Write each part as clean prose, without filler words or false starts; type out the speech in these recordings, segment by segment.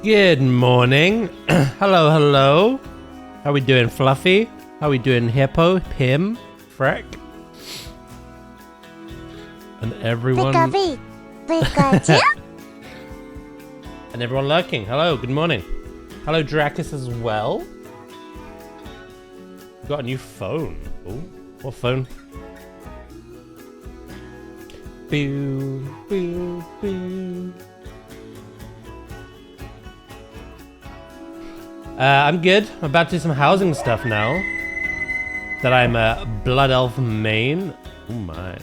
Good morning. Hello, hello. How we doing, Fluffy? How we doing, Hippo, Pim, Freck? And everyone... Pikachu? And everyone lurking. Hello, good morning. Hello, Dracus as well. We got a new phone. Oh, what phone? Boo, boo, boo. I'm good. I'm about to do some housing stuff now. That I'm a Blood Elf main. Oh my.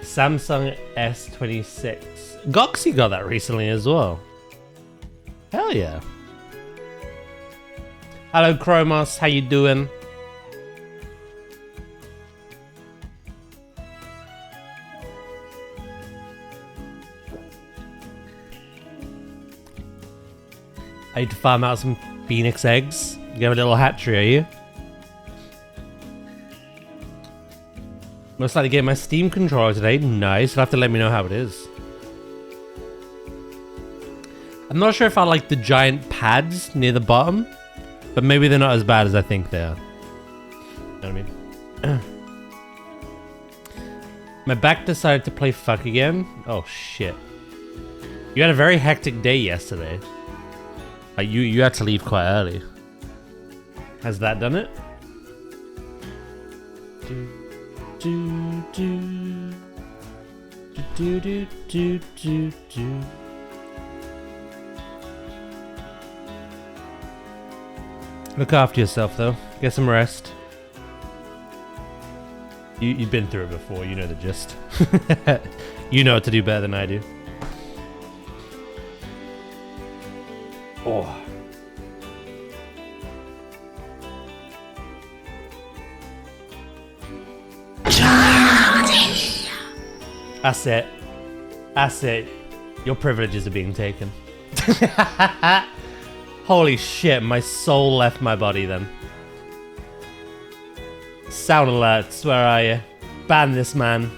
Samsung S26. Goxie got that recently as well. Hell yeah. Hello Chromos, how you doing? I need to farm out some phoenix eggs. You have a little hatchery, are you? Most likely get my Steam controller today. Nice. You'll have to let me know how it is. I'm not sure if I like the giant pads near the bottom, but maybe they're not as bad as I think they are. You know what I mean? My back decided to play fuck again. Oh shit. You had a very hectic day yesterday. You had to leave quite early. Has that done it? Look after yourself though. Get some rest. You've been through it before. You know the gist. You know what to do better than I do. Oh. That's it. That's it. Your privileges are being taken. Holy shit, my soul left my body then. Sound alerts, where are you? Ban this man.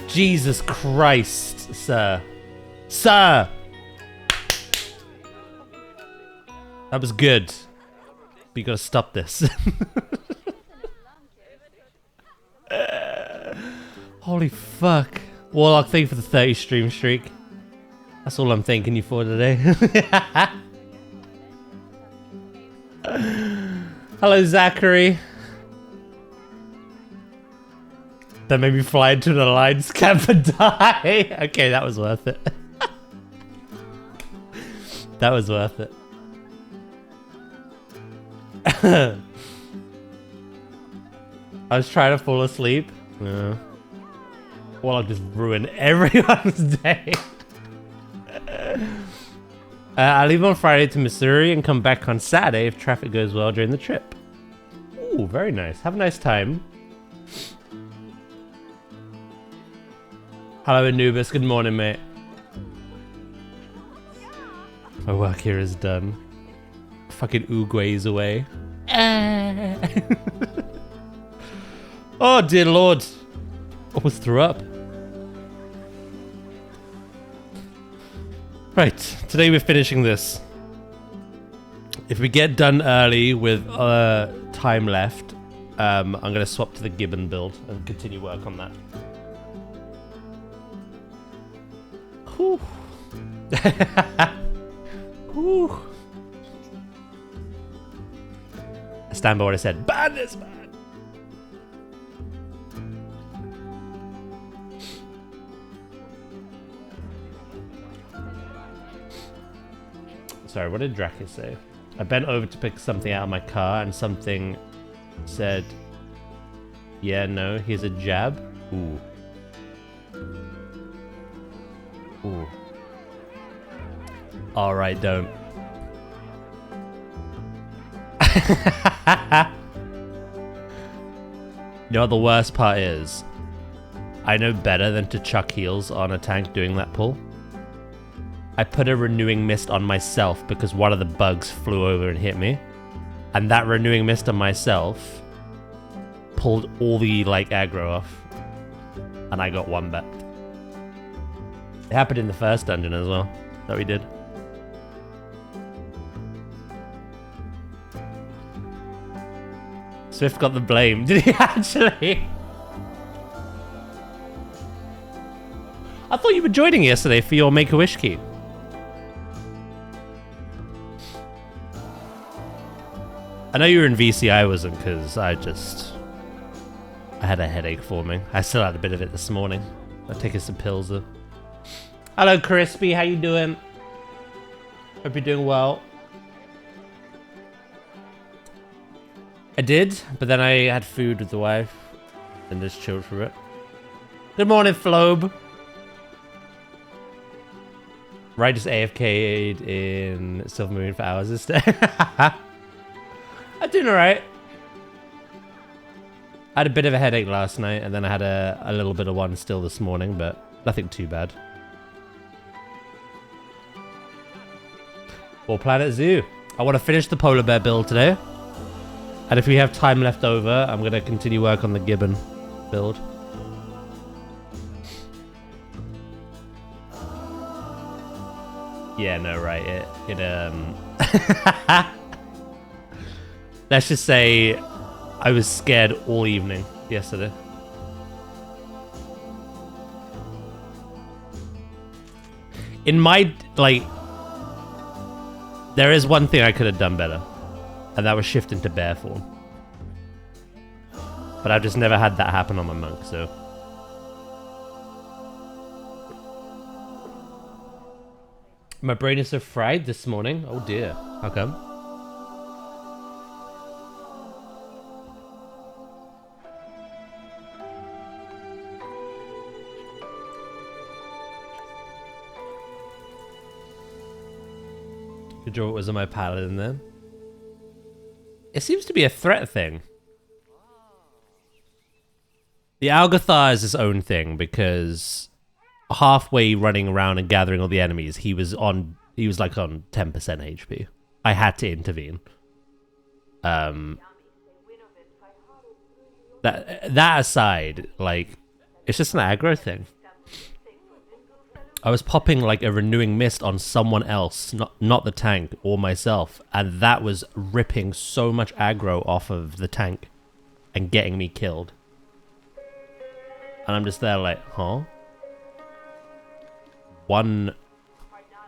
Jesus Christ, sir. Sir! That was good. But you gotta stop this. Holy fuck. Warlock, thank you for the 30 stream streak. That's all I'm thanking you for today. Hello, Zachary. That made me fly into an alliance camp and die. Okay, that was worth it. That was worth it. I was trying to fall asleep. Yeah. Well, I'll just ruin everyone's day. I'll leave on Friday to Missouri and come back on Saturday if traffic goes well during the trip. Ooh, very nice. Have a nice time. Hello, Anubis. Good morning, mate. My work here is done. Fucking Uguay's away. Oh, dear Lord. Almost threw up. Right, today we're finishing this. If we get done early with time left, I'm going to swap to the Gibbon build and continue work on that. Whew. Whew. I stand by what I said. Ban this man! Sorry, what did Dracus say? I bent over to pick something out of my car and something said, yeah, no, here's a jab. Ooh. Ooh. Alright, don't. You know what the worst part is? I know better than to chuck heals on a tank doing that pull. I put a renewing mist on myself because one of the bugs flew over and hit me. And that renewing mist on myself pulled all the, like, aggro off. And I got one back. It happened in the first dungeon as well, that we did. Swift got the blame. Did he actually? I thought you were joining yesterday for your Make-A-Wish key. I know you were in VC, I wasn't, because I had a headache forming. I still had a bit of it this morning. I'm taking some pills though. Hello Crispy, how you doing? Hope you're doing well. I did, but then I had food with the wife and just chilled for it. Good morning, Flobe. Right, just AFK'd in Silver Moon for hours this day. I'm doing alright. I had a bit of a headache last night, and then I had a little bit of one still this morning, but nothing too bad. Well, planetzoo. I want to finish the polar bear build today. And if we have time left over, I'm going to continue work on the gibbon build. Yeah, no, right. Let's just say I was scared all evening yesterday. In my, like, there is one thing I could have done better, and that was shift into bear form. But I've just never had that happen on my monk, so. My brain is so fried this morning. Oh dear. How come? Good job it was on my paladin then. It seems to be a threat thing. The Algathar is his own thing because halfway running around and gathering all the enemies, he was like on 10% HP. I had to intervene. That aside, like, it's just an aggro thing. I was popping like a renewing mist on someone else, not the tank or myself, and that was ripping so much aggro off of the tank and getting me killed. And I'm just there like, huh? One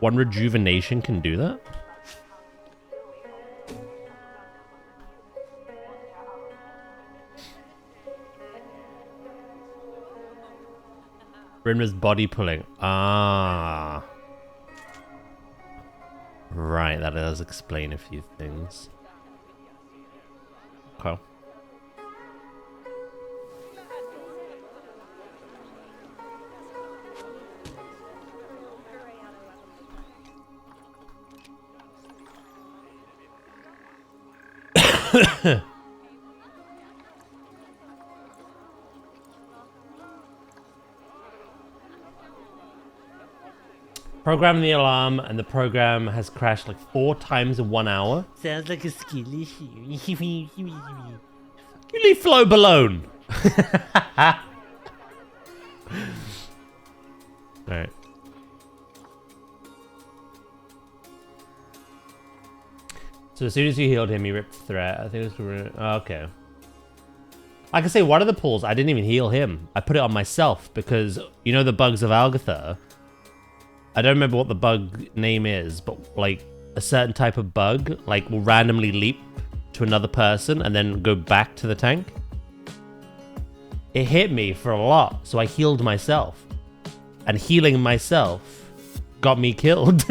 rejuvenation can do that? Rinra's body pulling. Ah. Right, that does explain a few things. Okay. Program the alarm, and the program has crashed like 4 times in 1 hour. Sounds like a skill issue. You leave Flobe alone. Alright. So as soon as you healed him, you ripped the threat. I think it was... Oh, okay. I can say one of the pulls, I didn't even heal him. I put it on myself because, you know the bugs of Algathar? I don't remember what the bug name is, but like a certain type of bug like will randomly leap to another person and then go back to the tank. It hit me for a lot, so I healed myself. And healing myself got me killed.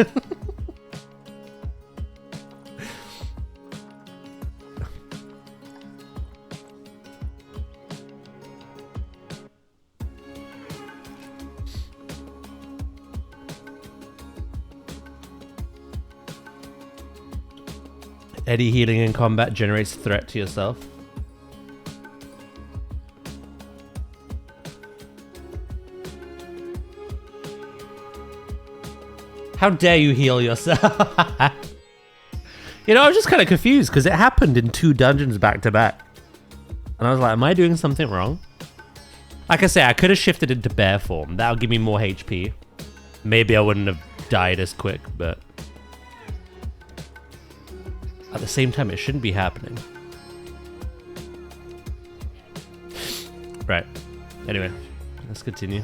Eddie healing in combat generates threat to yourself. How dare you heal yourself? You know, I was just kind of confused because it happened in 2 dungeons back to back. And I was like, am I doing something wrong? Like I say, I could have shifted into bear form. That'll give me more HP. Maybe I wouldn't have died as quick, but... at the same time, it shouldn't be happening. Right. Anyway, let's continue.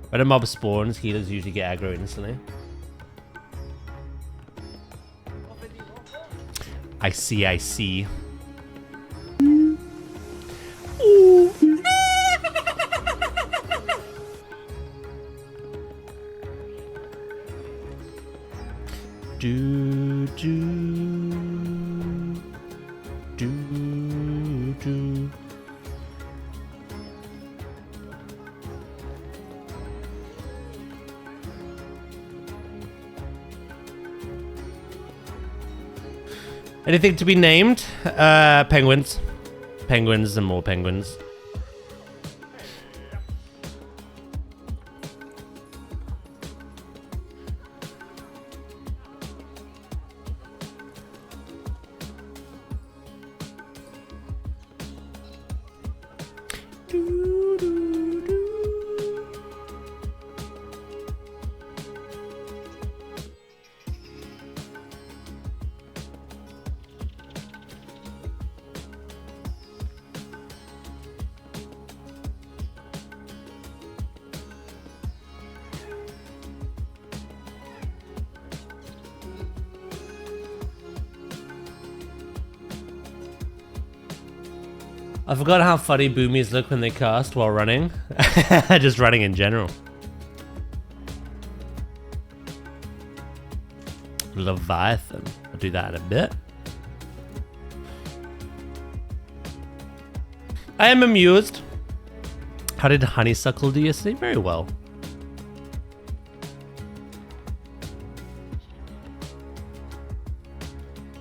When a mob spawns, healers usually get aggro instantly. I see, I see. Do, do, do, do. Anything to be named? Penguins. Penguins and more penguins. I forgot how funny boomies look when they cast while running. Just running in general. Leviathan. I'll do that in a bit. I am amused. How did Honeysuckle do yesterday? Very well.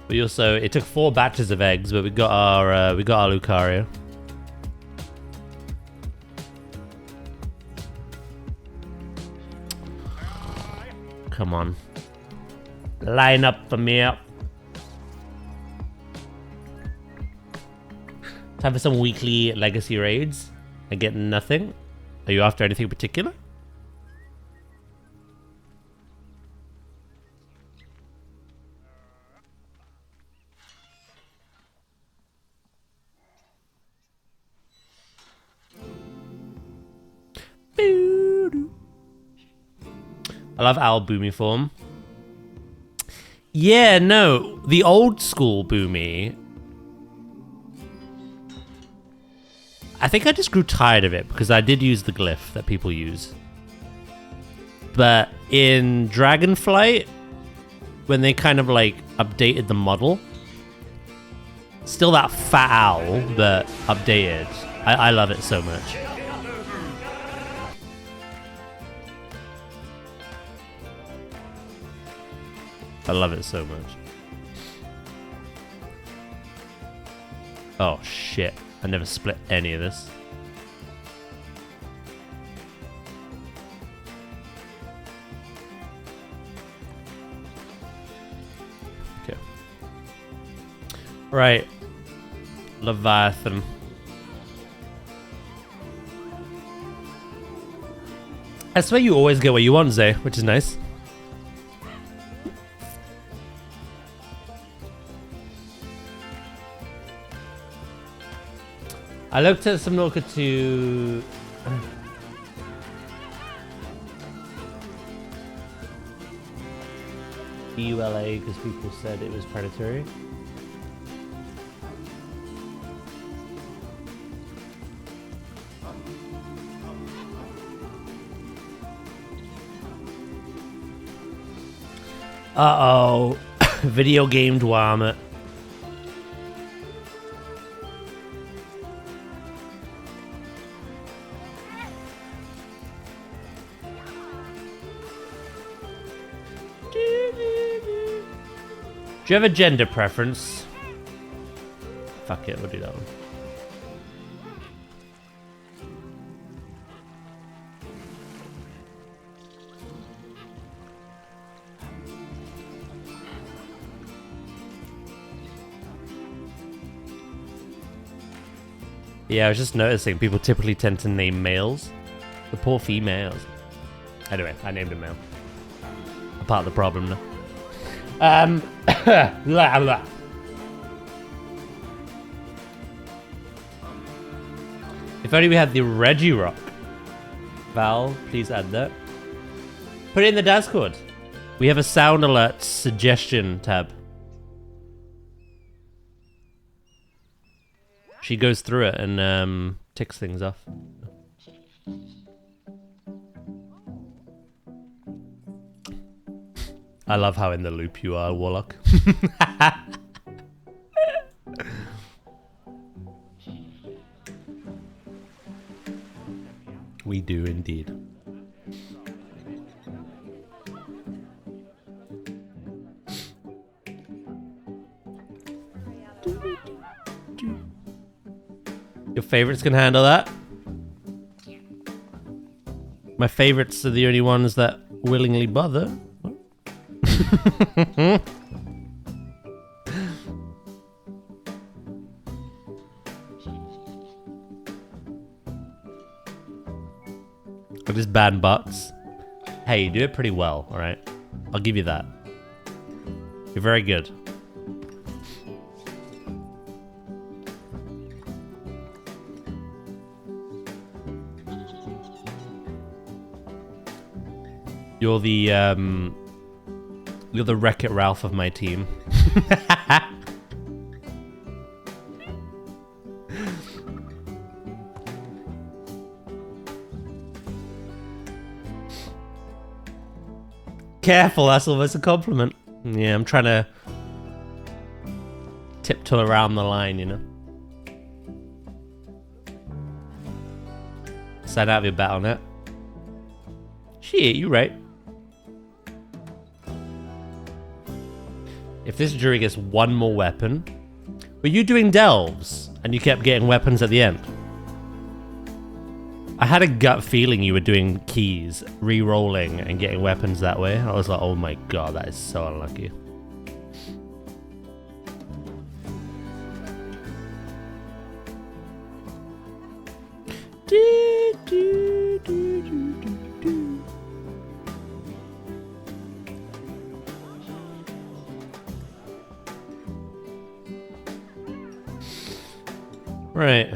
We also, it took 4 batches of eggs, but we got our Lucario. Come on. Line up for me. Time for some weekly legacy raids. I get nothing. Are you after anything in particular? I love Owl Boomy form. Yeah, no. The old school Boomy. I think I just grew tired of it because I did use the glyph that people use. But in Dragonflight, when they kind of like updated the model, still that fat owl, but updated. I love it so much. I love it so much. Oh shit, I never split any of this. Okay. Right. Leviathan. I swear you always get what you want, Zay, which is nice. I looked at some Norca to ULA because people said it was predatory. Uh-oh. Video game Dwarmit. Do you have a gender preference? Fuck it, we'll do that one. Yeah, I was just noticing people typically tend to name males. The poor females. Anyway, I named a male. I'm part of the problem now. Blah, blah. If only we had the Reggie Rock. Val, please add that. Put it in the Discord. We have a sound alert suggestion tab. She goes through it and ticks things off. I love how in the loop you are, Warlock. We do indeed. Your favorites can handle that? My favorites are the only ones that willingly bother. I just ban bots. Hey, you do it pretty well, alright? I'll give you that. You're very good. You're the Wreck-It Ralph of my team. Careful, that's almost a compliment. Yeah, I'm trying to tiptoe around the line, you know. Sign out of your battle net. Shit, you right. If this jury gets one more weapon... Were you doing delves and you kept getting weapons at the end? I had a gut feeling you were doing keys, re-rolling and getting weapons that way. I was like, oh my god, that is so unlucky. Right.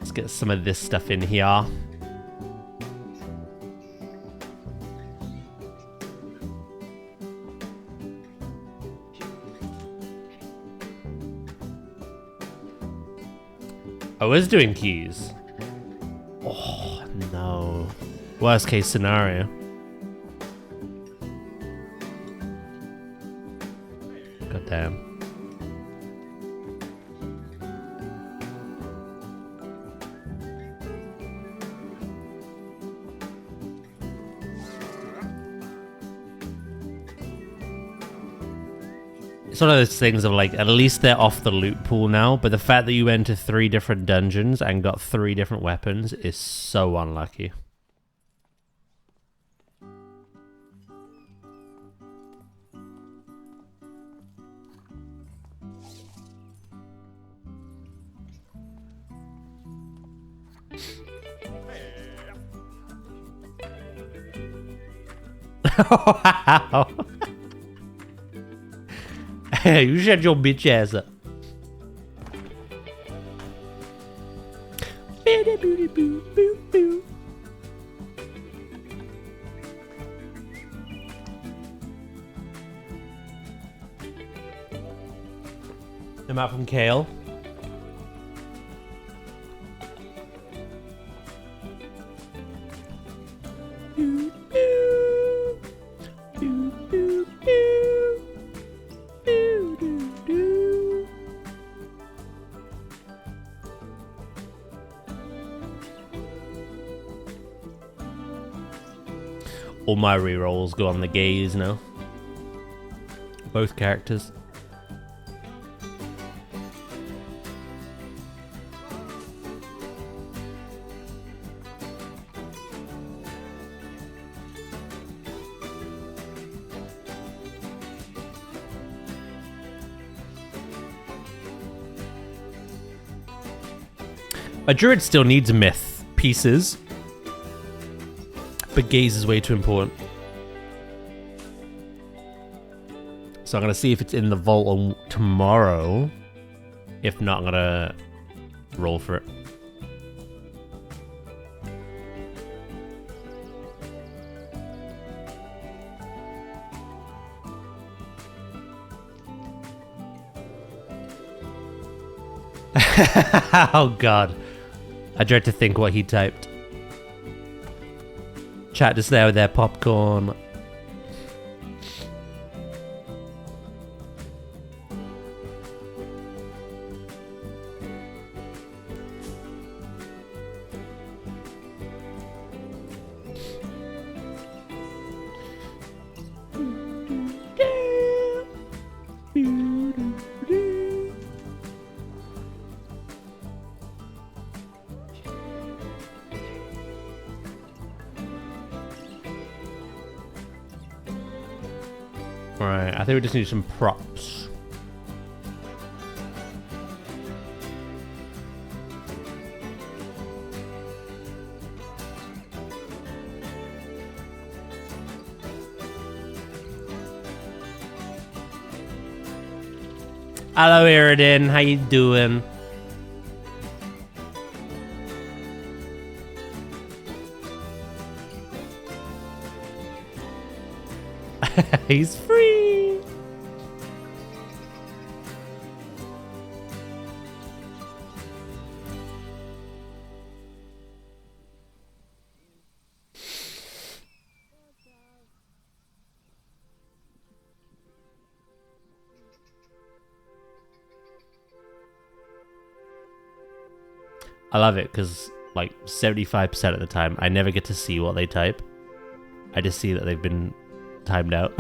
Let's get some of this stuff in here. I was doing keys. Oh, no. Worst case scenario. God damn. It's one of those things of like, at least they're off the loot pool now, but the fact that you enter 3 different dungeons and got 3 different weapons is so unlucky. Wow. Hey, you shut your bitch ass up. I'm out from Kale. All my rerolls go on the gaze now. Both characters. A druid still needs myth pieces, but gaze is way too important. So I'm gonna see if it's in the vault on tomorrow. If not, I'm gonna roll for it. Oh god. I dread to think what he typed. Chat just there with their popcorn. Alright, I think we just need some props. Hello, Iridan. How you doing? He's free. I love it because like 75% of the time I never get to see what they type. I just see that they've been timed out.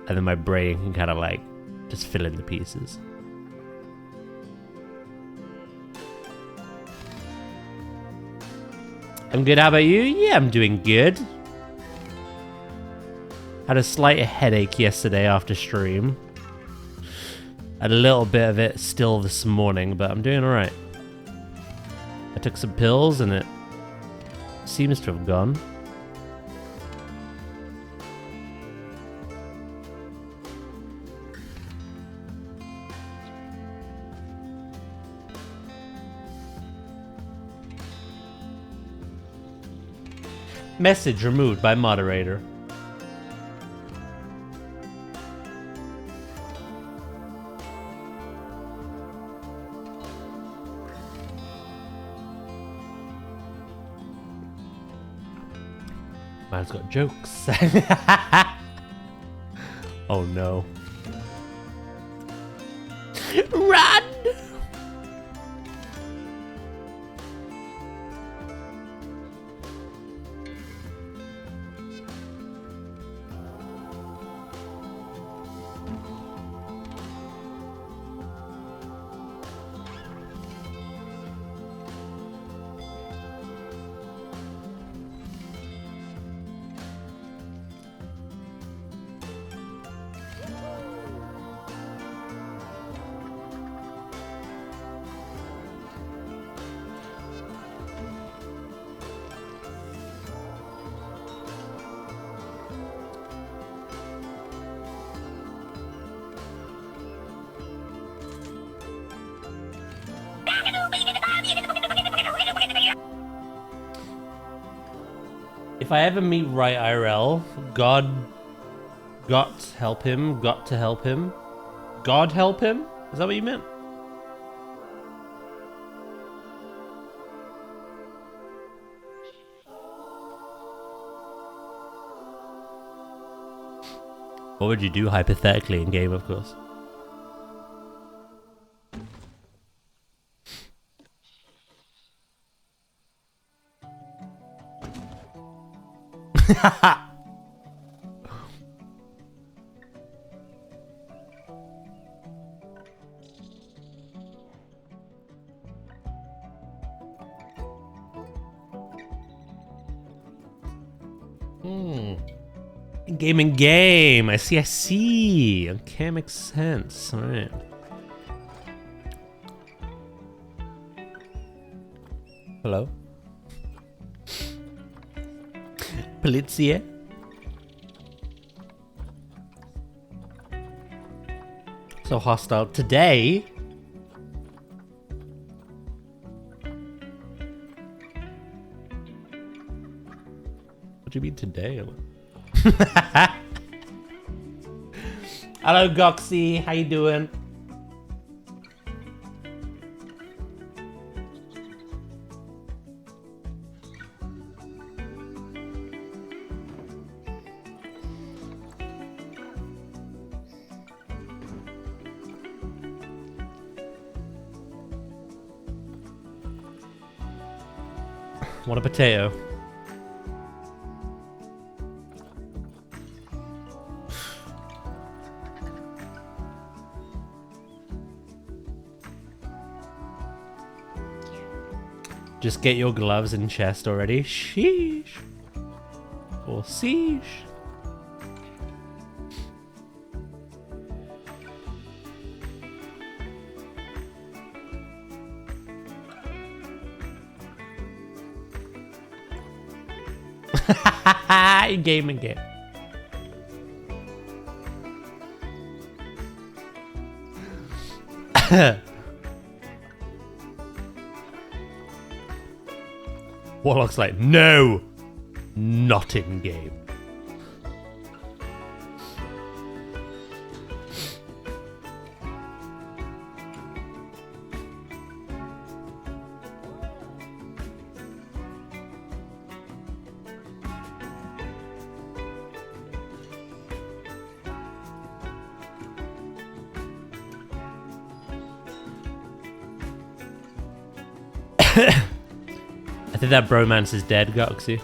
And then my brain can kind of like just fill in the pieces. I'm good, how about you? Yeah, I'm doing good. Had a slight headache yesterday after stream. Had a little bit of it still this morning, but I'm doing alright. I took some pills and it seems to have gone. Message removed by moderator. Man's got jokes. Oh no. Run! If I ever meet right IRL, God help him, got to help him. God help him? Is that what you meant? What would you do hypothetically in game, of course? Game. I see. Okay, makes sense. All right. Hello? Polizia? So hostile. Today? What do you mean today? Hello, Goxie. How you doing? Want a potato? Just get your gloves and chest already. Sheesh. Or sheesh. Gaming game. Warlock's like, no, not in game. I think that bromance is dead, Goxie.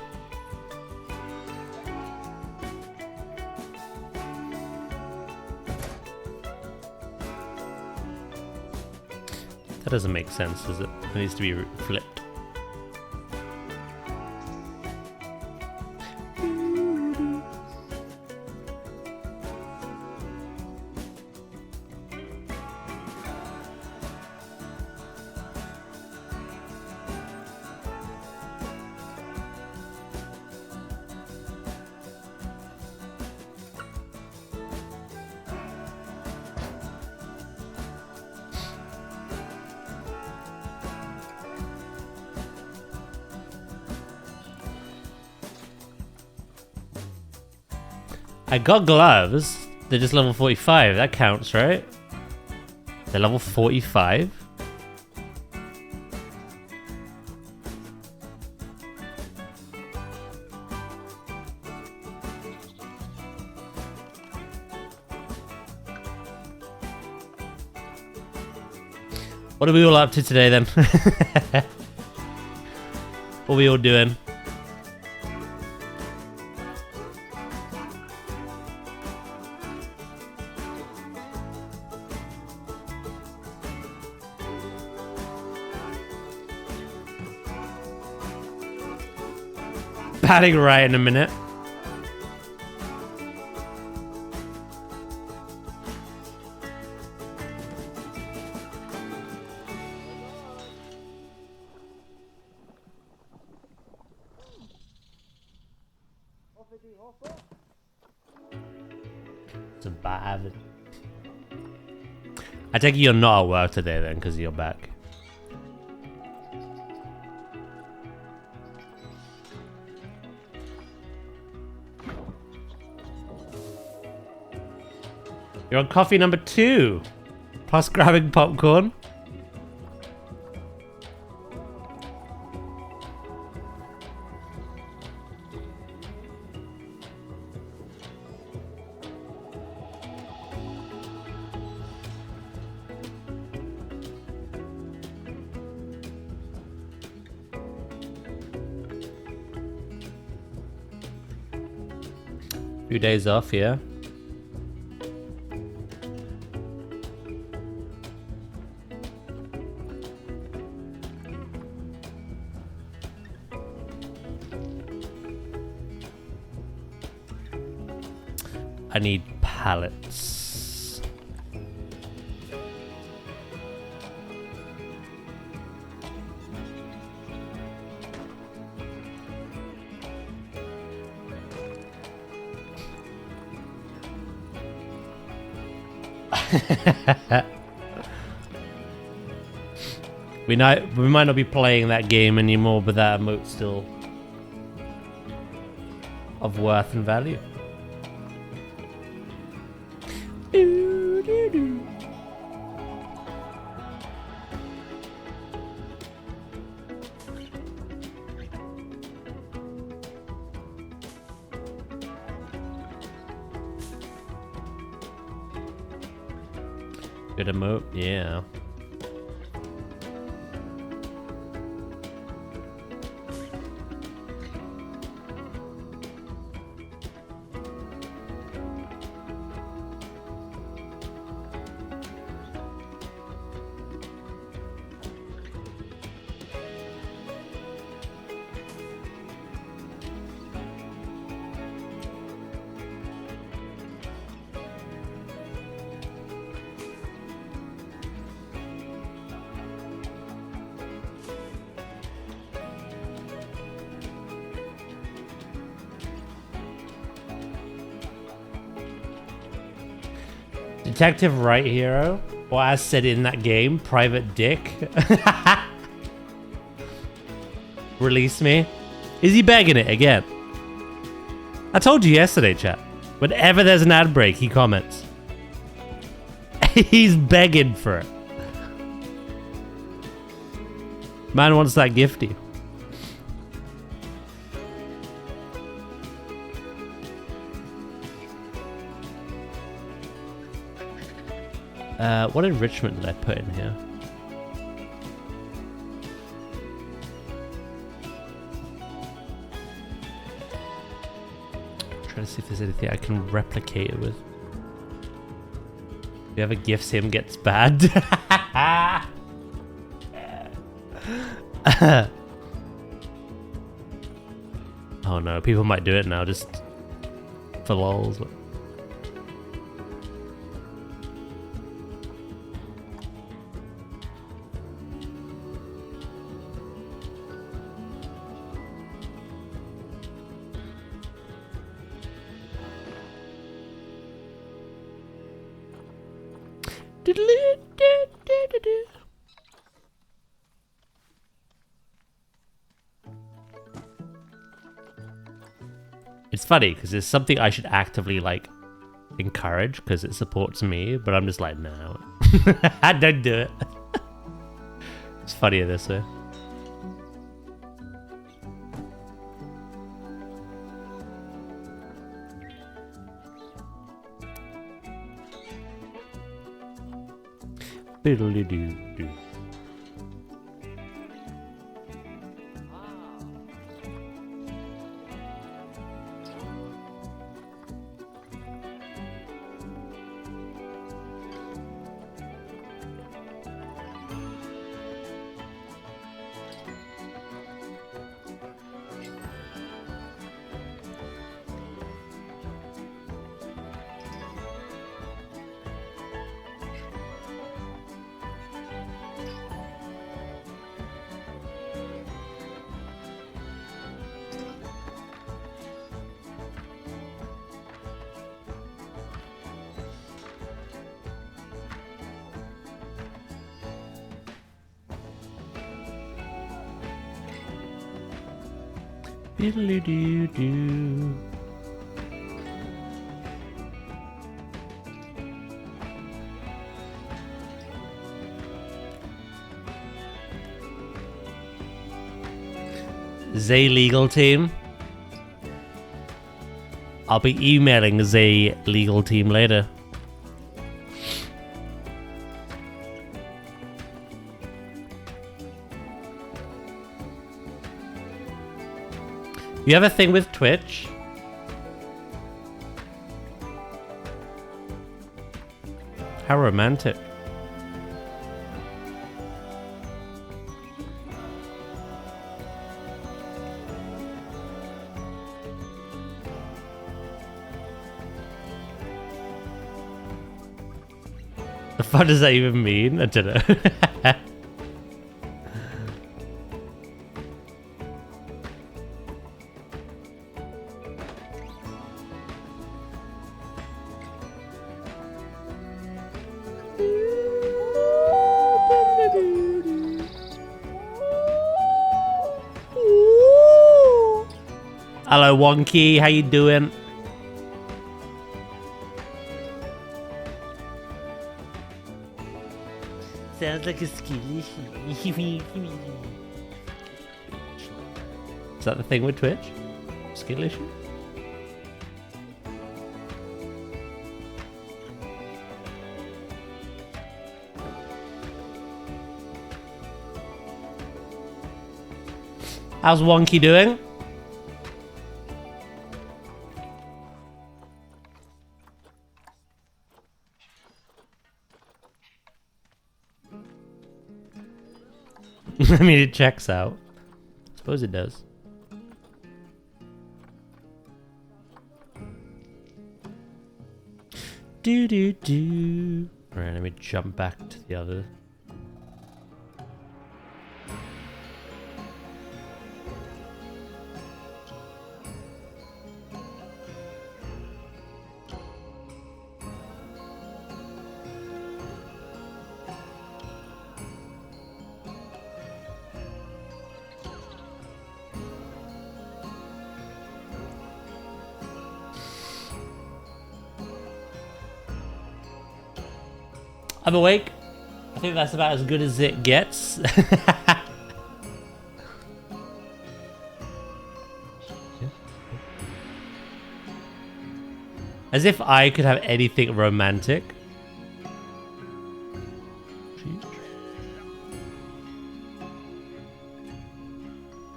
That doesn't make sense, does it? It needs to be flipped. I got gloves. They're just level 45. That counts, right? They're level 45? What are we all up to today then? What are we all doing? Batting right in a minute. Surviving. I take it you're not at work today then, because you're back. You're on coffee number 2. Plus grabbing popcorn. Few days off, yeah. I need pallets. We might not be playing that game anymore, but that emote's still of worth and value. Good emote, yeah. Detective Right Hero, or as said in that game, Private Dick. Release me. Is he begging it again? I told you yesterday, chat. Whenever there's an ad break, he comments. He's begging for it. Man wants that gifty. What enrichment did I put in here? Trying to see if there's anything I can replicate it with. Whoever gifts him gets bad. Oh no, people might do it now just for lols. It's funny because it's something I should actively like encourage because it supports me, but I'm just like, no, I don't do it. It's funnier this way. Biddly-doo-doo. Biddly-doo-doo. Zay legal team. I'll be emailing Zay legal team later. You have a thing with Twitch? How romantic. The fuck does that even mean? I don't know. Hello, Wonky. How you doing? Sounds like a skilly. Is that the thing with Twitch? Skill issue? How's Wonky doing? I mean, it checks out. I suppose it does. Do. Alright, let me jump back to the other. I'm awake. I think that's about as good as it gets. As if I could have anything romantic.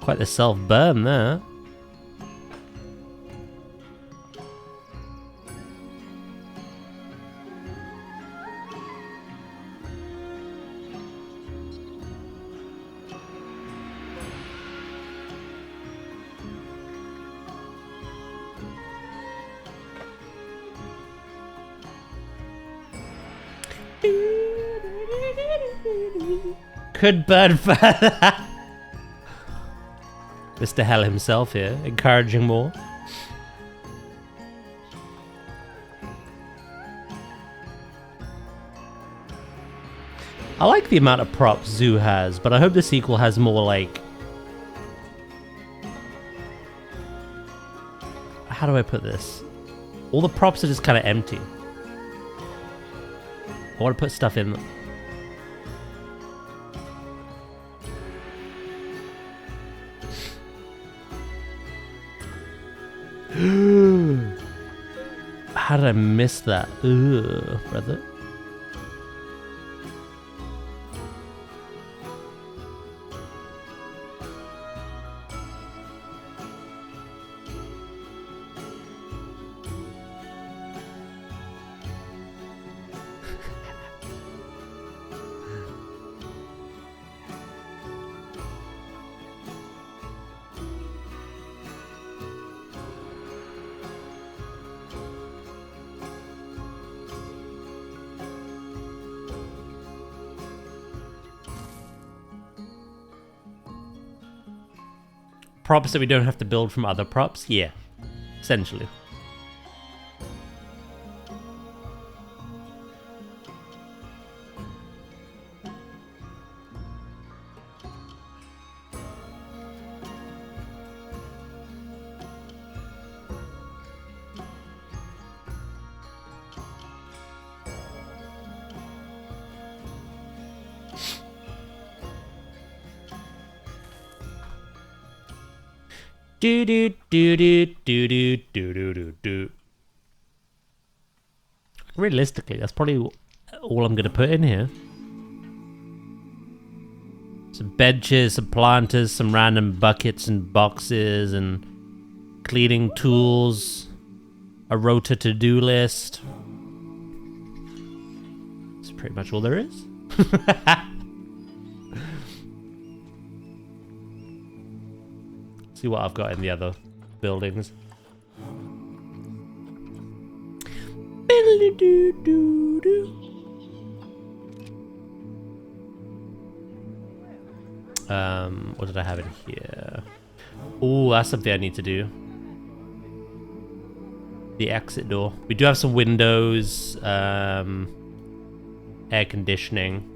Quite the self-burn there. Could burn further. Mr. Hell himself here, encouraging more. I like the amount of props Zoo has, but I hope the sequel has more, like... How do I put this? All the props are just kind of empty. I want to put stuff in them. How did I miss that? Ugh, brother. Props that we don't have to build from other props? Yeah, essentially. Do. Realistically, that's probably all I'm going to put in here. Some benches, some planters, some random buckets and boxes, and cleaning tools, a rota to-do list. That's pretty much all there is. See what I've got in the other buildings. What did I have in here? Oh, that's something I need to do. The exit door. We do have some windows, air conditioning.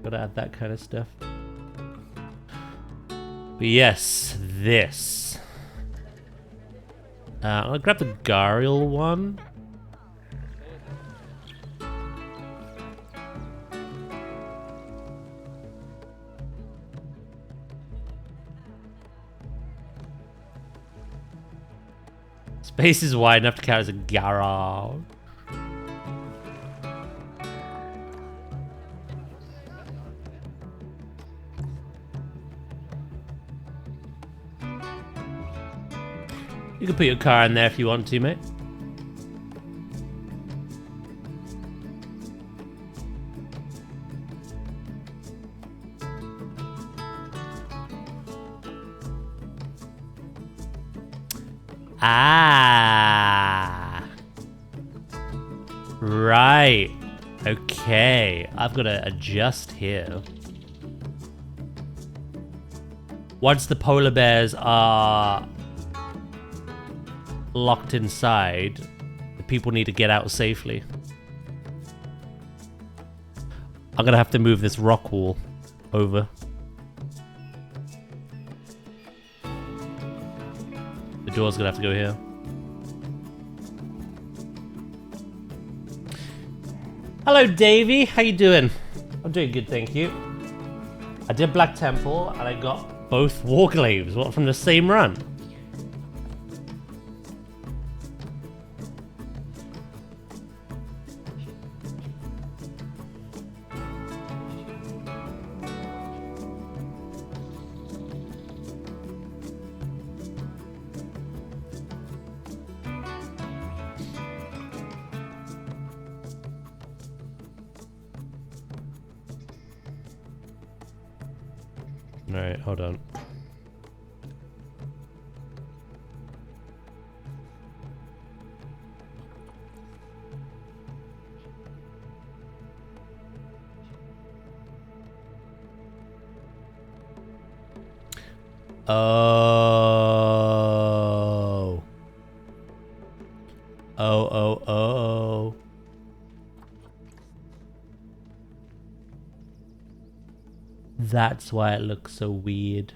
Gotta add that kind of stuff. But yes, this. I'll grab the Gariel one. Space is wide enough to count as a garage. You can put your car in there if you want to, mate. Ah. Right. Okay. I've got to adjust here. Once the polar bears are locked inside, the people need to get out safely. I'm gonna have to move this rock wall over. The door's gonna have to go here. Hello, Davey. How you doing? I'm doing good, thank you. I did Black Temple, and I got both Warglaives. What, from the same run? Alright, hold on. Oh. Oh. That's why it looks so weird.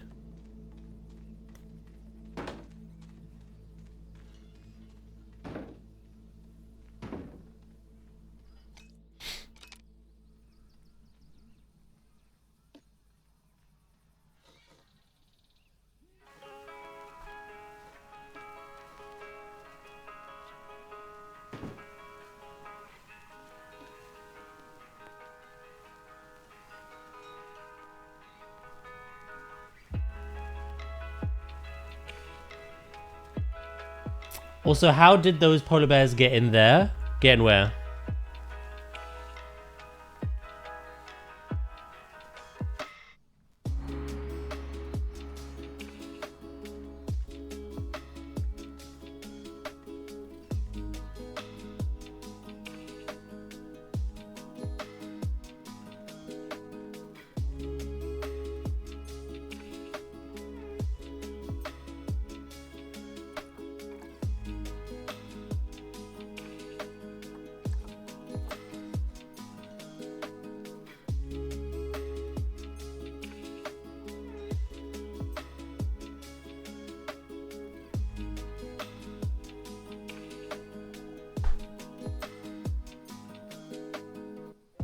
Also, how did those polar bears get in there? Get in where?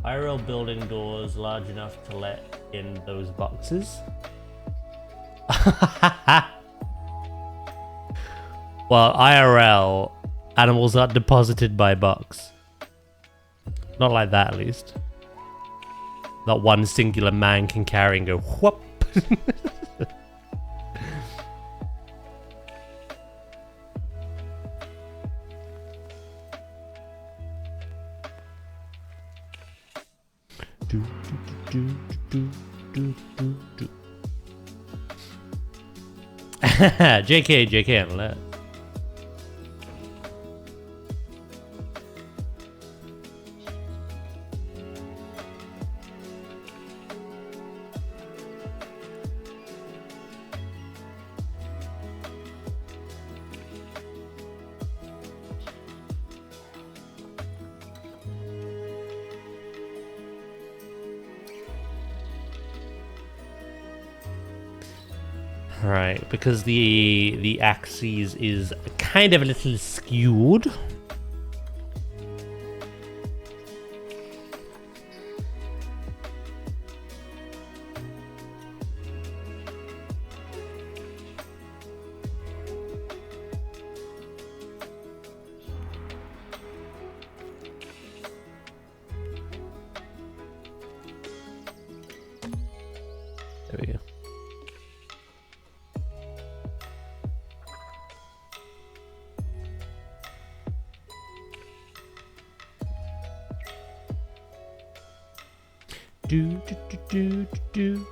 IRL building doors large enough to let in those boxes. Well, IRL, animals are deposited by box. Not like that, at least. Not one singular man can carry and go whoop. JK on that. Right, because the axis is kind of a little skewed. There we go. Do do do do do do.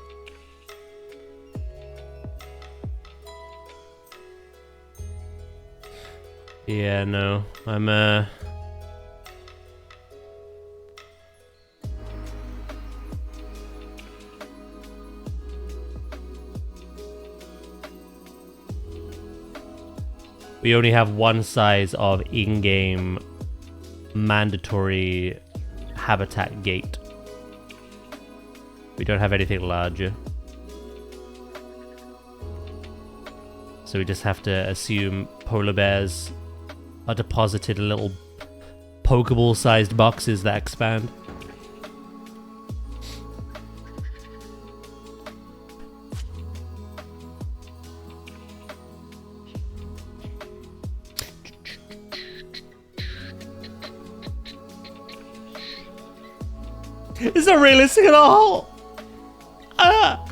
Yeah, no, I'm we only have one size of in-game mandatory habitat gate. We don't have anything larger. So we just have to assume polar bears are deposited in little Pokeball-sized boxes that expand. It's not realistic at all! Ah!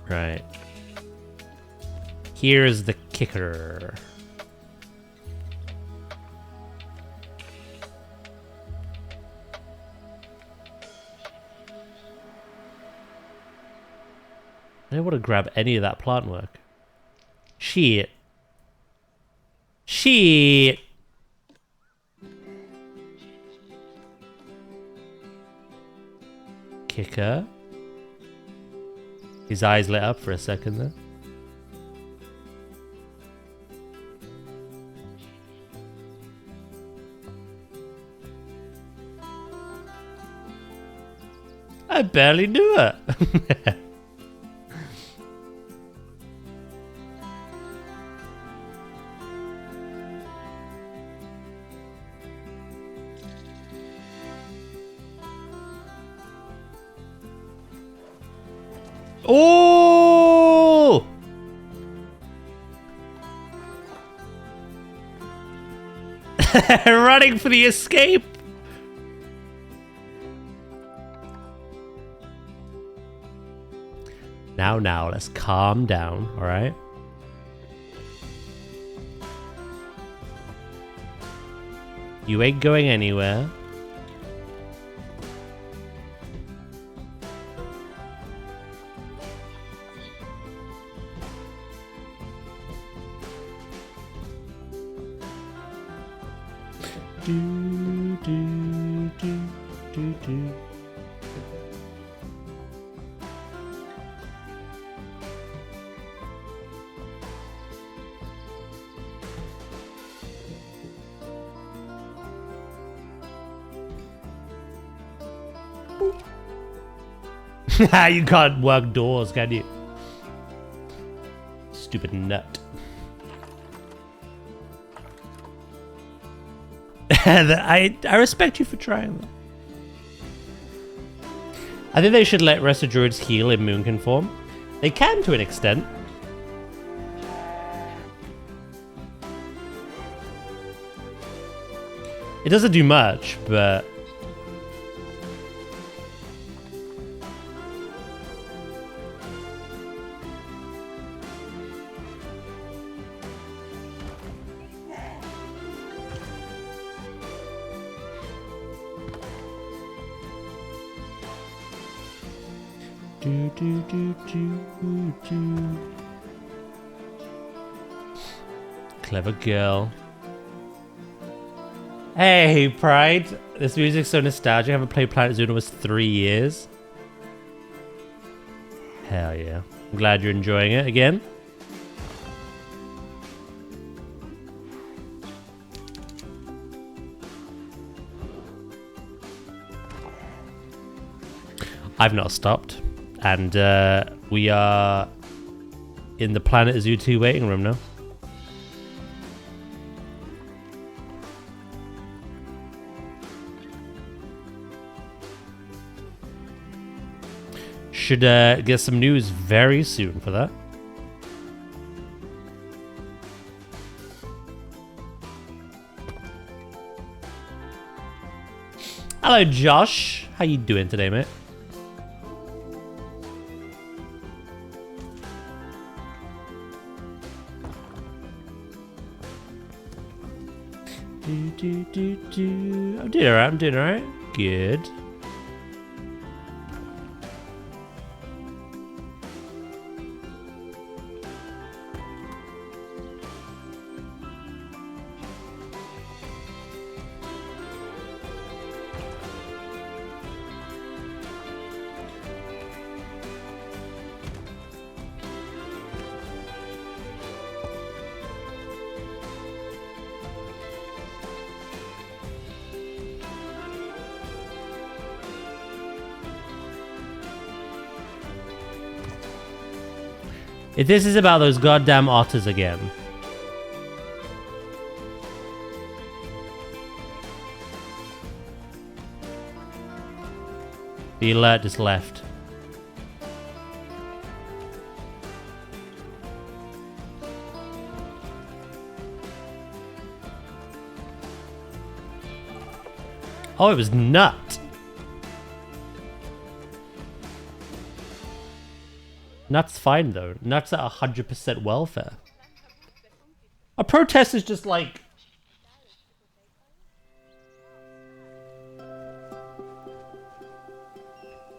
Right. Here's the kicker. I don't want to grab any of that plant work. Shit. Shit. Kicker. His eyes lit up for a second there. I barely knew it. Oh! Running for the escape. Now, let's calm down, all right? You ain't going anywhere. Do, do, do, do, do. You can't work doors, can you? Stupid nut. I respect you for trying that. I think they should let Resto Druids heal in Moonkin form. They can to an extent. It doesn't do much, but... Do, do, do, do, do. Clever girl. Hey, Pride. This music's so nostalgic. I haven't played planetzoo in almost 3 years. Hell yeah. I'm glad you're enjoying it again. I've not stopped. And we are in the planetzoo 2 waiting room now. Should get some news very soon for that. Hello, Josh. How you doing today, mate? I'm doing alright. I'm doing alright. Good. If this is about those goddamn otters again. The alert just left. Oh, it was nut. Nut's fine though. Nut's at 100% welfare. A protest is just like...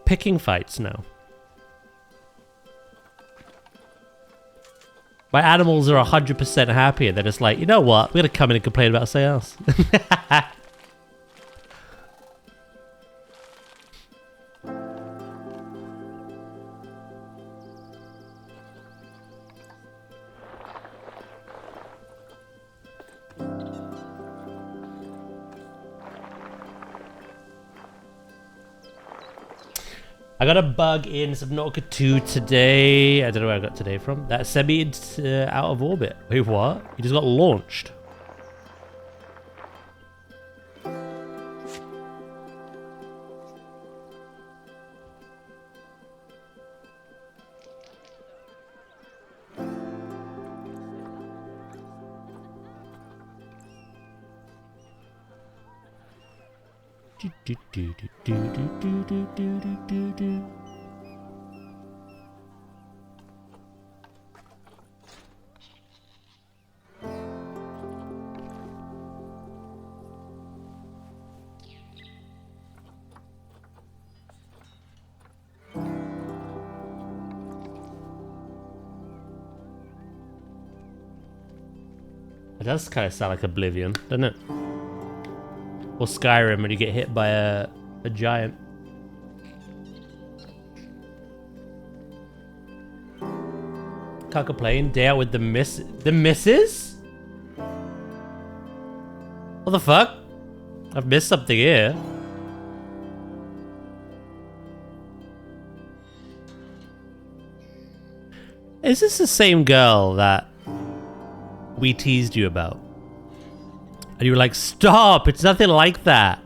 picking fights now. My animals are 100% happy and they're just like, you know what? We're gonna come in and complain about something else. I got a bug in Subnautica 2 today. I don't know where I got today from. That sent me out of orbit. Wait, what? He just got launched. It does kind of sound like Oblivion, doesn't it? Or Skyrim when you get hit by a giant. Can't complain. Day out with the missus? What the fuck? I've missed something here. Is this the same girl that we teased you about? And you were like, stop, it's nothing like that.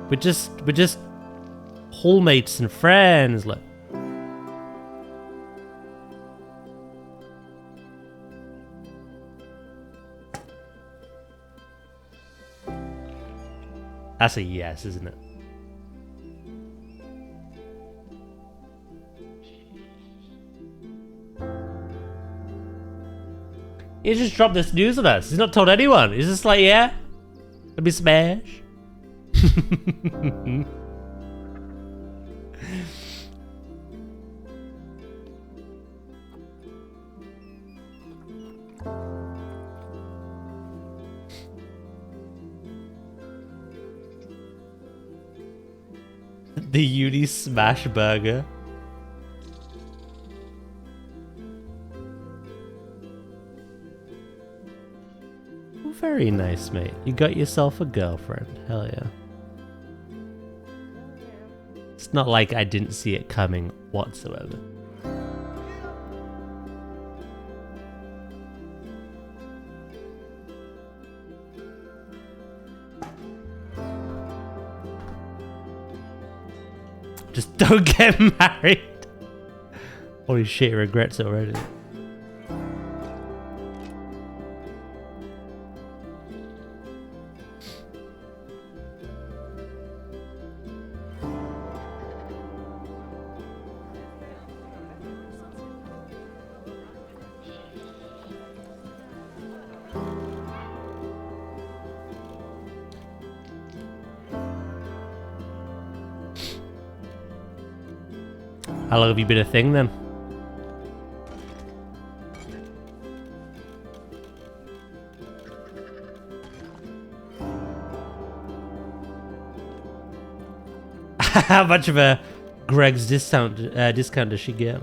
We're just hallmates and friends, look. That's a yes, isn't it? He just dropped this news on us. He's not told anyone. He's just like, yeah, let me smash. The uni smash burger. Very nice, mate. You got yourself a girlfriend. Hell yeah. It's not like I didn't see it coming whatsoever. Just don't get married. Holy shit, he regrets it already. How long have you been a thing then? How much of a Greg's discount does she get?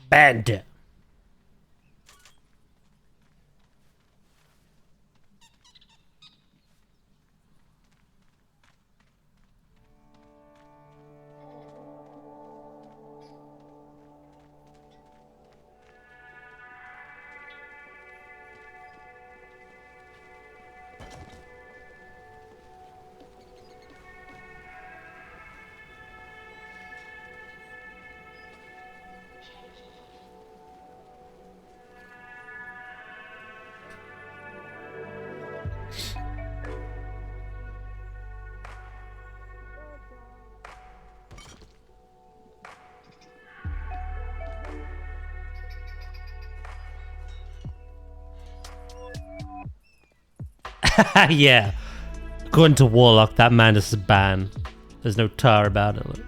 Bandit. Yeah. According to Warlock, that man is a ban. There's no tar about it. Look.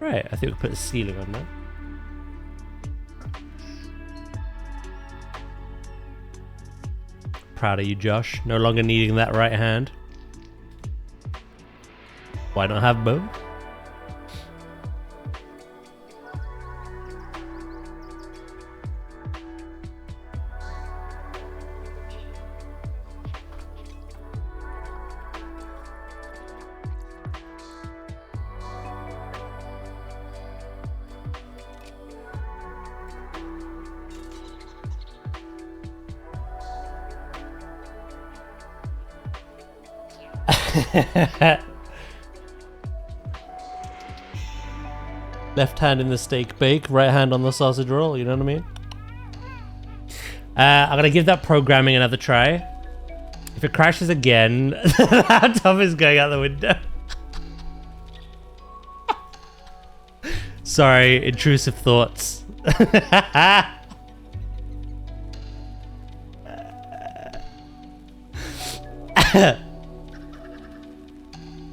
Right, I think we'll put a ceiling on that. Proud of you, Josh. No longer needing that right hand. Why not have both? Left hand in the steak bake, right hand on the sausage roll, you know what I mean? I'm gonna give that programming another try. If it crashes again, the laptop is going out the window. Sorry, intrusive thoughts.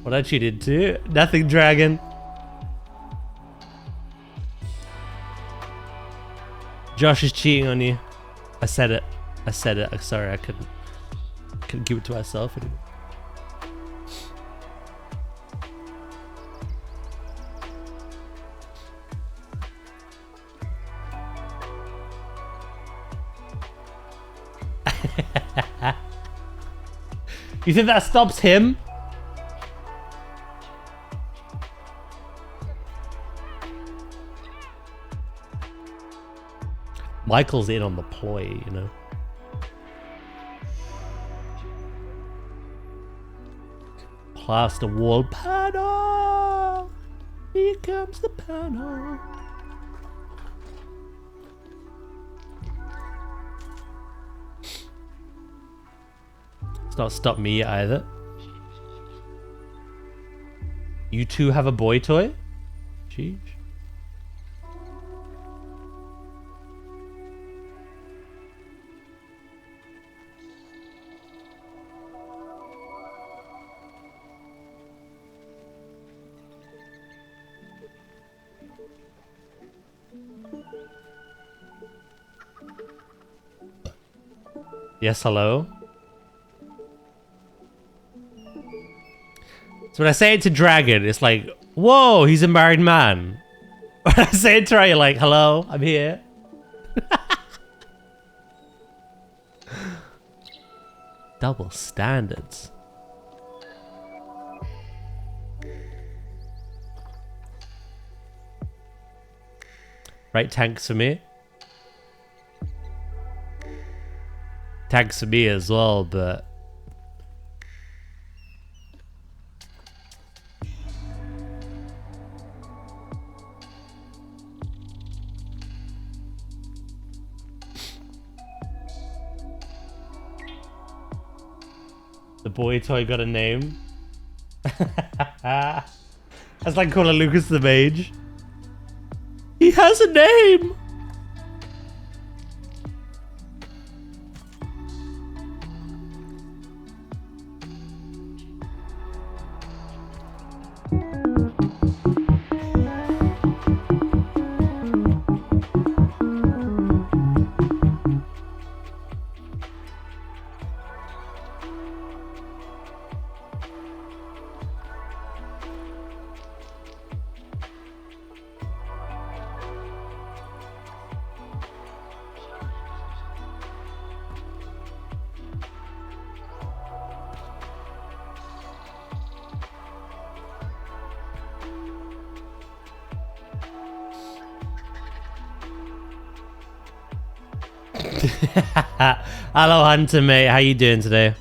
What I cheated to? Nothing, dragon. Josh is cheating on you. I said it. I said it. I'm sorry, I couldn't keep it to myself anymore. You think that stops him? Michael's in on the ploy, you know. Plaster wall panel. Here comes the panel. It's not stopped me either. You two have a boy toy? Jeez. Yes, hello? So when I say it to Dragon, it's like, whoa, he's a married man. When I say it to her, you're like, hello, I'm here. Double standards. Right, tanks for me. Tanks for me as well, but... The boy toy got a name. That's like calling Lucas the Mage. He has a name! Hello, Hunter, mate. How you doing today?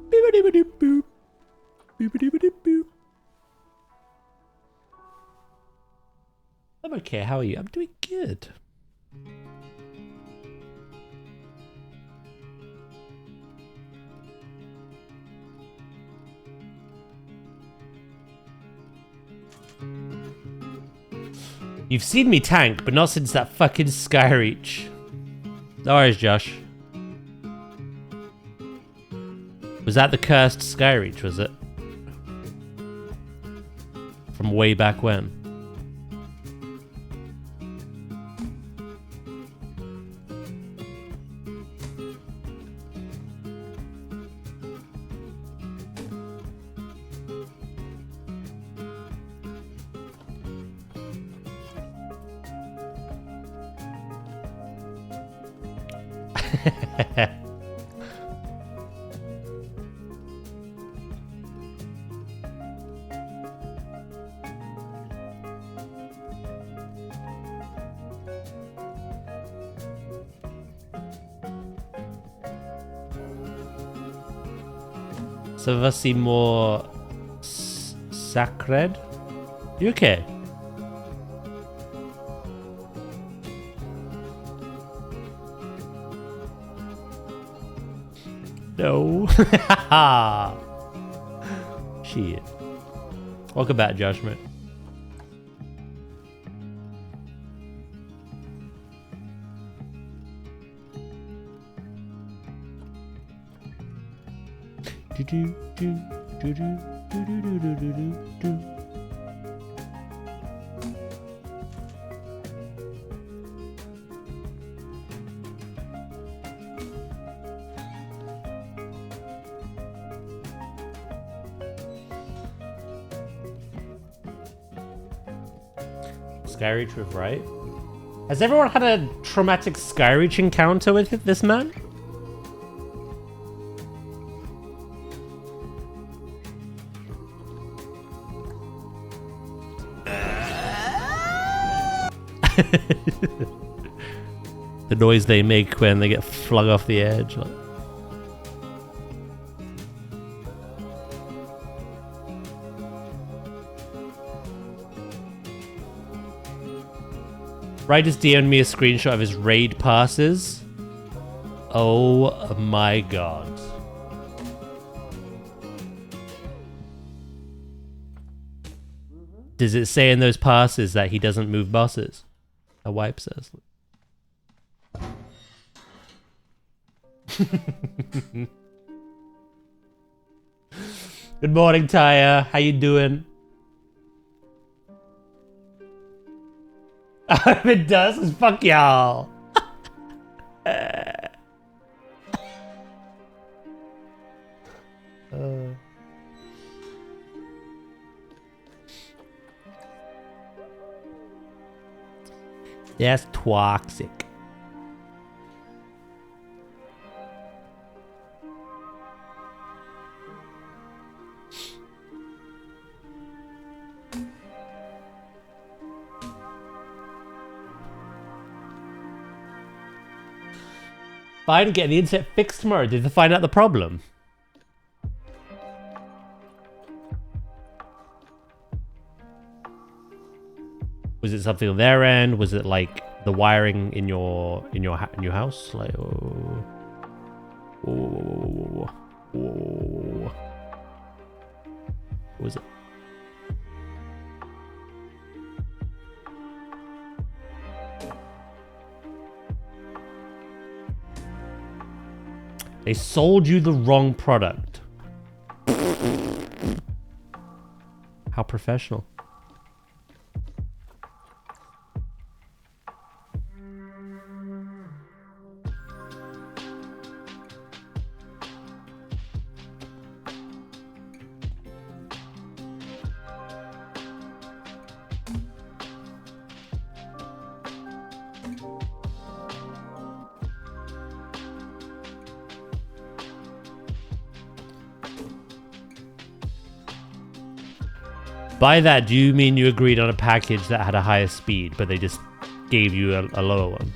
Boop-a-dee-ba-doop-boop. Boop-a-dee-ba-doop-boop. I'm okay. How are you? I'm doing good. You've seen me tank, but not since that fucking Skyreach. No worries, Josh. Was that the cursed Skyreach, was it? From way back when? Some of us seem more sacred. You okay? No. Shit. Welcome back, Josh, mate. Skyreach with right? Has everyone had a traumatic Skyreach encounter with this man? The noise they make when they get flung off the edge. Like. Rai just DM'd me a screenshot of his raid passes. Oh my god. Does it say in those passes that he doesn't move buses? A wipe says. Good morning, Taya. How you doing? If it does, fuck y'all. That's toxic. Fine, getting the internet fixed tomorrow. Did they find out the problem? Was it something on their end? Was it like the wiring in your house? Like, oh, whoa. What was it? They sold you the wrong product. How professional. By that, do you mean you agreed on a package that had a higher speed, but they just gave you a lower one?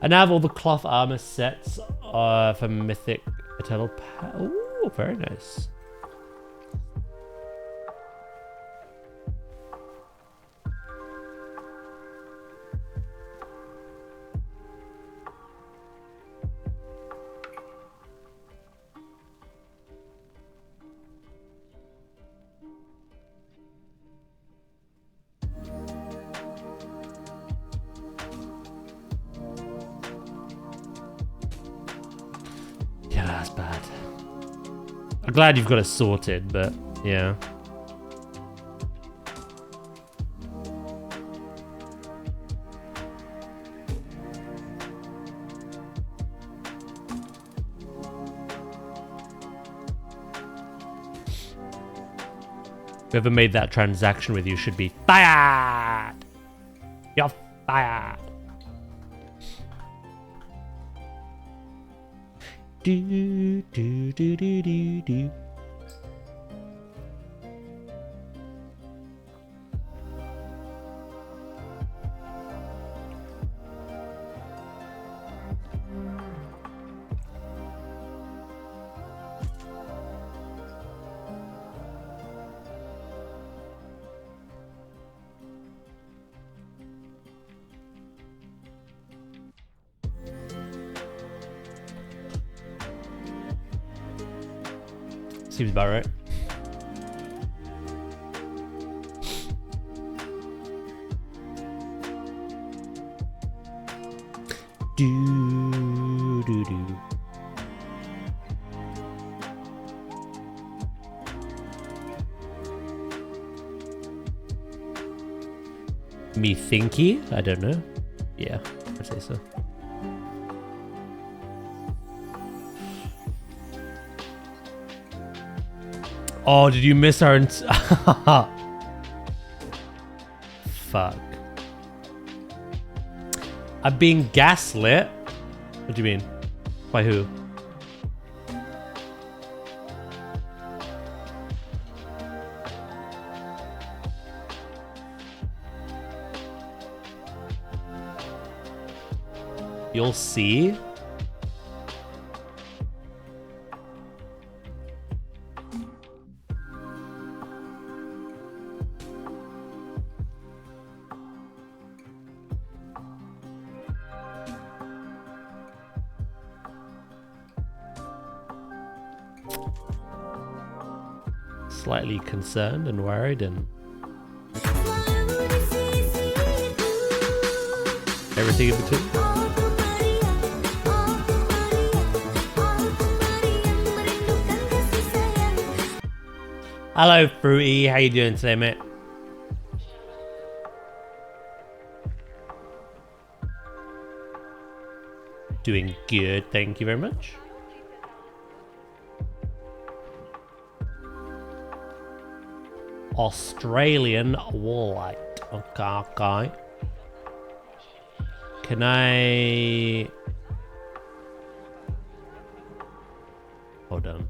And I have all the cloth armor sets for Mythic Eternal Ooh, very nice. Yeah, that's bad. I'm glad you've got it sorted, but yeah. Whoever made that transaction with you should be fired! You're fired! Do, do, do, do, do, do. Seems about right. Do do do. Me thinky? I don't know. Yeah, I'd say so. Oh, did you miss our... Fuck. I'm being gaslit? What do you mean? By who? You'll see. slightly concerned and worried and everything in between. Hello, Fruity. How you doing today, mate? Doing good. Thank you very much. Australian walleye. Okay. Can I... Hold on.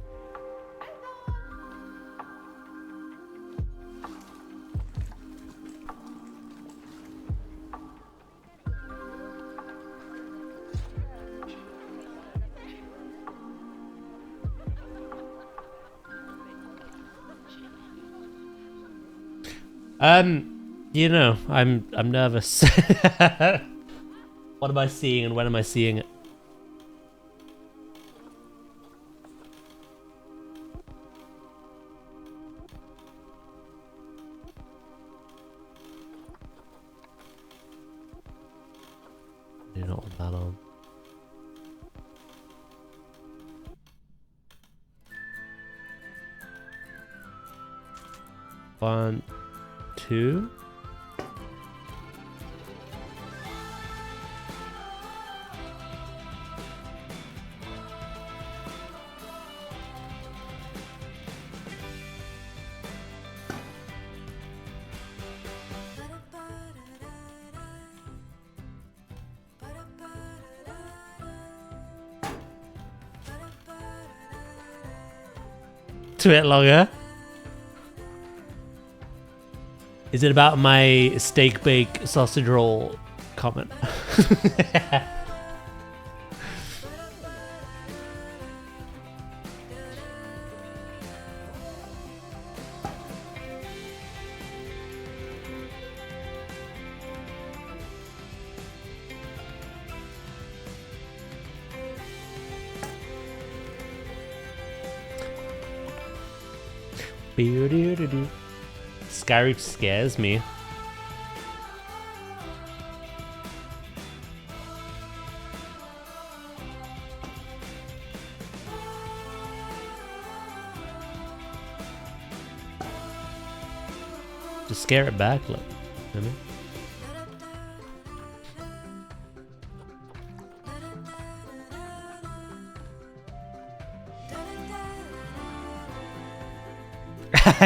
You know, I'm nervous. What am I seeing and when am I seeing it? Do not want that on. One, two. It's a bit longer. Is it about my steak bake sausage roll comment? Scary scares me. Just scare it back, look. You know?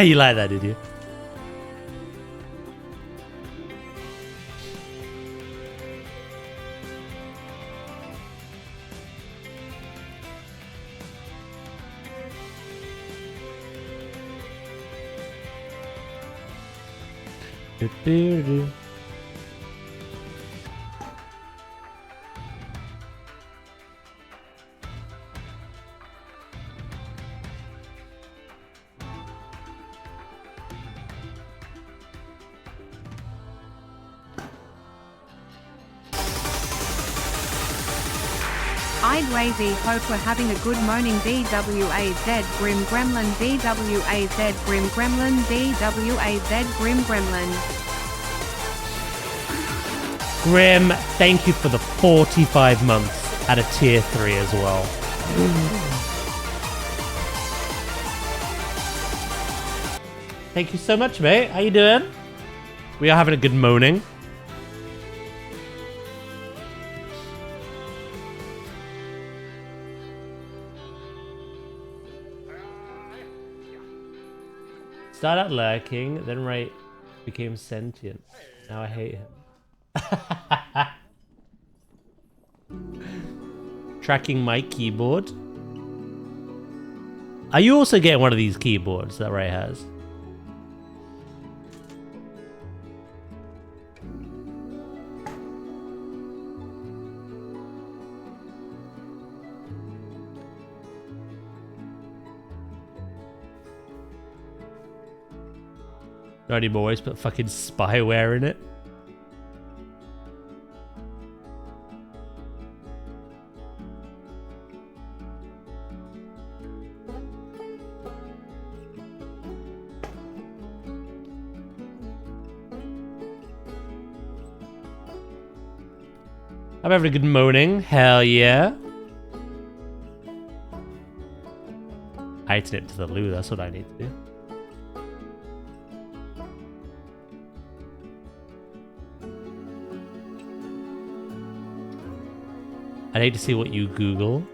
You like that, did you? Do-do-do. I'd Wavy hope we're having a good moaning DWAZ Grim Gremlin DWAZ Grim Gremlin DWAZ Grim Gremlin. Grim, thank you for the 45 months at a tier 3 as well. Thank you so much, mate. How you doing? We are having a good moaning. Started out lurking, then Ray became sentient. Now I hate him. Tracking my keyboard. Are you also getting one of these keyboards that Ray has? Not anymore, always put fucking spyware in it. I'm having a good morning. Hell yeah. I need to nip to the loo. That's what I need to do. I need to see what you Google.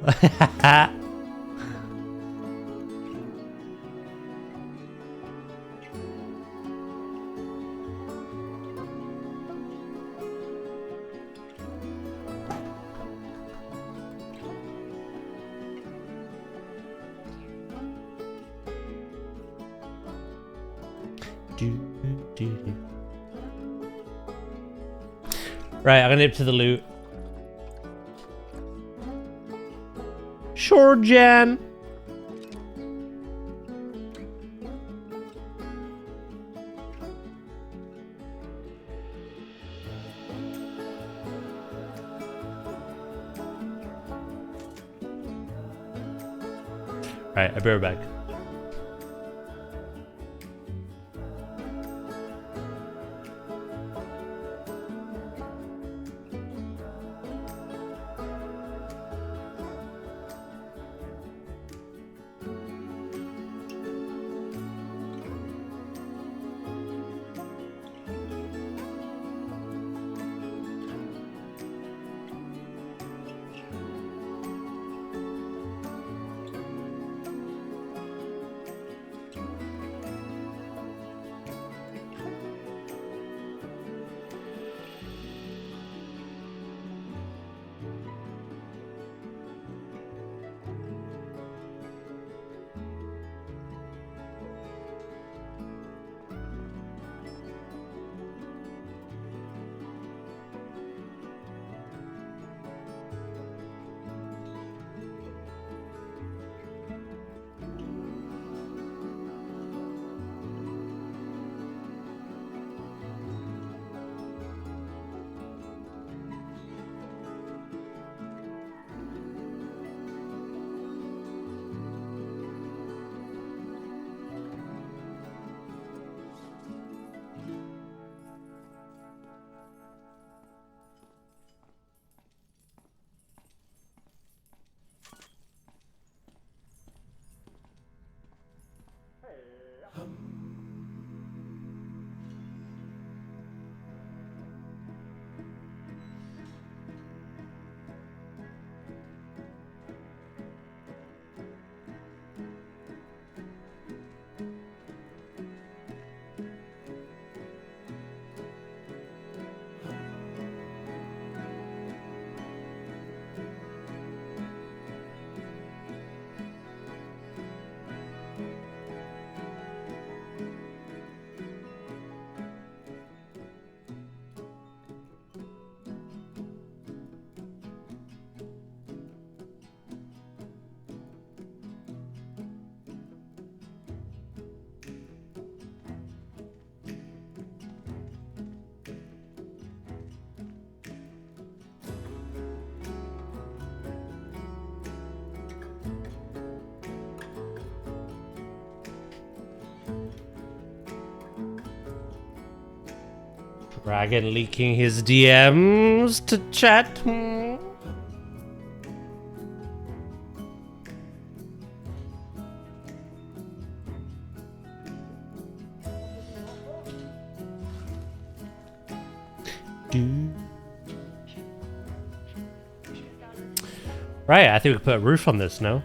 Right, I'm gonna nip to the loot. Sure, Jan. Right, I'll be right back. Dragon leaking his DMs to chat. Right, I think we could put a roof on this, no?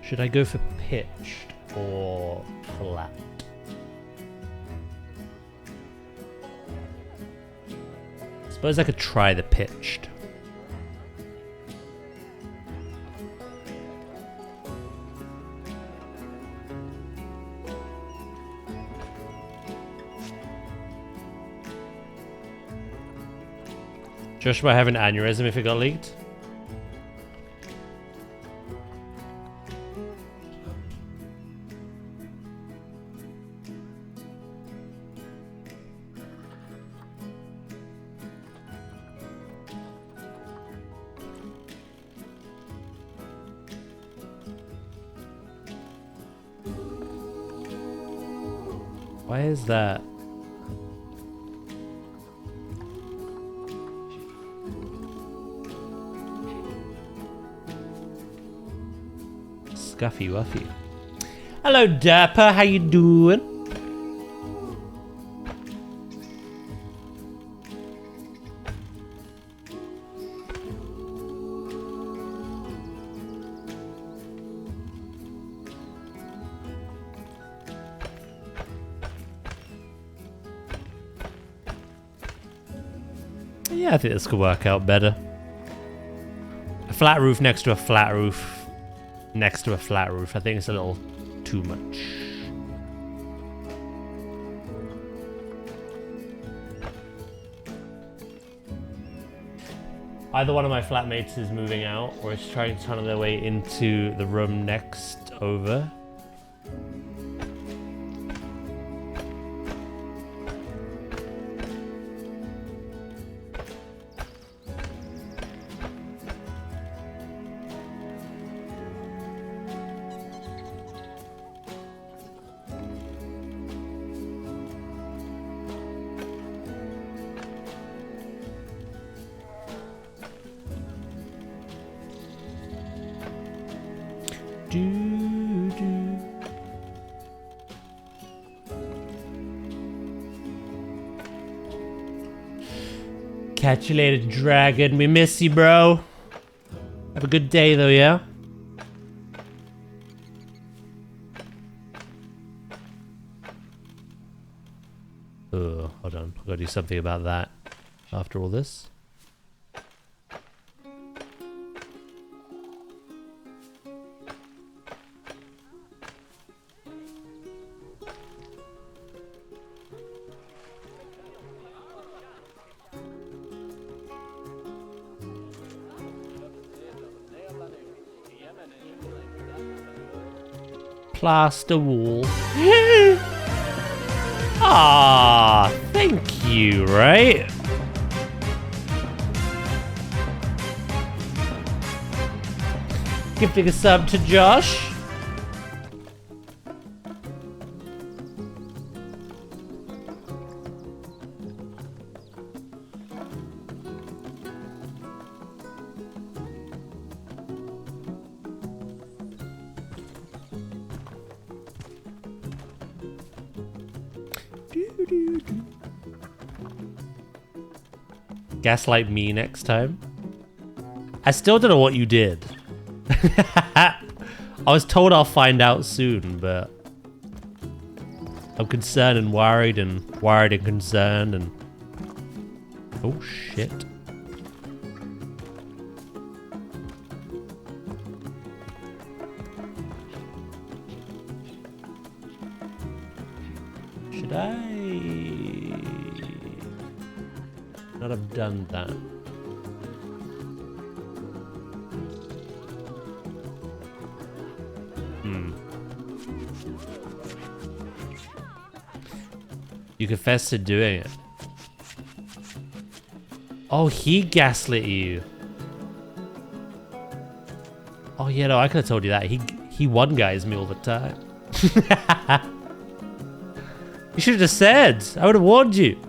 Should I go for pitched or flat? Suppose I could try the pitched. Josh might have an aneurysm if it got leaked. Why is that? Scuffy Wuffy. Hello, Dapper. How you doing? Yeah, I think this could work out better. A flat roof next to a flat roof next to a flat roof. I think it's a little too much. Either one of my flatmates is moving out or is trying to tunnel their way into the room next over. Catch you later, dragon. We miss you, bro. Have a good day, though, yeah? Oh, hold on. I've got to do something about that after all this. Plaster wall. Ah, thank you, right? Gifting a sub to Josh. Gaslight me next time. I still don't know what you did. I was told I'll find out soon, but I'm concerned and worried and concerned and... Oh shit. Should I not have done that? You confessed to doing it. Oh, he gaslit you. Oh yeah, no, I could have told you that. He one guys me all the time. You should have just said. I would have warned you.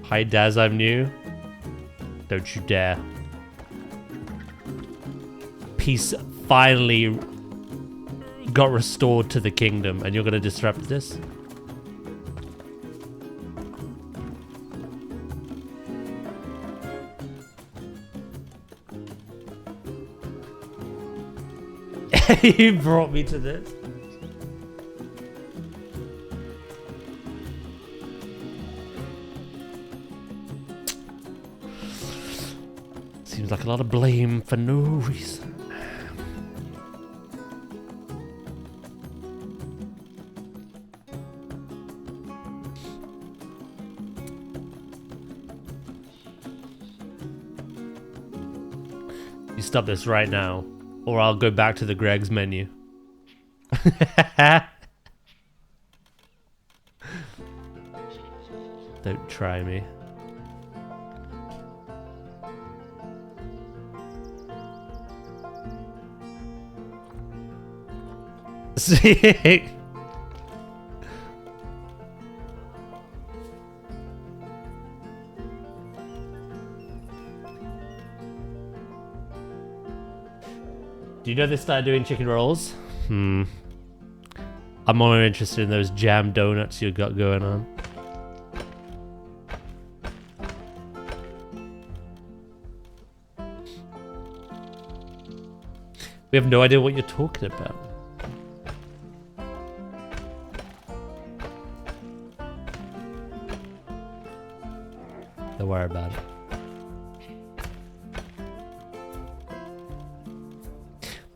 Hi, Daz, I'm new. Don't you dare. Peace finally got restored to the kingdom, and you're gonna disrupt this? You brought me to this. Seems like a lot of blame for no reason. stop this right now, or I'll go back to the Greg's menu. Don't try me. See? Do you know they started doing chicken rolls? I'm more interested in those jam donuts you got going on. We have no idea what you're talking about. Don't worry about it.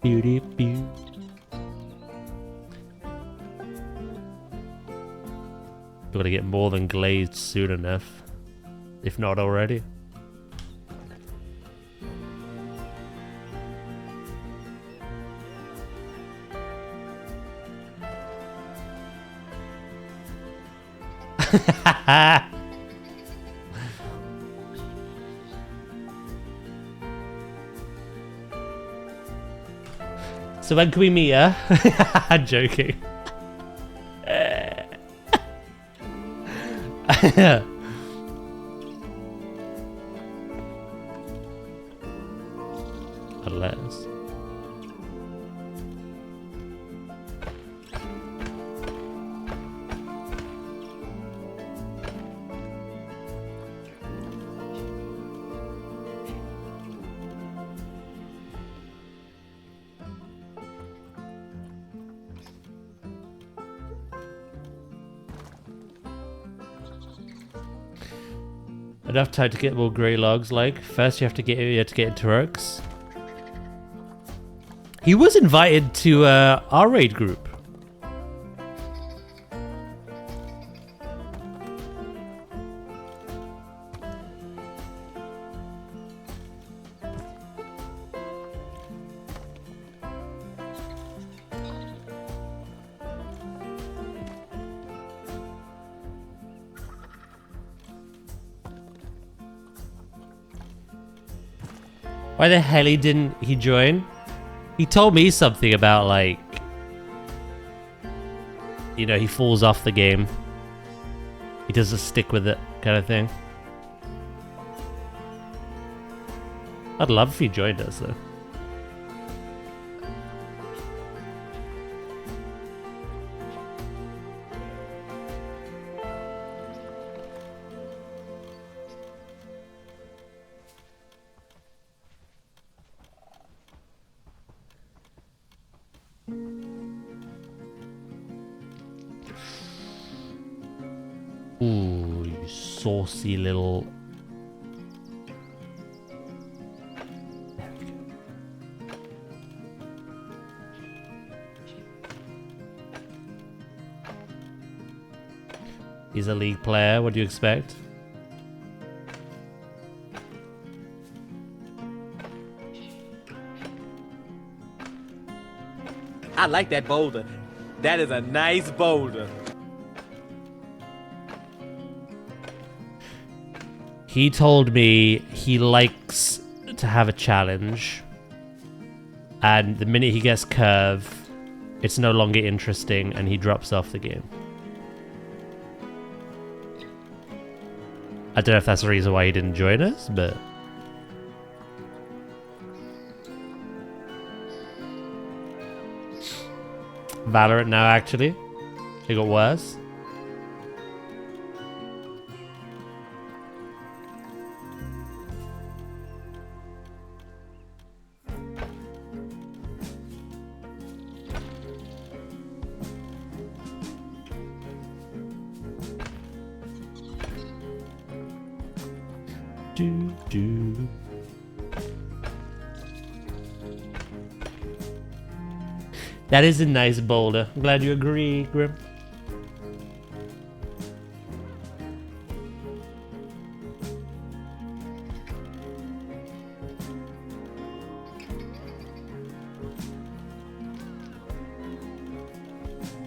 Beauty, beauty. We're gonna get more than glazed soon enough, if not already. So when can we meet her? I'm joking. Unless. Enough time to get more grey logs. Like first, you have to get into Turks. He was invited to our raid group. Why the hell didn't he join? He told me something about like, you know, he falls off the game. He doesn't stick with it kind of thing. I'd love if he joined us though. Ooh, you saucy little... There we go. He's a league player, what do you expect? I like that boulder. That is a nice boulder. He told me he likes to have a challenge, and the minute he gets curve, it's no longer interesting and he drops off the game. I don't know if that's the reason why he didn't join us, but... Valorant now, actually. It got worse. Do. That is a nice boulder. I'm glad you agree, Grim.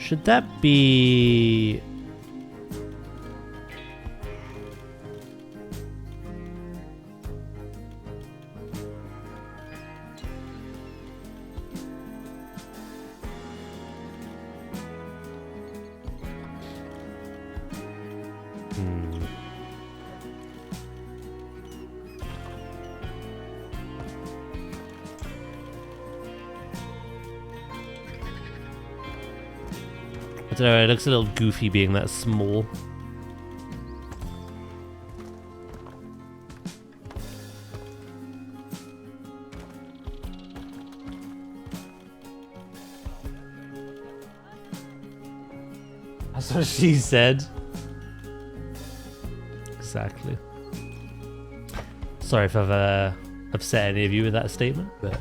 Should that be... I don't know, it looks a little goofy being that small. That's what she said. Exactly. Sorry if I've upset any of you with that statement, but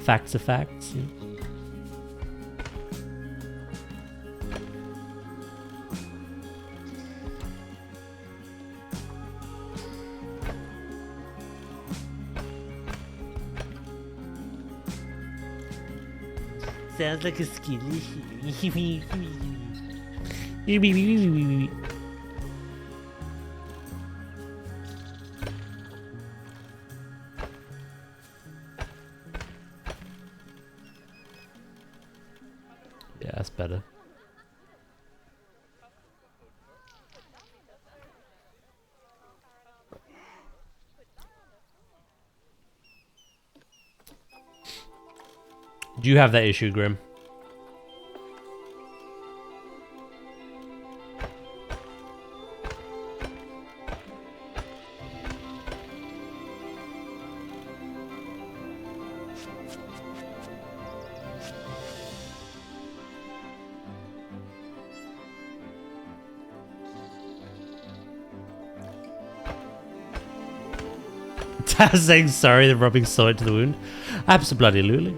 facts are facts. Yeah. Sounds like a skinny. Yeah, that's better. Do you have that issue, Grim? Taz saying sorry, the rubbing salt to the wound. Absolutely.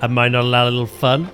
Am I not allowed a little fun?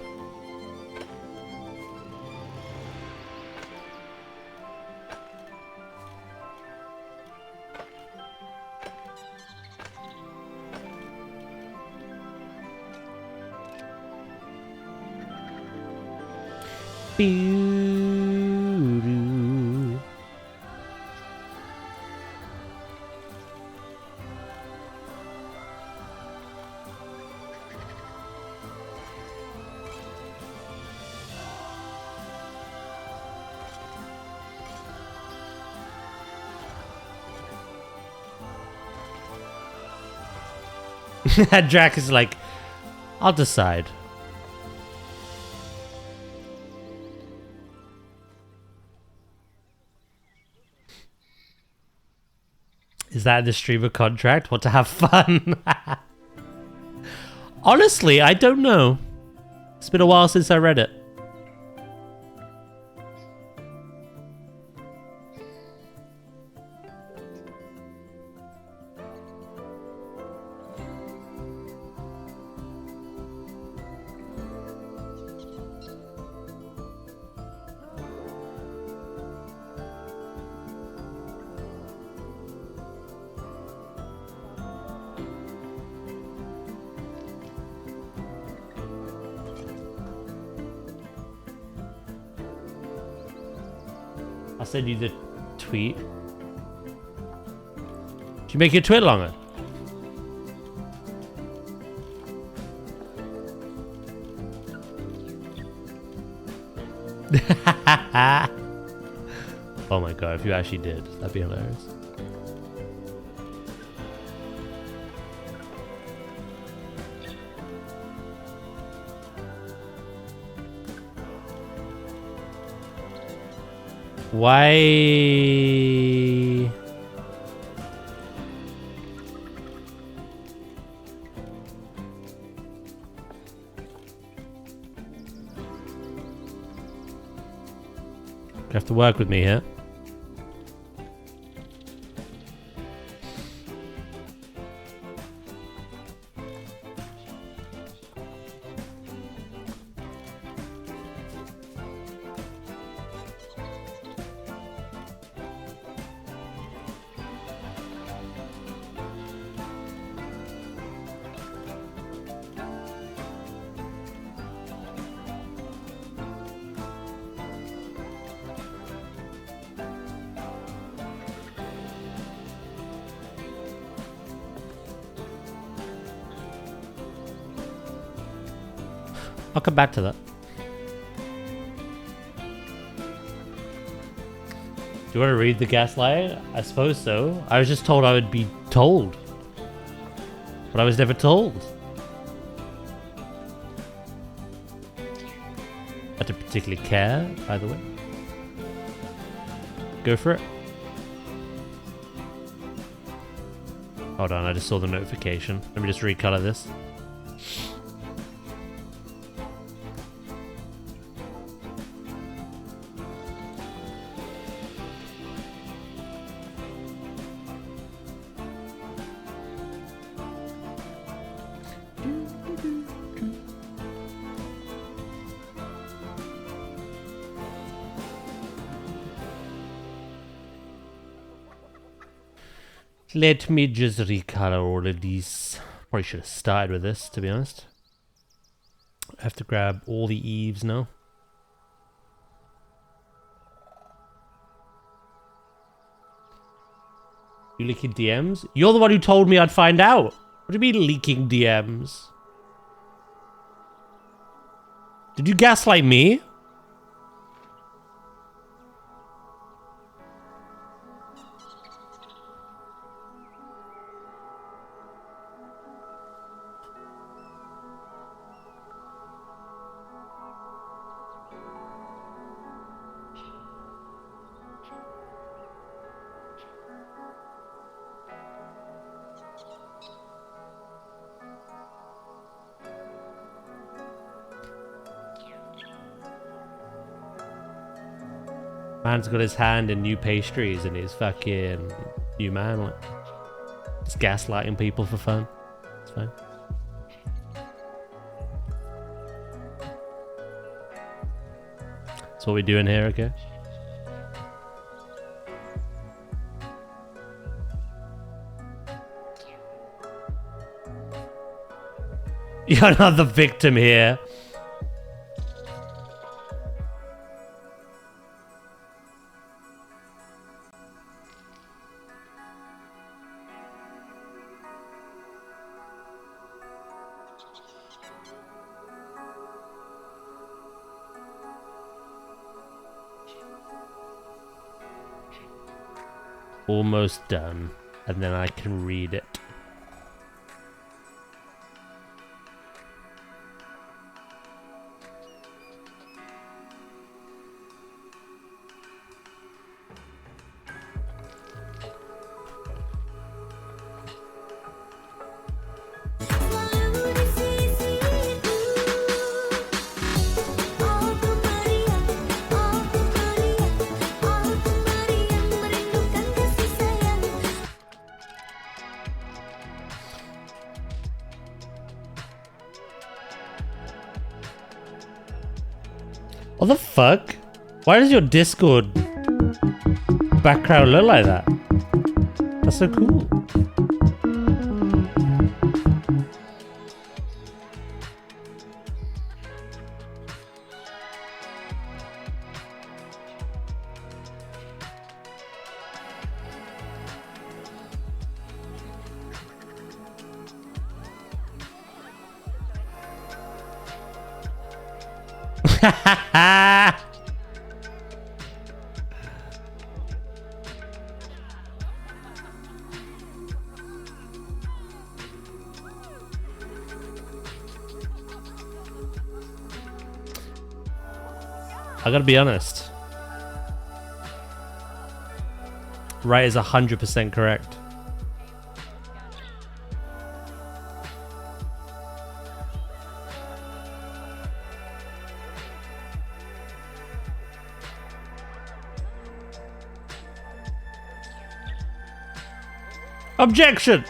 Drac is like, I'll decide. Is that in the streamer contract? Want to have fun? Honestly, I don't know. It's been a while since I read it. I'll send you the tweet. Did you make your tweet longer? Oh my god, if you actually did, that'd be hilarious. Why? You have to work with me here. I'll come back to that. Do you want to read the gaslight? I suppose so. I was just told I would be told. But I was never told. I don't particularly care, either way. Go for it. Hold on, I just saw the notification. Let me just recolor this. Let me just recolor all of these. Probably should have started with this, to be honest. I have to grab all the eaves now. You leaking DMs? You're the one who told me I'd find out. What do you mean leaking DMs? Did you gaslight me? Man's got his hand in new pastries and he's fucking new man. Like, just gaslighting people for fun. It's fine. That's what we're doing here, okay? You're not the victim here. Almost done, and then I can read it. What the fuck? Why does your Discord background look like that? That's so cool. I gotta be honest. Right is 100% correct. Objection!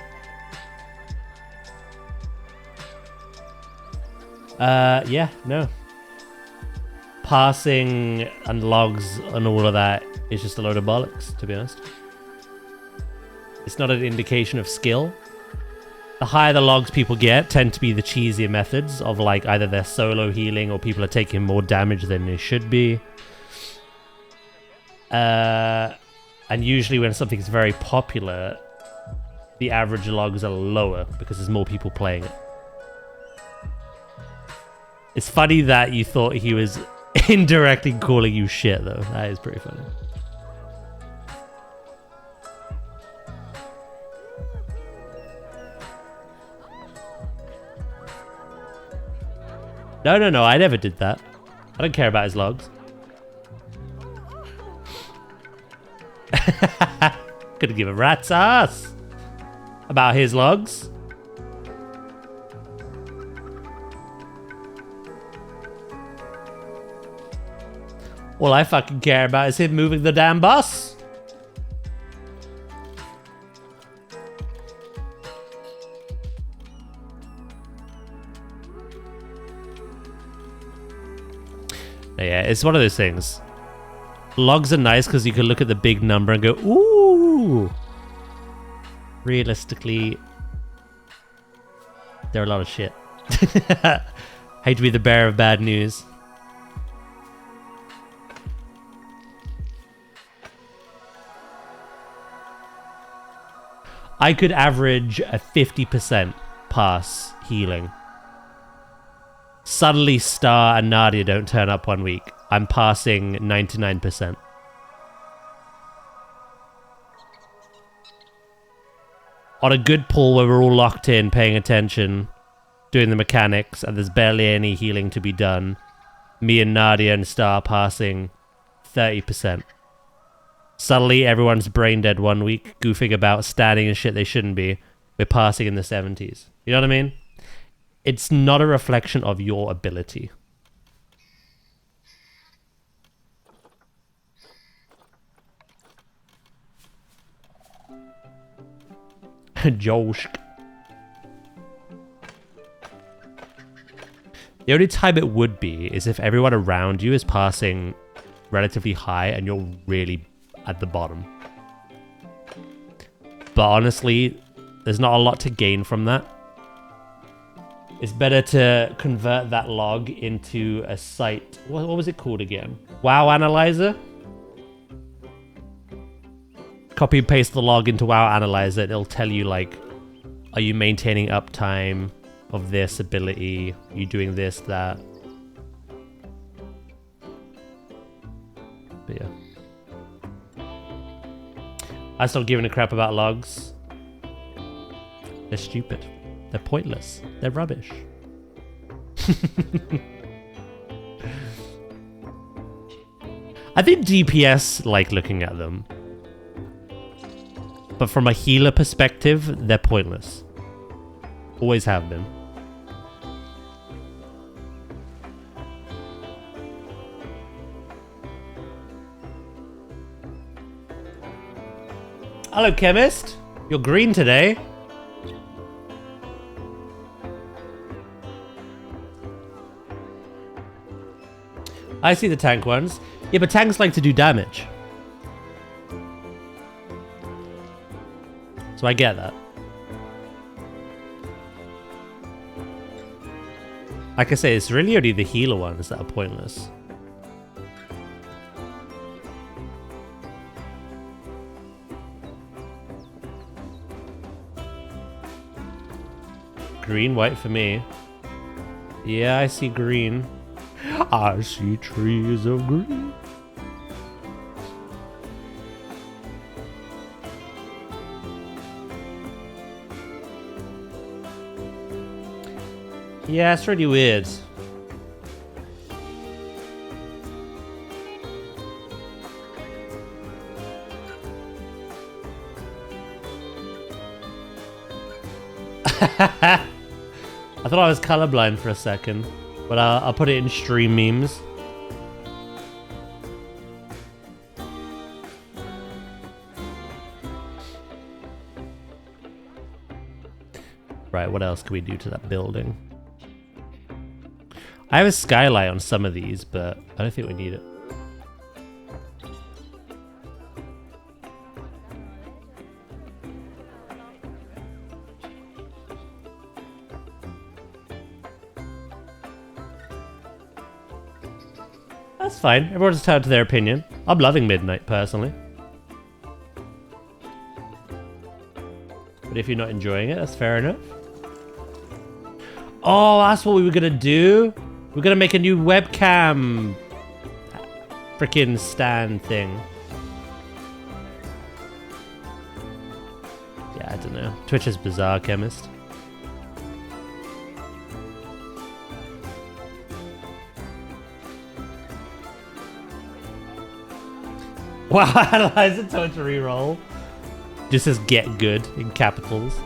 Yeah, no. Passing and logs and all of that is just a load of bollocks, to be honest. It's not an indication of skill. The higher the logs people get tend to be the cheesier methods of like either they're solo healing or people are taking more damage than they should be. And usually when something's very popular, the average logs are lower because there's more people playing it. It's funny that you thought he was indirectly calling you shit, though. That is pretty funny. No, I never did that. I don't care about his logs. Couldn't give a rat's ass about his logs. All I fucking care about is him moving the damn bus. Yeah, it's one of those things. Logs are nice because you can look at the big number and go, ooh. Realistically, they're a lot of shit. Hate to be the bearer of bad news. I could average a 50% pass healing. Suddenly Star and Nadia don't turn up one week. I'm passing 99%. On a good pull where we're all locked in, paying attention, doing the mechanics, and there's barely any healing to be done, me and Nadia and Star passing 30%. Suddenly everyone's brain dead one week, goofing about, standing and shit they shouldn't be. We're passing in the 70s. You know what I mean? It's not a reflection of your ability. Josh. The only time it would be is if everyone around you is passing relatively high and you're really at the bottom. But honestly, there's not a lot to gain from that. It's better to convert that log into a site. What was it called again? WoW Analyzer? Copy and paste the log into WoW Analyzer. It'll tell you, like, are you maintaining uptime of this ability? Are you doing this, that? But yeah. I stopped giving a crap about logs. They're stupid. They're pointless. They're rubbish. I think DPS like looking at them. But from a healer perspective, they're pointless. Always have been. Hello, chemist. You're green today. I see the tank ones. Yeah, but tanks like to do damage. So I get that. Like I say, it's really only the healer ones that are pointless. Green, white for me. Yeah, I see green. I see trees of green. Yeah, it's really weird. I thought I was colorblind for a second, but I'll put it in stream memes. Right, what else can we do to that building? I have a skylight on some of these, but I don't think we need it. That's fine. Everyone's entitled to their opinion. I'm loving midnight, personally. But if you're not enjoying it, that's fair enough. Oh, that's what we were gonna do? We're gonna make a new webcam freaking stand thing. Yeah, I don't know. Twitch is bizarre, chemist. Wow, analyze it, told to reroll. Just says get good in capitals.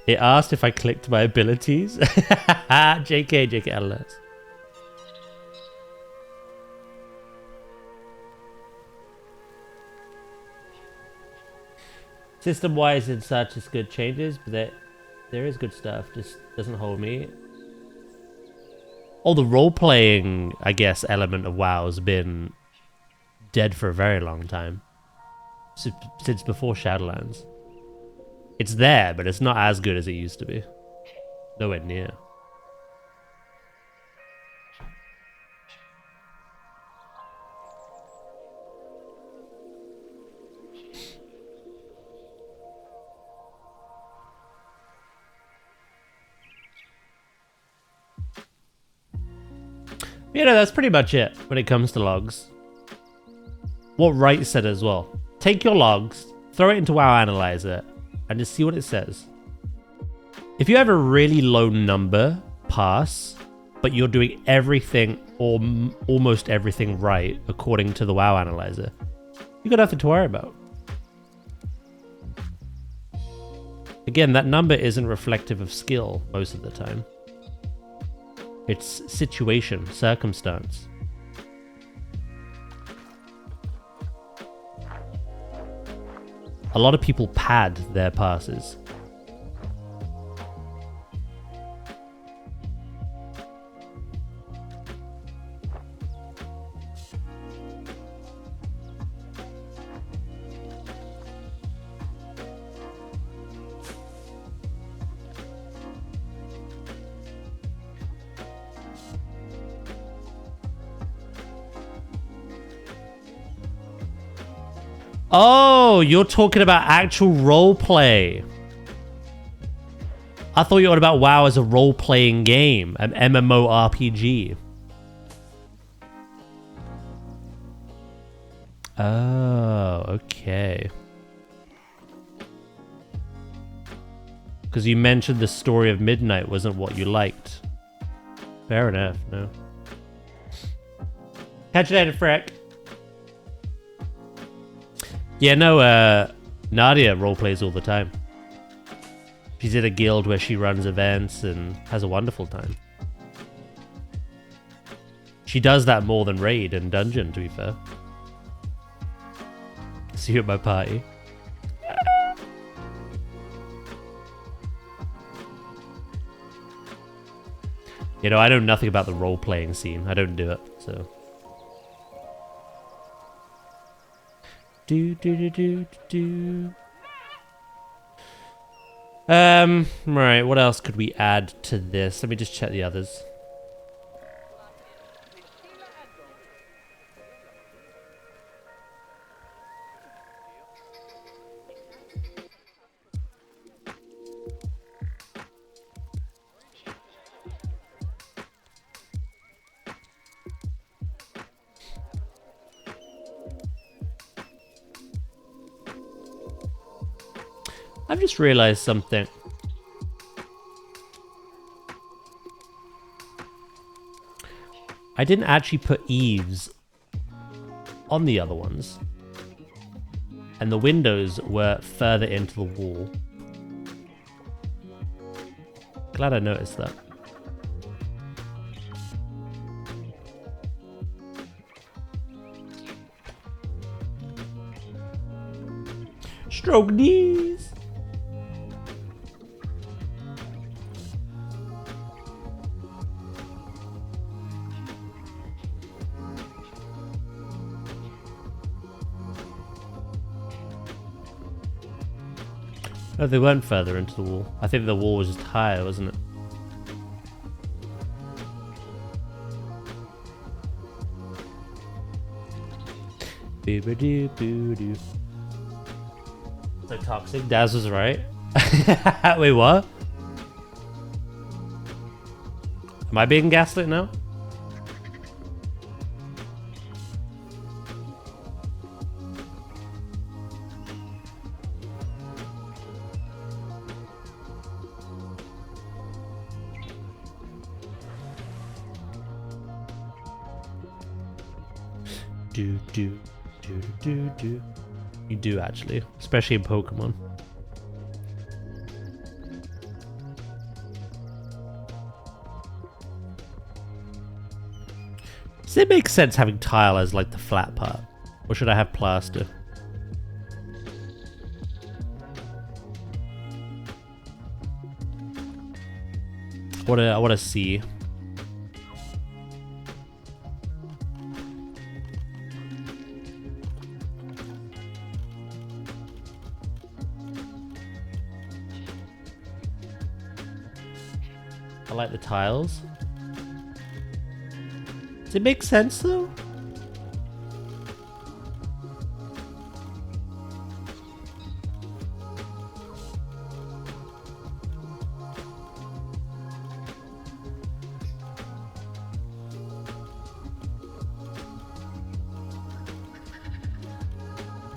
It asked if I clicked my abilities. JK alerts. System-wise and such is good changes, but there is good stuff. Just doesn't hold me. Oh, the role-playing, I guess, element of WoW has been dead for a very long time. Since before Shadowlands. It's there, but it's not as good as it used to be. Nowhere near. You know, that's pretty much it when it comes to logs. What Wright said as well. Take your logs, throw it into WoW Analyzer, and just see what it says. If you have a really low number pass, but you're doing everything or almost everything right according to the WoW Analyzer, you got nothing to worry about. Again, that number isn't reflective of skill most of the time. It's situation, circumstance. A lot of people pad their passes. Oh, you're talking about actual roleplay. I thought you were on about WoW as a role-playing game, an MMORPG. Oh, okay. Because you mentioned the story of Midnight wasn't what you liked. Fair enough, no. Catch you later, Freck. Yeah, no, Nadia roleplays all the time. She's in a guild where she runs events and has a wonderful time. She does that more than Raid and Dungeon, to be fair. See you at my party. You know, I know nothing about the role-playing scene. I don't do it, so... Right, what else could we add to this? Let me just check the others. I've just realized something. I didn't actually put eaves on the other ones. And the windows were further into the wall. Glad I noticed that. Stroke knees. No, they weren't further into the wall. I think the wall was just higher, wasn't it? Boo-ba-doo-boo-doo. So toxic. Daz was right. Wait, what? Am I being gaslit now? Do. You do actually, especially in Pokemon. Does it make sense having tile as like the flat part? Or should I have plaster? I want to see. I like the tiles. Does it make sense though?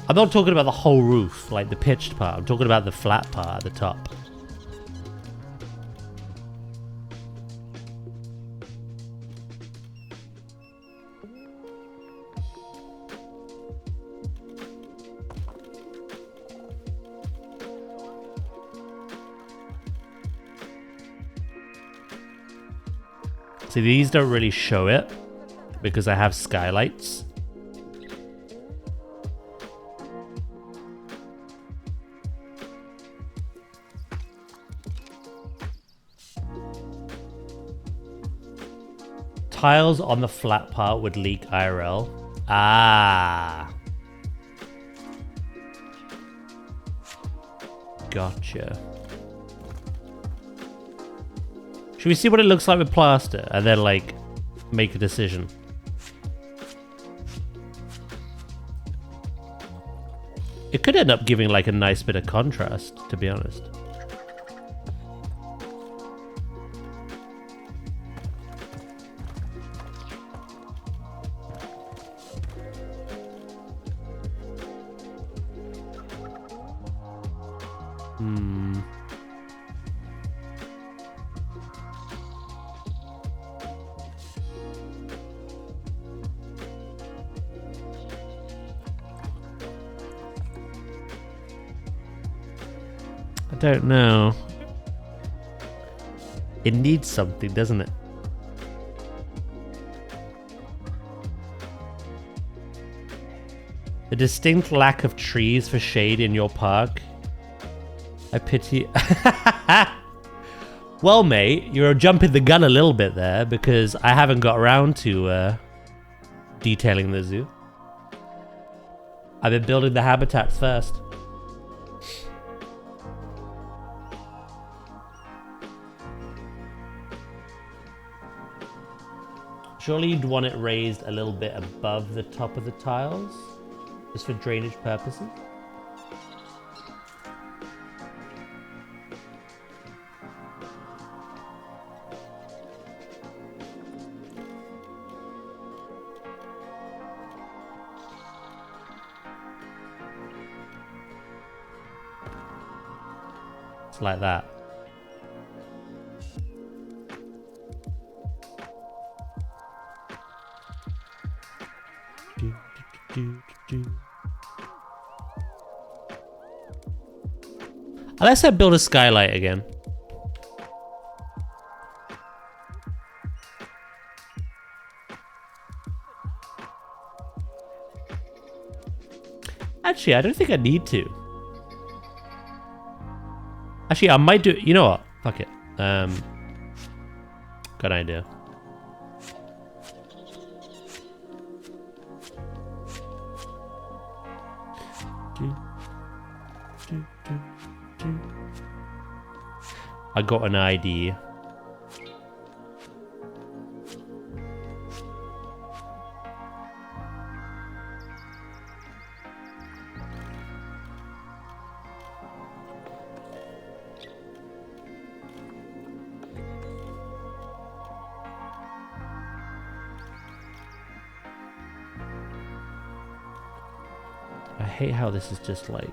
I'm not talking about the whole roof, like the pitched part. I'm talking about the flat part at the top. See, these don't really show it because I have skylights. Tiles on the flat part would leak IRL. Ah. Gotcha. Should we see what it looks like with plaster and then like make a decision? It could end up giving like a nice bit of contrast, to be honest. I don't know. It needs something, doesn't it? The distinct lack of trees for shade in your park. I pity... Well, mate, you're jumping the gun a little bit there because I haven't got around to detailing the zoo. I've been building the habitats first. Surely you'd want it raised a little bit above the top of the tiles, just for drainage purposes. It's like that. Unless I build a skylight again. Actually, I don't think I need to. Actually, I might do... You know what? Fuck it. Good idea. I got an idea. I hate how this is just like...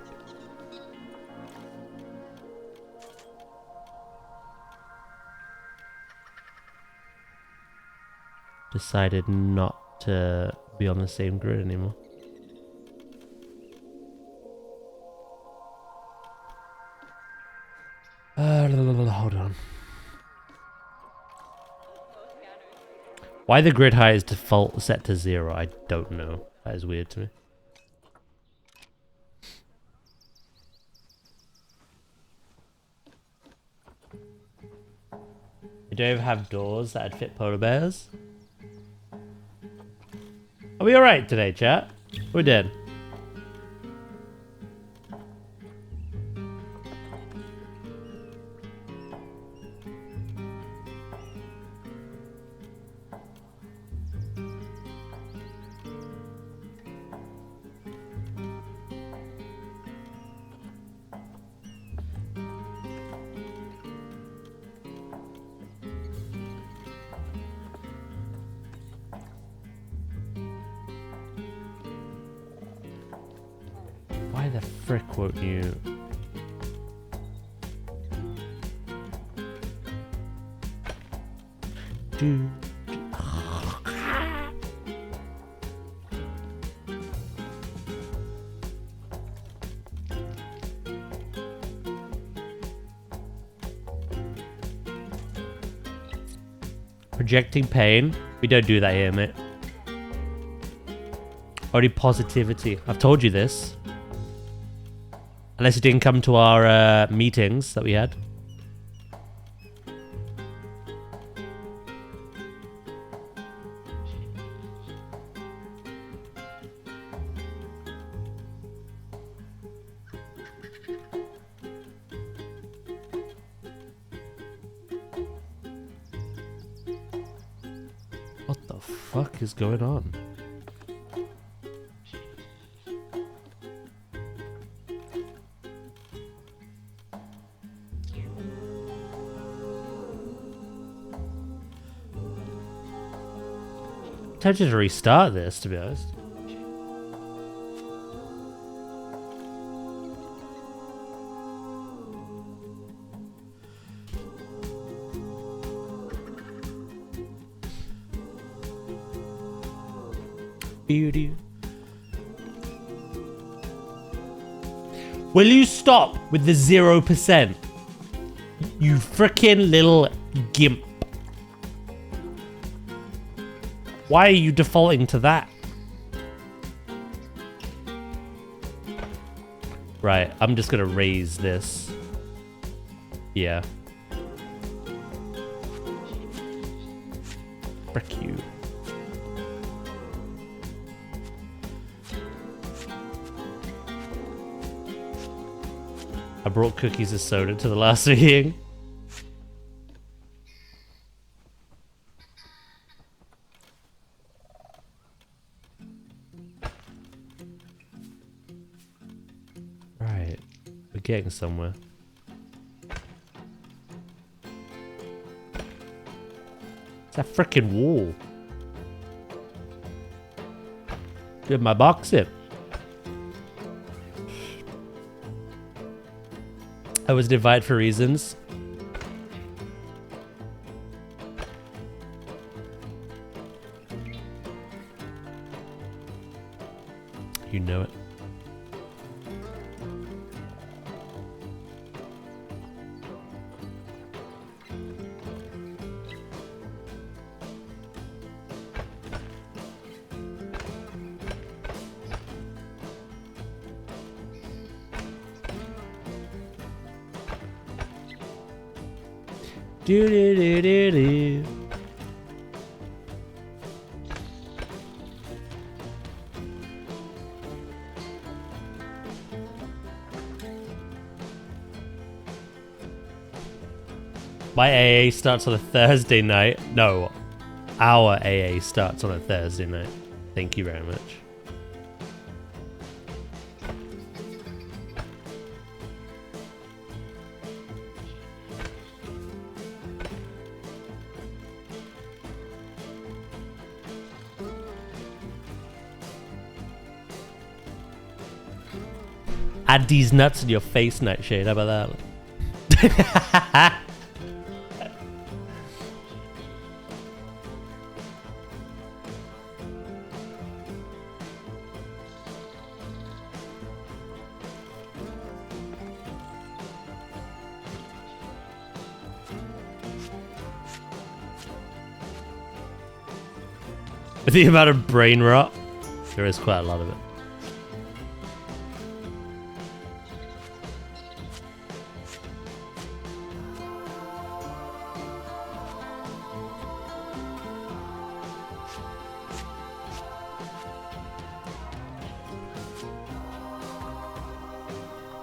decided not to be on the same grid anymore. Hold on. Why the grid height is default set to 0, I don't know. That is weird to me. You don't even have doors that'd fit polar bears? Are we alright today, chat? We're dead. Why the frick won't you... do... Projecting pain? We don't do that here, mate. Only positivity. I've told you this. Unless you didn't come to our meetings that we had. What the fuck is going on? Tempted to restart this, to be honest. Beauty. Will you stop with the 0%? You frickin' little gimp. Why are you defaulting to that? Right, I'm just gonna raise this. Yeah. Frick you. I brought cookies and soda to the last meeting. Right, we're getting somewhere. It's that frickin' wall. Get my box in. I was invited for reasons. You know it. Do do do do do. My AA starts on a Thursday night. No, our AA starts on a Thursday night. Thank you very much. Add these nuts in your face, Nightshade. How about that? The amount of brain rot. There is quite a lot of it.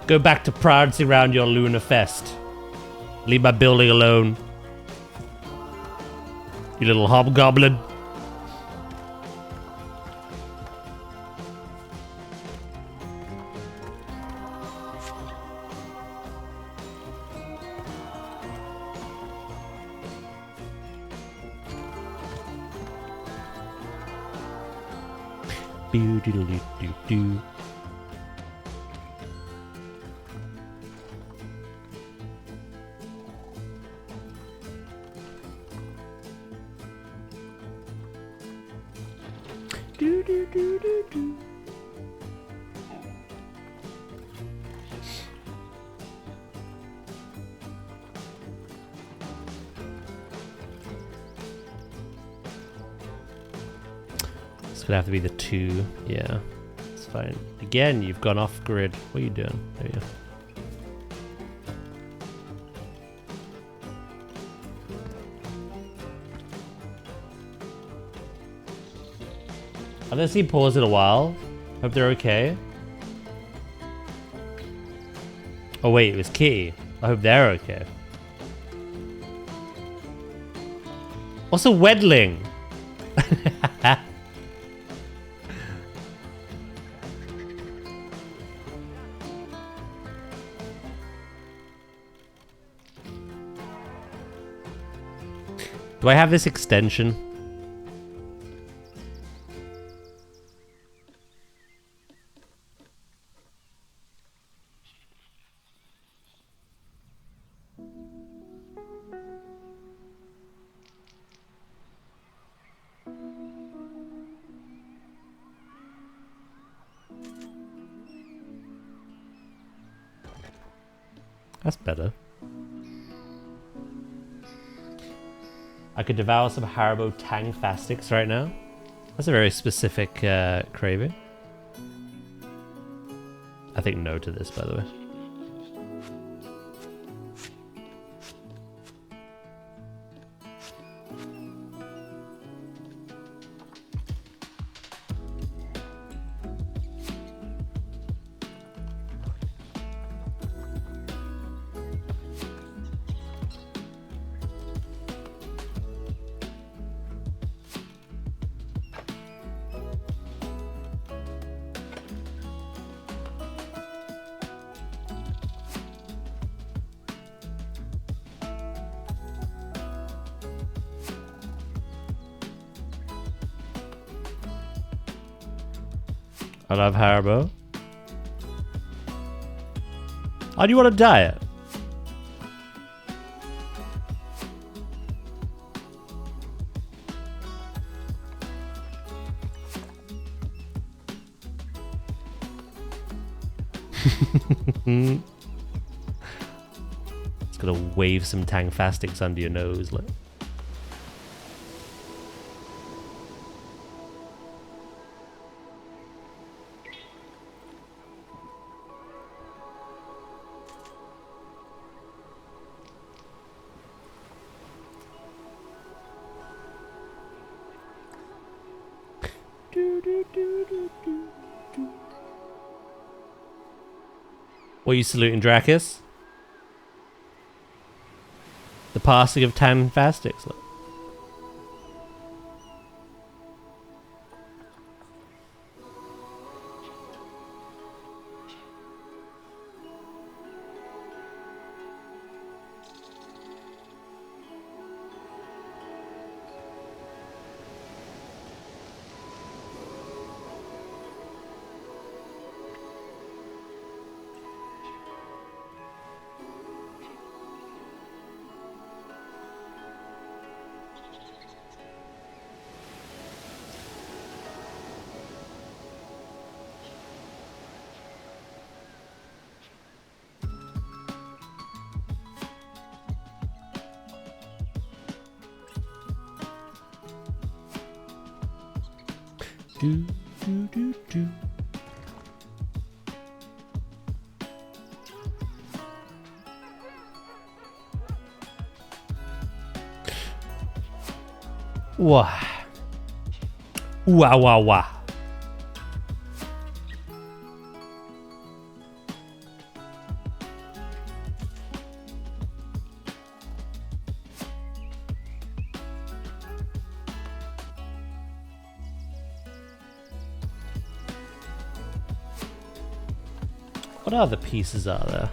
Go back to prancing around your Lunar Fest. Leave my building alone. You little hobgoblin. Do. It's gonna have to be the 2. Yeah, it's fine. Again, you've gone off grid. What are you doing? There you go. I haven't seen Paws in a while. Hope they're okay. Oh wait, it was Kitty. I hope they're okay. What's a wedling? Do I have this extension? That's better. I could devour some Haribo Tang Fastics right now. That's a very specific craving. I think no to this, by the way. I love Haribo. How do you want to diet? It's gonna wave some Tang Fastics under your nose, like. What are you saluting, Dracus? The passing of Tang Fastics. Do, do, do, do. Wah. Wah, wah, wah. What other pieces are there?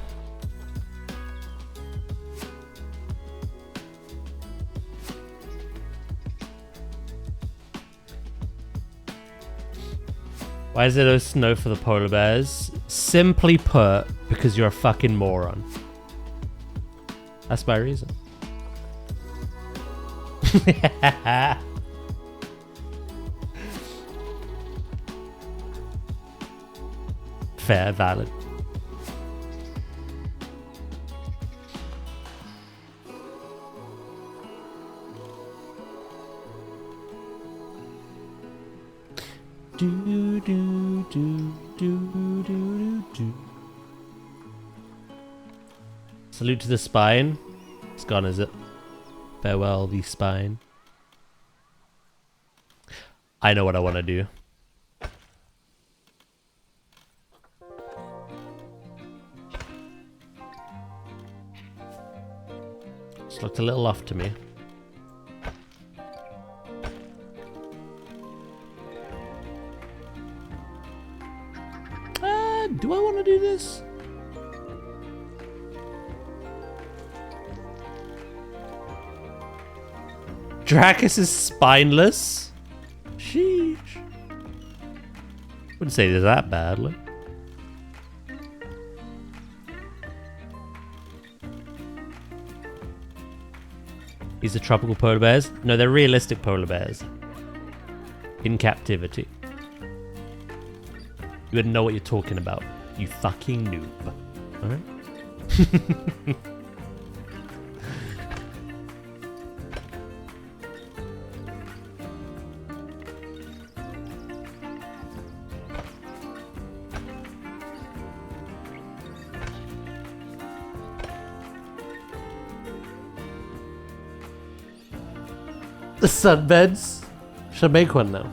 Why is there no snow for the polar bears? Simply put, because you're a fucking moron. That's my reason. Fair, valid. Do, do, do, do, do, do. Salute to the spine. It's gone, is it? Farewell, the spine. I know what I want to do. Just looked a little off to me. Do I want to do this? Dracus is spineless? Sheesh. Wouldn't say they're that badly. These are tropical polar bears? No, they're realistic polar bears. In captivity. You wouldn't know what you're talking about. You fucking noob. Alright? The sunbeds. Should I make one now?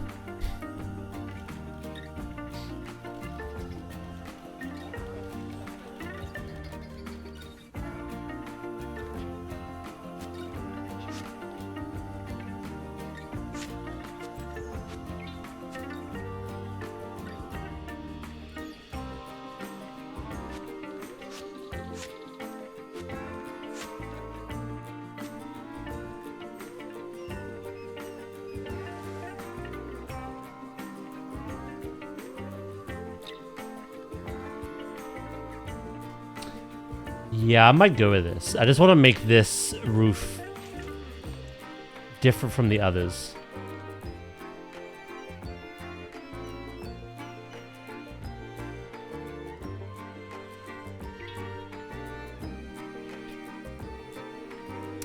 Yeah, I might go with this. I just want to make this roof different from the others.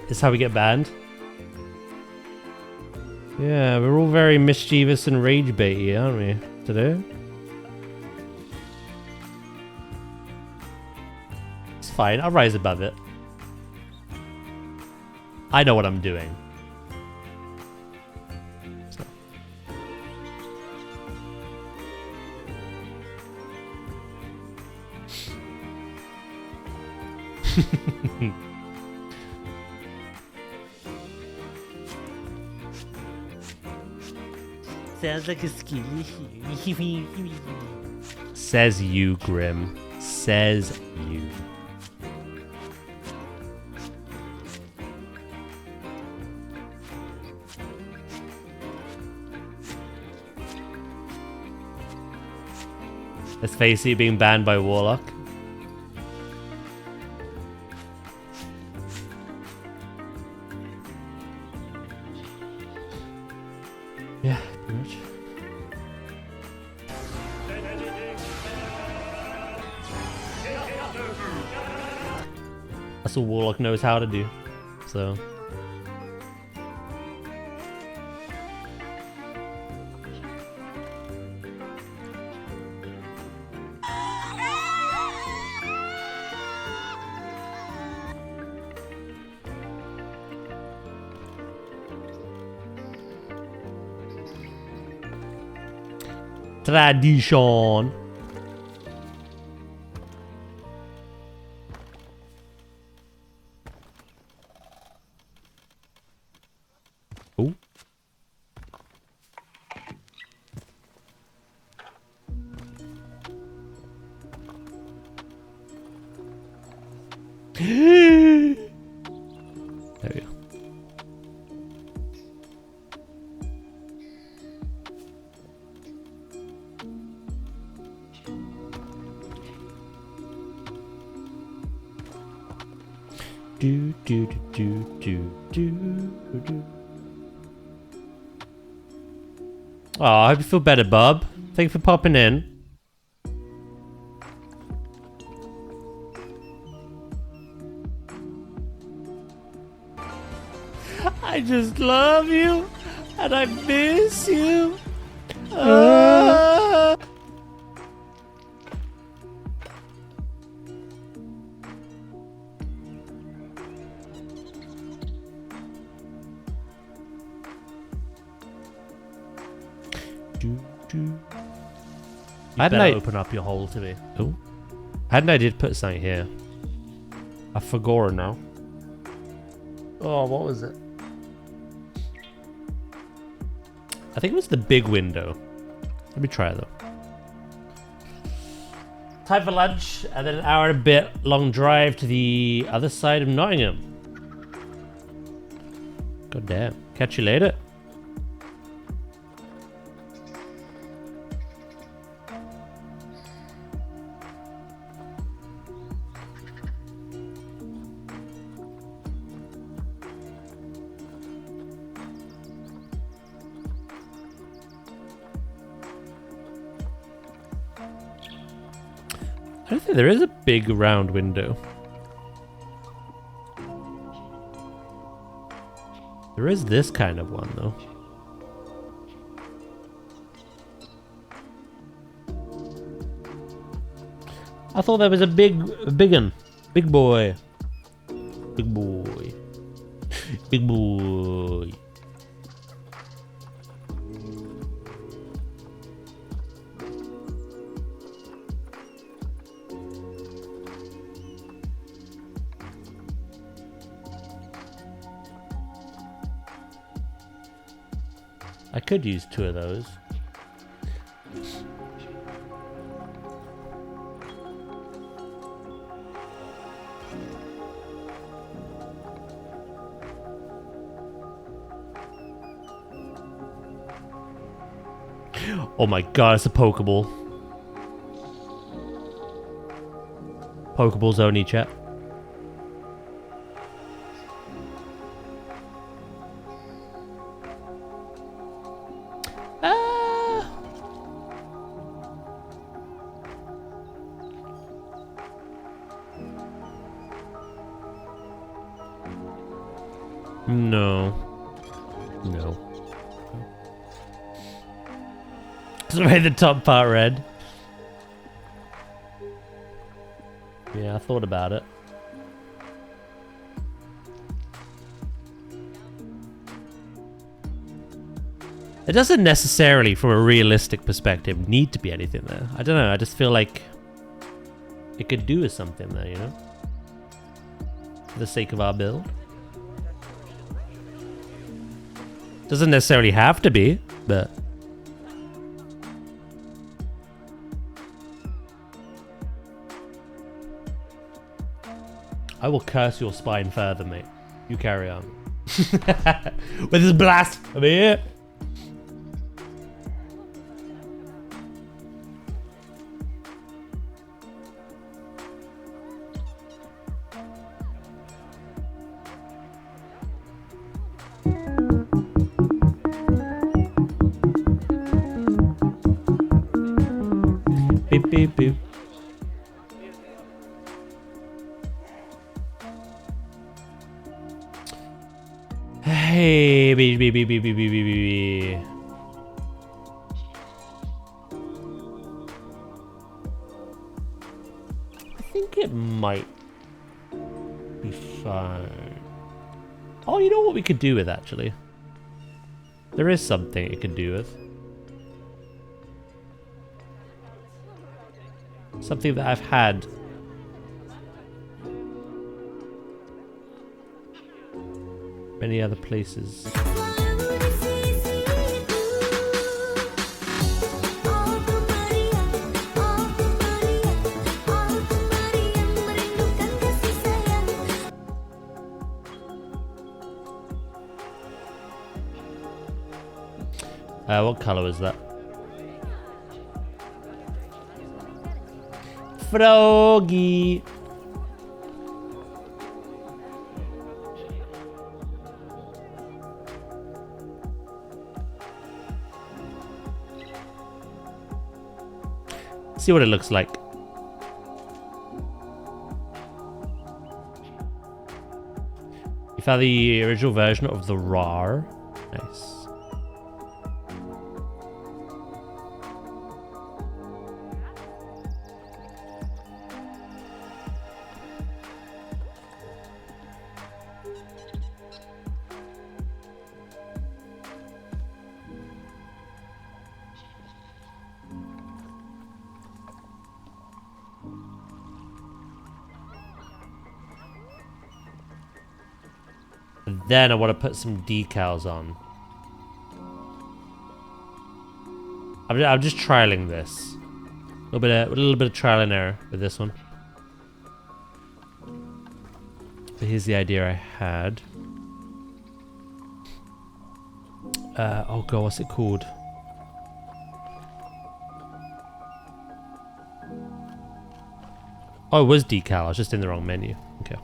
This is how we get banned? Yeah, we're all very mischievous and rage baity, aren't we, today? Fine, I'll rise above it. I know what I'm doing. So. Sounds like a skinny. Says you, Grim. Says you. Let's face it, being banned by Warlock. Yeah, pretty much. That's what Warlock knows how to do, so... Tradition. Oh. There we go. Do do do do do do. Oh, I hope you feel better, Bob. Thanks for popping in. I just love you, and I miss you. You better open up your hole to me. Oh, hadn't I did put something here? I forgot now. Oh, what was it? I think it was the big window. Let me try it though. Time for lunch, and then an hour and a bit long drive to the other side of Nottingham. God damn. Catch you later. I don't think there is a big round window. There is this kind of one though. I thought there was a big one. Big boy. Big boy. Big boy. I could use 2 of those. Oh my god, it's a Pokeball. Pokeballs only, chat. No. No. So I made the top part red. Yeah, I thought about it. It doesn't necessarily, from a realistic perspective, need to be anything there. I don't know, I just feel like it could do with something there, you know? For the sake of our build. Doesn't necessarily have to be, but... I will curse your spine further, mate. You carry on. With his blasphemy. Beep, beep, beep. Hey, beep, beep, beep, beep, beep, beep, beep, beep. I think it might be fine. Oh, you know what we could do with, actually? There is something it could do with. Something that I've had. Many other places. What color was that? Froggy. See what it looks like. You found the original version of the RAR. Nice. Then I want to put some decals on. I'm just trialing this. A little bit of trial and error with this one. But here's the idea I had. Oh god, what's it called? Oh, it was decal. I was just in the wrong menu. Okay.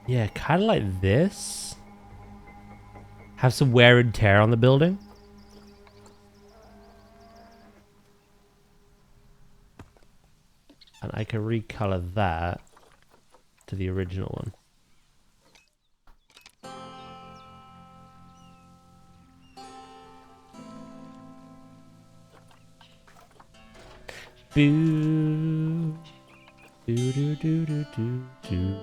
Yeah, kind of like this. Have some wear and tear on the building. And I can recolor that to the original one. Boo. Do do do do do do.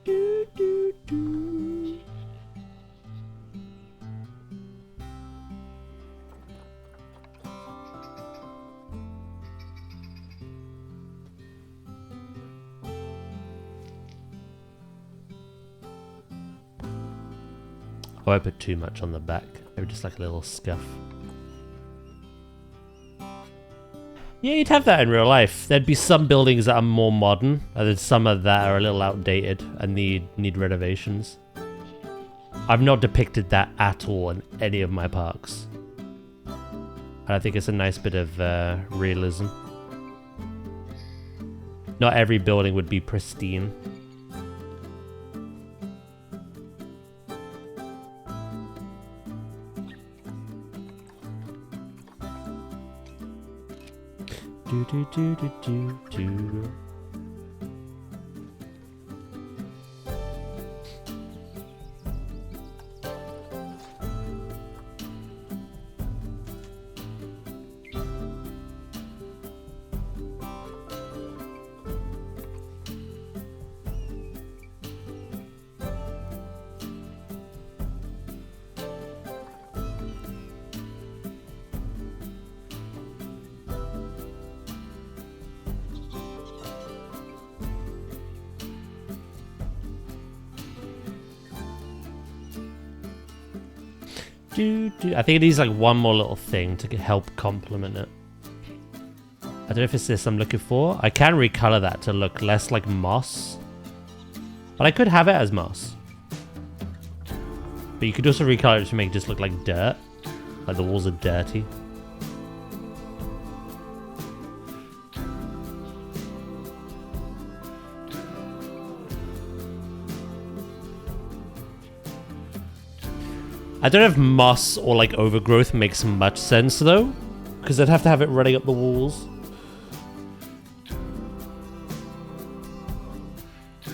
Do do do. Oh, I put too much on the back. Maybe just like a little scuff. Yeah, you'd have that in real life. There'd be some buildings that are more modern, and then some of that are a little outdated and need renovations. I've not depicted that at all in any of my parks. And I think it's a nice bit of realism. Not every building would be pristine. Do do do do do do. I think it needs like one more little thing to help complement it. I don't know if it's this I'm looking for. I can recolor that to look less like moss. But I could have it as moss. But you could also recolor it to make it just look like dirt. Like the walls are dirty. I don't know if moss or like overgrowth makes much sense though, because I'd have to have it running up the walls.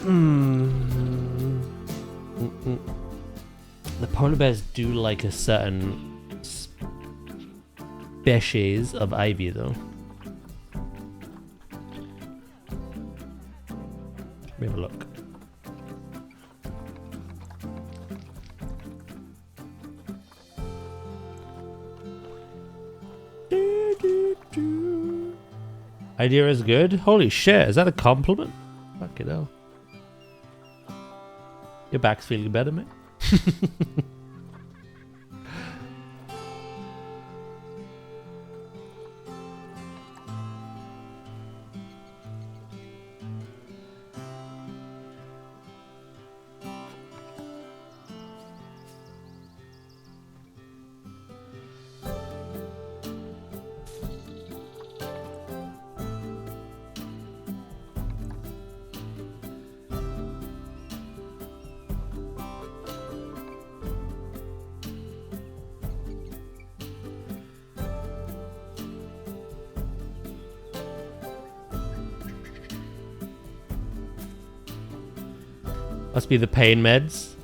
The polar bears do like a certain species of ivy, though. Let me have a look. Idea is good. Holy shit, is that a compliment? Fuck it hell. Your back's feeling better, mate. Must be the pain meds.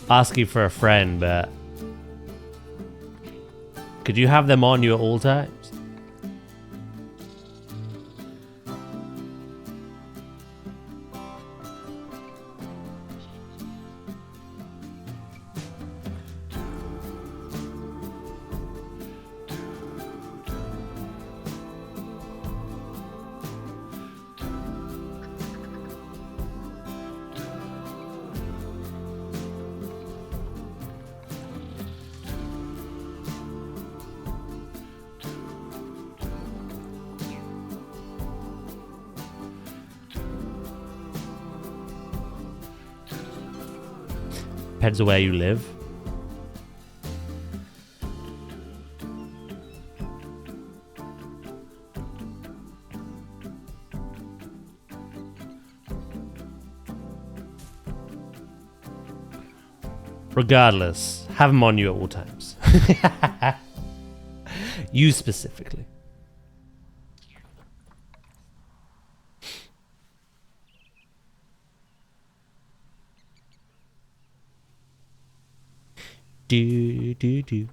Asking for a friend, but could you have them on you at all times? Depends on where you live. Regardless, have them on you at all times. You specifically. Do do do.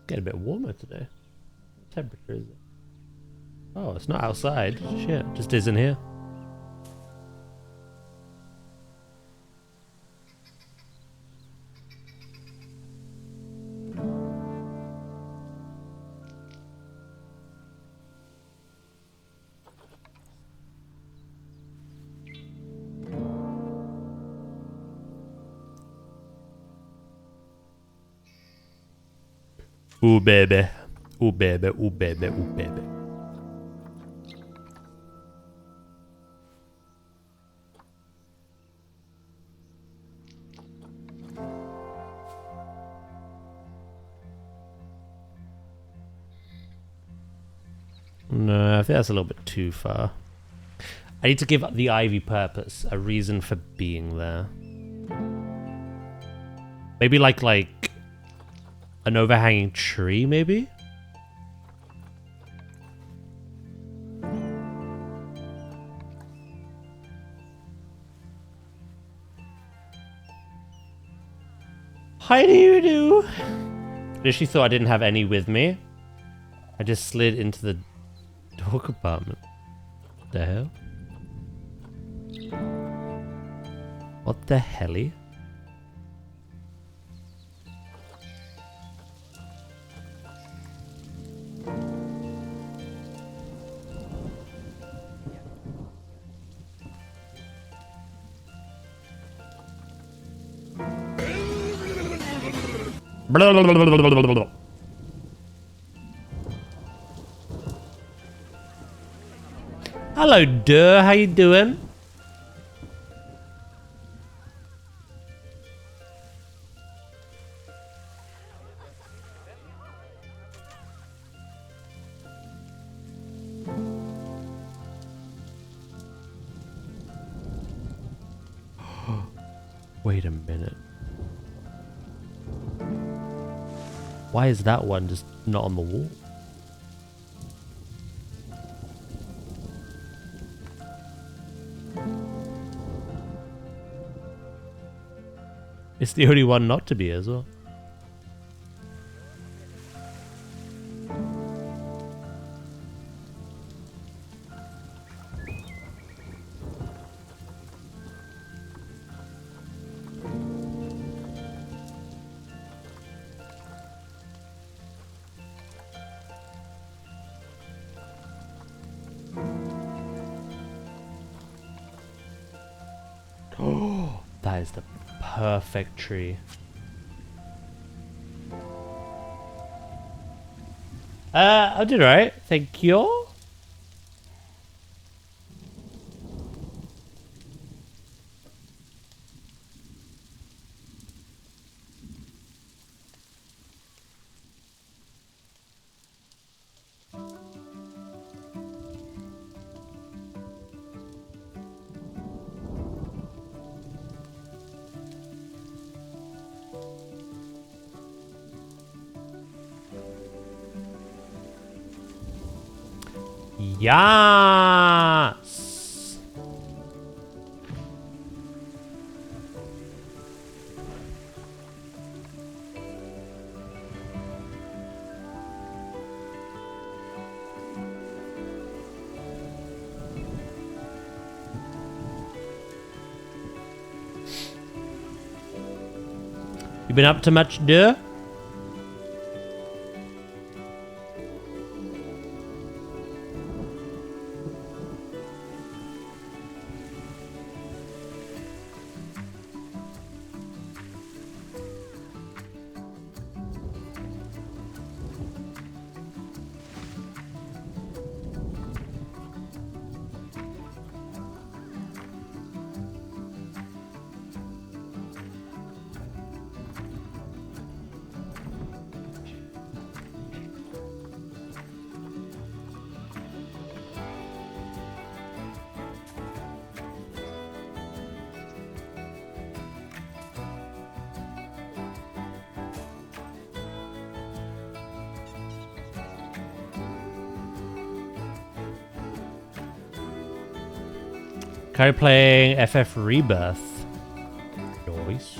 Get a bit warmer today. What temperature is it? Oh, it's not outside. Shit, just isn't here. Ooh baby, ooh baby, ooh baby, ooh baby. No, I think that's a little bit too far. I need to give the ivy purpose, a reason for being there. Maybe like an overhanging tree, maybe? How do you do? I literally thought I didn't have any with me. I just slid into the door compartment. What the hell? What the helly? Blah, blah, blah, blah, blah, blah, blah. Hello, Durr. How you doing? Wait a minute. Why is that one just not on the wall? It's the only one not to be as well. Oh, that is the perfect tree. I did alright, thank you. Yes. You been up to much, duh? Carry playing FF Rebirth. Nice.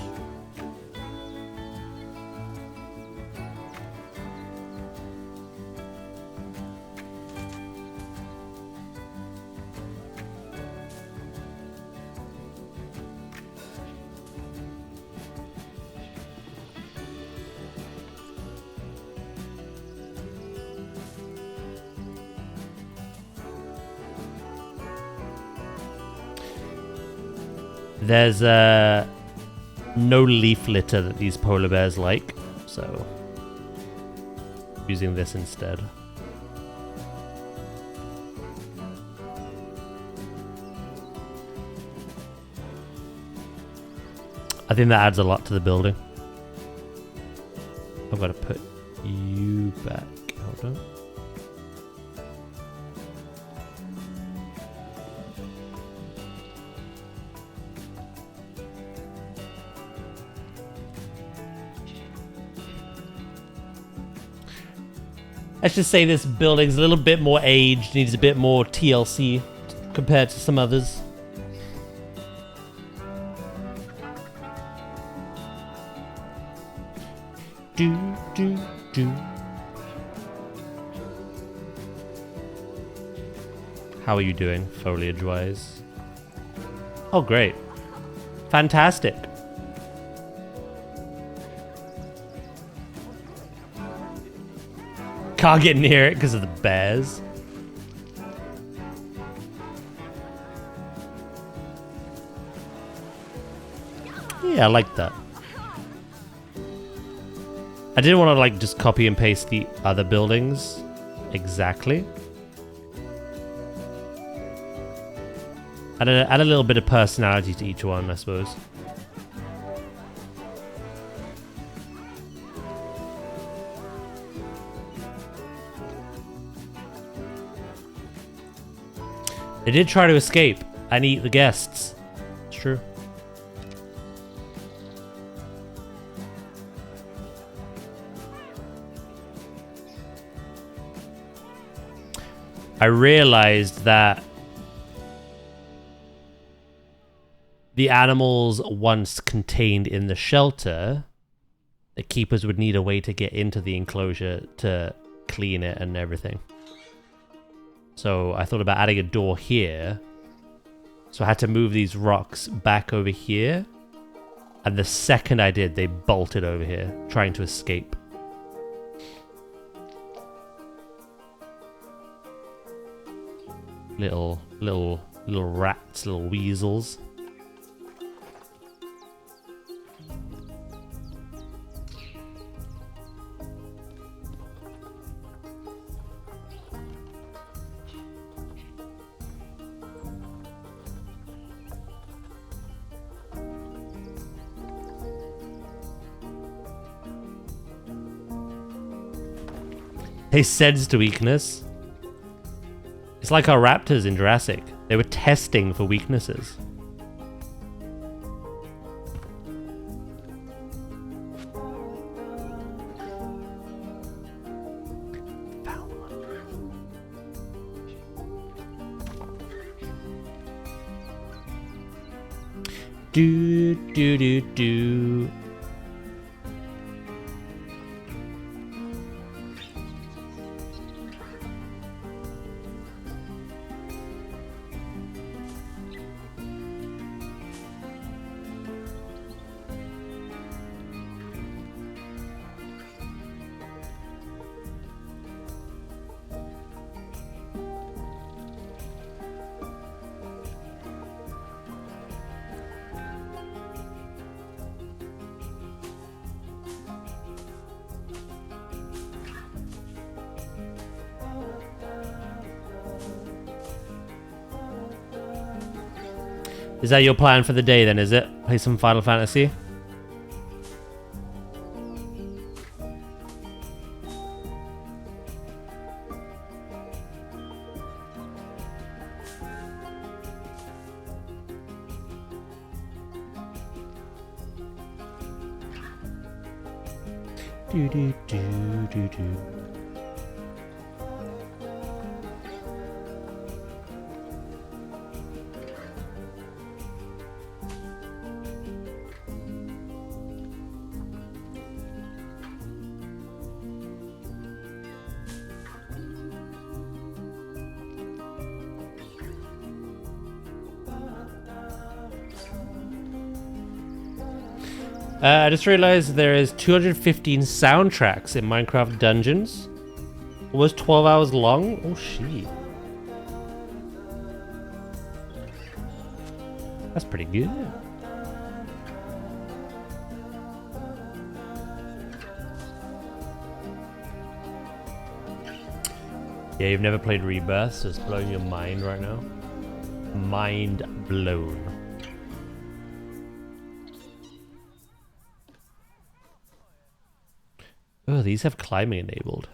There's no leaf litter that these polar bears like, so using this instead. I think that adds a lot to the building. I've got to put you back. Hold on. Let's just say this building's a little bit more aged, needs a bit more TLC compared to some others. Do. How are you doing, foliage-wise? Oh, great. Fantastic. Can't get near it because of the bears. Yeah, I like that. I didn't want to like just copy and paste the other buildings exactly. Add a little bit of personality to each one, I suppose. They did try to escape and eat the guests. It's true. I realized that the animals once contained in the shelter, the keepers would need a way to get into the enclosure to clean it and everything. So I thought about adding a door here. So I had to move these rocks back over here. And the second I did, they bolted over here, trying to escape. Little rats, little weasels. They sensed weakness. It's like our raptors in Jurassic. They were testing for weaknesses. Found one. Do do do do. Is that your plan for the day then, is it? Play some Final Fantasy? Do do do do do. I just realized there is 215 soundtracks in Minecraft Dungeons. Almost 12 hours long? Oh, shit. That's pretty good. Yeah, you've never played Rebirth, so it's blowing your mind right now. Mind blown. Oh, these have climbing enabled.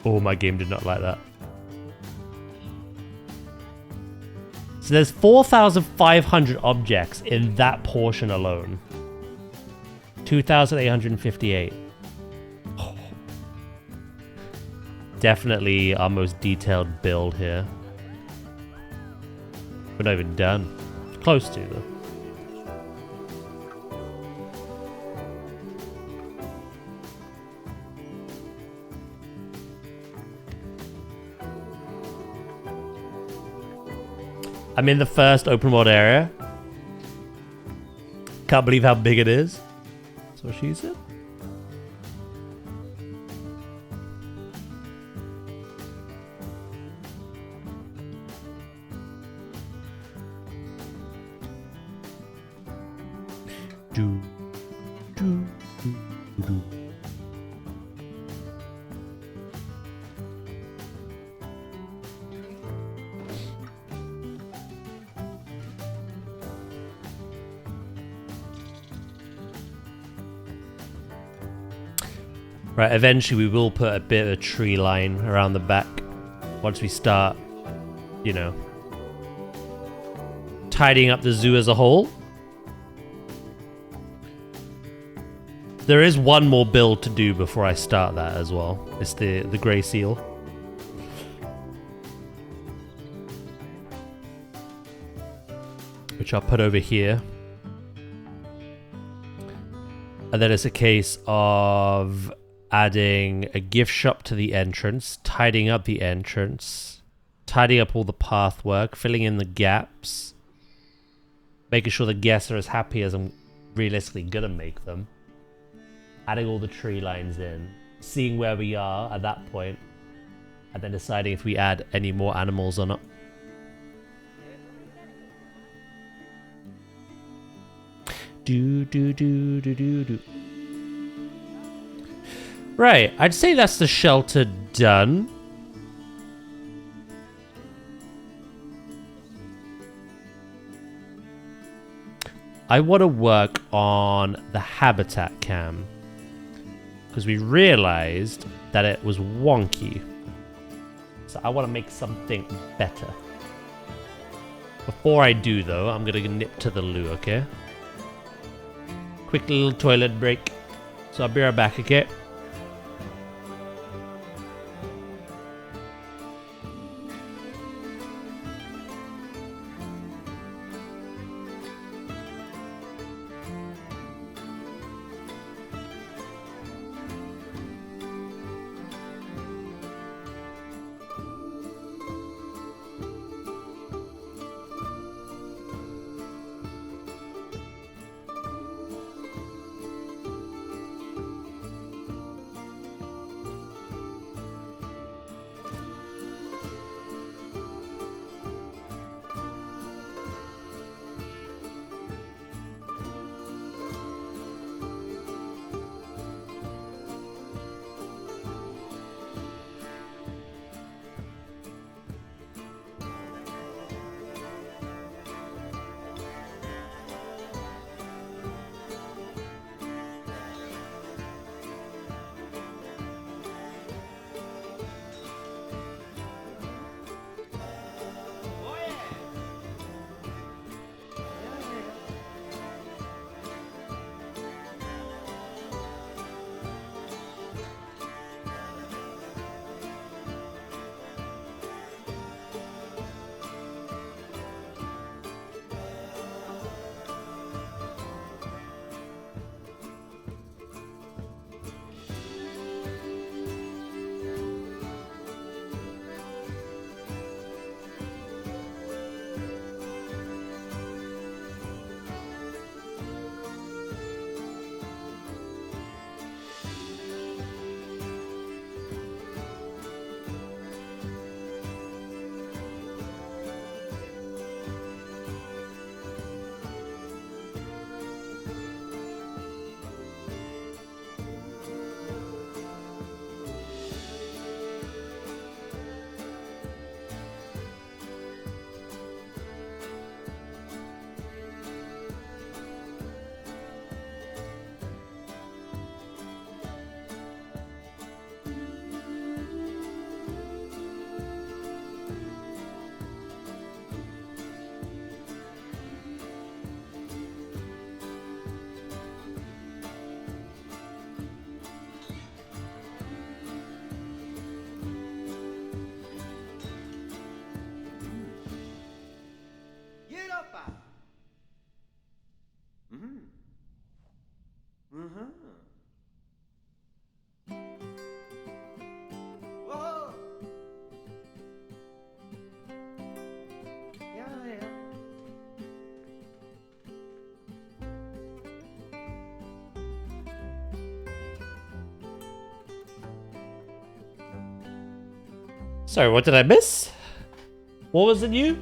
Oh, my game did not like that. So there's 4,500 objects in that portion alone. 2,858. Oh. Definitely our most detailed build here. We're not even done. Close to, though. I'm in the first open world area. Can't believe how big it is. That's what she said. Do, do, do, do. Right, eventually we will put a bit of a tree line around the back once we start, you know, tidying up the zoo as a whole. There is one more build to do before I start that as well. It's the grey seal. Which I'll put over here. And then it's a case of adding a gift shop to the entrance, tidying up the entrance, tidying up all the path work, filling in the gaps, making sure the guests are as happy as I'm realistically gonna make them, adding all the tree lines in, seeing where we are at that point, and then deciding if we add any more animals or not. Do. Right, I'd say that's the shelter done. I want to work on the habitat cam because we realized that it was wonky. So I want to make something better. Before I do though, I'm going to nip to the loo, okay? Quick little toilet break. So I'll be right back, okay? Sorry, what did I miss? What was it new?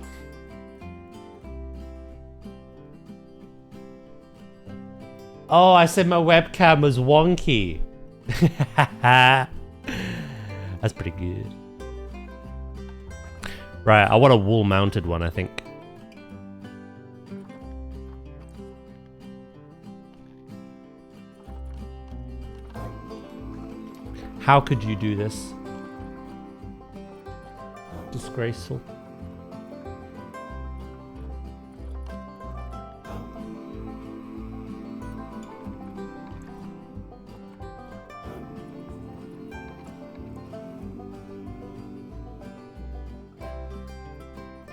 Oh, I said my webcam was wonky. That's pretty good. Right, I want a wall-mounted one, I think. How could you do this? Disgraceful.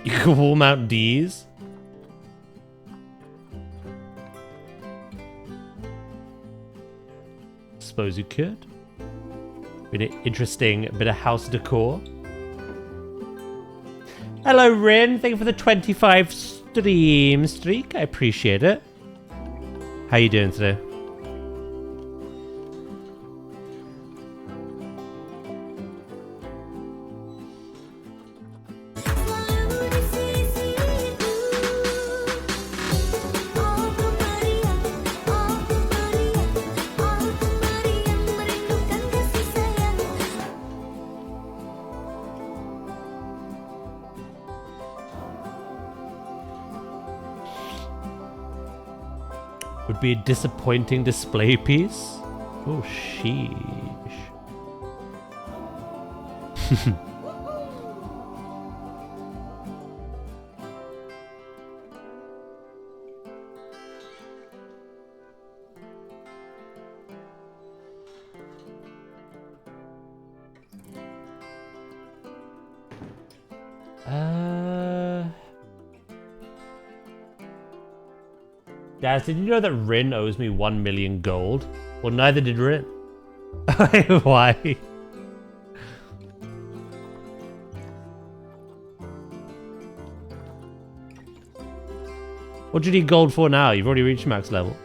You can warm out D's? Suppose you could. Bit of interesting bit of house decor. Hello, Rin. Thank you for the 25 stream streak. I appreciate it. How you doing today? Would be a disappointing display piece. Oh, sheesh. Guys, did you know that Rin owes me 1 million gold? Well, neither did Rin. Why? What do you need gold for now? You've already reached max level.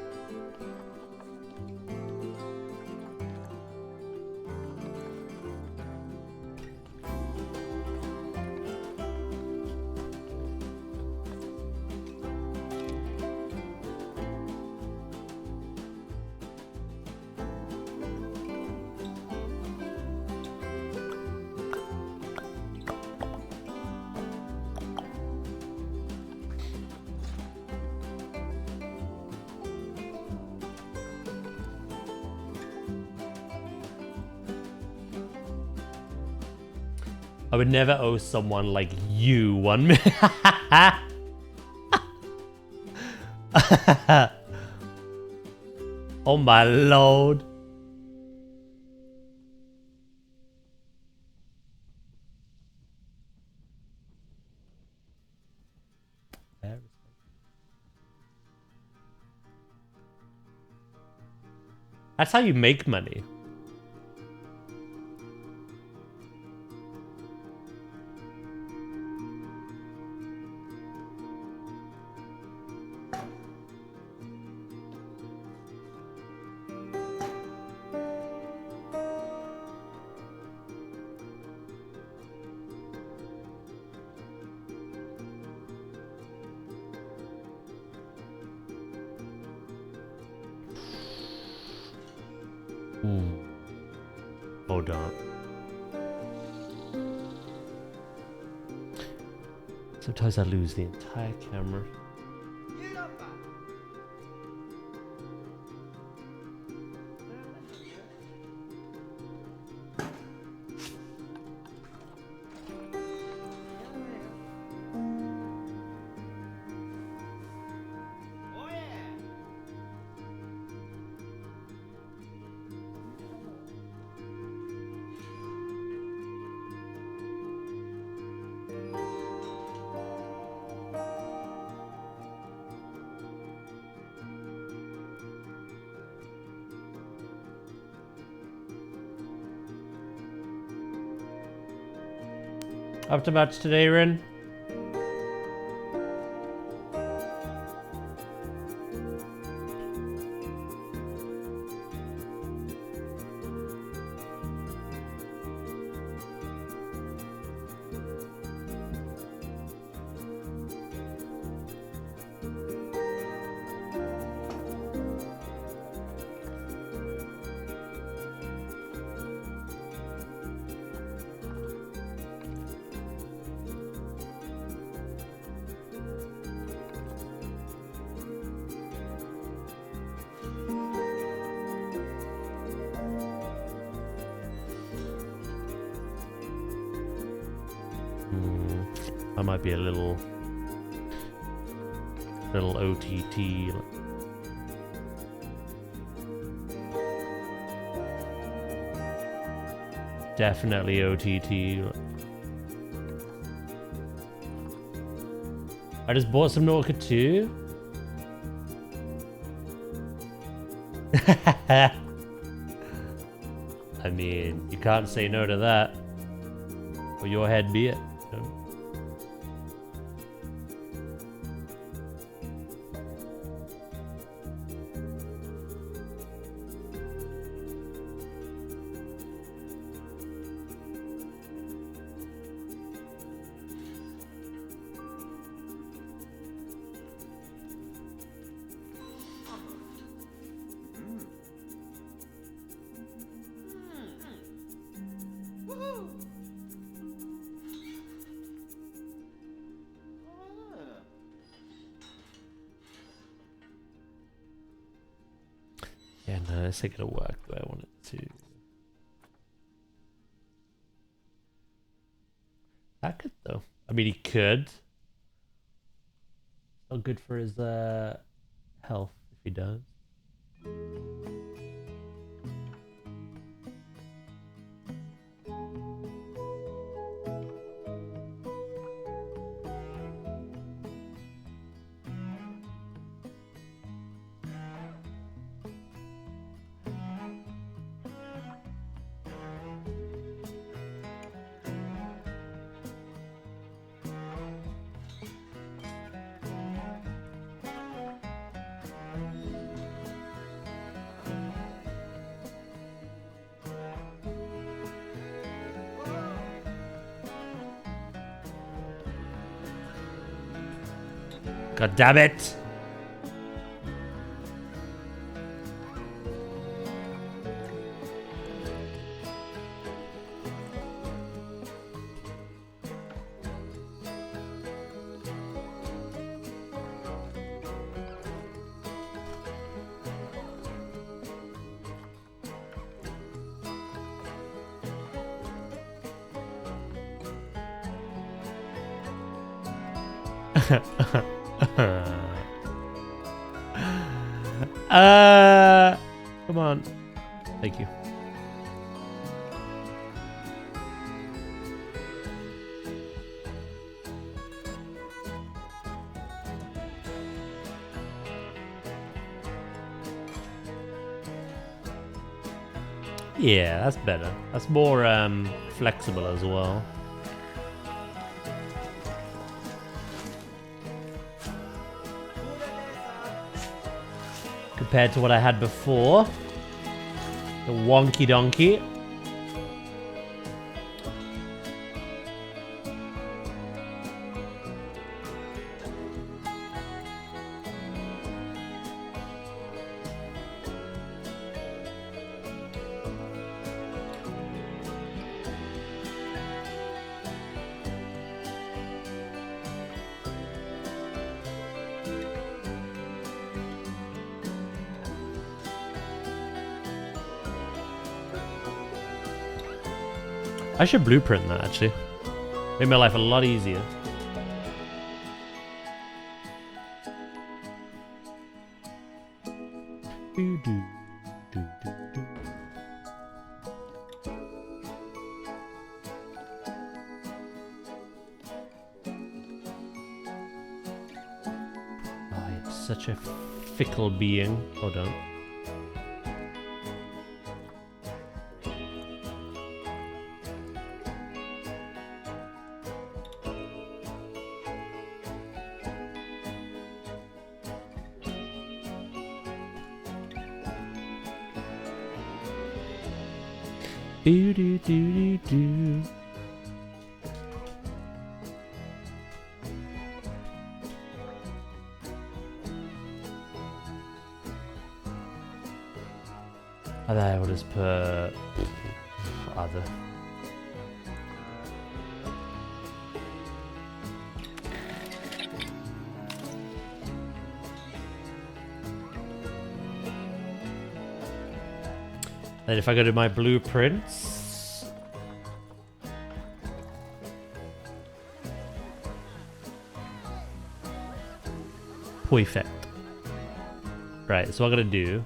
I would never owe someone like you 1 million. Oh my lord. That's how you make money. Hold on. Sometimes I lose the entire camera. Up to much today, Rin? That might be a little OTT. Definitely OTT. I just bought some Nautica too. I mean, you can't say no to that. Or your head be it. You know? Yeah, no, this ain't gonna work the way I want it to. That could though. I mean, he could. Not good for his health if he does. God damn it! Come on. Thank you. Yeah, that's better. That's more flexible as well. Compared to what I had before. The wonky donkey. I should blueprint that actually. Made my life a lot easier. Oh, you're such a fickle being. Hold on. Do do do do do. And then I will just put other. Then if I go to my blueprints, Perfect. Right, so what I'm gonna do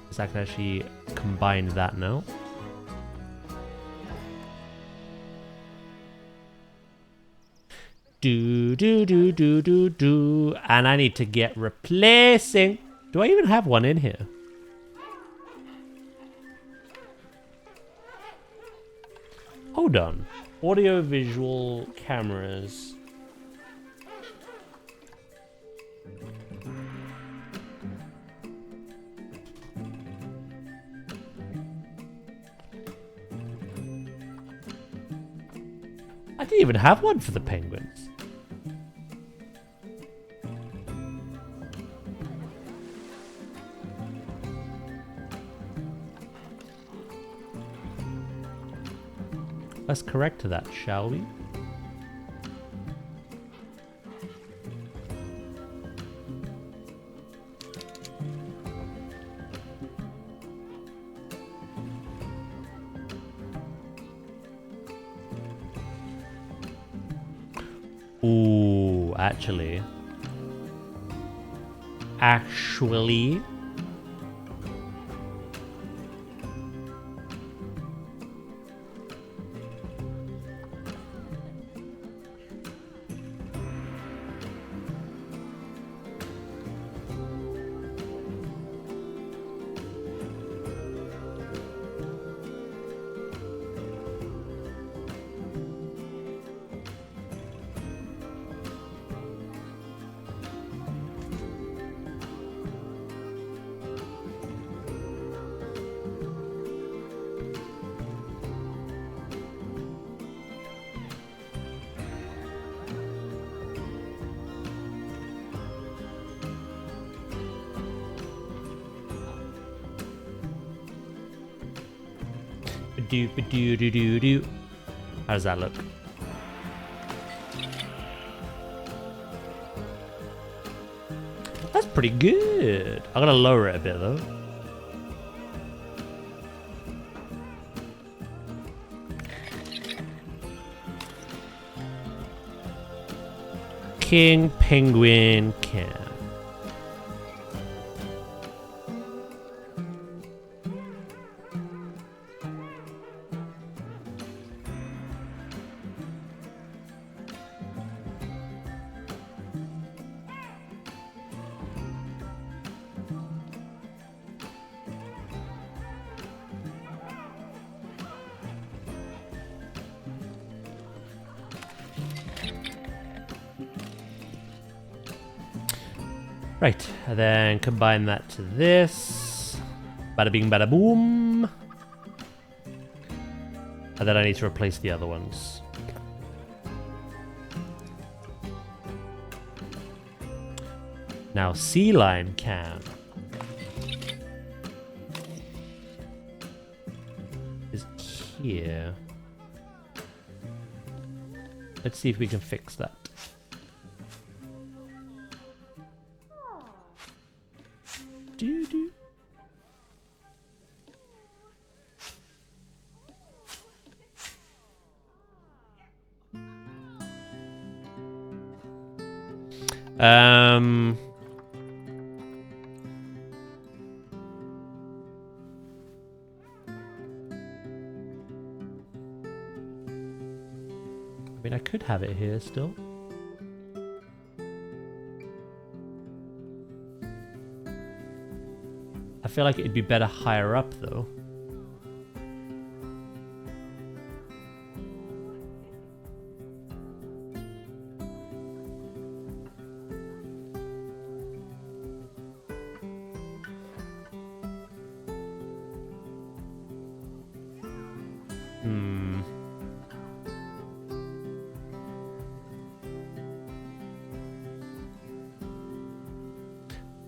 is I can actually combine that now. Do. And I need to get replacing. Do I even have one in here? Hold on. Audio visual cameras. I didn't even have one for the penguins. Let's correct that, shall we? Ooh, actually. Do. How does that look? That's pretty good. I'm gonna lower it a bit though. King Penguin Can. Right, and then combine that to this. Bada bing, bada boom. And then I need to replace the other ones. Now, sea lion can is here. Let's see if we can fix that. Do. I mean, I could have it here still. I feel like it'd be better higher up, though.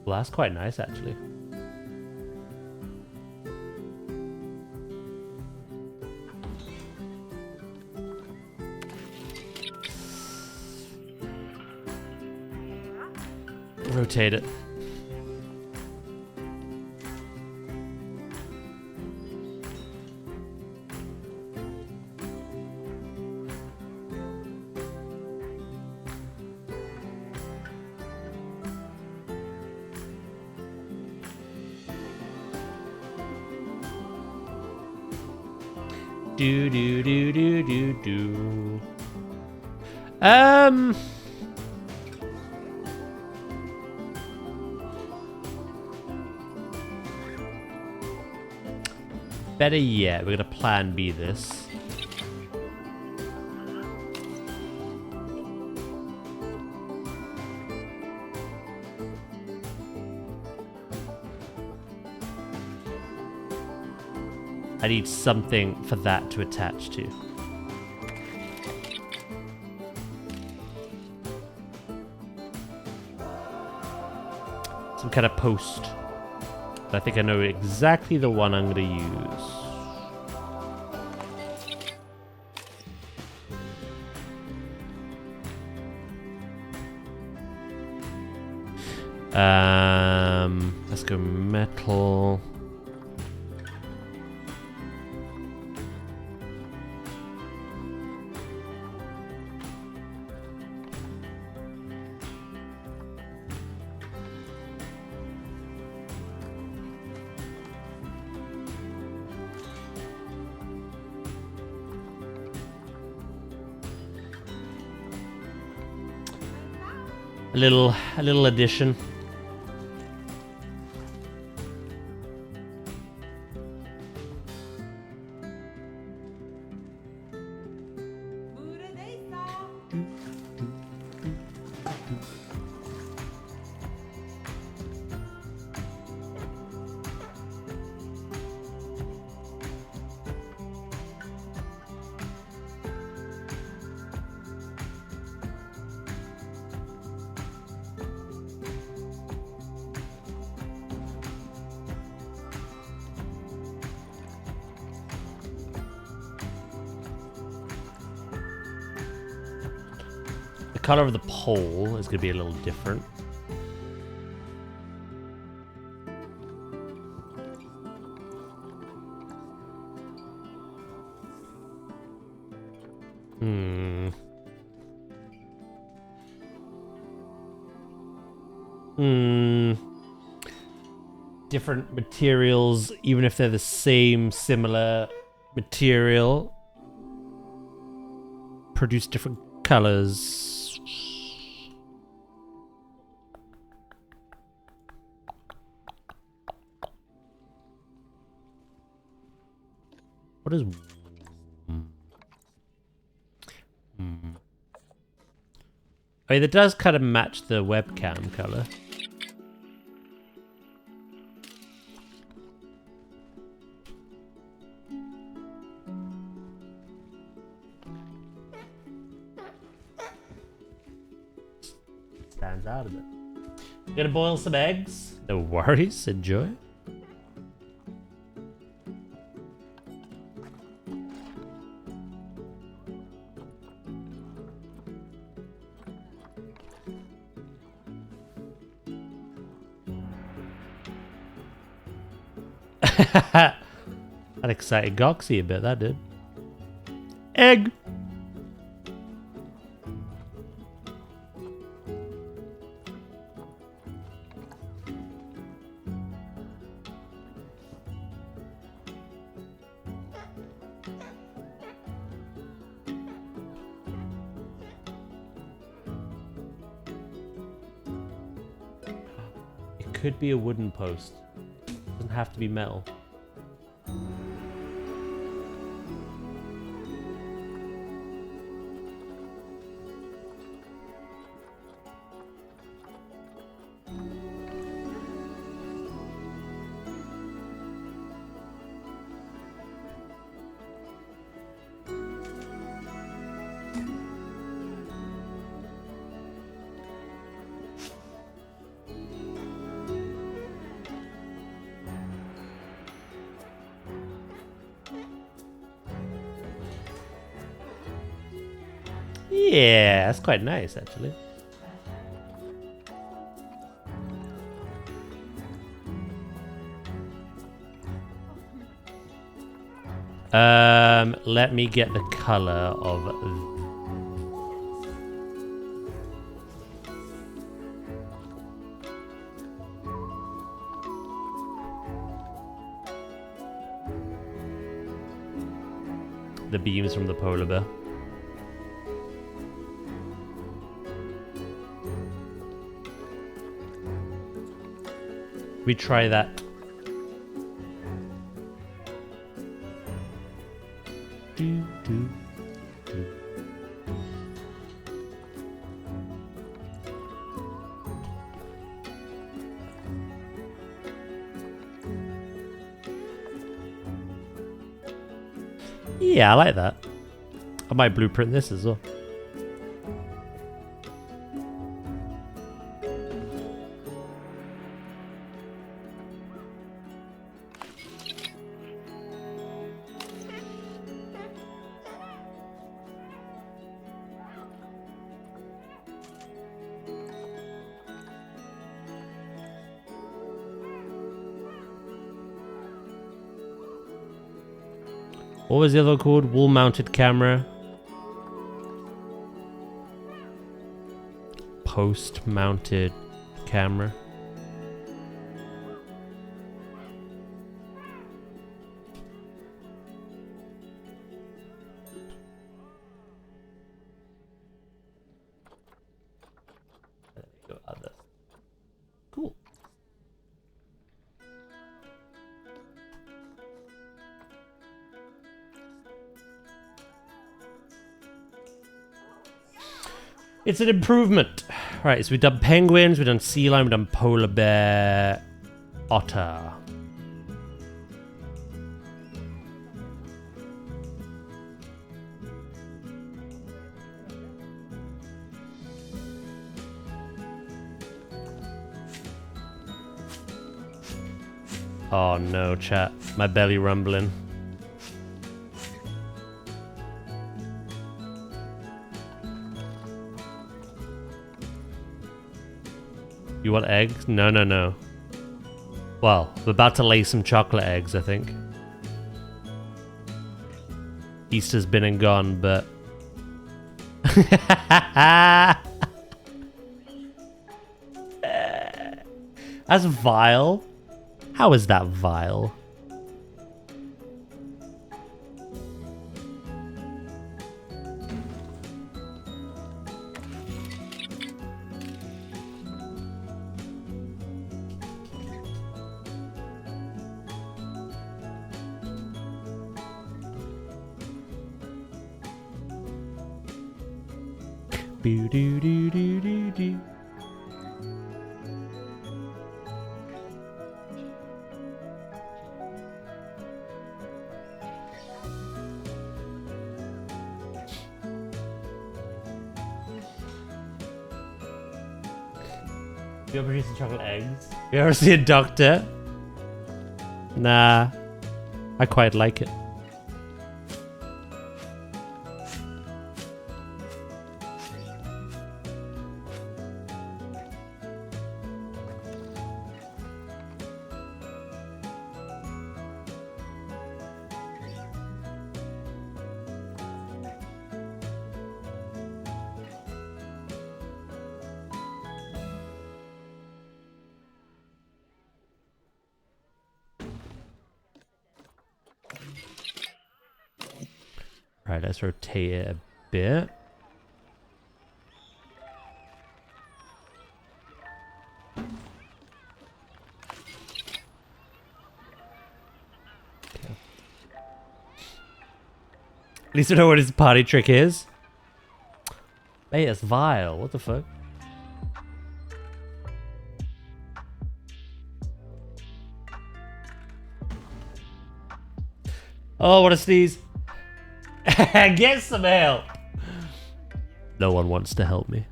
Well, that's quite nice, actually. Rotate it. Do do do do do do. Better yet, we're gonna plan B this. I need something for that to attach to. Some kind of post. I think I know exactly the one I'm going to use. Let's go metal. A little addition. The color of the pole is going to be a little different. Different materials, even if they're the same, similar material, produce different colors. What is... I mean, it does kind of match the webcam color. Stands out a bit. Gonna boil some eggs. No worries, enjoy. That excited Goxie a bit, that did. Egg! It could be a wooden post. Doesn't have to be metal. Yeah, that's quite nice, actually. Let me get the color of... the beams from the polar bear. We try that. Do, do, do. Yeah, I like that. I might blueprint this as well. What was the other called? Wall-mounted camera. Post-mounted camera. Cool. It's an improvement. Right, so we've done penguins, we've done sea lion, we've done polar bear, otter. Oh no, chat. My belly rumbling. You want eggs? No, no, no. Well, we're about to lay some chocolate eggs, I think. Easter's been and gone, but... That's vile. How is that vile? Boo doo doo doo doo doo. You ever producing chocolate eggs? You ever see a doctor? Nah. I quite like it. Right, let's rotate it a bit. Okay. At least we know what his party trick is. Hey, it's vile. What the fuck? Oh, what a sneeze. Get some help. No one wants to help me.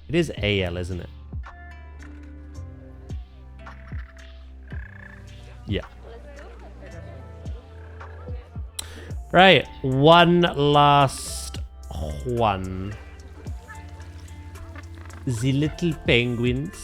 It is AL, isn't it? Yeah. Right, one last one. The little penguins.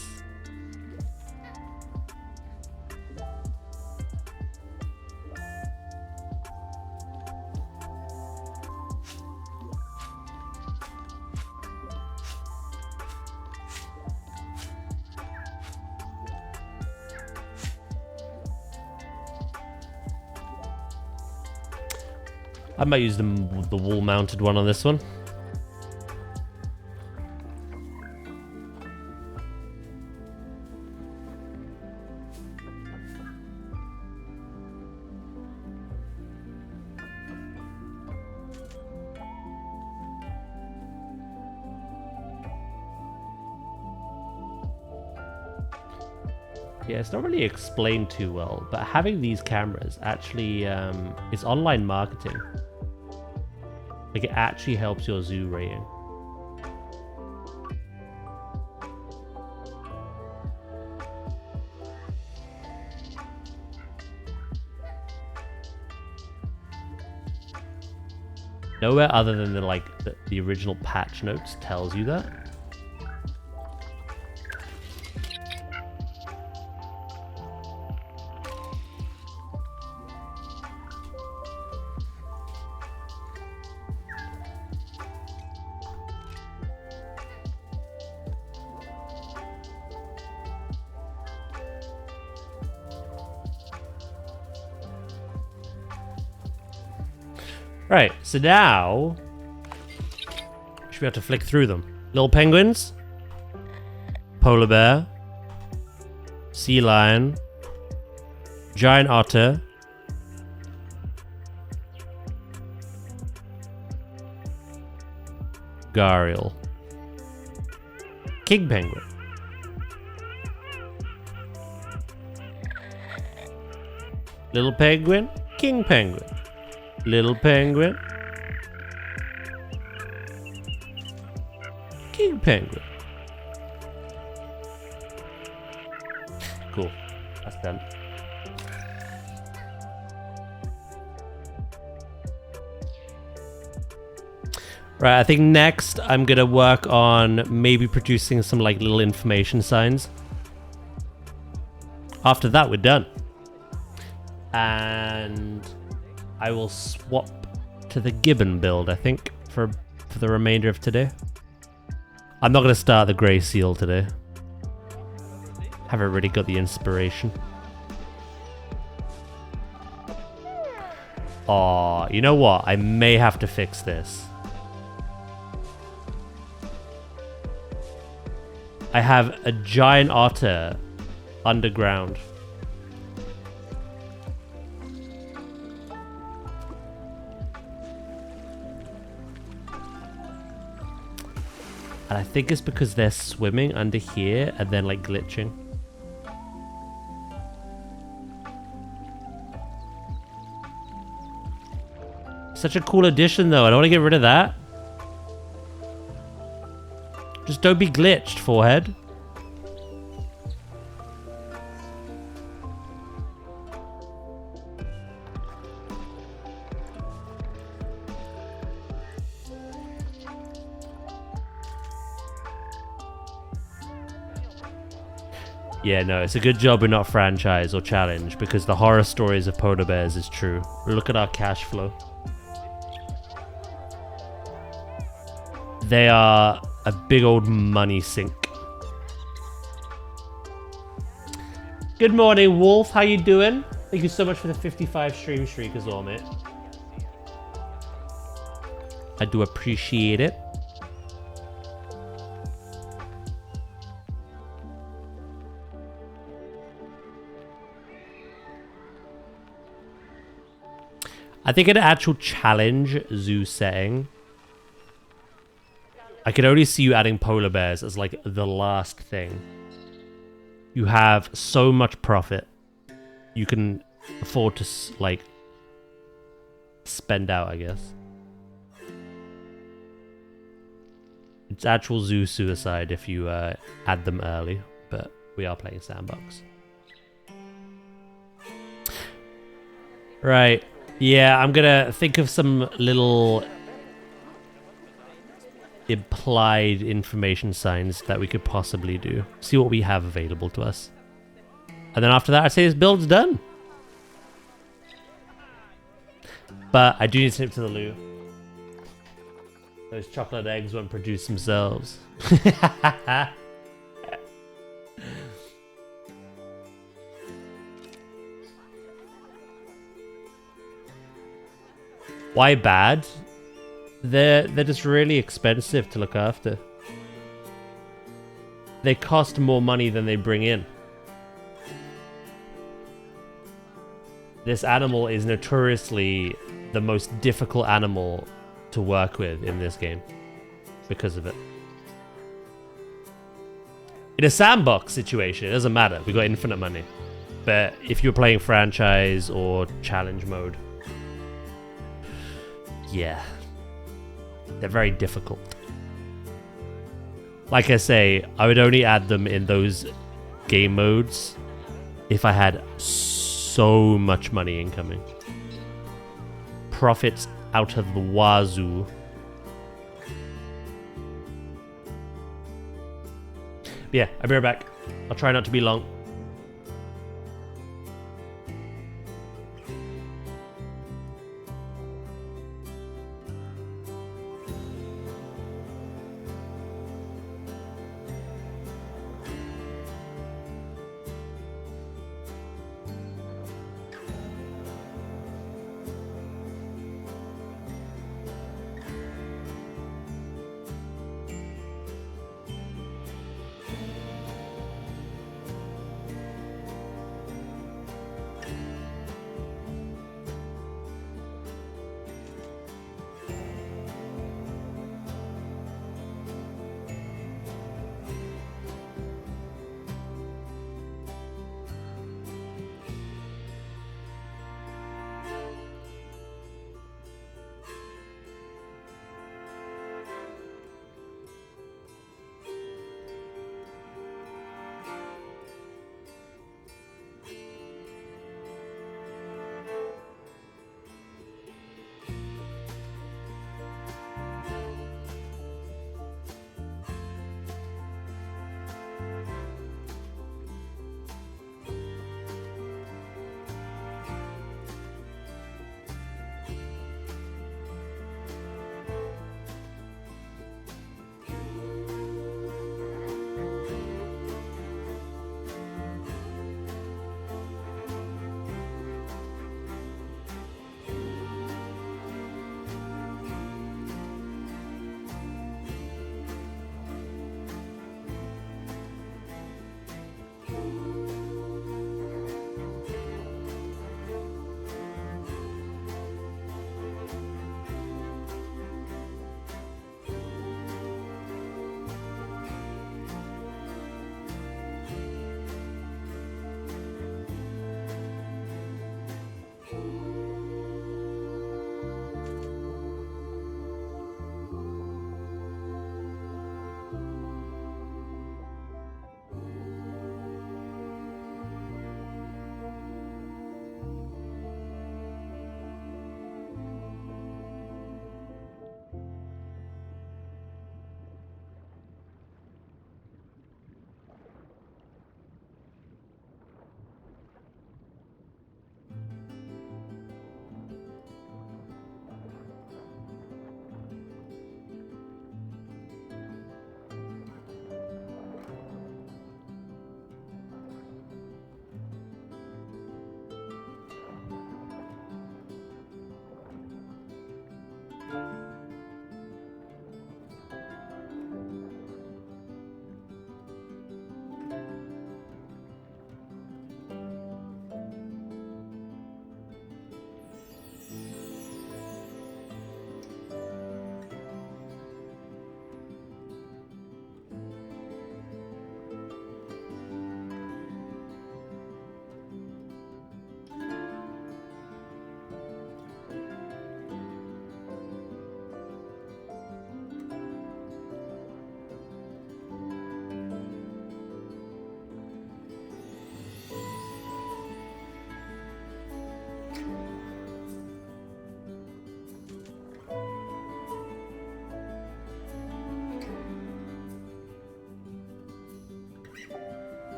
I might use the wall-mounted one on this one. Yeah, it's not really explained too well, but having these cameras actually is online marketing. Like, it actually helps your zoo rating. Nowhere other than the original patch notes tells you that. Right, so now should we have to flick through them? Little penguins, polar bear, sea lion, giant otter, gharial, king penguin, little penguin, king penguin. Little penguin. King penguin. Cool. That's done. Right, I think next I'm gonna work on maybe producing some like little information signs. After that, we're done. And I will swap to the gibbon build, I think, for the remainder of today. I'm not going to start the grey seal today. Haven't really got the inspiration. Aw, you know what? I may have to fix this. I have a giant otter underground. And I think it's because they're swimming under here and then like glitching. Such a cool addition though. I don't want to get rid of that. Just don't be glitched, forehead. Yeah, no, it's a good job we're not franchise or challenge because the horror stories of polar bears is true. Look at our cash flow. They are a big old money sink. Good morning, Wolf. How you doing? Thank you so much for the 55 stream streak as well, mate. I do appreciate it. I think an actual challenge zoo setting, I could only see you adding polar bears as like the last thing. You have so much profit. You can afford to like spend out, I guess. It's actual zoo suicide if you add them early, but we are playing sandbox. Right. Yeah, I'm gonna think of some little implied information signs that we could possibly do. See what we have available to us. And then after that, I'd say this build's done. But I do need to nip to the loo. Those chocolate eggs won't produce themselves. Why bad? They're just really expensive to look after. They cost more money than they bring in. This animal is notoriously the most difficult animal to work with in this game because of it. In a sandbox situation, it doesn't matter. We got infinite money. But if you're playing franchise or challenge mode, yeah, they're very difficult. Like I say, I would only add them in those game modes if I had so much money incoming. Profits out of the wazoo. But yeah, I'll be right back. I'll try not to be long.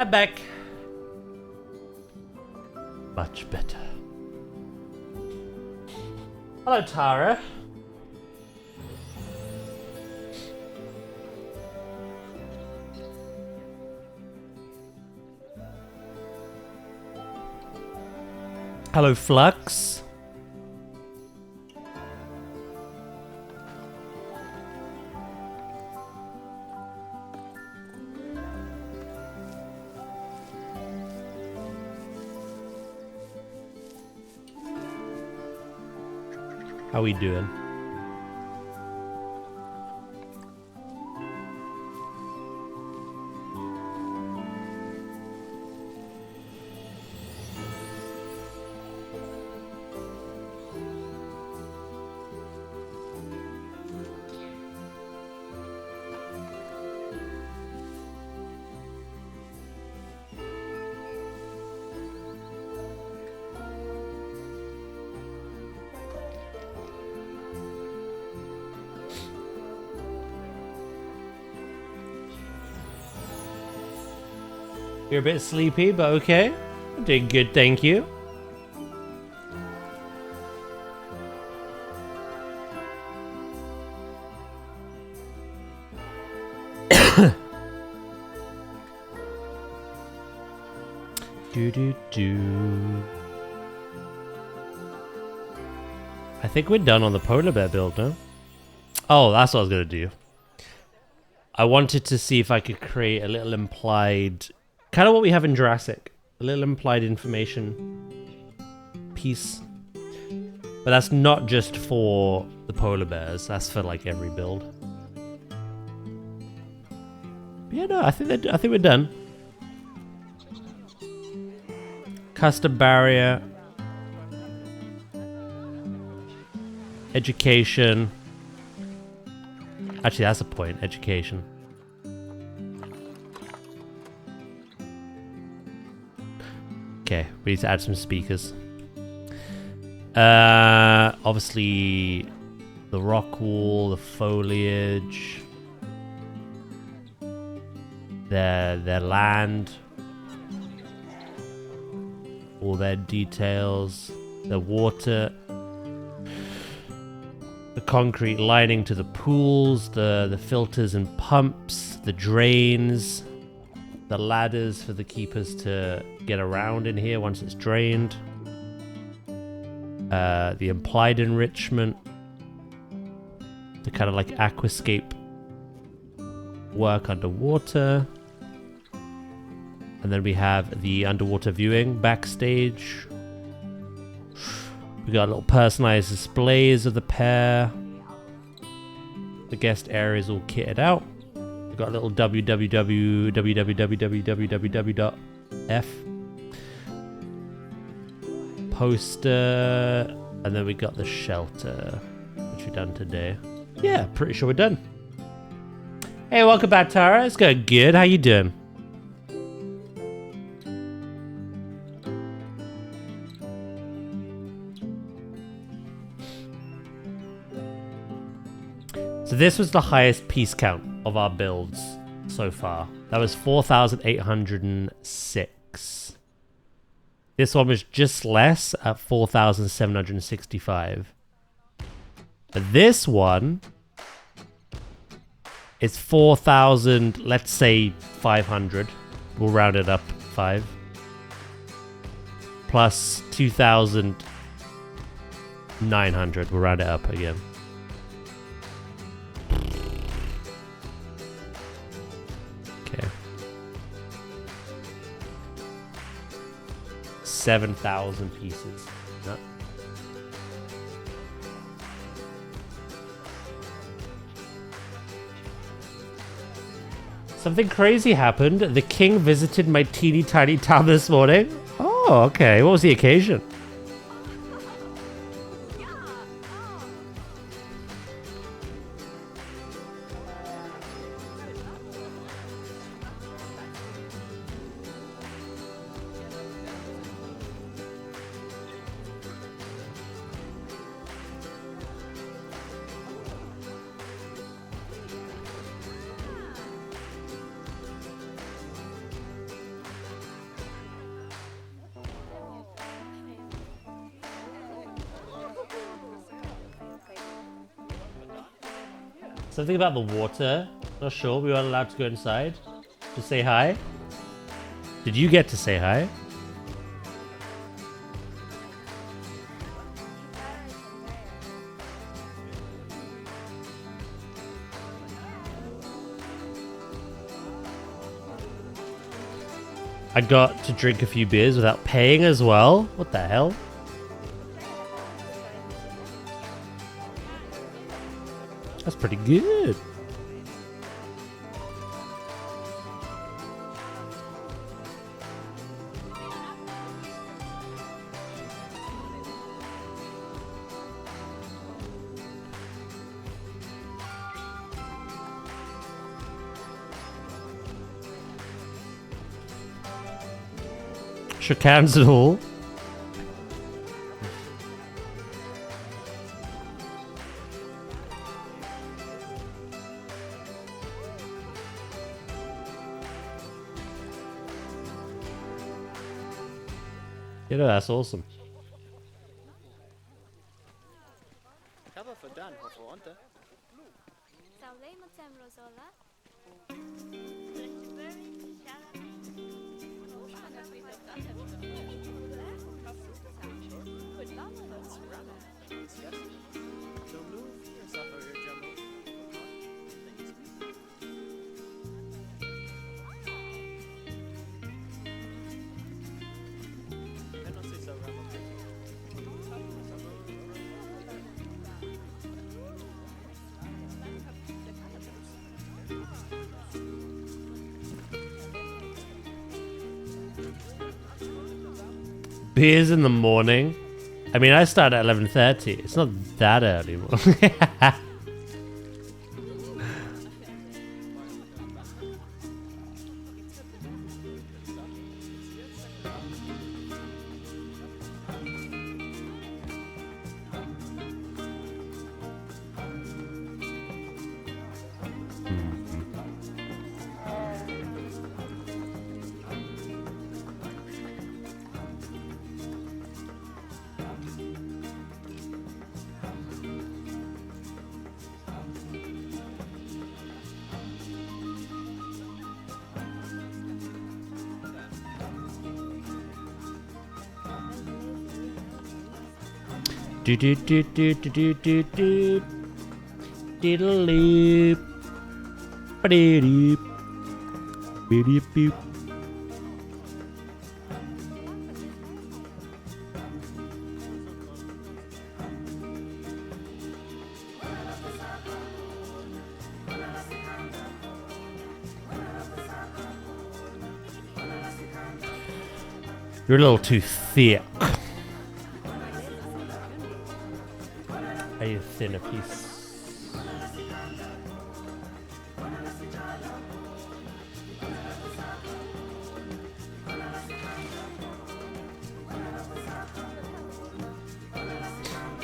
I'm back. Much better. Hello, Tara. Hello, Flux. How we doing? You're a bit sleepy, but okay. I'm doing good, thank you. I think we're done on the polar bear build, no? Oh, that's what I was gonna do. I wanted to see if I could create a little implied, kind of what we have in Jurassic, a little implied information piece. But that's not just for the polar bears, that's for like every build. But yeah, no, I think we're done. Custom barrier. Education. Actually, that's a point. Education. Okay, we need to add some speakers. Obviously, the rock wall, the foliage, their land, all their details, the water. The concrete lining to the pools, the filters and pumps, the drains, the ladders for the keepers to get around in here once it's drained, the implied enrichment, the kind of like aquascape work underwater, and then we have the underwater viewing backstage. We got little personalized displays of the pair. The guest area is all kitted out. We got a little www.f poster, and then we got the shelter, which we've done today. Yeah, pretty sure we're done. Hey, welcome back, Tara. It's going good. How you doing? So this was the highest piece count of our builds so far. That was 4,806. This one was just less at 4,765. But this one is 4,000, let's say 500. We'll round it up 5. Plus 2,900. We'll round it up again. Okay. 7,000 pieces. No. Something crazy happened. The king visited my teeny tiny town this morning. Oh, okay. What was the occasion? Something about the water. Not sure. We weren't allowed to go inside to say hi. Did you get to say hi? I got to drink a few beers without paying as well. What the hell? That's pretty good. Shook hands and all. You know, that's awesome. Cover for done, for onte. Beers in the morning. I mean, I start at 11:30. It's not that early. Do do do do do do do do diddle loop ba-dee-doop beep-beep-boop. You're a little too thick. Are you thin a piece?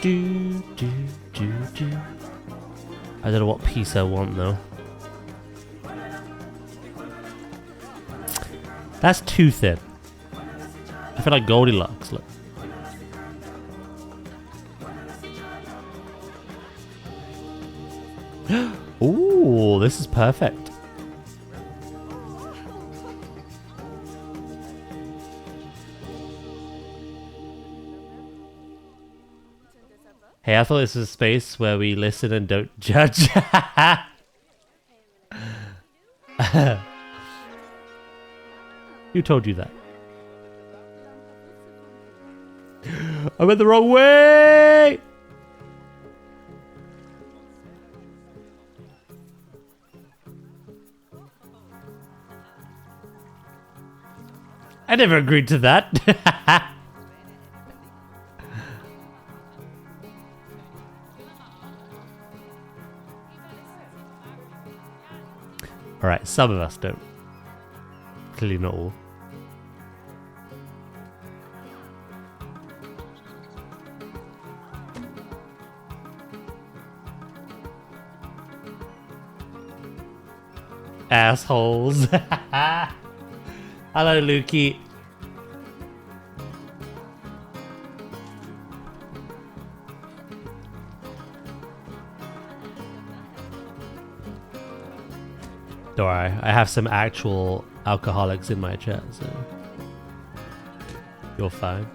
Do do do do. I don't know what piece I want though. That's too thin. I feel like Goldilocks. Look. Ooh, this is perfect. Hey, I thought this was a space where we listen and don't judge. Who told you that? I went the wrong way! I never agreed to that. Alright, some of us don't. Clearly not all. Assholes. Hello, Lukey. Don't worry, I have some actual alcoholics in my chat, so you're fine.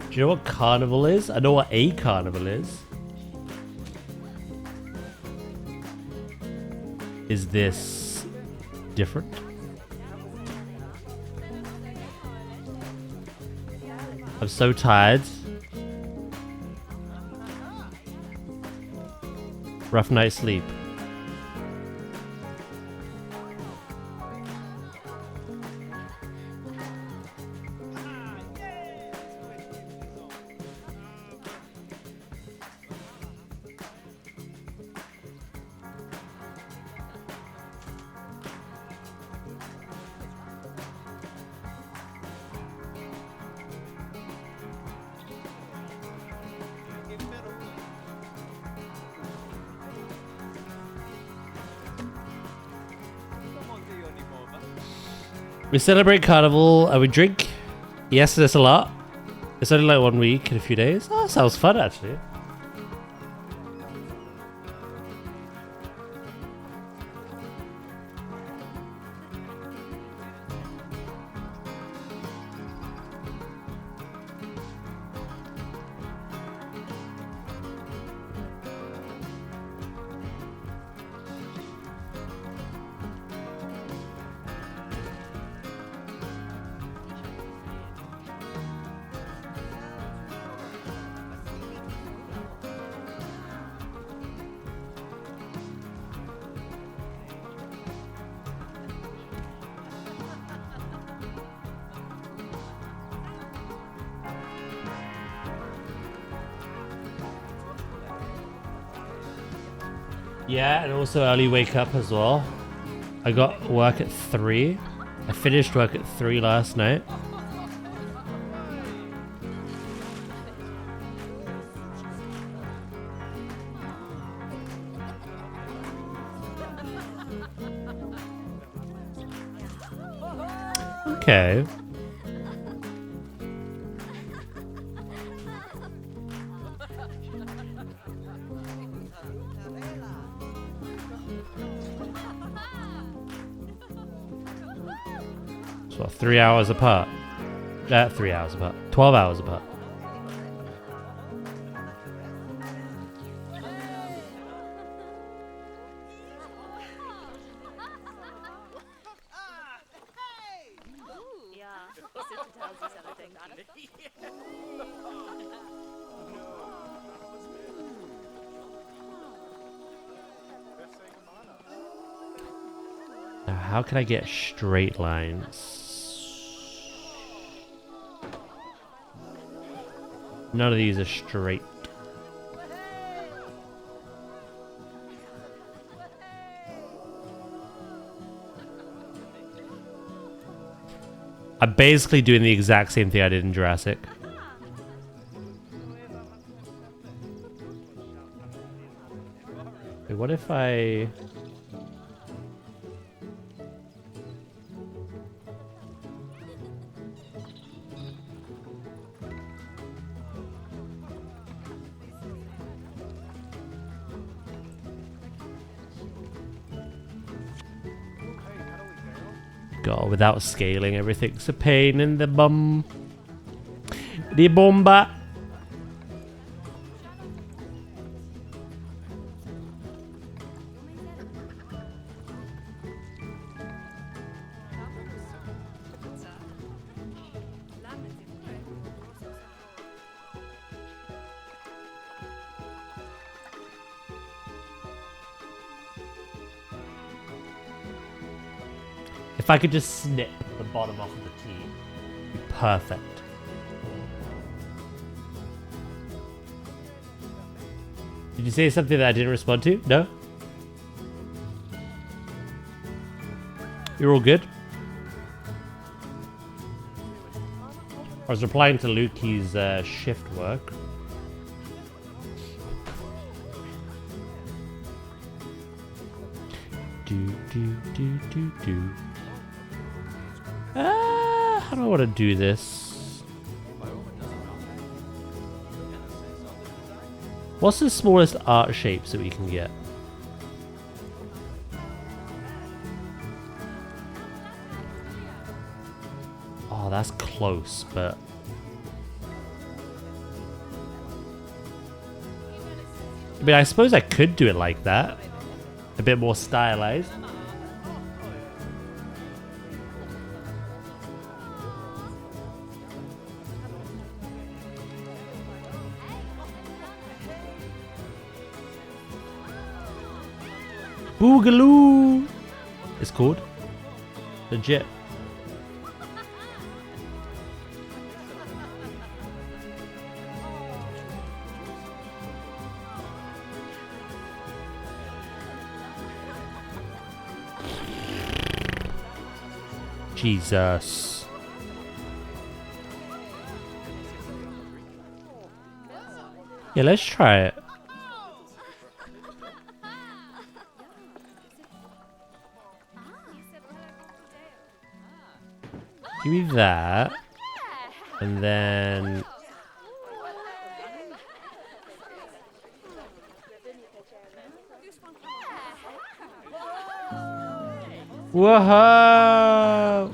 Do you know what carnival is? I know what a carnival is. Is this different? I'm so tired. Rough night's sleep. We celebrate carnival and we drink. Yes, there's a lot. It's only like 1 week and a few days. Oh, sounds fun actually. Yeah, and also early wake up as well. I got work at 3. I finished work at 3 last night. Okay. So 3 hours apart. 3 hours apart. 12 hours apart. Now, how can I get straight lines? None of these are straight. I'm basically doing the exact same thing I did in Jurassic. Wait, what if I... God, without scaling, everything's a pain in the bum. The bomba. If I could just snip the bottom off of the T, it'd be perfect. Did you say something that I didn't respond to? No? You're all good? I was replying to Lukey's shift work. Do. How do I want to do this? What's the smallest art shapes that we can get? Oh, that's close, but... I mean, I suppose I could do it like that. A bit more stylized. Boogaloo! It's called. Legit. Jesus. Yeah, let's try it. Give me that. And then... Whoa!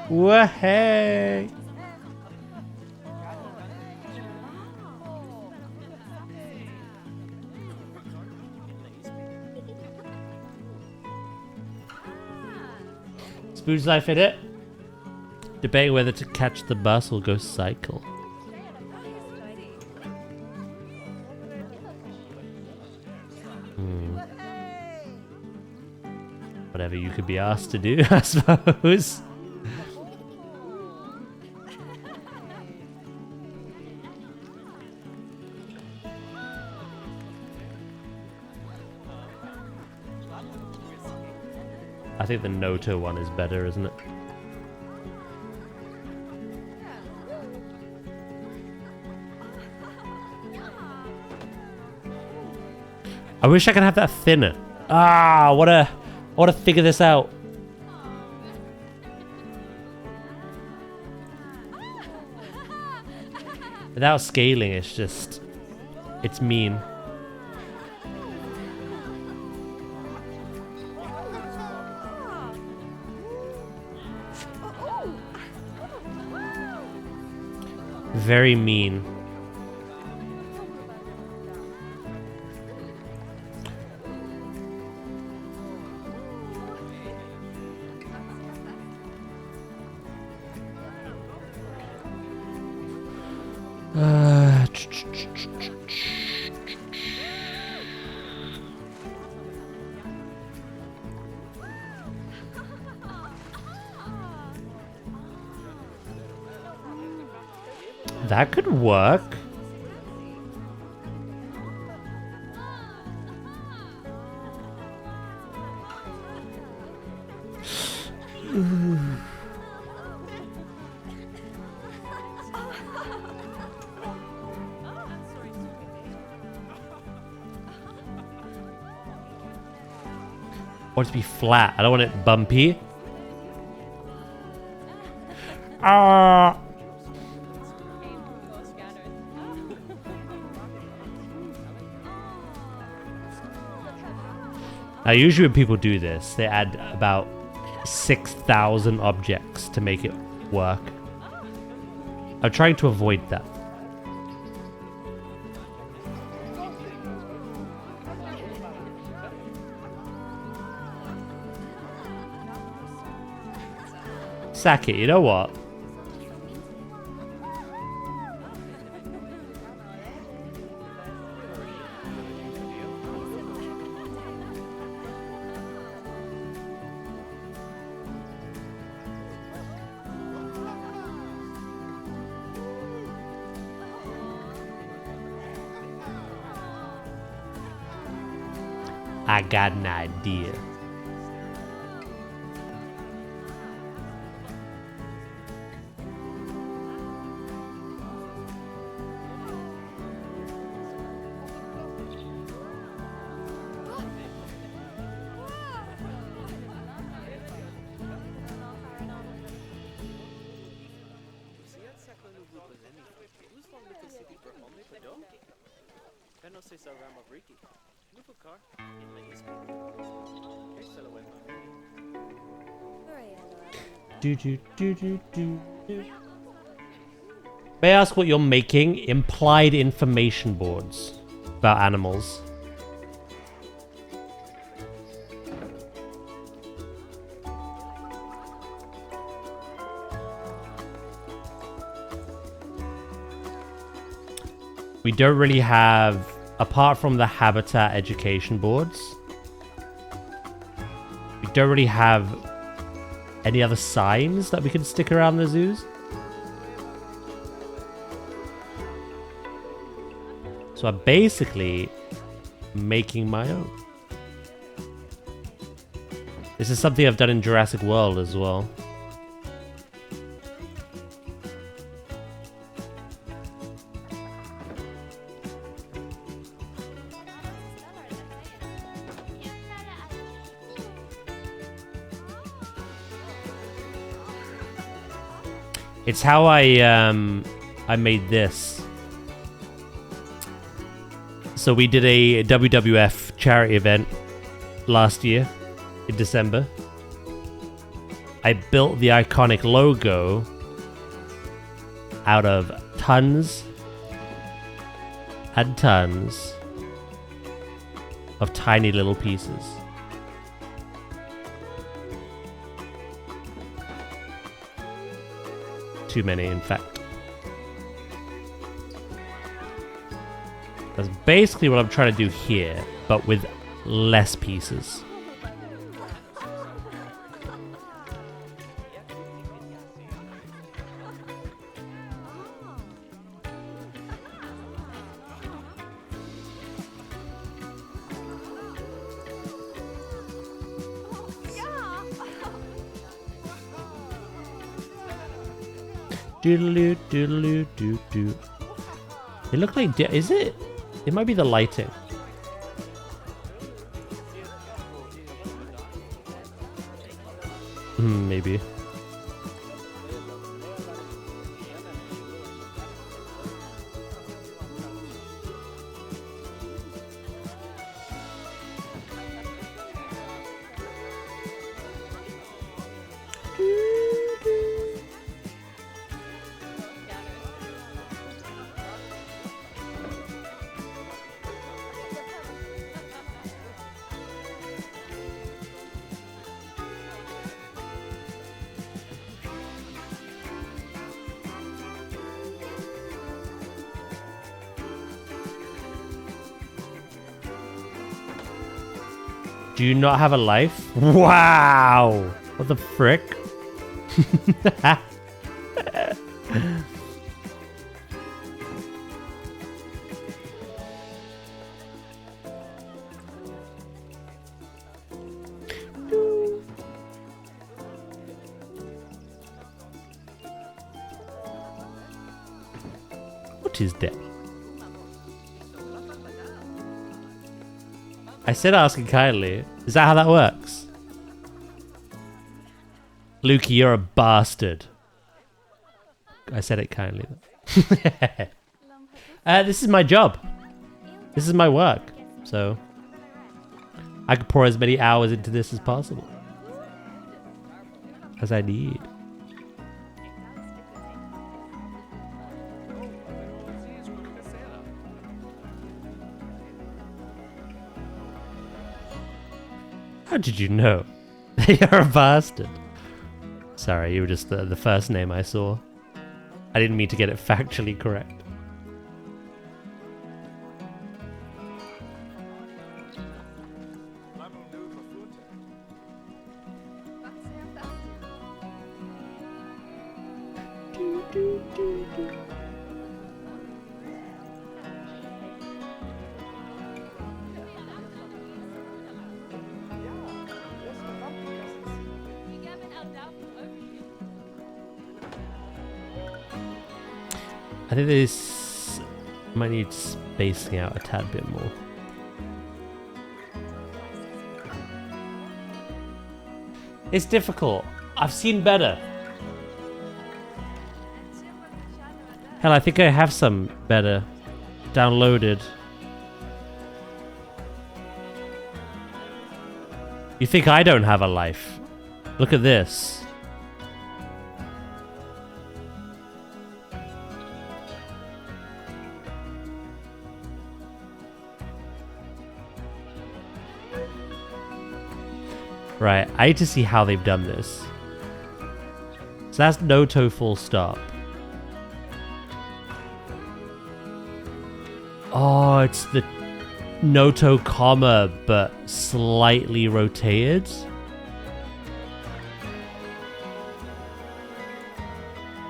Whoa! Spoon's life in it. Debating whether to catch the bus or go cycle. Whatever you could be asked to do, I suppose. I think the Noto one is better, isn't it? I wish I could have that thinner. Ah, I wanna figure this out. Without scaling, it's mean. Very mean. That could work. I want it to be flat. I don't want it bumpy. Ah. Now, usually when people do this, they add about 6,000 objects to make it work. I'm trying to avoid that. Sack it, you know what? I got an idea. Do, do, do, do, do, do. May I ask what you're making? Implied information boards about animals. We don't really have, apart from the habitat education boards, we don't really have any other signs that we can stick around the zoos. So I'm basically making my own. This is something I've done in Jurassic World as well. It's how I made this. So we did a WWF charity event last year in December. I built the iconic logo out of tons and tons of tiny little pieces. Too many, in fact. That's basically what I'm trying to do here, but with less pieces. Doodaloo, doodaloo, doo doo. They look like. Is it? It might be the lighting. Maybe. Do you not have a life? Wow! What the frick? What is that? I said asking kindly. Is that how that works? Lukey, you're a bastard. I said it kindly. This is my job. This is my work. So I could pour as many hours into this as possible. As I need. How did you know? You're a bastard. Sorry, you were just the first name I saw. I didn't mean to get it factually correct. I think this might need spacing out a tad bit more. It's difficult. I've seen better. Hell, I think I have some better downloaded. You think I don't have a life? Look at this. Right, I need to see how they've done this. So that's Noto full stop. Oh, it's the Noto comma, but slightly rotated.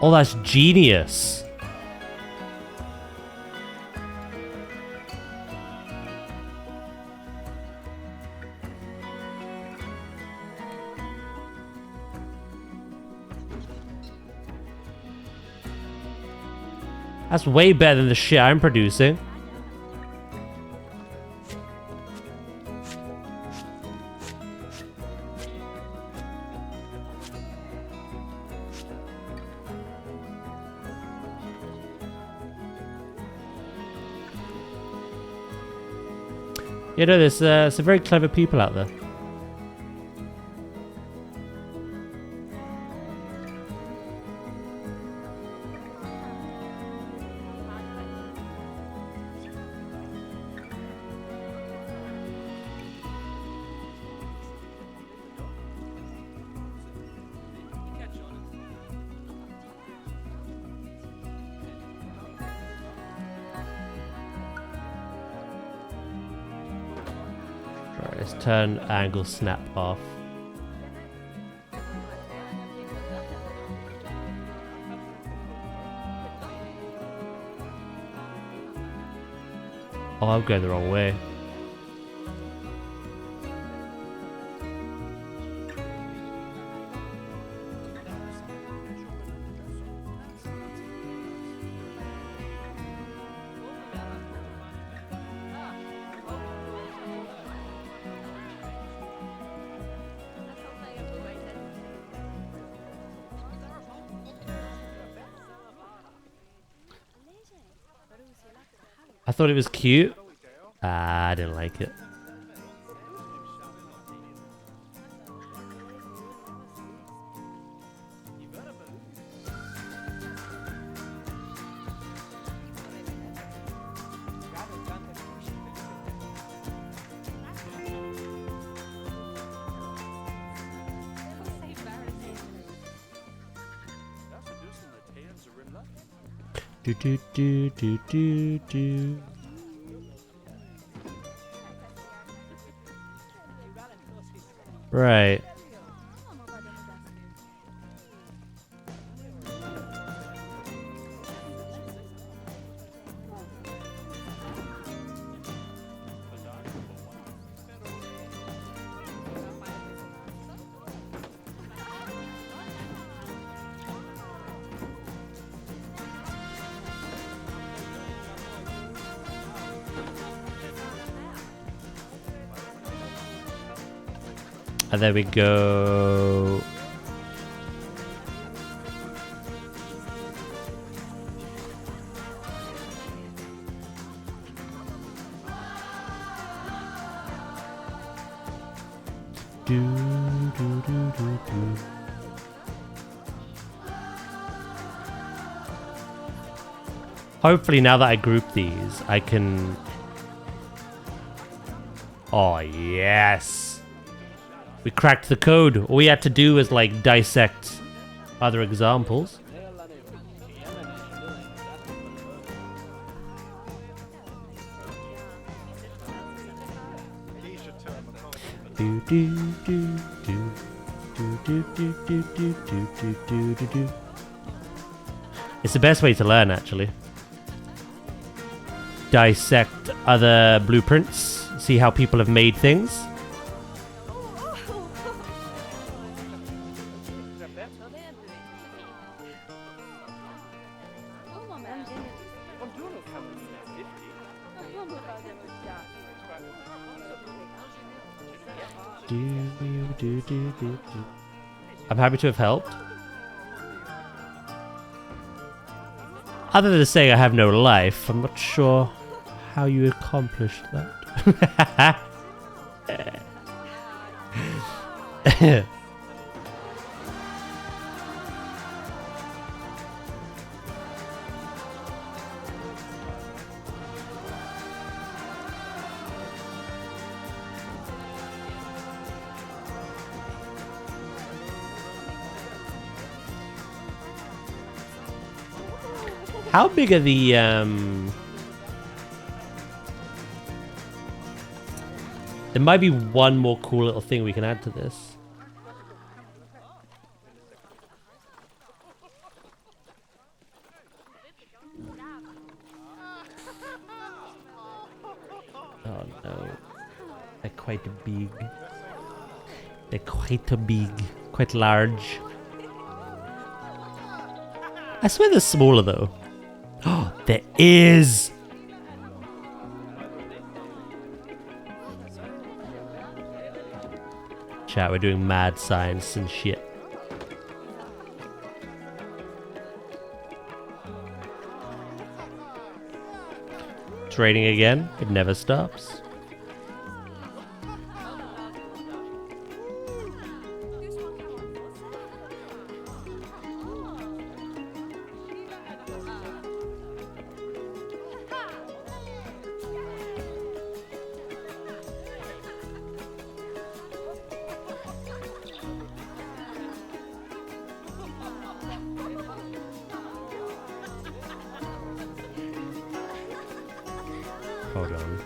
Oh, that's genius. That's way better than the shit I'm producing. You know, there's some very clever people out there. Let's turn angle snap off. Oh, I'm going the wrong way. I thought it was cute. I didn't like it. Do do do do do do. Right. And there we go. Do, do, do, do, do. Hopefully now that I group these, I can... Oh, yes. We cracked the code. All we had to do was like dissect other examples. Do do do do do do do do do do do do do. It's the best way to learn, actually. Dissect other blueprints, see how people have made things. I'm happy to have helped. Other than saying I have no life, I'm not sure how you accomplished that. How big are the There might be one more cool little thing we can add to this. Oh no. They're quite big. They're quite big. Quite large. I swear they're smaller though. Oh, there is! Chat, we're doing mad science and shit. It's raining again. It never stops. Hold on.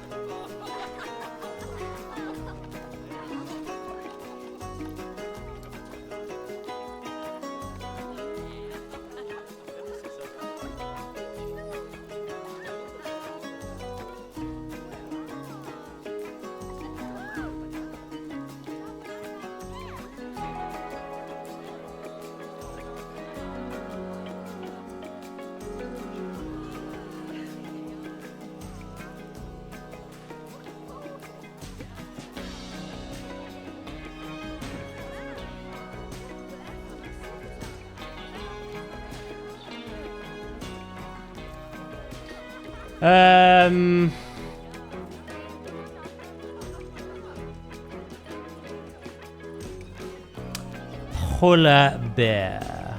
Polar bear.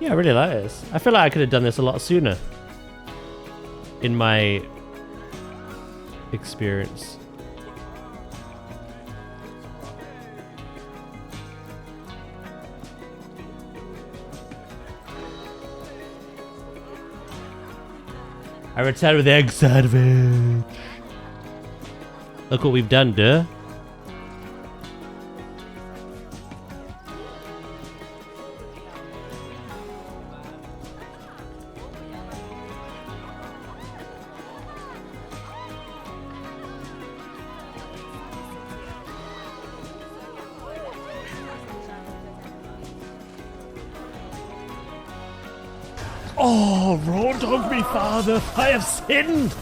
Yeah, I really like this. I feel like I could have done this a lot sooner in my experience. I return with egg sandwich. Look what we've done, duh. Oh, raw dog me, father, I have sinned.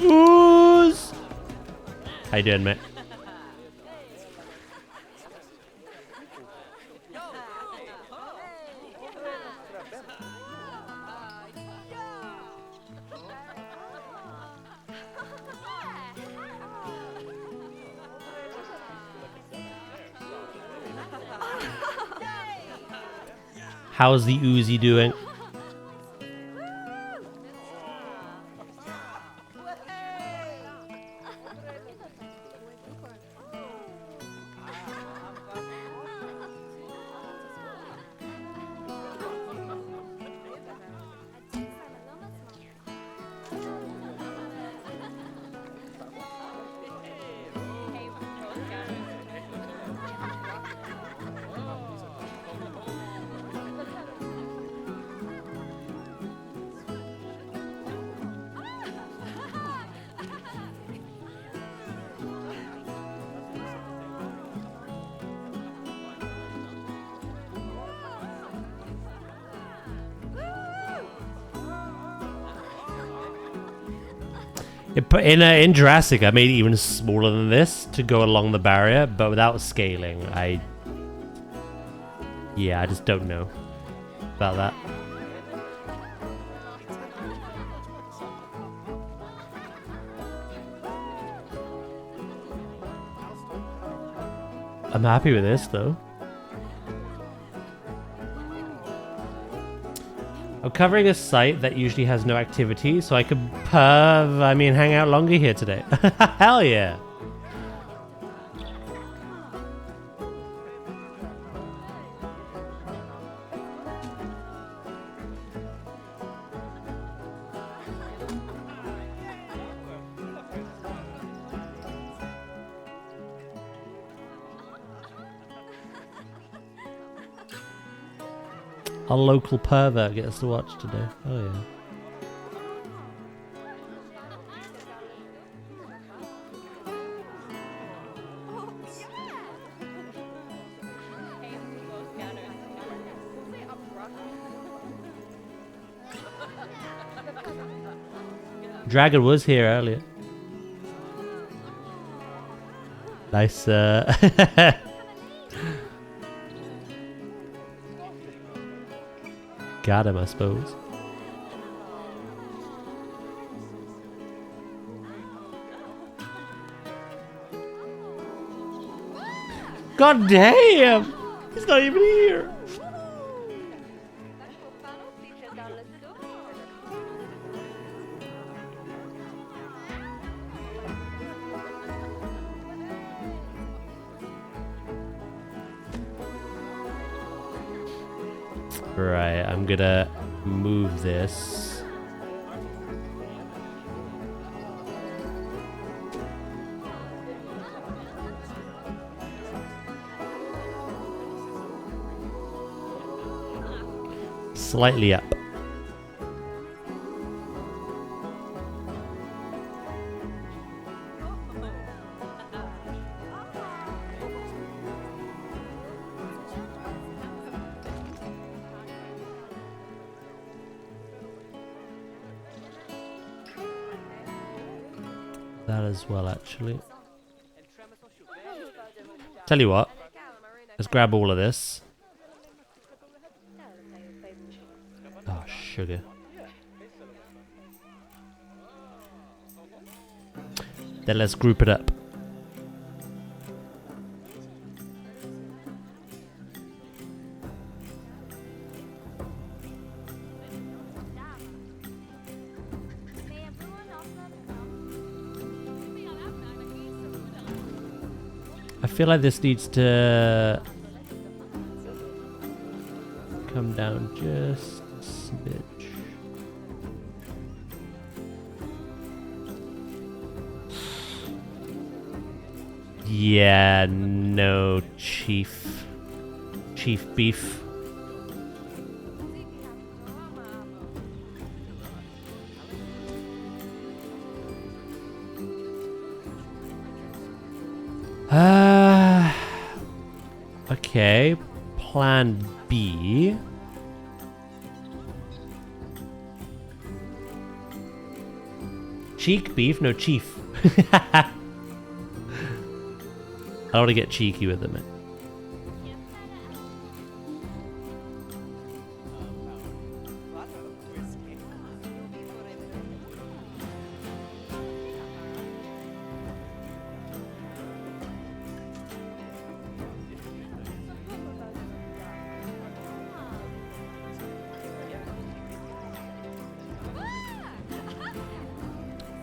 Ooze. How you doing, mate? How's the Uzi doing? In Jurassic, I made it even smaller than this to go along the barrier, but without scaling, yeah, I just don't know about that. I'm happy with this though. I'm covering a site that usually has no activity, so I could hang out longer here today. Hell yeah. A local pervert gets to watch today. Oh yeah. Dragon was here earlier. Nice. Got him, I suppose. God damn! He's not even here! Right, I'm gonna move this. Slightly up. That as well, actually. Tell you what, let's grab all of this. Oh, sugar. Then let's group it up. I feel like this needs to come down just a smidge. Yeah, no, Chief Beef. Okay, plan B. Cheek beef? No, chief. I don't want to get cheeky with them.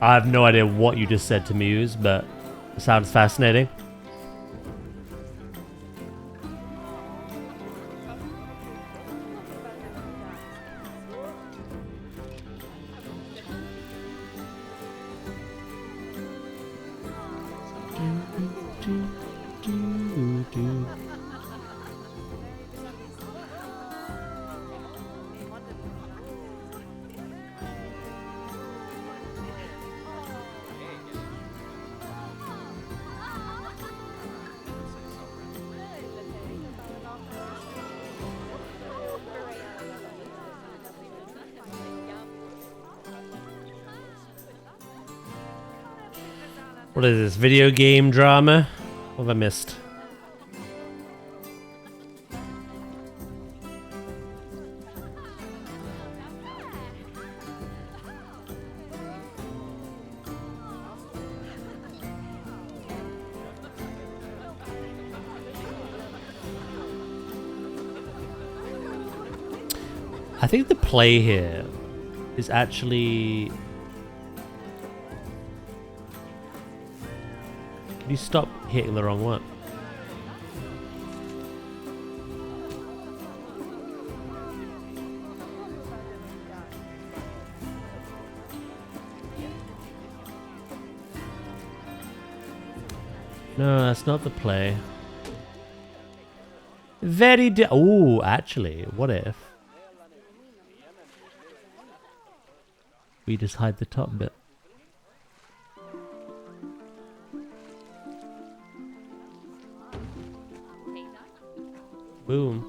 I have no idea what you just said to Muse, but it sounds fascinating. What is this? Video game drama? What have I missed? I think the play here is actually... Can you stop hitting the wrong one? No, that's not the play. Oh, actually, what if we just hide the top bit? Boom.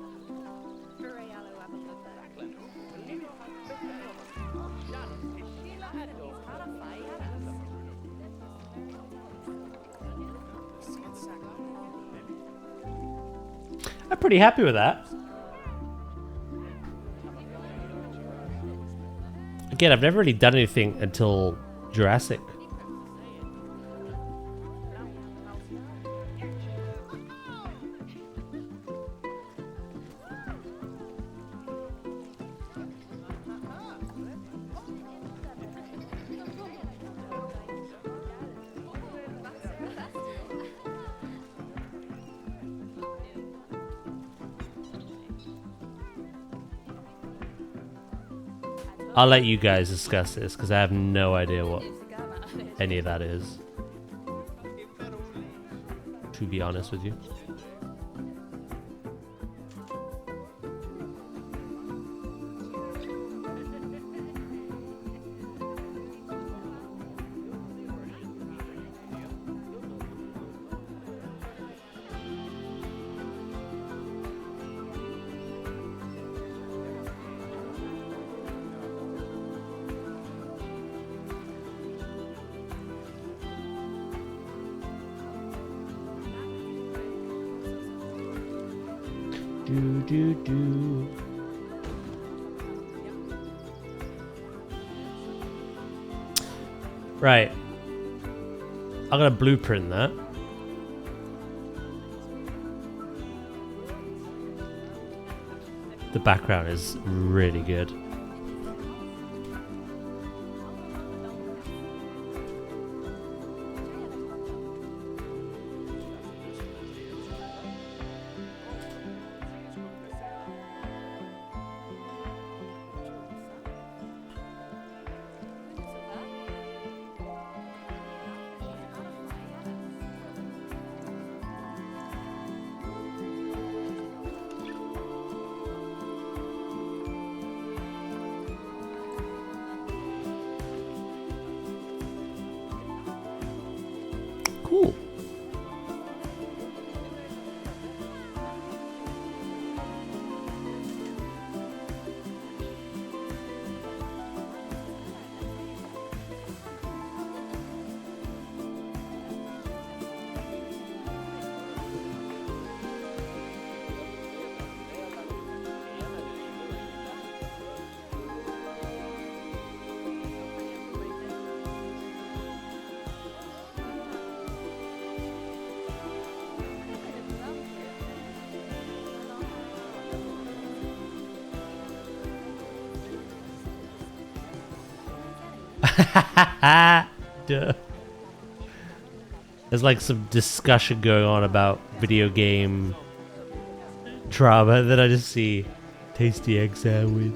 I'm pretty happy with that. Again, I've never really done anything until Jurassic. I'll let you guys discuss this because I have no idea what any of that is, to be honest with you. Right. I'm gonna blueprint that. The background is really good. Cool. Duh. There's like some discussion going on about video game drama, then I just see tasty egg sandwich.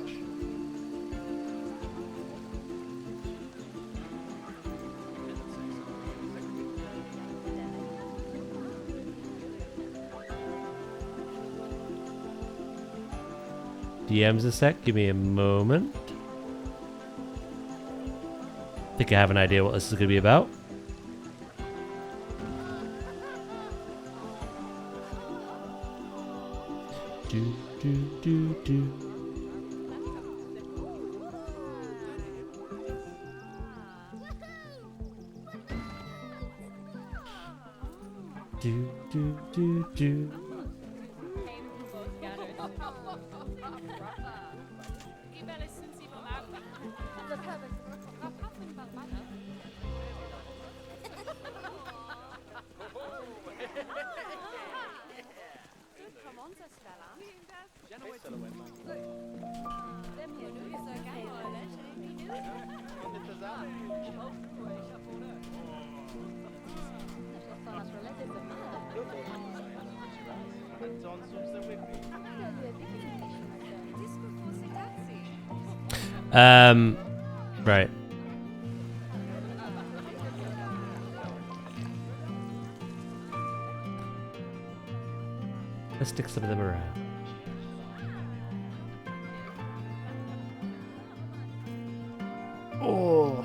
DMs a sec, give me a moment. I think I have an idea what this is going to be about. Right. Let's stick some of them around. Oh.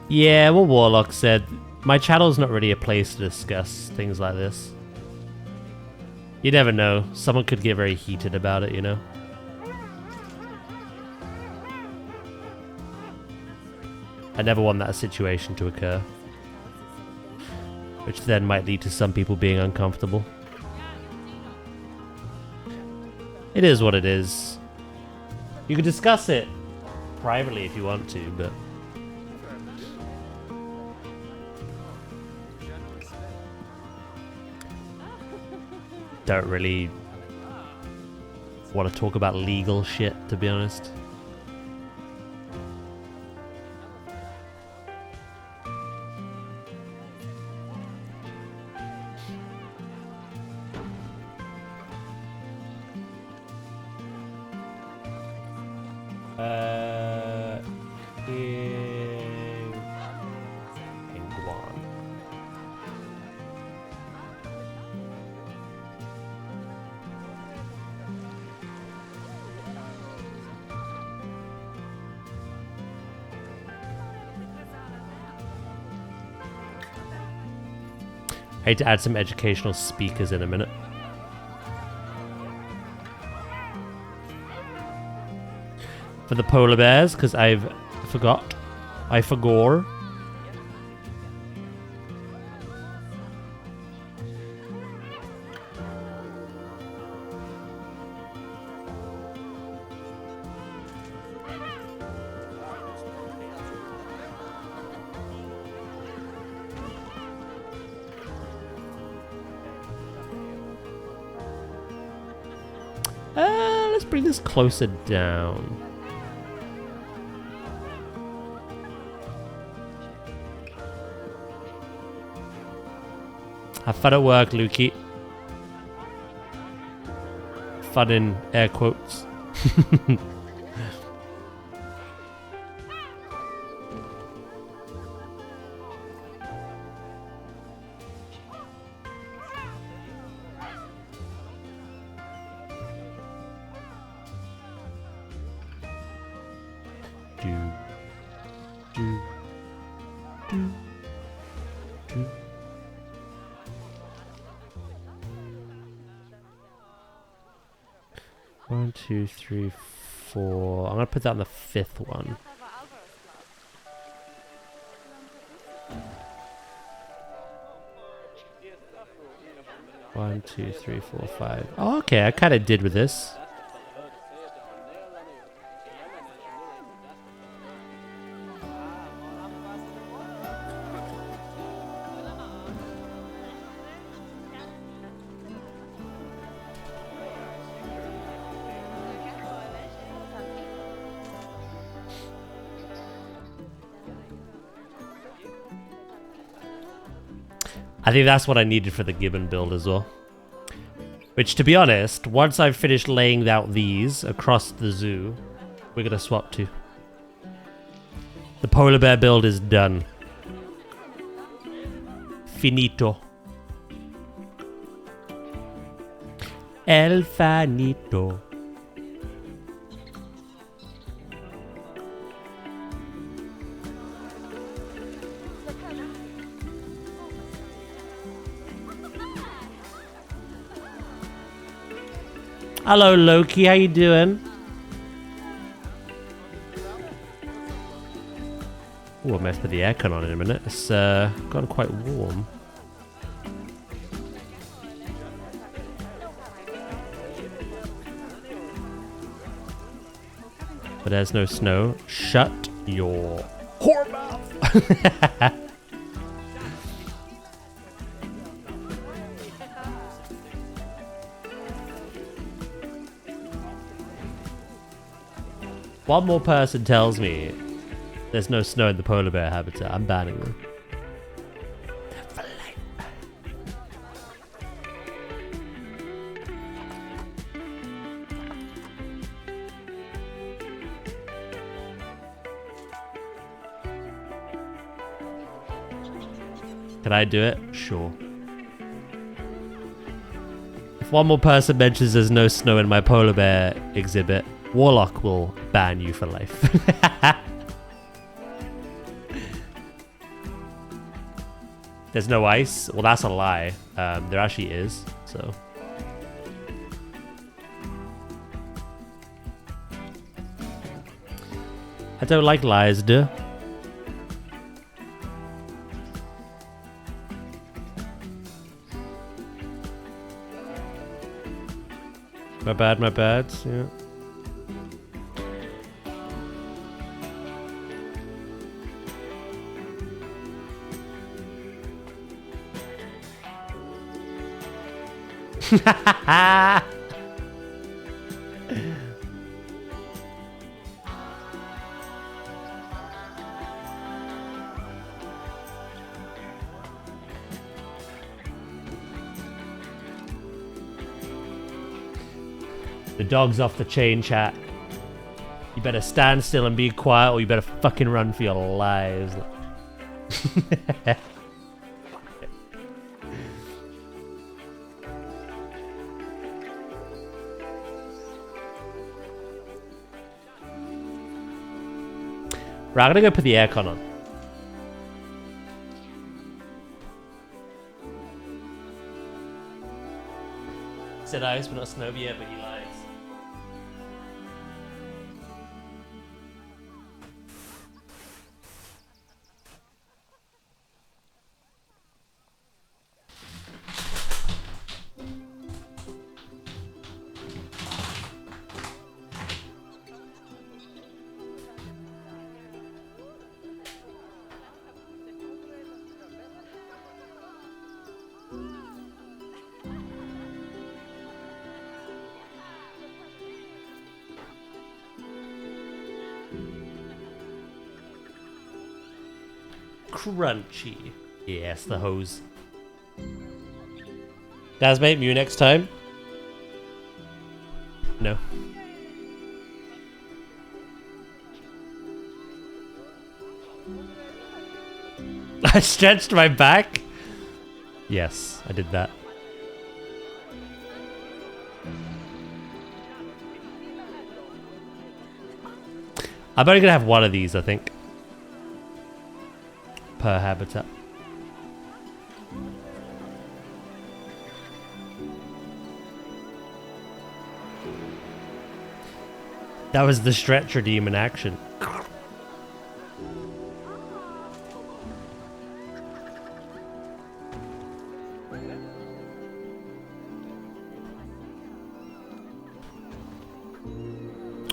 Yeah, what Warlock said, my channel's not really a place to discuss things like this. You never know, someone could get very heated about it, you know? I never want that situation to occur. Which then might lead to some people being uncomfortable. It is what it is. You can discuss it privately if you want to, but... don't really want to talk about legal shit, to be honest. I need to add some educational speakers in a minute. For the polar bears, because I forgot. Let's bring this closer down. Have fun at work, Lukey. Fun in air quotes. One, two, three, four. I'm gonna put that on the fifth one. One, two, three, four, five. Oh, okay, I kind of did with this. I think that's what I needed for the gibbon build as well. Which, to be honest, once I've finished laying out these across the zoo, we're gonna swap to. The polar bear build is done. Finito. El Fanito. Hello, Loki. How you doing? Oh, I messed with the aircon on in a minute. It's gotten quite warm. But there's no snow. Shut your whore mouth. One more person tells me there's no snow in the polar bear habitat, I'm banning them. Can I do it? Sure. If one more person mentions there's no snow in my polar bear exhibit, Warlock will ban you for life. There's no ice? Well, that's a lie. There actually is, so. I don't like lies, duh. My bad, yeah. The dog's off the chain, chat. You better stand still and be quiet, or you better fucking run for your lives. Right, I'm gonna go put the aircon on. Said ice, but not snow yet, but he lies. Crunchy. Yes, the hose. Daz, mate, Mew next time? No. I stretched my back? Yes, I did that. I'm only gonna have one of these, I think. Per habitat. That was the stretcher demon action.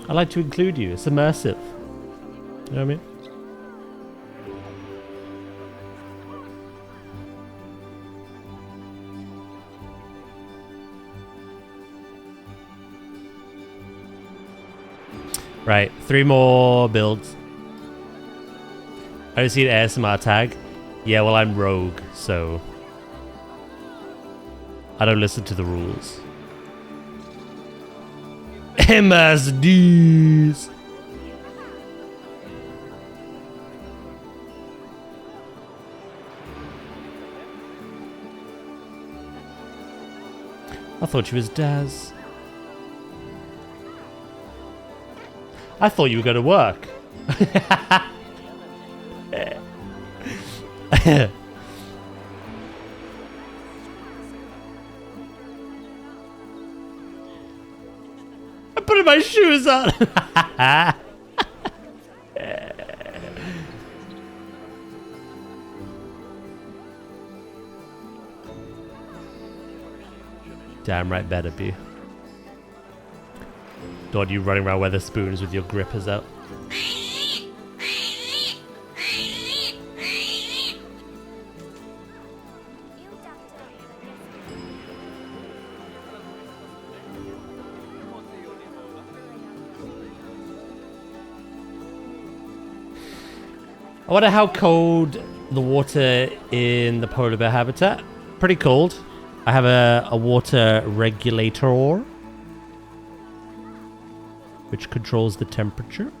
I like to include you. It's immersive. You know what I mean? Right, 3 more builds. I just see an ASMR tag. Yeah, well, I'm rogue, so I don't listen to the rules. MSDs. I thought she was Daz. I thought you were going to work. I'm putting my shoes on. Damn right better be. Don't you running around Weatherspoons with your grippers out. I wonder how cold the water in the polar bear habitat. Pretty cold. I have a water regulator which controls the temperature.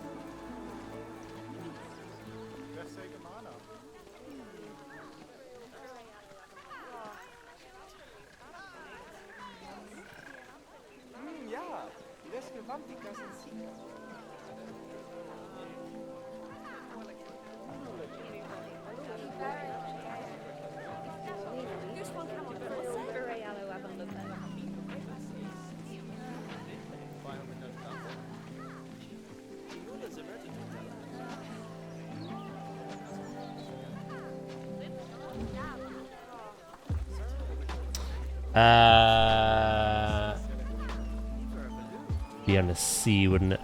Be on the sea, wouldn't it?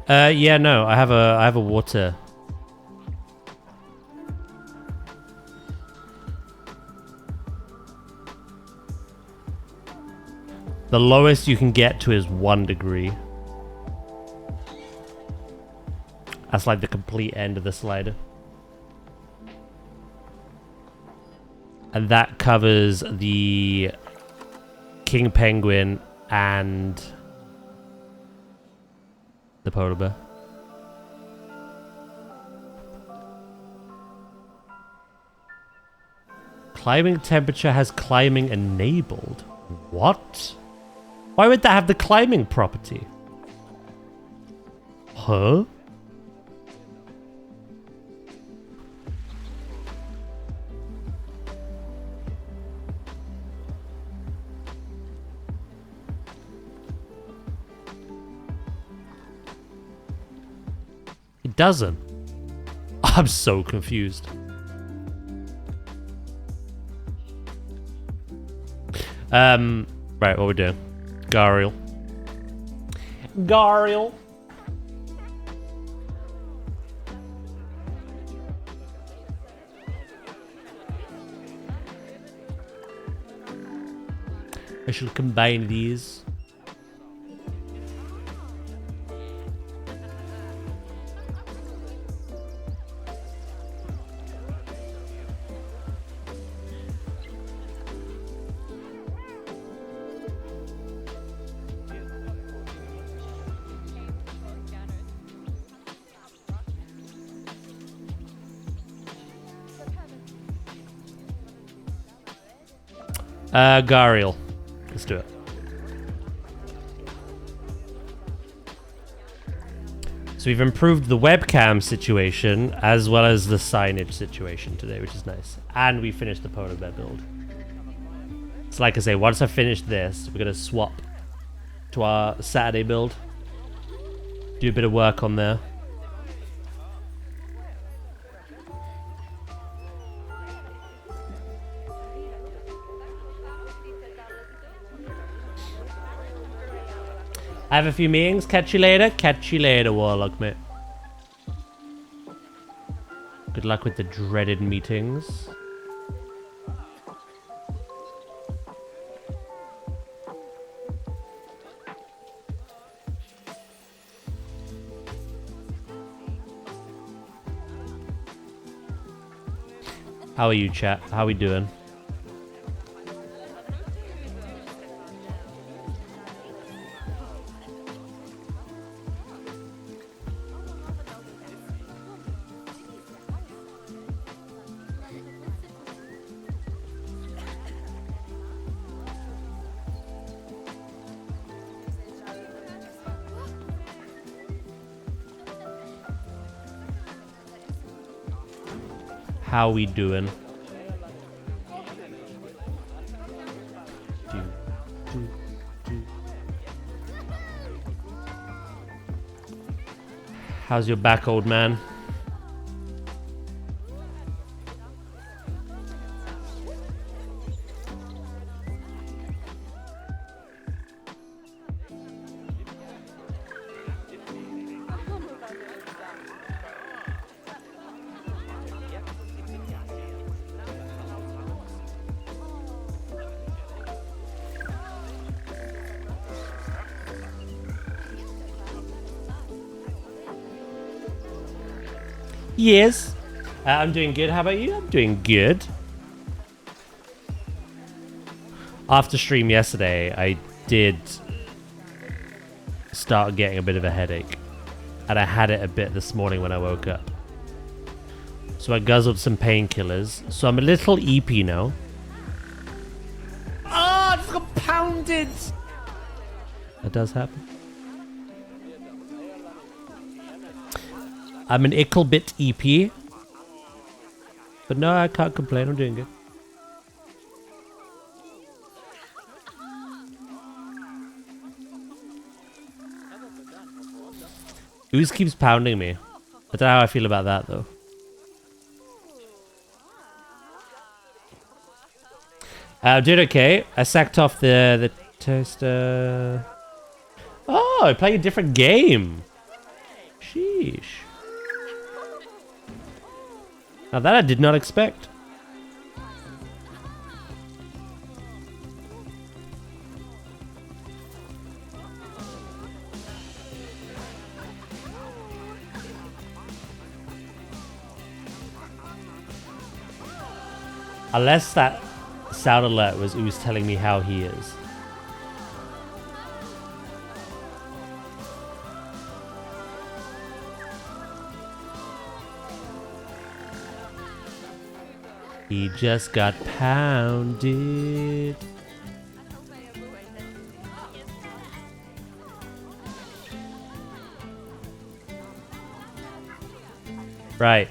Yeah, no, I have a water. The lowest you can get to is 1 degree. That's like the complete end of the slider. And that covers the king penguin and the polar bear. Climbing temperature has climbing enabled. What? Why would that have the climbing property? Huh? It doesn't. I'm so confused. Right, what we doing? Gariel. Gariel. I shall combine these. Gariel. Let's do it. So we've improved the webcam situation as well as the signage situation today, which is nice. And we finished the polar bear build. So like I say, once I finish this, we're going to swap to our Saturday build. Do a bit of work on there. I have a few meetings. Catch you later. Catch you later, Warlock, mate. Good luck with the dreaded meetings. How are you, chat? How are we doing? How we doing? How's your back, old man? Yes. I'm doing good. How about you? I'm doing good. After stream yesterday, I did start getting a bit of a headache. And I had it a bit this morning when I woke up. So I guzzled some painkillers. So I'm a little EP now. Oh, I just got pounded! That does happen. I'm an ickle bit EP. But no, I can't complain. I'm doing good. Ooze keeps pounding me. I don't know how I feel about that, though. I'm doing okay. I sacked off the toaster. Oh, I play a different game. Sheesh. Now that I did not expect. Unless that sound alert was Ooze telling me how he is. He just got pounded. Right.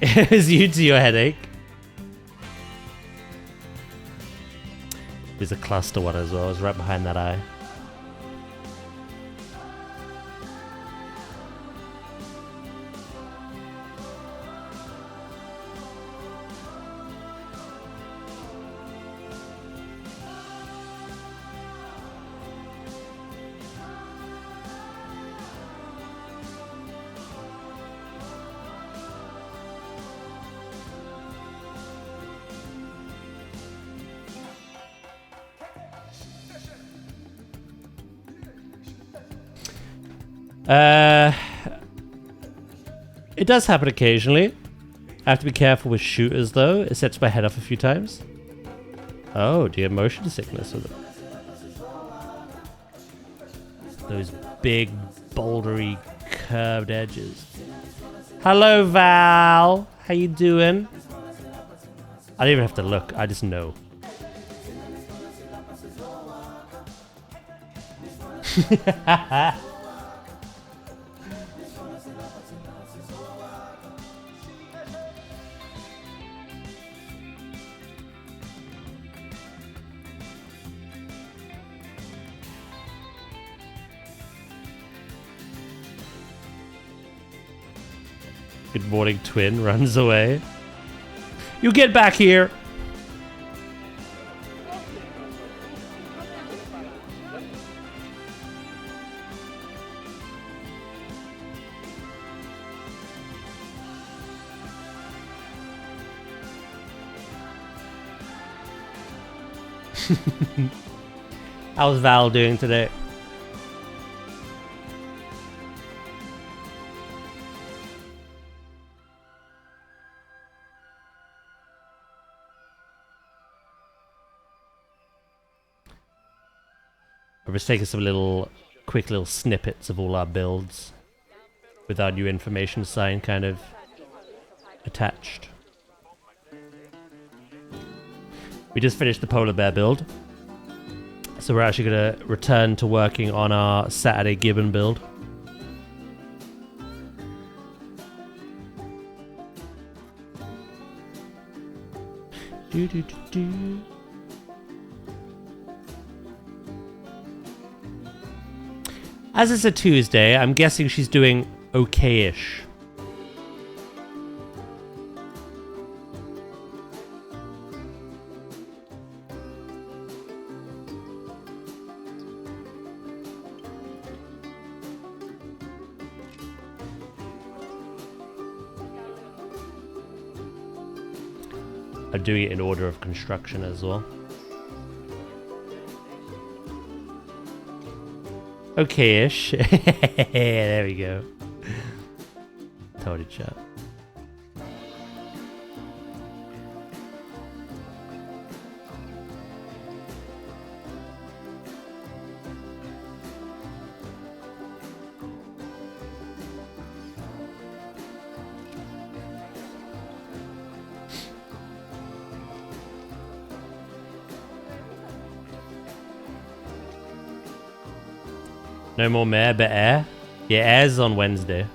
Is you to your headache? There's a cluster one as well. It's right behind that eye. It does happen occasionally. I have to be careful with shooters though. It sets my head off a few times. Oh, do you have motion sickness with it? Those big, bouldery, curved edges. Hello, Val. How you doing? I don't even have to look. I just know. Good morning, twin. Runs away. You get back here. How's Val doing today? We're just taking some quick little snippets of all our builds with our new information sign kind of attached. We just finished the polar bear build. So we're actually going to return to working on our Saturday gibbon build. As it's a Tuesday, I'm guessing she's doing okay-ish. I'm doing it in order of construction as well. Okay-ish. There we go. Told it, chat. No more mare, but air? Yeah, air's on Wednesday.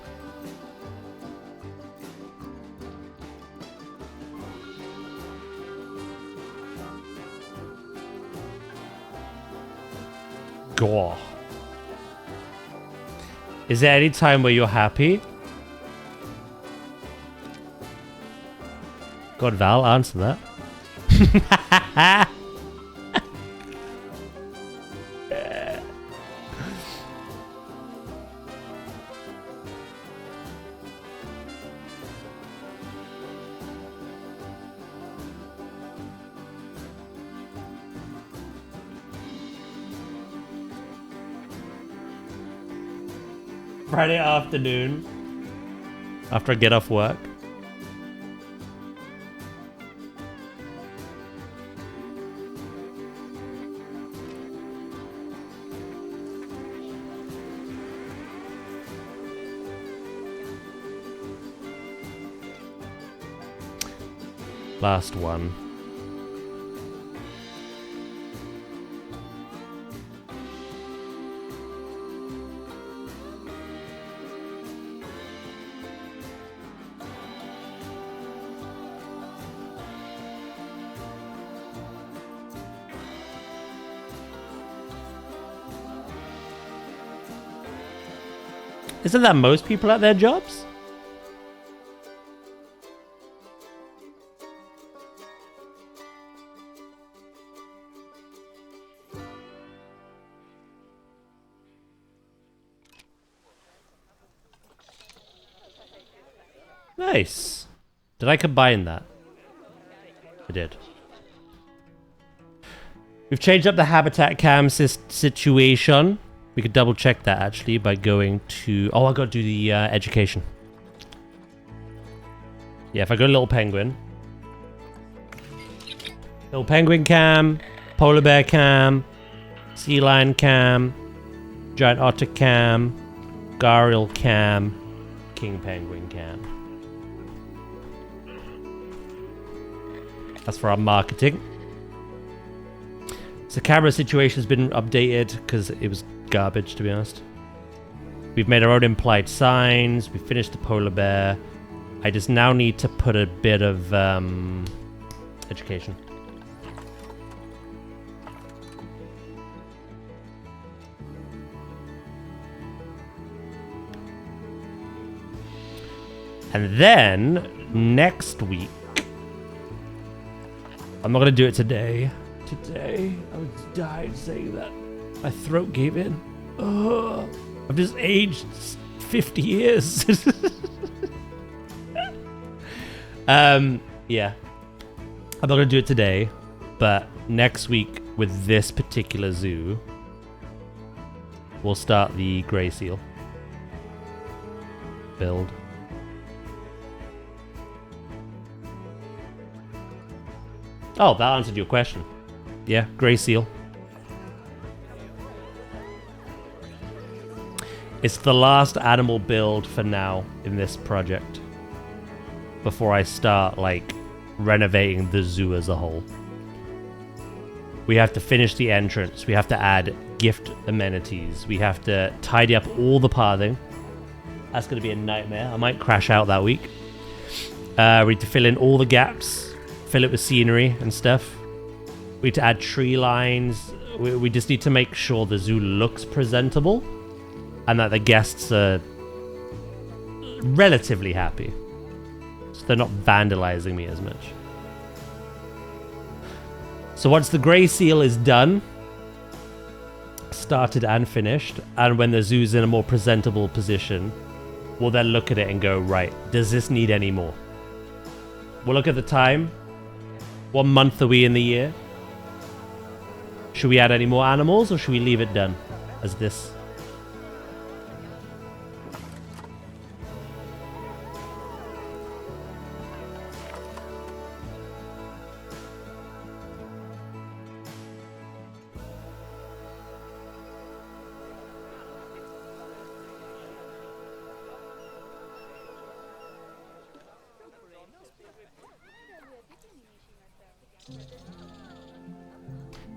Goh. Is there any time where you're happy? God, Val, answer that. Friday afternoon, after I get off work. Last one. Isn't that most people at their jobs? Nice. Did I combine that? I did. We've changed up the habitat cam situation. We could double check that actually by going to... Oh, I got to do the education. Yeah, if I go to Little Penguin. Little Penguin cam, Polar Bear cam, Sea Lion cam, Giant Otter cam, Gharial cam, King Penguin cam. That's for our marketing. So camera situation has been updated because it was garbage, to be honest. We've made our own implied signs. We finished the polar bear. I just now need to put a bit of education. And then next week, I'm not gonna do it today. Today, I would die saying that. My throat gave in. Oh, I've just aged 50 years. Yeah. I'm not gonna do it today, but next week with this particular zoo, we'll start the grey seal build. Oh, that answered your question. Yeah, grey seal. It's the last animal build for now in this project. Before I start, like, renovating the zoo as a whole. We have to finish the entrance. We have to add gift amenities. We have to tidy up all the pathing. That's going to be a nightmare. I might crash out that week. We need to fill in all the gaps. Fill it with scenery and stuff. We need to add tree lines. We just need to make sure the zoo looks presentable. And that the guests are relatively happy. So they're not vandalizing me as much. So once the grey seal is done, started and finished, and when the zoo's in a more presentable position, we'll then look at it and go, right, does this need any more? We'll look at the time. What month are we in the year? Should we add any more animals, or should we leave it done as this?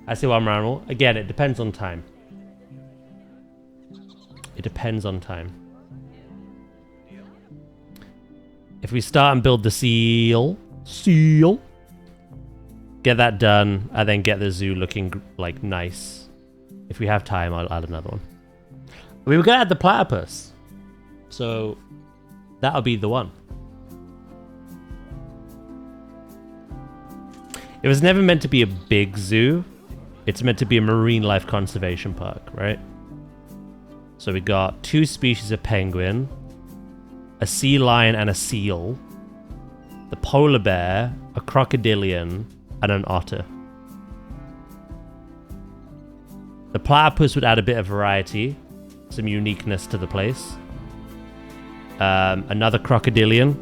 I see one more animal. Again, it depends on time. It depends on time. If we start and build the seal, get that done, and then get the zoo looking like nice. If we have time, I'll add another one. We were gonna add the platypus, so that'll be the one. It was never meant to be a big zoo. It's meant to be a marine life conservation park, right? So we got 2 species of penguin, a sea lion and a seal, the polar bear, a crocodilian, and an otter. The platypus would add a bit of variety, some uniqueness to the place. Another crocodilian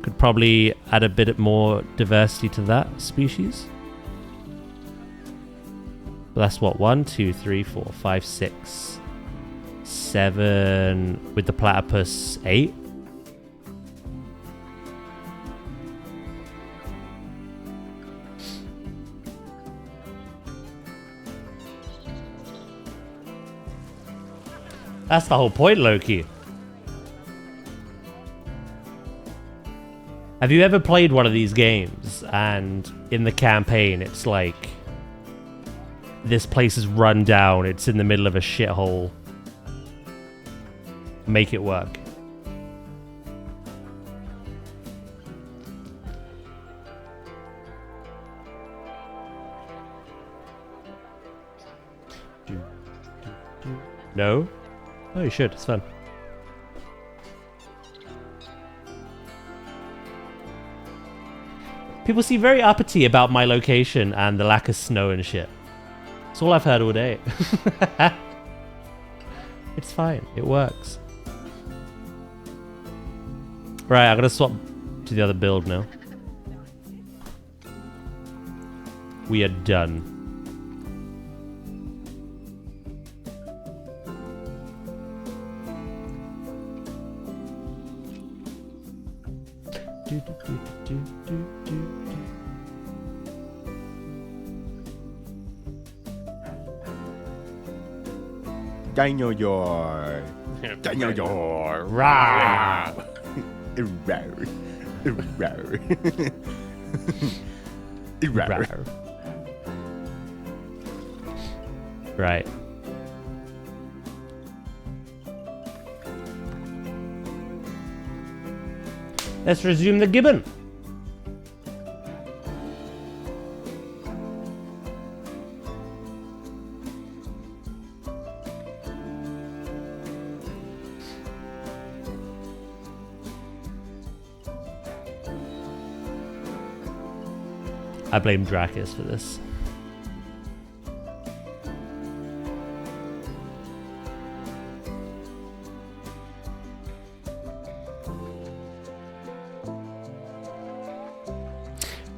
could probably add a bit more diversity to that species. That's what, 1, 2, 3, 4, 5, 6, 7, with the platypus, 8. That's the whole point, Loki. Have you ever played one of these games and in the campaign it's like, this place is run down, it's in the middle of a shithole. Make it work. No? Oh, you should, it's fun. People seem very uppity about my location and the lack of snow and shit. That's all I've heard all day. It's fine. It works. Right, I'm gonna swap to the other build now. We are done. Dinosaur. Dinosaur. Rah! Right. Let's resume the gibbon. I blame Dracus for this.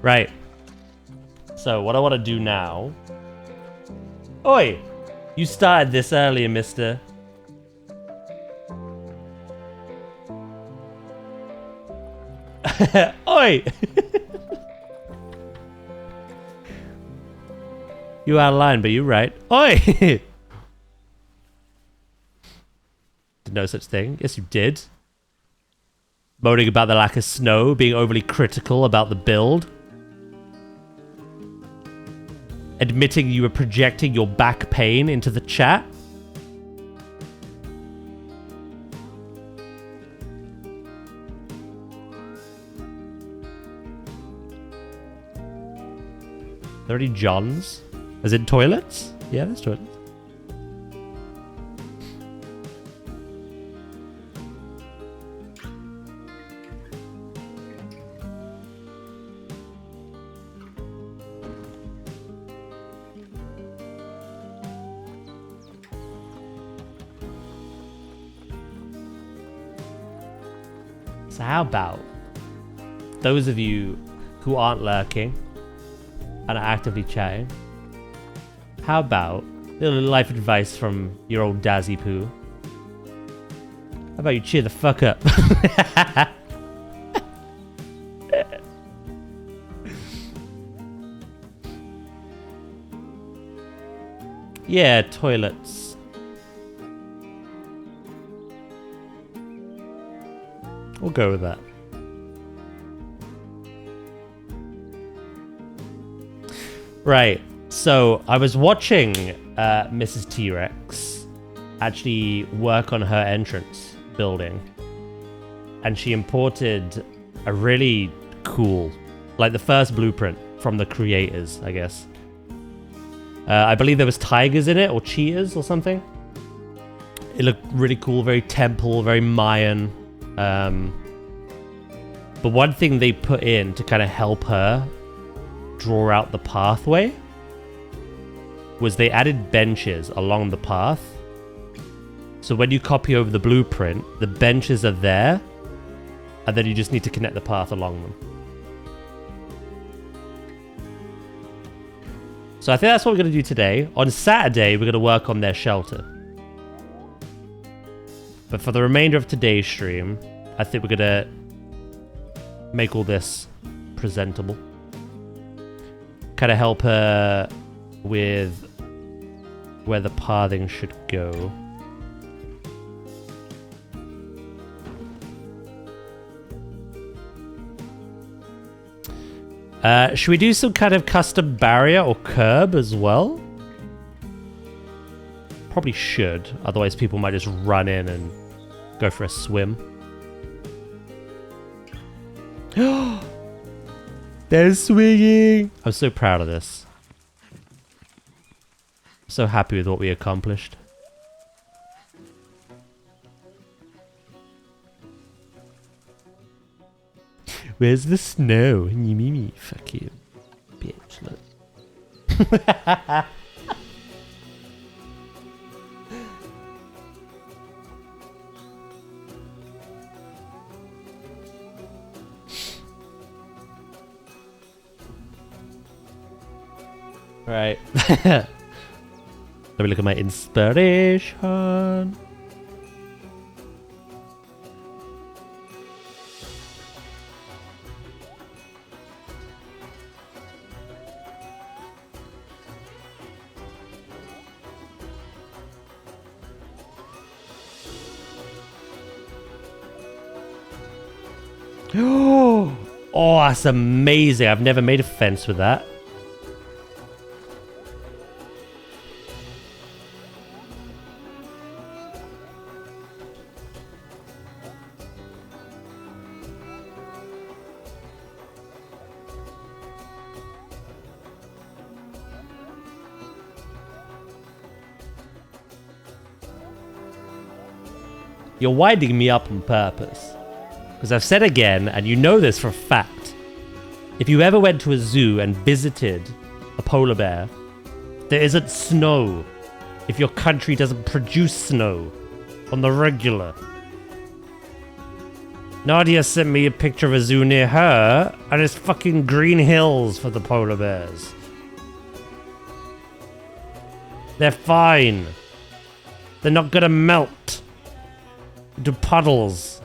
Right. So what I want to do now... Oi! You started this earlier, mister. Oi! You out of line, but you're right. Oi! Did no such thing. Yes, you did. Moaning about the lack of snow, being overly critical about the build. Admitting you were projecting your back pain into the chat. Are there any Johns? As in toilets? Yeah, there's toilets. So how about those of you who aren't lurking and are actively chatting, how about a little life advice from your old Dazzy Poo? How about you cheer the fuck up? Yeah, toilets. We'll go with that. Right, so I was watching Mrs. T-Rex actually work on her entrance building, and she imported a really cool, like the first blueprint from the creators, I guess. I believe there was tigers in it, or cheetahs or something. It looked really cool, very temple, very Mayan. But one thing they put in to kind of help her draw out the pathway was they added benches along the path. So when you copy over the blueprint, the benches are there, and then you just need to connect the path along them. So I think that's what we're going to do today. On Saturday, we're going to work on their shelter. But for the remainder of today's stream, I think we're going to make all this presentable. Kind of help her with where the pathing should go. Should we do some kind of custom barrier or curb as well? Probably should, otherwise people might just run in and go for a swim. They're swinging! I'm so proud of this. So happy with what we accomplished. Where's the snow? Mimi, fuck you. Bitch, look. Right. Let me look at my inspiration. Oh, that's amazing. I've never made a fence with that. You're winding me up on purpose. Because I've said again, and you know this for a fact, if you ever went to a zoo and visited a polar bear, there isn't snow if your country doesn't produce snow on the regular. Nadia sent me a picture of a zoo near her, and it's fucking green hills for the polar bears. They're fine. They're not gonna melt into puddles.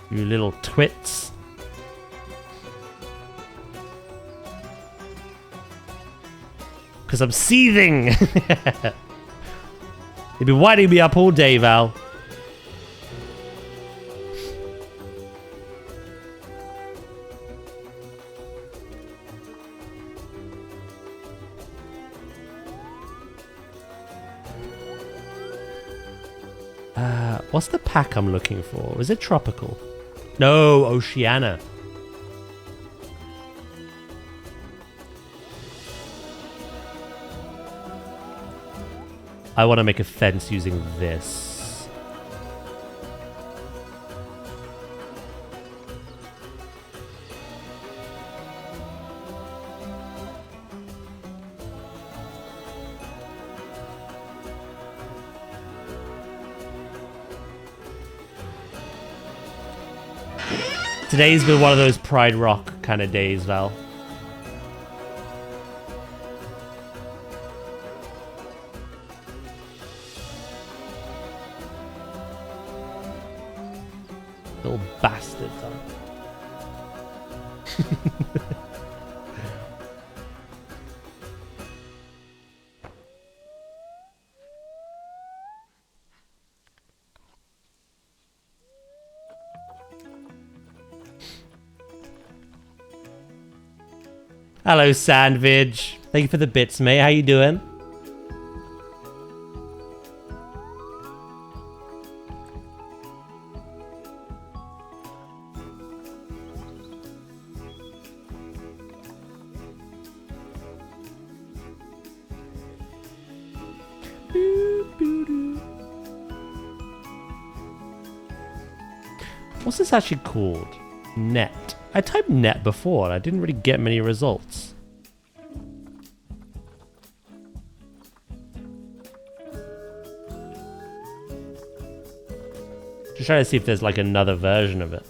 You little twits. Because I'm seething. You've been winding me up all day, Val. What's the pack I'm looking for? Is it tropical? No, Oceania. I want to make a fence using this. Today's been one of those Pride Rock kind of days, Val. Little bastards, huh? Hello, Sandvidge. Thank you for the bits, mate. How you doing? What's this actually called? Net. I typed net before and I didn't really get many results. Just trying to see if there's like another version of it.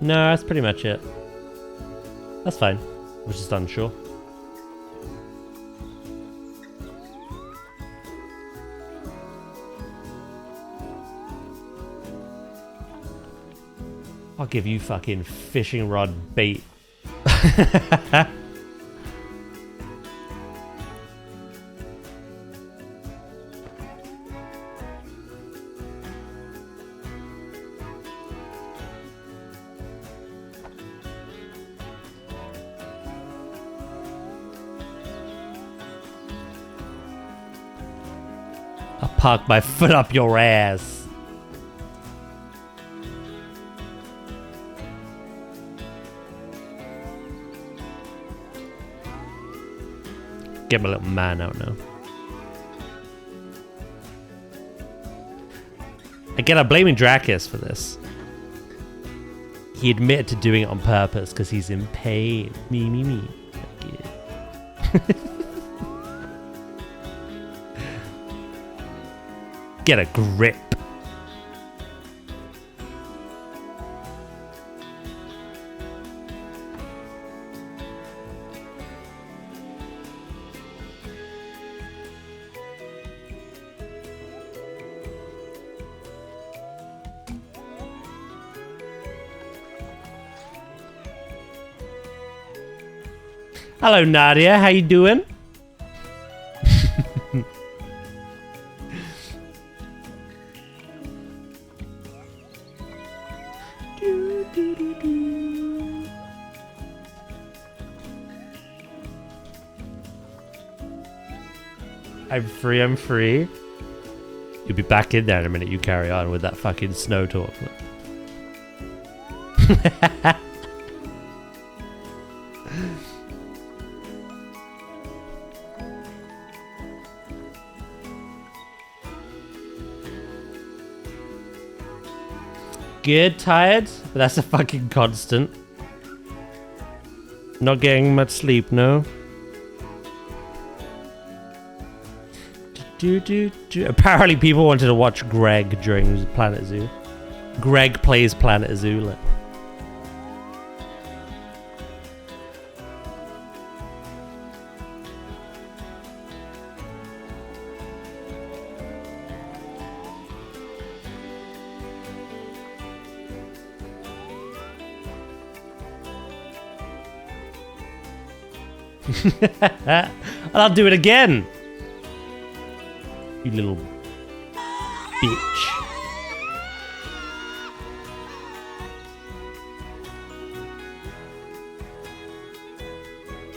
No, that's pretty much it. That's fine. I was just unsure. I'll give you fucking fishing rod bait. I'll park my foot up your ass. Get my little man out now. Again, I'm blaming Dracus for this. He admitted to doing it on purpose because he's in pain. Me. Get a grip. Hello, Nadia. How you doing? I'm free. You'll be back in there in a minute. You carry on with that fucking snow talk. Good, tired? But that's a fucking constant. Not getting much sleep, no? Apparently people wanted to watch Greg during Planet Zoo. Greg plays Planet Zoo. And I'll do it again. You little bitch.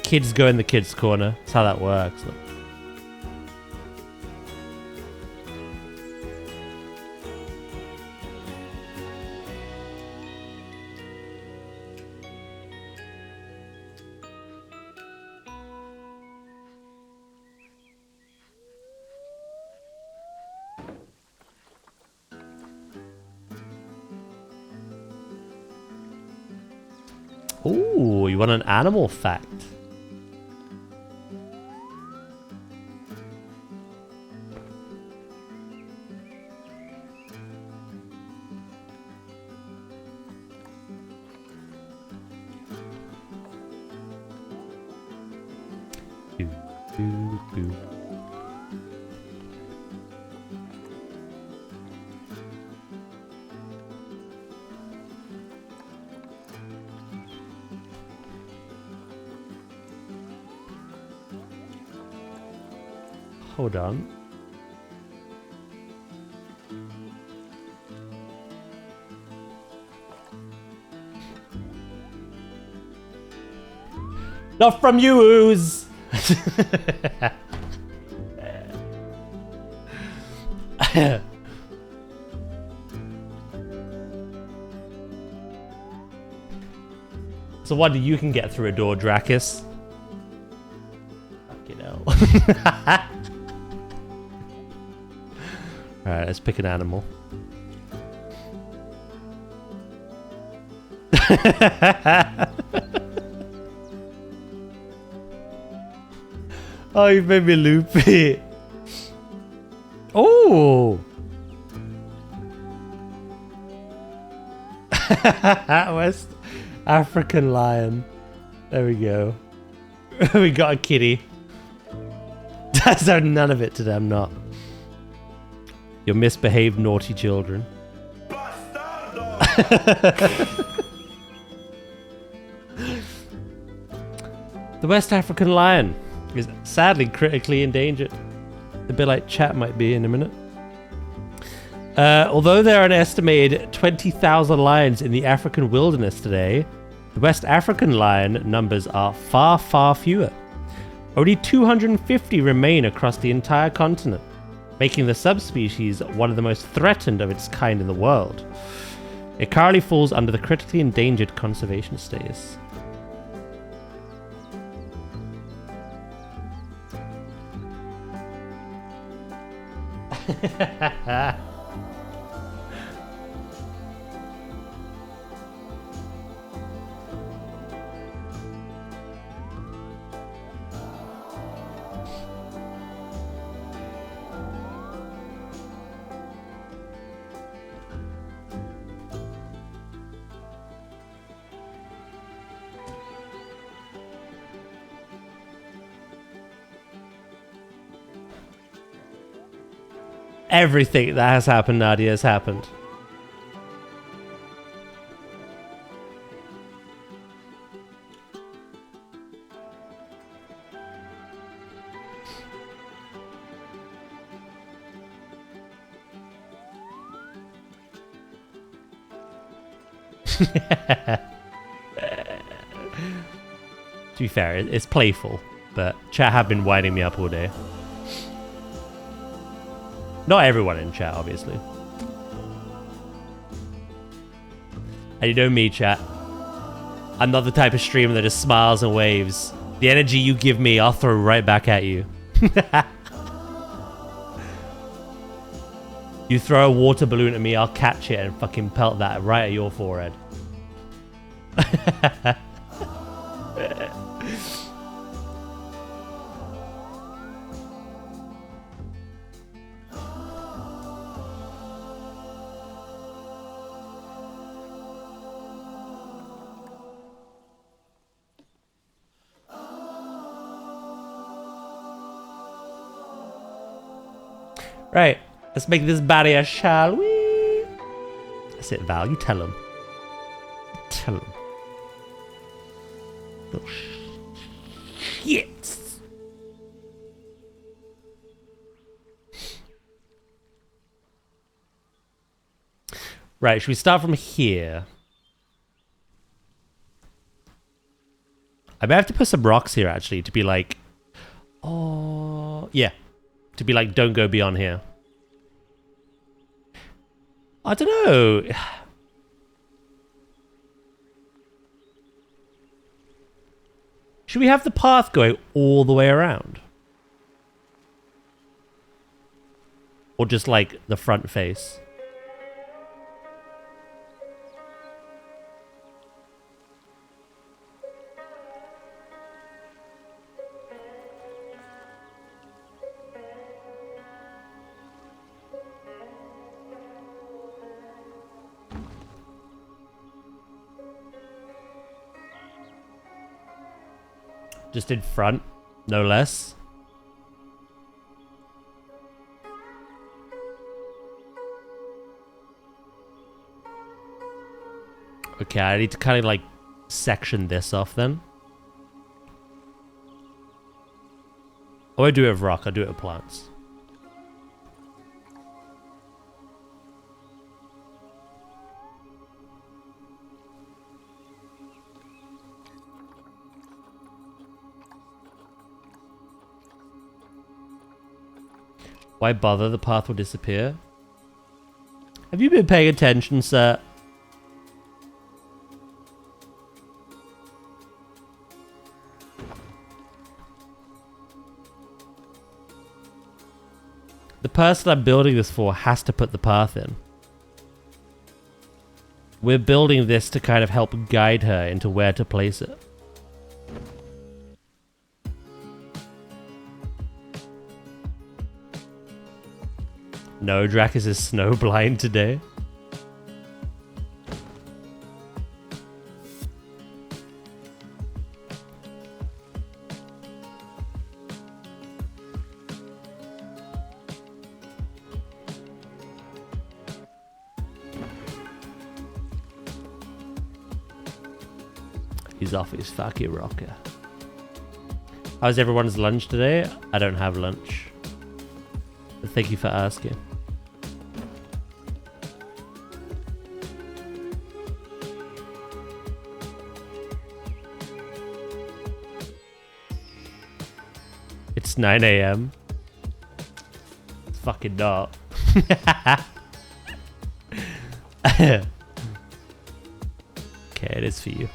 Kids go in the kids' corner. That's how that works. Look. Ooh, you want an animal fact? Hold on. Not from you, ooze! So what do you can get through a door, Dracus? Fucking hell. Alright, let's pick an animal. Oh, you made me loopy. Oh! West African lion. There we go. We got a kitty. That's none of it today, I'm not. Your misbehaved naughty children. The West African lion is sadly critically endangered. A bit like chat might be in a minute. Although there are an estimated 20,000 lions in the African wilderness today, the West African lion numbers are far, far fewer. Only 250 remain across the entire continent, making the subspecies one of the most threatened of its kind in the world. It currently falls under the critically endangered conservation status. Everything that has happened, Nadia, has happened. To be fair, it's playful, but chat have been winding me up all day. Not everyone in chat, obviously. And you know me, chat. I'm not the type of streamer that just smiles and waves. The energy you give me, I'll throw right back at you. You throw a water balloon at me, I'll catch it and fucking pelt that right at your forehead. Right, let's make this barrier, shall we? That's it, Val. You tell him. Tell him. Little shit. Right, should we start from here? I may have to put some rocks here, actually, to be like... Oh... Yeah. To be like, don't go beyond here. I don't know. Should we have the path going all the way around? Or just like the front face? Just in front, no less. Okay, I need to kind of like section this off then. I won't do it with rock, I'll do it with plants. Why bother? The path will disappear. Have you been paying attention, sir? The person I'm building this for has to put the path in. We're building this to kind of help guide her into where to place it. No, Drakus is snow blind today. He's off his fucking rocker. How's everyone's lunch today? I don't have lunch. But thank you for asking. It's 9 AM. It's fucking not. Okay, it is for you.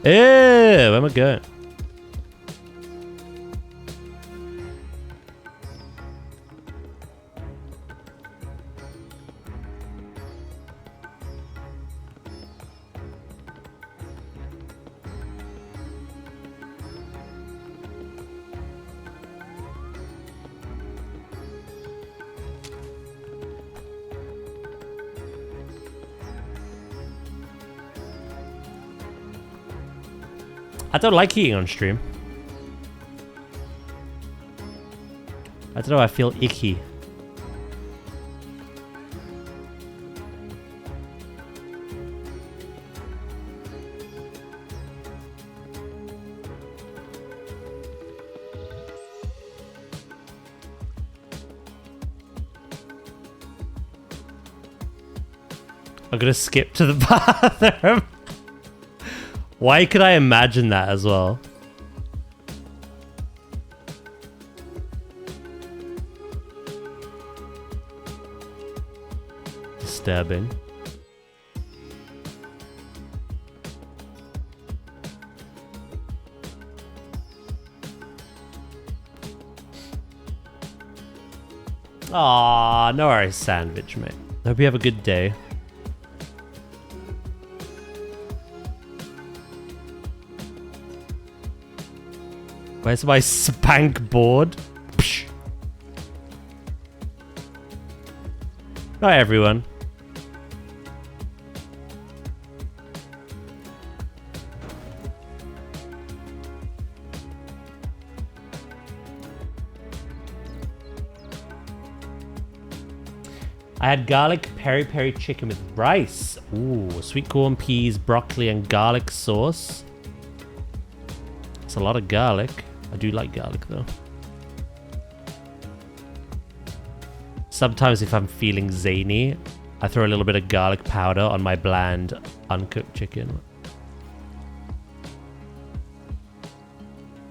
Where am I going? I don't like eating on stream. I don't know, I feel icky. I'm gonna skip to the bathroom. Why could I imagine that as well? Disturbing. Aw, no worries, sandwich, mate. Hope you have a good day. Where's my spank board? Psh. Not everyone. I had garlic peri-peri chicken with rice. Ooh, sweet corn, peas, broccoli, and garlic sauce. It's a lot of garlic. I do like garlic though. Sometimes if I'm feeling zany, I throw a little bit of garlic powder on my bland, uncooked chicken.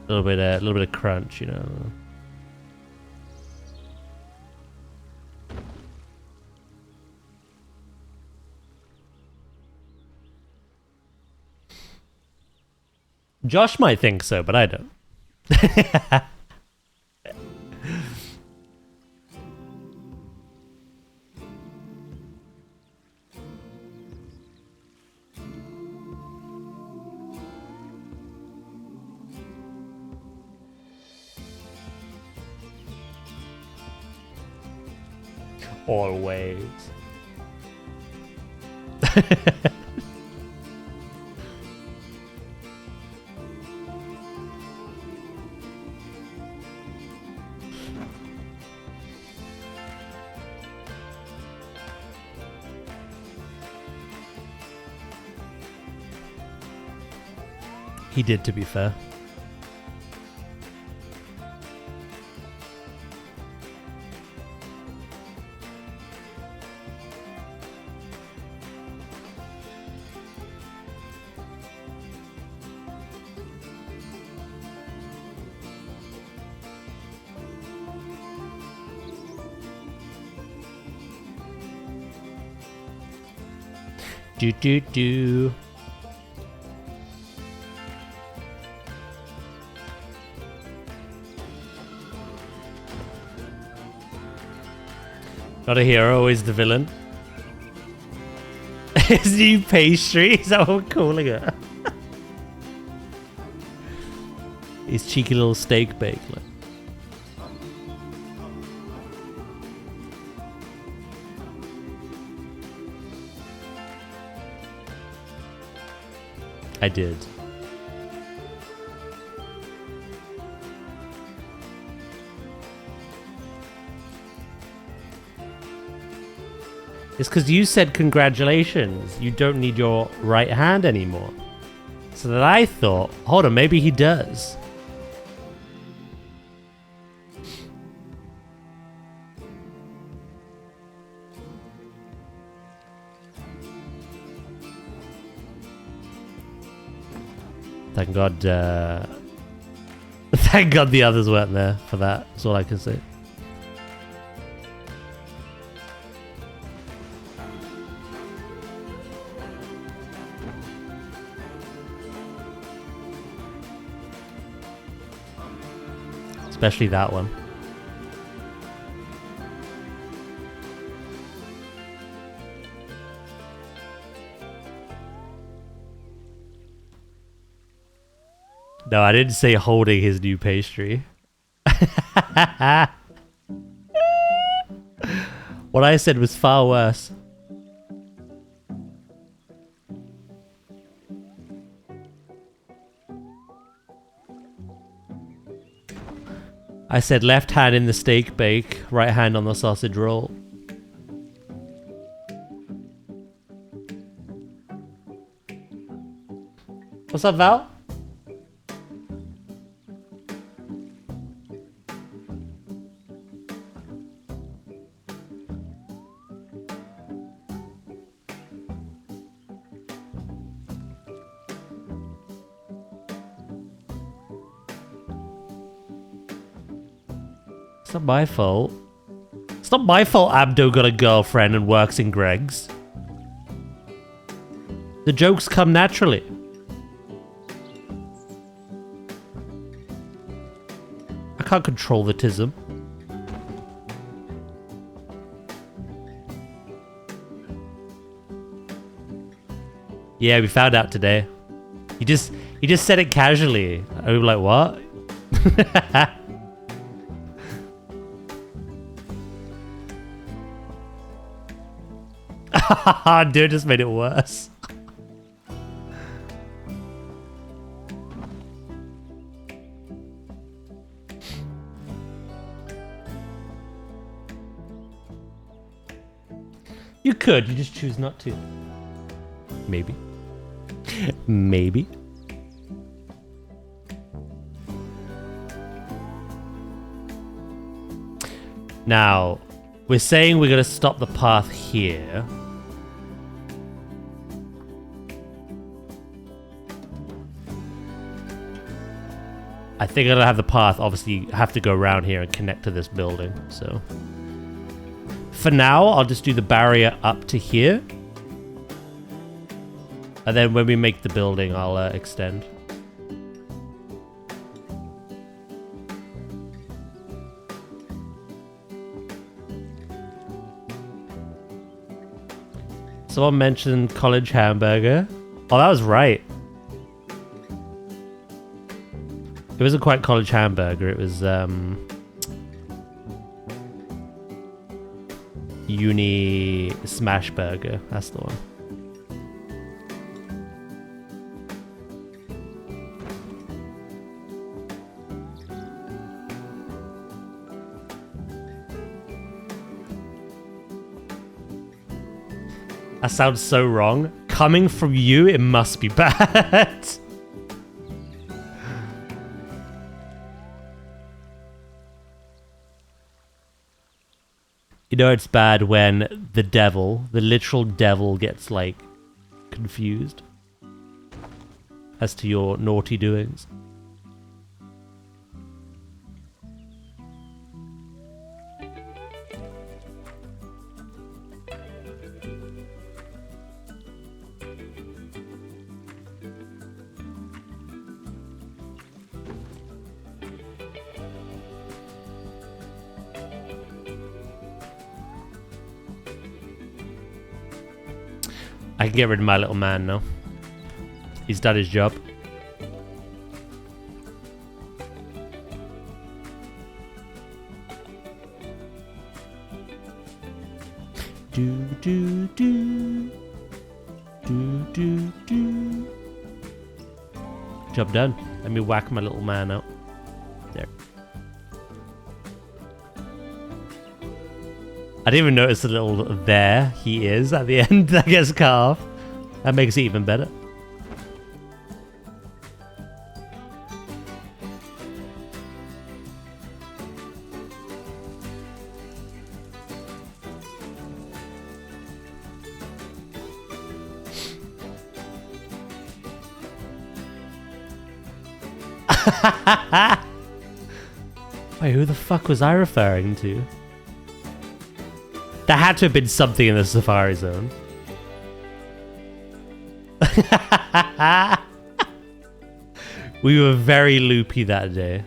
A little bit of crunch, you know. Josh might think so, but I don't. Always. He did, to be fair. Do. Not a hero, always the villain. His new pastry, is that what we're calling it? His cheeky little steak bake. Like. I did. It's because you said congratulations. You don't need your right hand anymore. So that I thought, hold on, maybe he does. Thank God, thank God the others weren't there for that. That's all I can say. Especially that one. No, I didn't say holding his new pastry. What I said was far worse. I said left hand in the steak bake, right hand on the sausage roll. What's up, Val? It's not my fault. It's not my fault Abdo got a girlfriend and works in Greg's. The jokes come naturally. I can't control the tism. Yeah, we found out today. He just said it casually. I was like, what? Dude just made it worse. You could, you just choose not to. Maybe. Maybe. Now, we're saying we're going to stop the path here. I think I'm going to have the path obviously have to go around here and connect to this building, so... For now, I'll just do the barrier up to here. And then when we make the building, I'll extend. Someone mentioned college hamburger. Oh, that was right. It wasn't quite college hamburger. It was uni smash burger. That's the one. That sounds so wrong. Coming from you, it must be bad. You know it's bad when the devil, the literal devil, gets, like, confused as to your naughty doings. I can get rid of my little man now. He's done his job. Do do do do do do. Job done. Let me whack my little man out. There. I didn't even notice the little there he is at the end that gets cut off. That makes it even better. Wait, who the fuck was I referring to? There had to have been something in the Safari Zone. We were very loopy that day.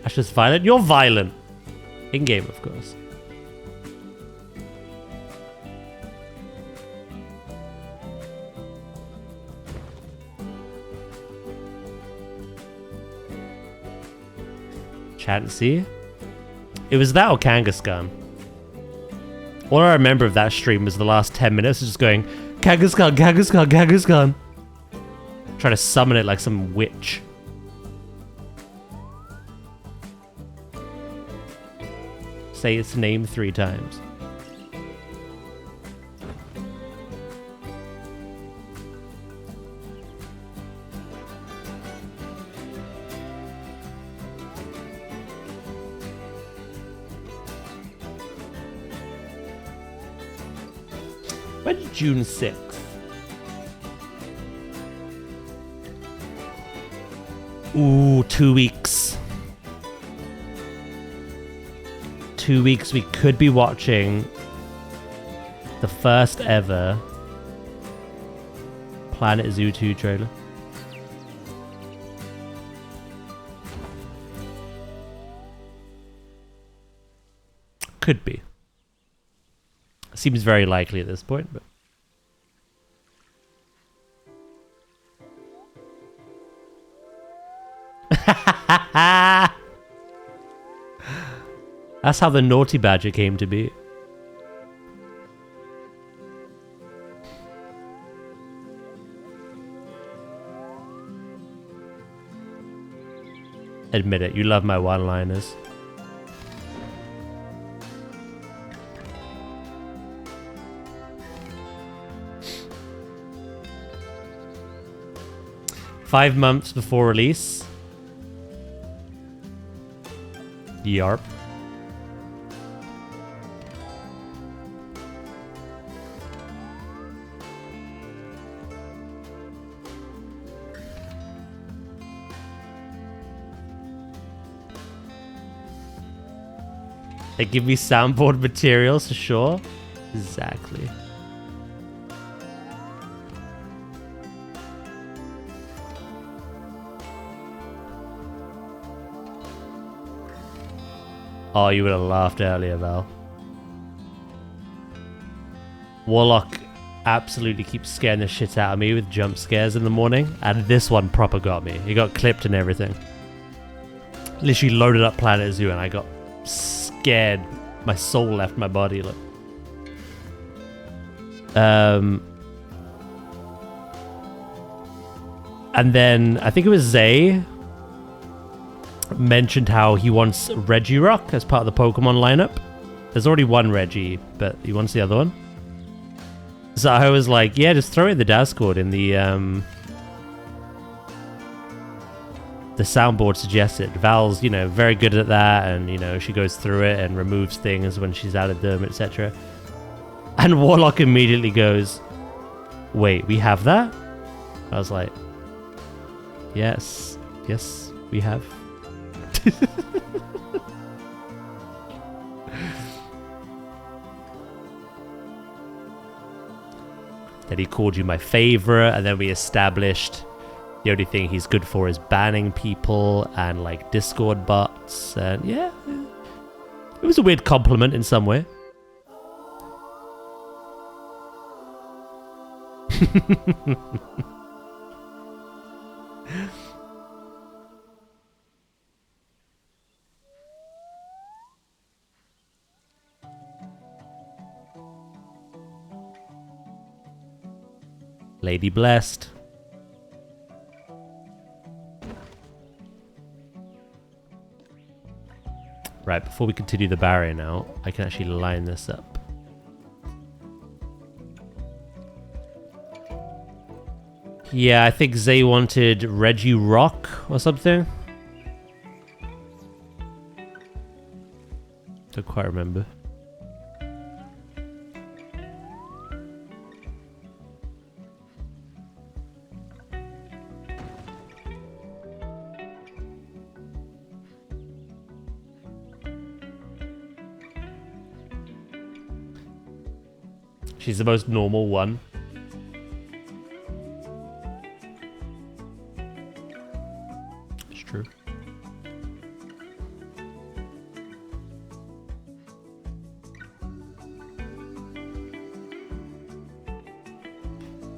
That's just violent. You're violent. In-game, of course. Chancy? It was that or Kangaskhan. All I remember of that stream was the last 10 minutes of just going, Kangaskhan, Kangaskhan, Kangaskhan. Trying to summon it like some witch. Say its name 3 times. When's June 6th? Ooh, 2 weeks. 2 weeks, we could be watching the first ever planetzoo 2 trailer. Could be. Seems very likely at this point, but... That's how the naughty badger came to be. Admit it, you love my one-liners. "5 months before release." Yarp. They give me soundboard materials for sure. Exactly. Oh, you would have laughed earlier, Val. Warlock absolutely keeps scaring the shit out of me with jump scares in the morning, and this one proper got me. He got clipped and everything. Literally loaded up planetzoo and I got scared. My soul left my body. Look. And then I think it was Zay mentioned how he wants Regirock as part of the Pokemon lineup. There's already one Reggie, but he wants the other one. So I was like, yeah, just throw it in the Discord in the soundboard suggested. Val's, you know, very good at that, and you know, she goes through it and removes things when she's added them, etc. And Warlock immediately goes, "Wait, we have that?" I was like, yes, we have. Then he called you my favorite, and then we established the only thing he's good for is banning people and like Discord bots, and yeah, it was a weird compliment in some way. Lady blessed. Right, before we continue the barrier now, I can actually line this up. Yeah, I think Zay wanted Regirock or something. Don't quite remember. She's the most normal one. It's true.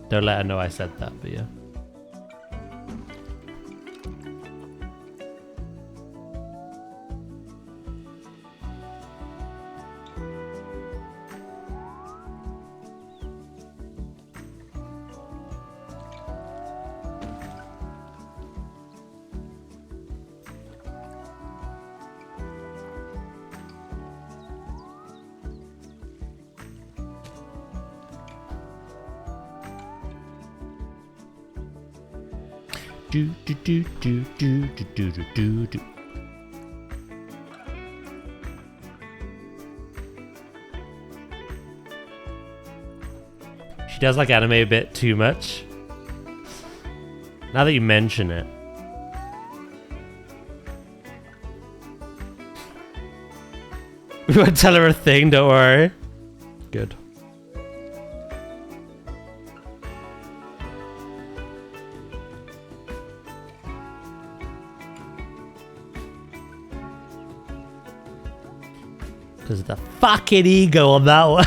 Don't let her know I said that, but yeah. Do do do do do do do do do. She does like anime a bit too much. Now that you mention it. We won't tell her a thing, don't worry. Good. Because of the fucking ego on that one.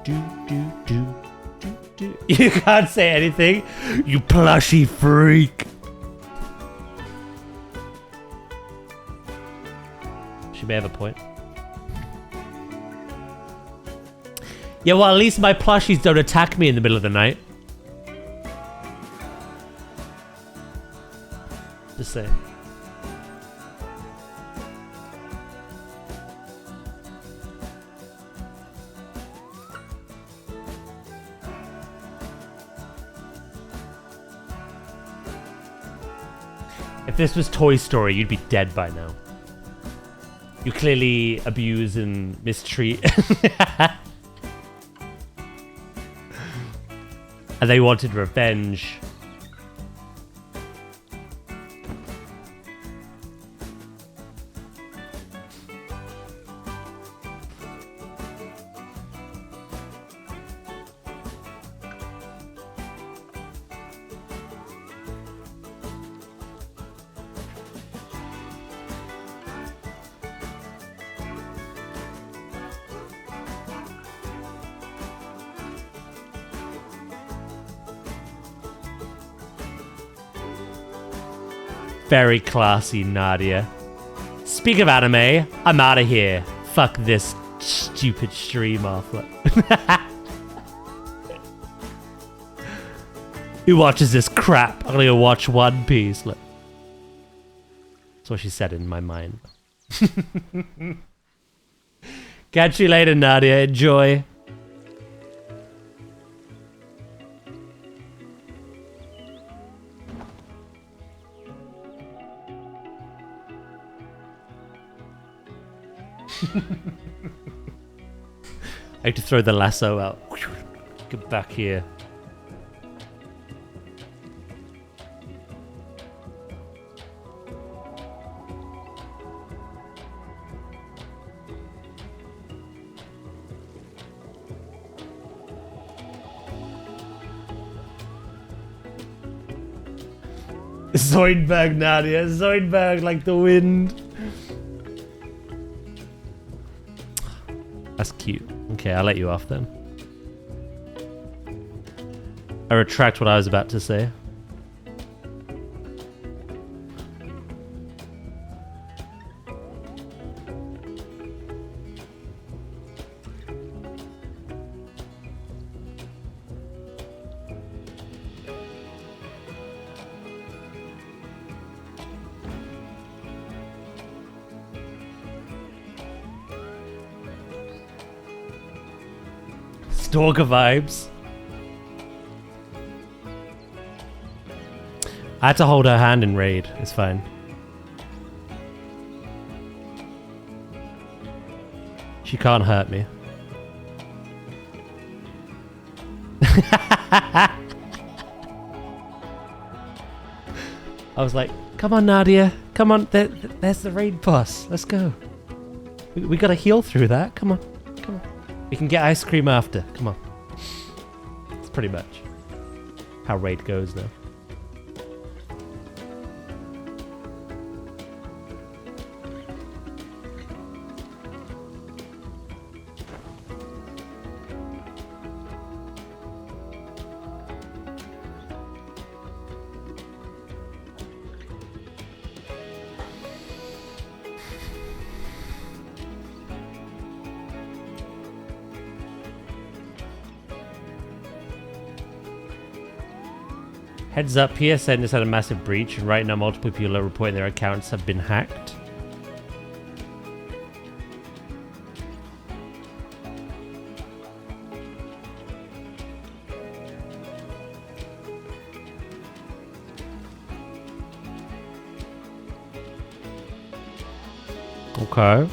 do do do do do You can't say anything, you plushy freak. She may have a point. Yeah, well, at least my plushies don't attack me in the middle of the night. Just saying. If this was Toy Story, you'd be dead by now. You clearly abuse and mistreat. And they wanted revenge. Very classy, Nadia. Speak of anime, I'm out of here. Fuck this stupid stream off. Who watches this crap? I'm gonna go watch One Piece. Look. That's what she said in my mind. Catch you later, Nadia. Enjoy. I had to throw the lasso out. Get back here. Zoidberg, Nadia. Zoidberg like the wind. That's cute. Okay, I'll let you off then. I retract what I was about to say. Stalker vibes. I had to hold her hand in raid. It's fine. She can't hurt me. I was like, come on, Nadia. Come on. There's the raid boss. Let's go. We gotta heal through that. Come on. Come on. We can get ice cream after. Come on. That's pretty much how raid goes now. Heads up, PSN has had a massive breach, and right now multiple people are reporting their accounts have been hacked. Okay.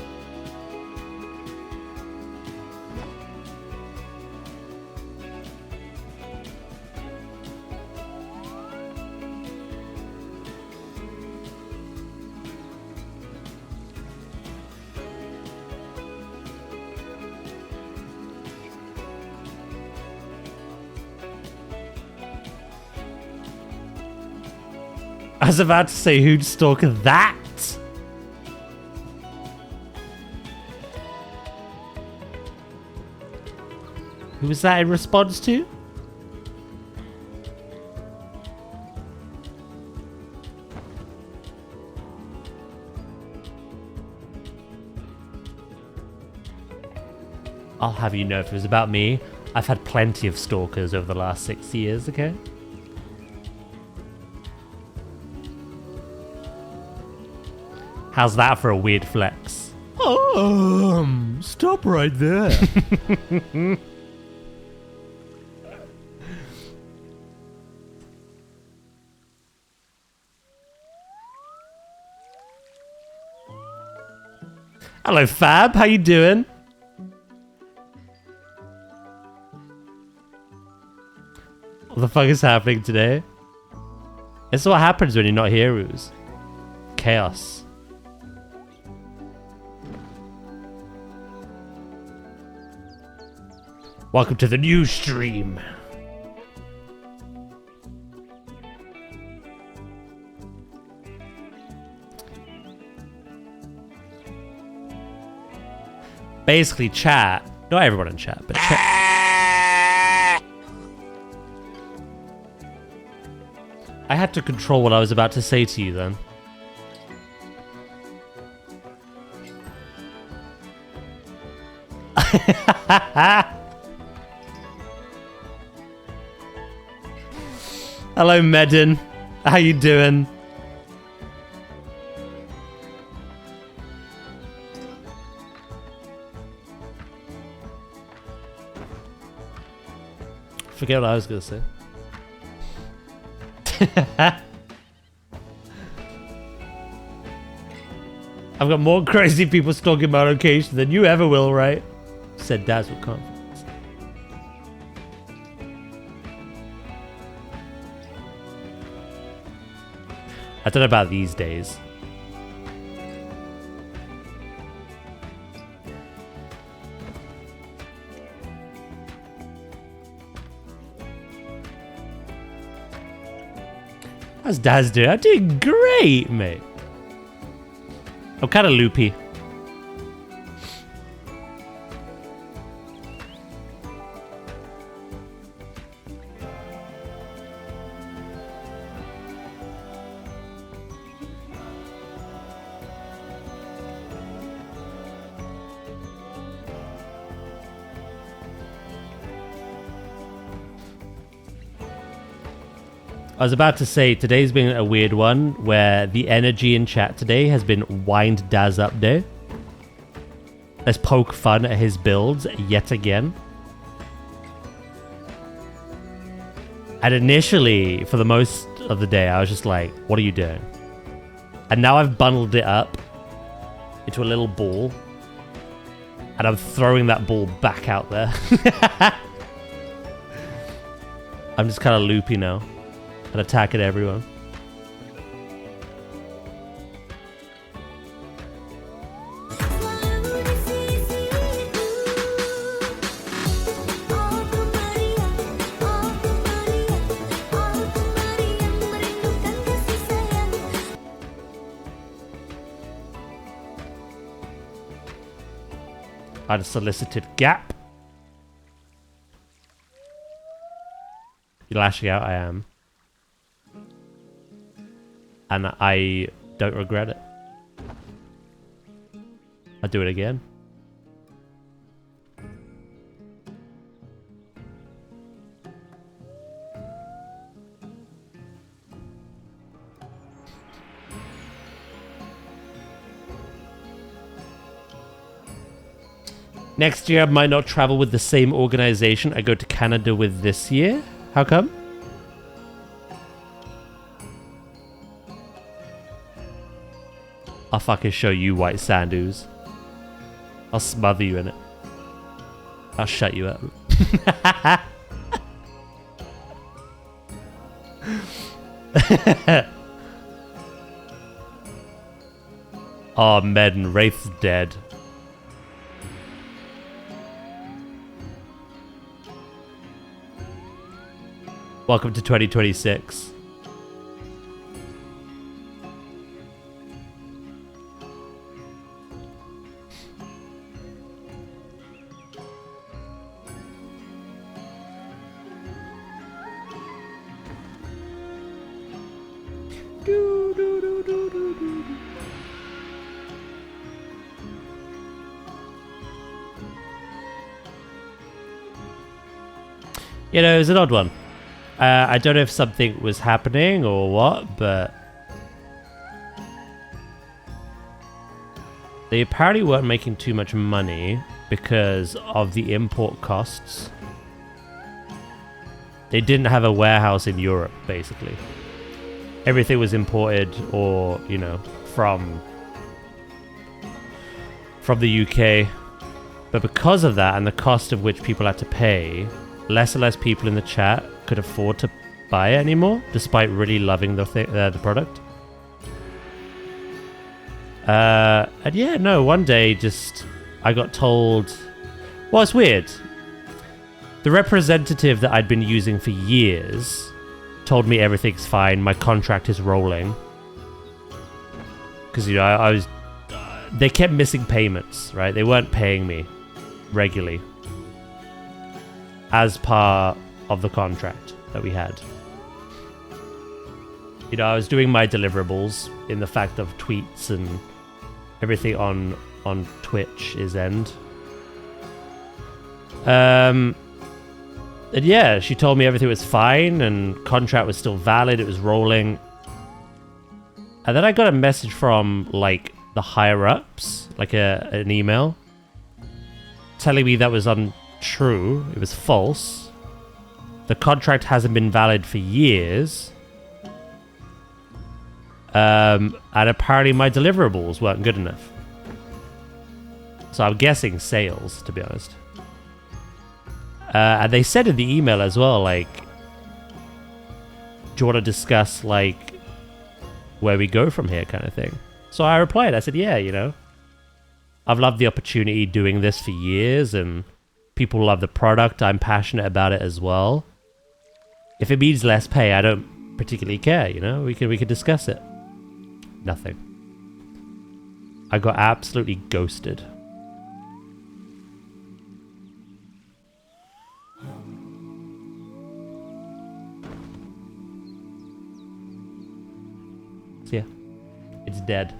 I was about to say, who'd stalk that? Who was that in response to? I'll have you know, if it was about me, I've had plenty of stalkers over the last 6 years, okay? How's that for a weird flex? Stop right there. Hello, Fab. How you doing? What the fuck is happening today? This is what happens when you're not heroes. Chaos. Welcome to the new stream. Basically, chat. Not everyone in chat, but chat. I had to control what I was about to say to you then. Hello, Medin. How you doing? Forget what I was gonna say. I've got more crazy people stalking my location than you ever will, right? Said Daz with confidence. I don't know about these days. How's Daz doing? I'm doing great, mate. I'm kind of loopy. I was about to say, today's been a weird one where the energy in chat today has been wind Daz up day. Let's poke fun at his builds yet again. And initially, for the most of the day, I was just like, what are you doing? And now I've bundled it up into a little ball. And I'm throwing that ball back out there. I'm just kind of loopy now. And attack at everyone. Unsolicited gap. You're lashing out, I am. And I don't regret it. I'll do it again. Next year I might not travel with the same organization I go to Canada with this year. How come? I'll fucking show you white sand ooze. I'll smother you in it. I'll shut you up. Oh, Medin, Wraith's dead. Welcome to 2026. You know, it was an odd one. I don't know if something was happening or what, but they apparently weren't making too much money because of the import costs. They didn't have a warehouse in Europe, basically. Everything was imported or, you know, from the UK. But because of that and the cost of which people had to pay, less and less people in the chat could afford to buy it anymore, despite really loving the product. And yeah, no, one day just I got told, well, it's weird. The representative that I'd been using for years told me everything's fine, my contract is rolling. Because, you know, I was... they kept missing payments, right? They weren't paying me regularly as part of the contract that we had. You know, I was doing my deliverables in the fact of tweets and everything on Twitch's end. And yeah, she told me everything was fine and contract was still valid, it was rolling. And then I got a message from, like, the higher-ups, like an email, telling me that was untrue, it was false. The contract hasn't been valid for years. And apparently my deliverables weren't good enough. So I'm guessing sales, to be honest. And they said in the email as well, like, do you want to discuss, like, where we go from here kind of thing? So I replied, I said, yeah, you know, I've loved the opportunity doing this for years and people love the product. I'm passionate about it as well. If it means less pay, I don't particularly care, you know, we could discuss it. Nothing. I got absolutely ghosted. So yeah, it's dead.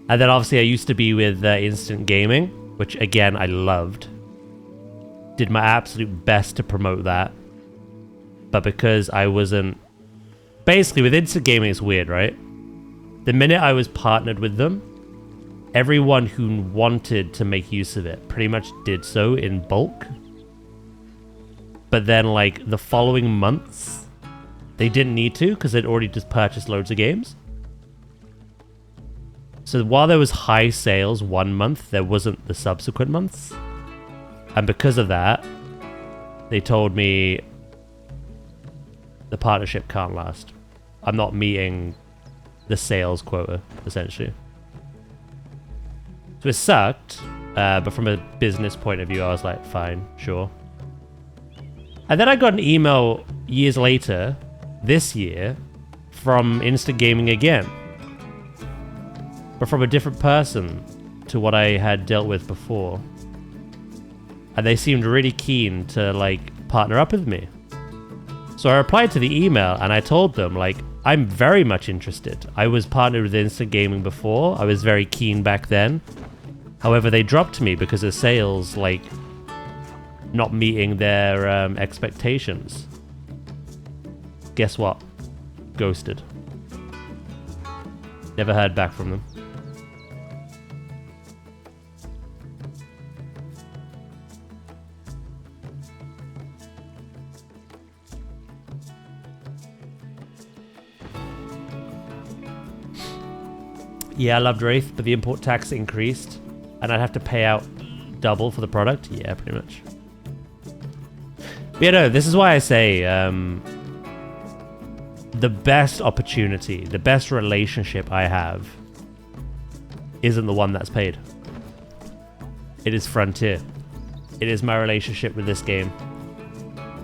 And then obviously I used to be with Instant Gaming, which again I loved. Did my absolute best to promote that. But because I wasn't... Basically with Instant Gaming it's weird, right? The minute I was partnered with them, everyone who wanted to make use of it pretty much did so in bulk. But then like the following months, they didn't need to because they'd already just purchased loads of games. So while there was high sales one month, there wasn't the subsequent months. And because of that, they told me the partnership can't last. I'm not meeting the sales quota, essentially. So it sucked, but from a business point of view, I was like, fine, sure. And then I got an email years later, this year, from Instant Gaming again. But from a different person to what I had dealt with before. And they seemed really keen to, like, partner up with me. So I replied to the email and I told them, like, I'm very much interested. I was partnered with Instant Gaming before. I was very keen back then. However, they dropped me because of sales, like, not meeting their expectations. Guess what? Ghosted. Never heard back from them. Yeah, I loved Wraith, but the import tax increased, and I'd have to pay out double for the product. Yeah, pretty much. But yeah, no, this is why I say the best opportunity, the best relationship I have isn't the one that's paid. It is Frontier. It is my relationship with this game.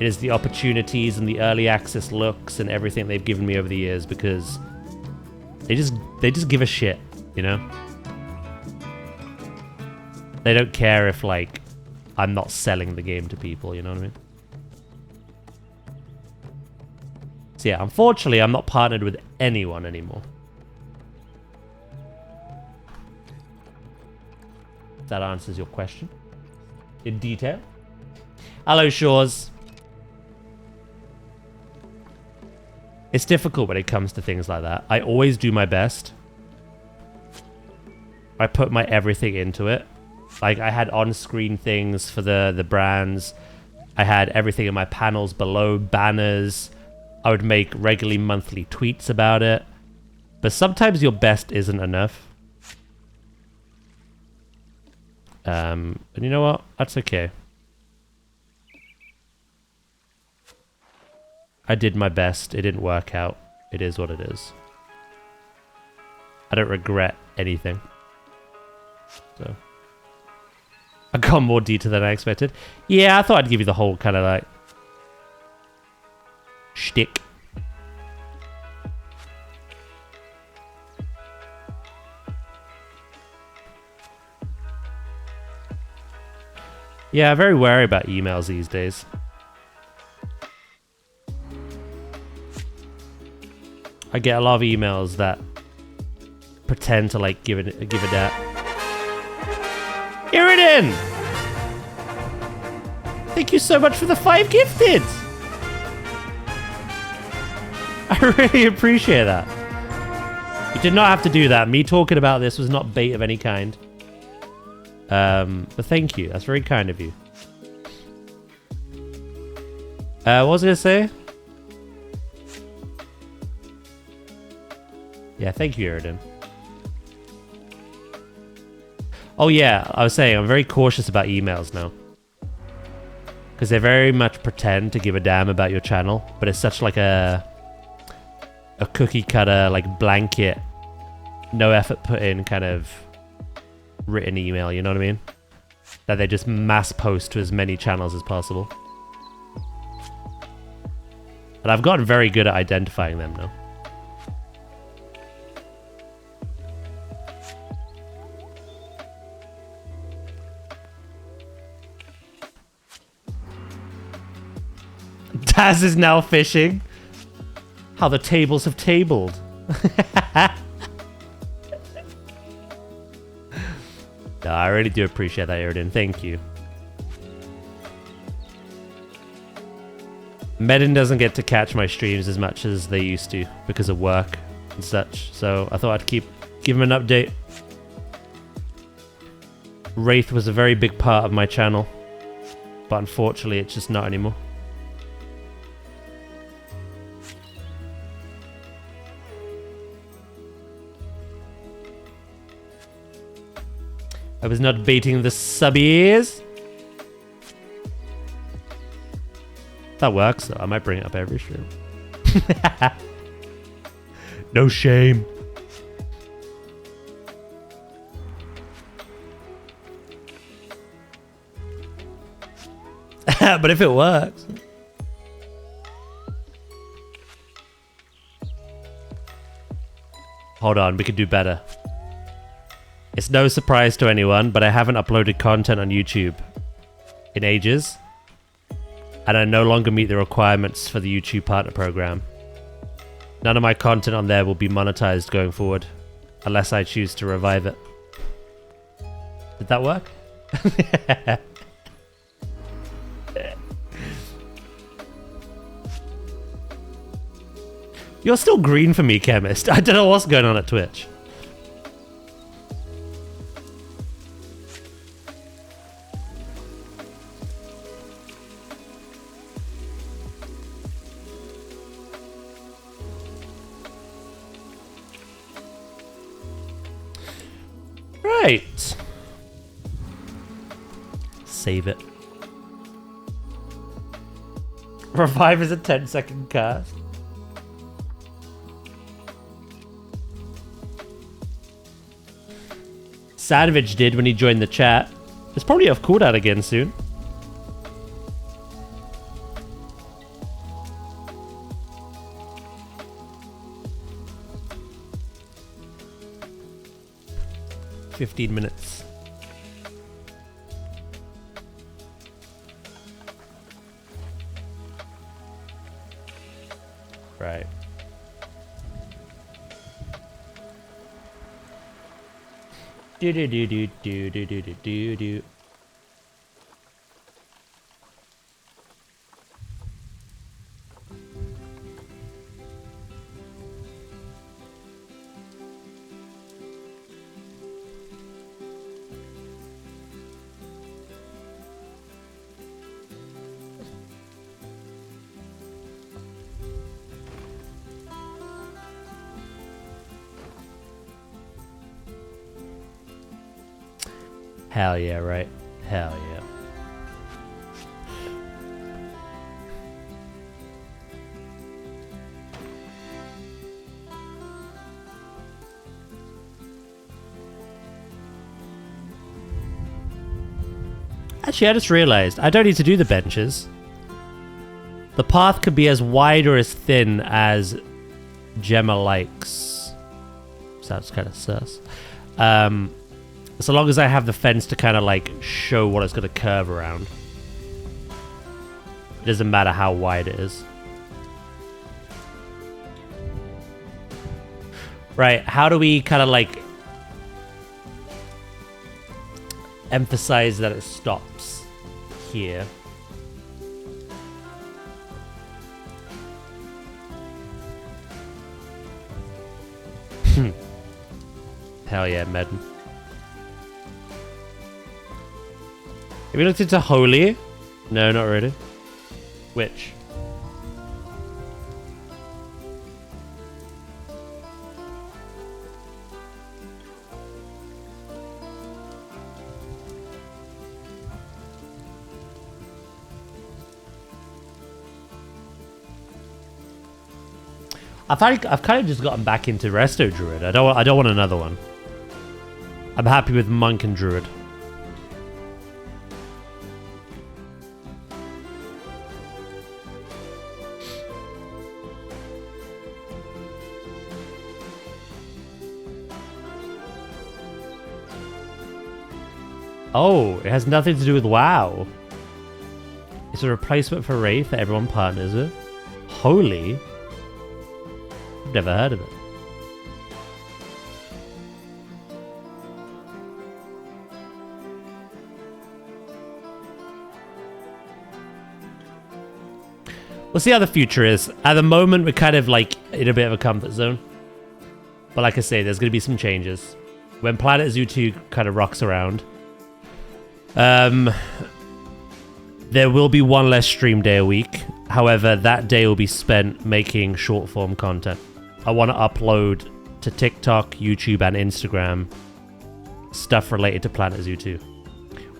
It is the opportunities and the early access looks and everything they've given me over the years because they just give a shit, you know? They don't care if, like, I'm not selling the game to people, you know what I mean? So yeah, unfortunately, I'm not partnered with anyone anymore. that answers your question in detail. Hello, Shores. It's difficult when it comes to things like that. I always do my best. I put my everything into it. Like, I had on-screen things for the brands. I had everything in my panels below, banners. I would make regularly monthly tweets about it. But sometimes your best isn't enough. And you know what? That's okay. I did my best. It didn't work out. It is what it is. I don't regret anything. So I got more detail than I expected. Yeah, I thought I'd give you the whole kind of like shtick. Yeah, very wary about emails these days. I get a lot of emails that pretend to like give a damn. Iridan! Thank you so much for the 5 gifted! I really appreciate that. You did not have to do that. Me talking about this was not bait of any kind. But thank you. That's very kind of you. What was I going to say? Yeah, thank you, Iridan. Oh yeah, I was saying I'm very cautious about emails now. Because they very much pretend to give a damn about your channel, but it's such like a cookie cutter, like blanket, no effort put in kind of written email, you know what I mean? That they just mass post to as many channels as possible. And I've gotten very good at identifying them now. Taz is now fishing. How the tables have tabled. No, I really do appreciate that, Iridan. Thank you. Medin doesn't get to catch my streams as much as they used to because of work and such, so I thought I'd give him an update. Wraith was a very big part of my channel, but unfortunately it's just not anymore. I was not baiting the subbies. That works though. I might bring it up every stream. No shame. But if it works. Hold on, we could do better. It's no surprise to anyone, but I haven't uploaded content on YouTube in ages. And I no longer meet the requirements for the YouTube partner program. None of my content on there will be monetized going forward, unless I choose to revive it. Did that work? You're still green for me, Chemist. I don't know what's going on at Twitch. Right. Save it. Revive is a 10-second cast. Savage did when he joined the chat. It's probably off cooldown again soon. $15 minutes. Right. Do do do do do do do do do do. Hell yeah, right? Hell yeah. Actually, I just realized I don't need to do the benches. The path could be as wide or as thin as Gemma likes. Sounds kind of sus. So long as I have the fence to kind of like show what it's going to curve around. It doesn't matter how wide it is. Right, how do we kind of like emphasize that it stops here? Hell yeah, Medden. Have you looked into Holy? No, not really. Which? I've kind of just gotten back into Resto Druid. I don't want another one. I'm happy with Monk and Druid. Oh, it has nothing to do with WoW. It's a replacement for Wraith that everyone partners with. Holy. I've never heard of it. We'll see how the future is. At the moment, we're kind of like in a bit of a comfort zone. But like I say, there's going to be some changes. When planetzoo 2 kind of rocks around, there will be one less stream day a week. However, that day will be spent making short form content. I want to upload to TikTok, YouTube, and Instagram stuff related to planetzoo 2.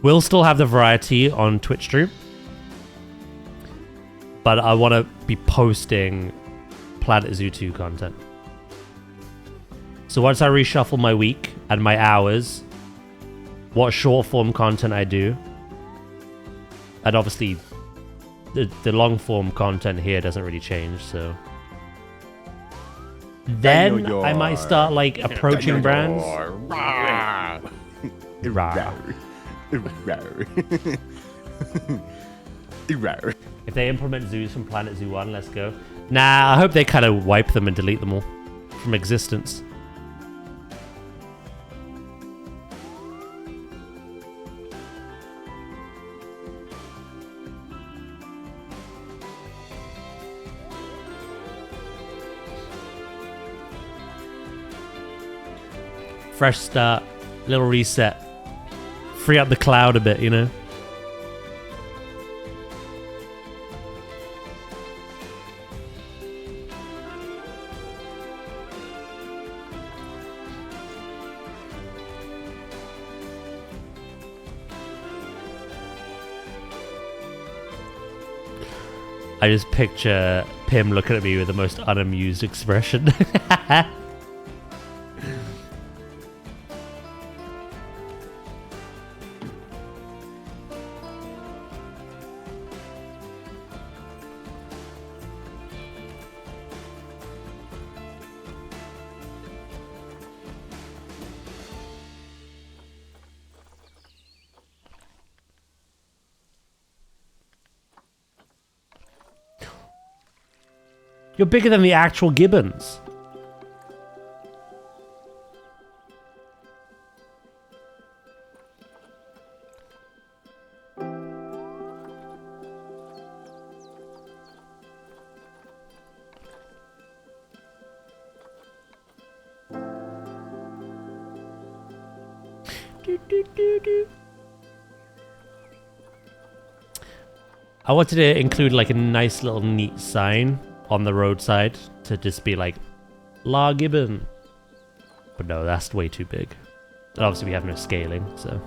We'll still have the variety on Twitch stream, but I want to be posting planetzoo 2 content. So once I reshuffle my week and my hours, what short form content I do, and obviously the long form content here doesn't really change, so then I might start like approaching brands. If they implement zoos from planetzoo 1, let's go. Nah, I hope they kind of wipe them and delete them all from existence. Fresh start, little reset, free up the cloud a bit, you know? I just picture Pim looking at me with the most unamused expression. You're bigger than the actual gibbons. I wanted to include like a nice little neat sign on the roadside to just be like, La Gibbon. But no, that's way too big. And obviously we have no scaling, so.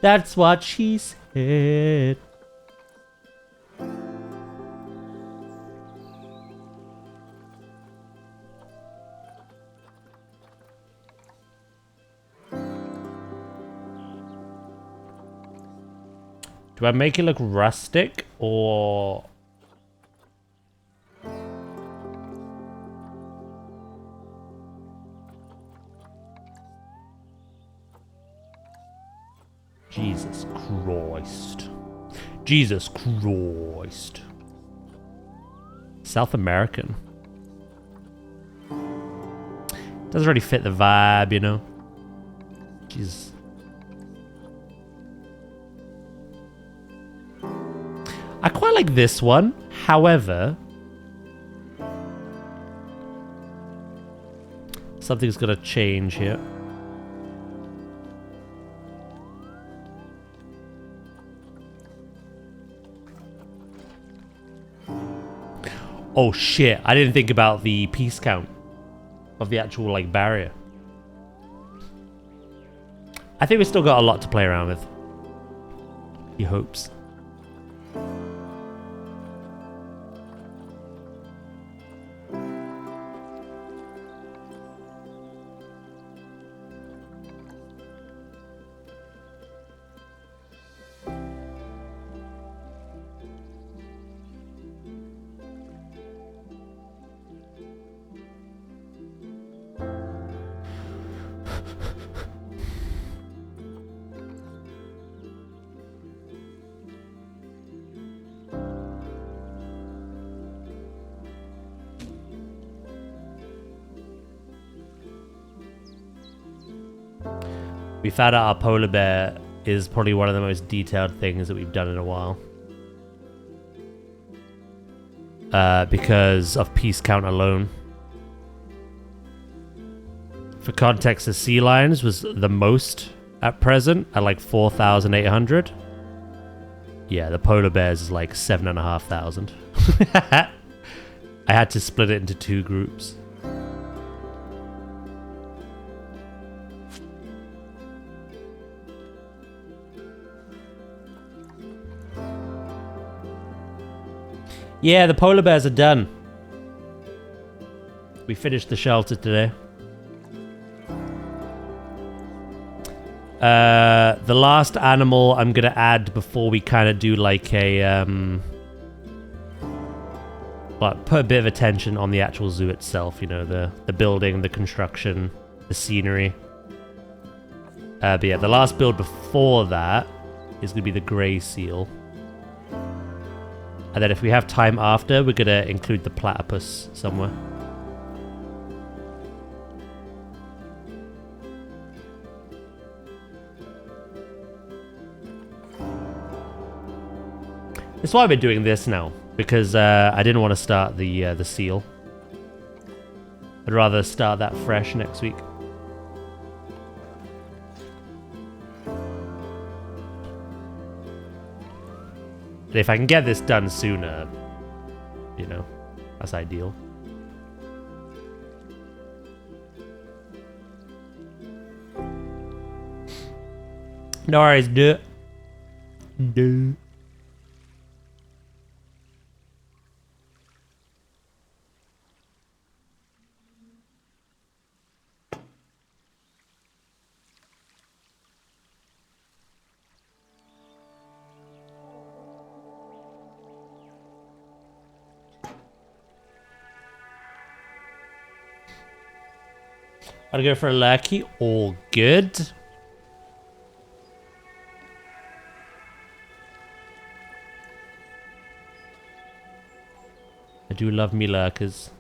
That's what she said. Do I make it look rustic or... Jesus Christ. Jesus Christ. South American. Doesn't really fit the vibe, you know? Jesus. I quite like this one, however... something's gonna change here. Oh shit, I didn't think about the piece count of the actual like barrier. I think we still got a lot to play around with. He hopes. We found out our polar bear is probably one of the most detailed things that we've done in a while. Because of piece count alone. For context, the sea lions was the most at present at like 4,800. Yeah, the polar bears is like 7,500. I had to split it into 2 groups. Yeah, the polar bears are done. We finished the shelter today. The last animal I'm gonna add before we kind of do like a like put a bit of attention on the actual zoo itself. You know, the building, the construction, the scenery. But yeah, the last build before that is gonna be the grey seal. And then if we have time after, we're gonna include the platypus somewhere. That's why we're doing this now, because I didn't want to start the seal. I'd rather start that fresh next week. If I can get this done sooner, you know, that's ideal. No worries, do it. Do. I'll go for a lucky. All good. I do love me lurkers.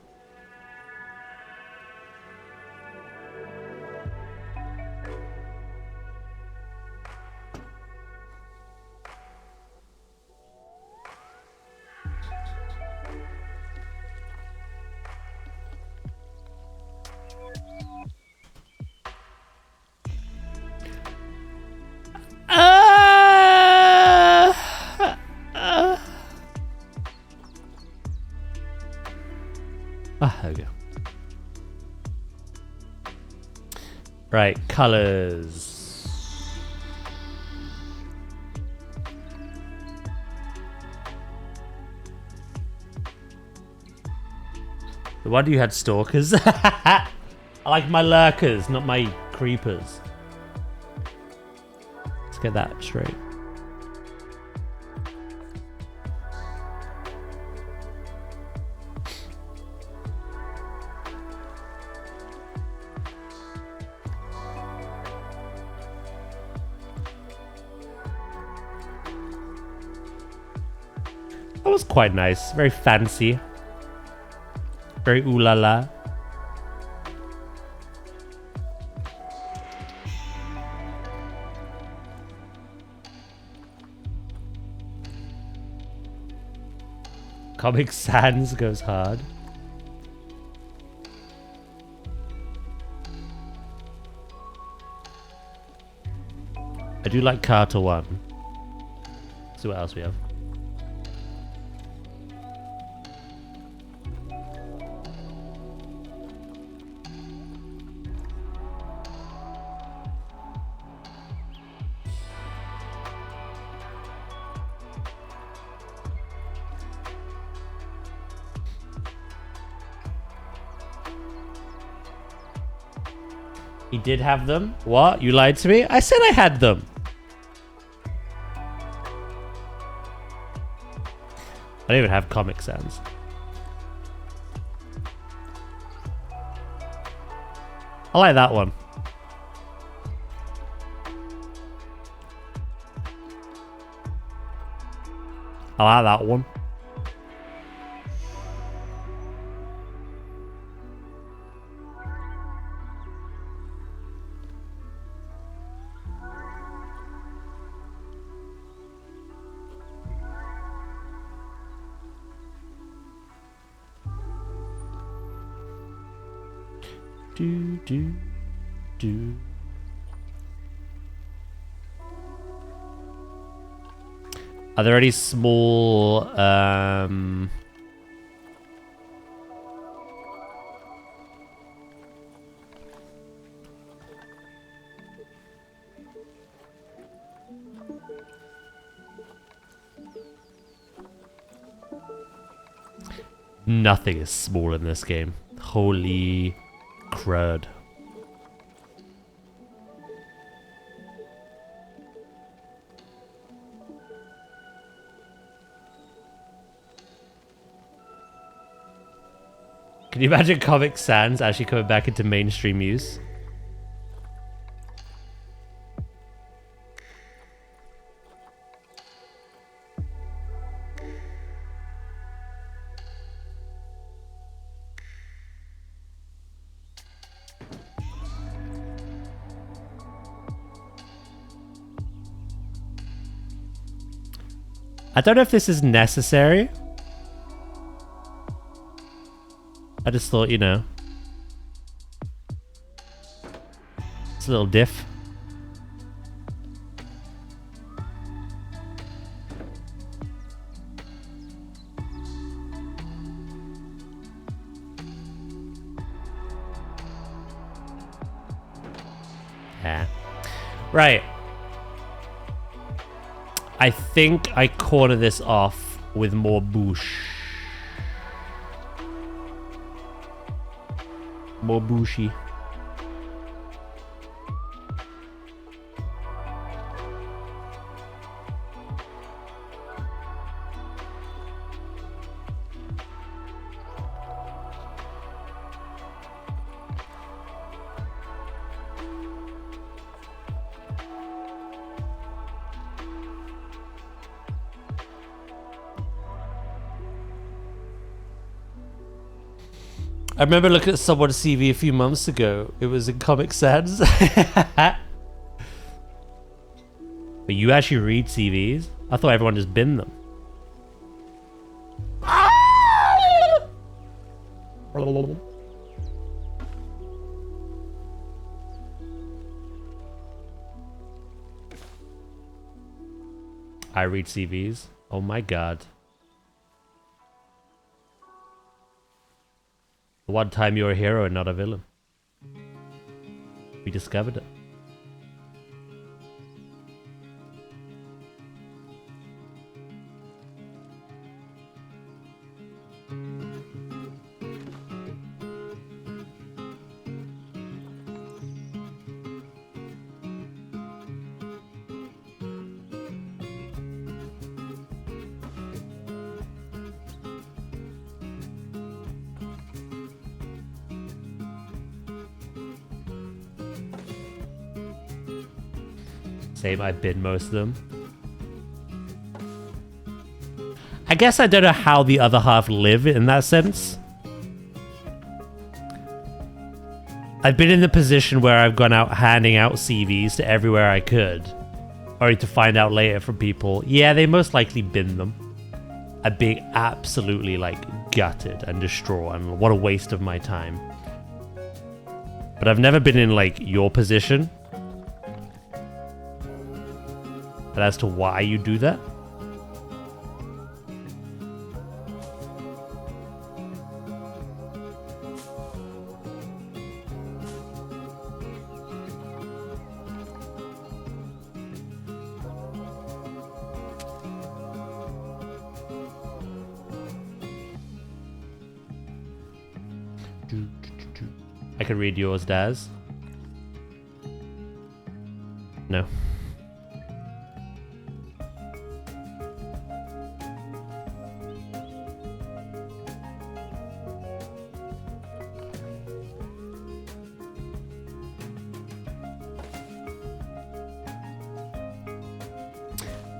Right, colors. The wonder you had stalkers. I like my lurkers, not my creepers. Let's get that straight. That was quite nice. Very fancy. Very ooh la la. Comic Sans goes hard. I do like Carter 1. Let's see what else we have. He did have them? What? You lied to me? I said I had them. I don't even have Comic Sans. I like that one. I like that one. Do. Are there any small nothing is small in this game. Holy crud. Can you imagine Comic Sans actually coming back into mainstream use? I don't know if this is necessary. I just thought, you know. It's a little diff. Yeah. Right. I think I corner this off with more boosh. More bushy. I remember looking at someone's CV a few months ago. It was in Comic Sans. But you actually read CVs? I thought everyone just binned them. I read CVs. Oh my god. One time you're a hero and not a villain. We discovered it. Same, I bid most of them. I guess I don't know how the other half live in that sense. I've been in the position where I've gone out handing out CVs to everywhere I could, only to find out later from people, yeah, they most likely bin them. I'd be absolutely like gutted and distraught, and what a waste of my time. But I've never been in like your position. But as to why you do that? I can read yours, Daz. No.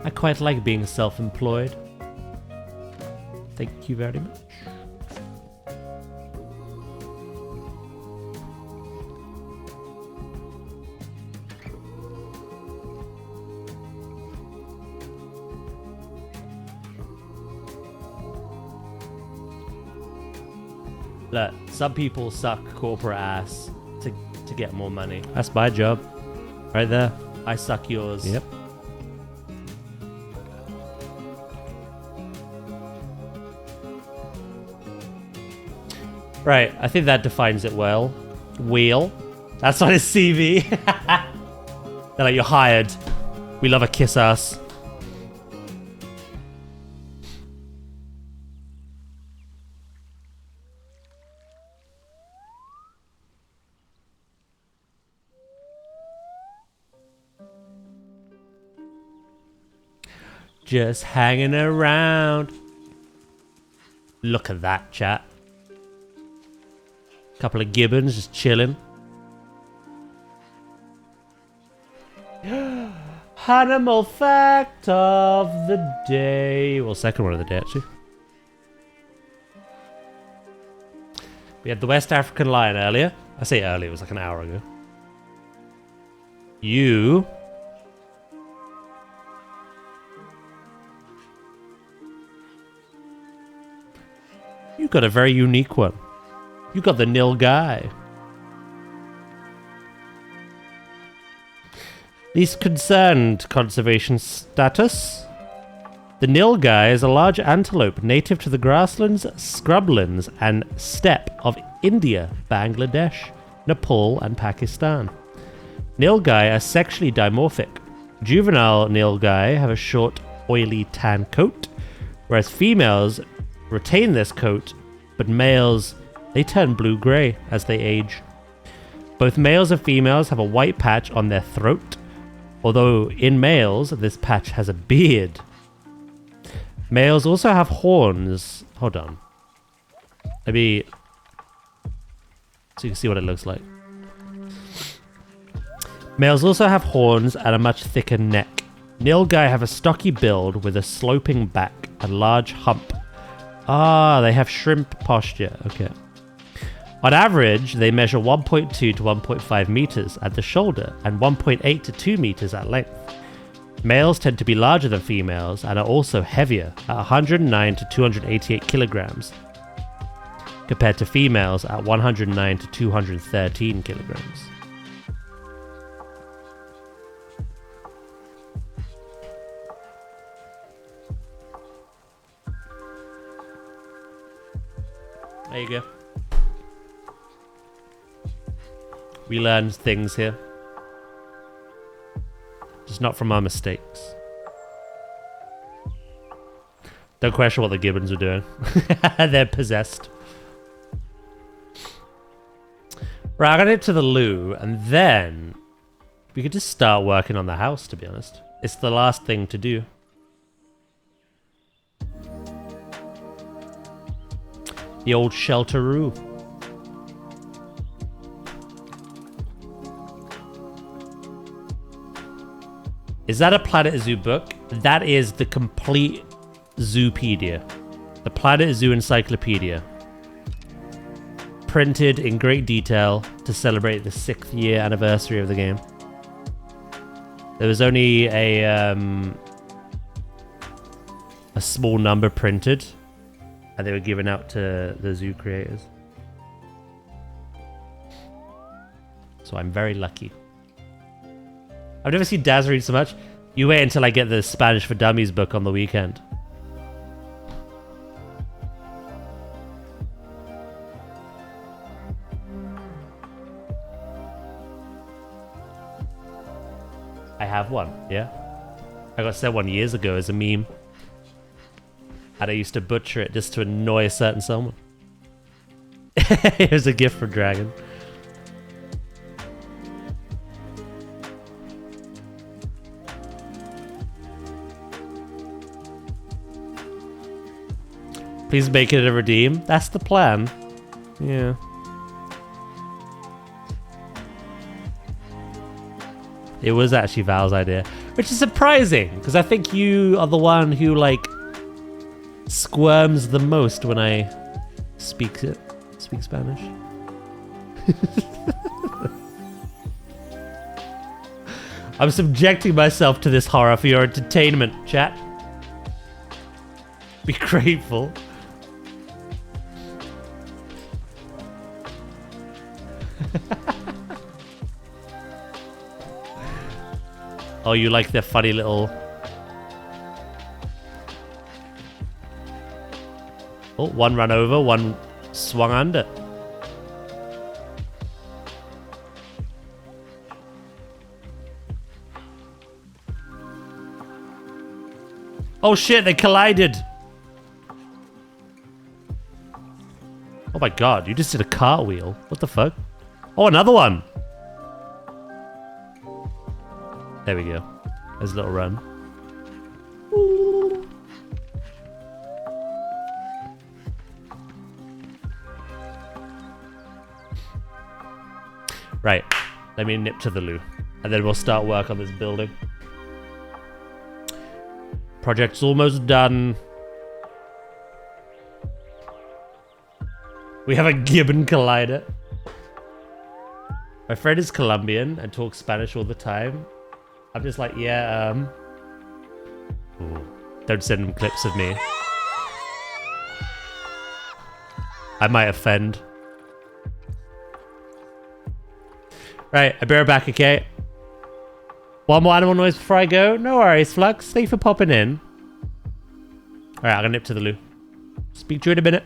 I quite like being self-employed. Thank you very much. Look, some people suck corporate ass to get more money. That's my job. Right there. I suck yours. Yep. Right, I think that defines it well. Wheel. That's on his CV. They're like, you're hired. We love a kiss ass. Just hanging around. Look at that, chat. Couple of gibbons just chilling. Animal fact of the day. Well, second one of the day, actually. We had the West African lion earlier. I say earlier, it was like an hour ago. You got a very unique one. You got the nilgai. Least concerned conservation status. The nilgai is a large antelope native to the grasslands, scrublands, and steppe of India, Bangladesh, Nepal, and Pakistan. Nilgai are sexually dimorphic. Juvenile nilgai have a short, oily tan coat, whereas females retain this coat, but males, they turn blue-grey as they age. Both males and females have a white patch on their throat, although in males, this patch has a beard. Males also have horns. Hold on. Maybe so you can see what it looks like. Males also have horns and a much thicker neck. Nilgai have a stocky build with a sloping back and large hump. Ah, they have shrimp posture. Okay. On average, they measure 1.2 to 1.5 meters at the shoulder and 1.8 to 2 meters at length. Males tend to be larger than females and are also heavier at 109 to 288 kilograms, compared to females at 109 to 213 kilograms. There you go. We learn things here. Just not from our mistakes. Don't question what the gibbons are doing. They're possessed. Right, I'm gonna get to the loo, and then we could just start working on the house, to be honest. It's the last thing to do. The old shelter-oo. Is that a planetzoo book? That is the complete Zoopedia. The planetzoo encyclopedia. Printed in great detail to celebrate the 6th year anniversary of the game. There was only a small number printed, and they were given out to the zoo creators. So I'm very lucky. I've never seen Daz read so much. You wait until I get the Spanish for Dummies book on the weekend. I have one, yeah. I got sent one years ago as a meme. And I used to butcher it just to annoy a certain someone. Here's a gift from Dragon. Please make it a redeem. That's the plan. Yeah. It was actually Val's idea, which is surprising because I think you are the one who like squirms the most when I speak Spanish. I'm subjecting myself to this horror for your entertainment, chat. Be grateful. Oh, you like their funny little... Oh, one ran over, one swung under. Oh shit, they collided! Oh my god, you just did a cartwheel. What the fuck? Oh, another one! There we go. There's a little run. Right. Let me nip to the loo. And then we'll start work on this building. Project's almost done. We have a gibbon collider. My friend is Colombian and talks Spanish all the time. I'm just like, yeah, Ooh. Don't send him clips of me. I might offend. Right, I'll be right back, okay? One more animal noise before I go? No worries, Flux. Thank you for popping in. Alright, I'm gonna nip to the loo. Speak to you in a minute.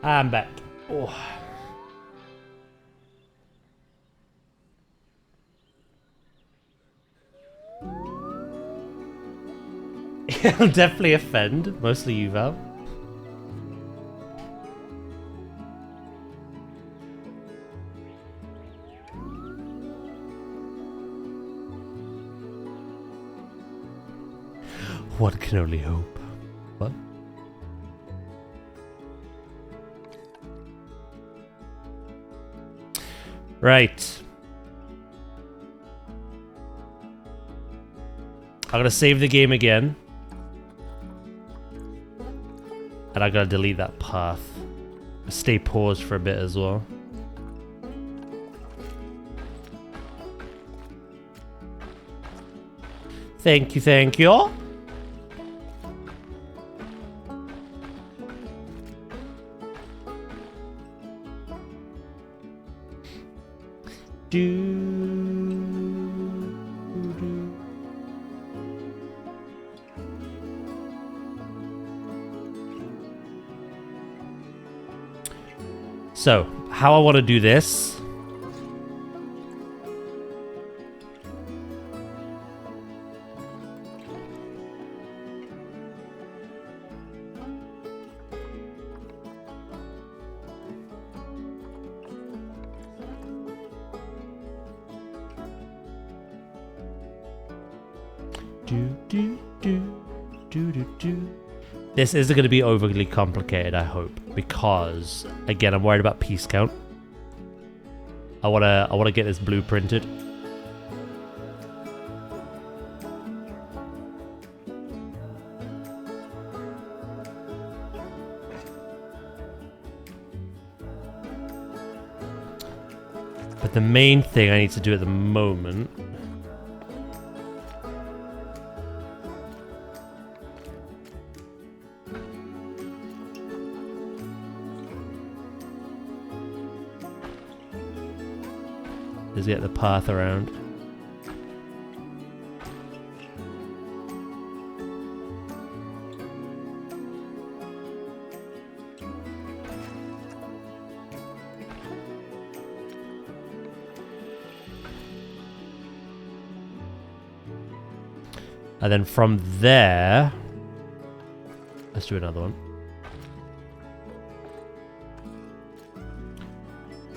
I'm back. Oh. It'll definitely offend, mostly you, Val. One can only hope. What? Right. I'm gonna save the game again. And I gotta delete that path. Stay paused for a bit as well. Thank you, thank you. So, how I want to do this. This isn't going to be overly complicated, I hope, because again, I'm worried about piece count. I wanna get this blueprinted. But the main thing I need to do at the moment is get the path around. And then from there, let's do another one.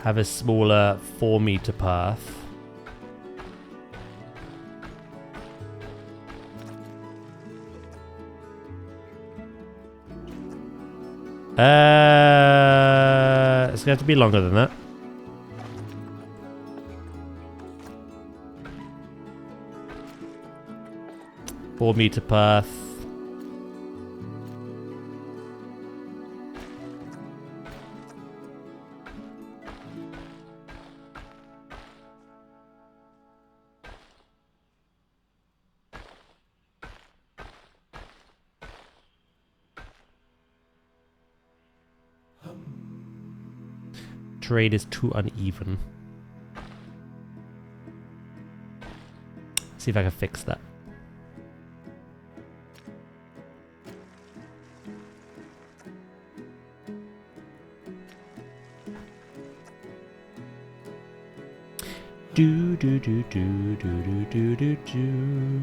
Have a smaller 4-meter path. It's going to have to be longer than that. Four-meter path. Terrain is too uneven. See if I can fix that. Do do do do do do do do do.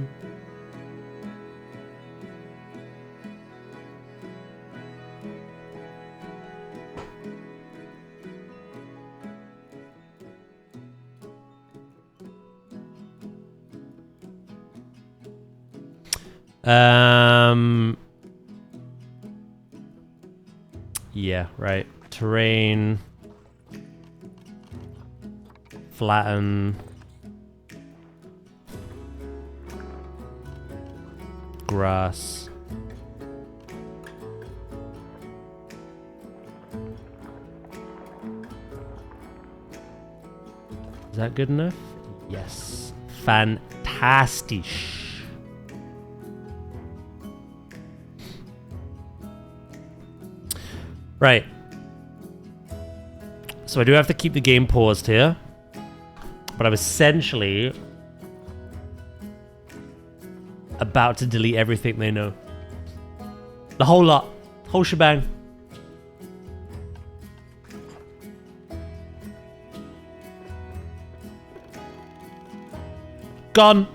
Yeah, right. Terrain. Flatten. Grass. Is that good enough? Yes. Fantastic. Right. So I do have to keep the game paused here. But I'm essentially about to delete everything they know. The whole lot. Whole shebang. Gone.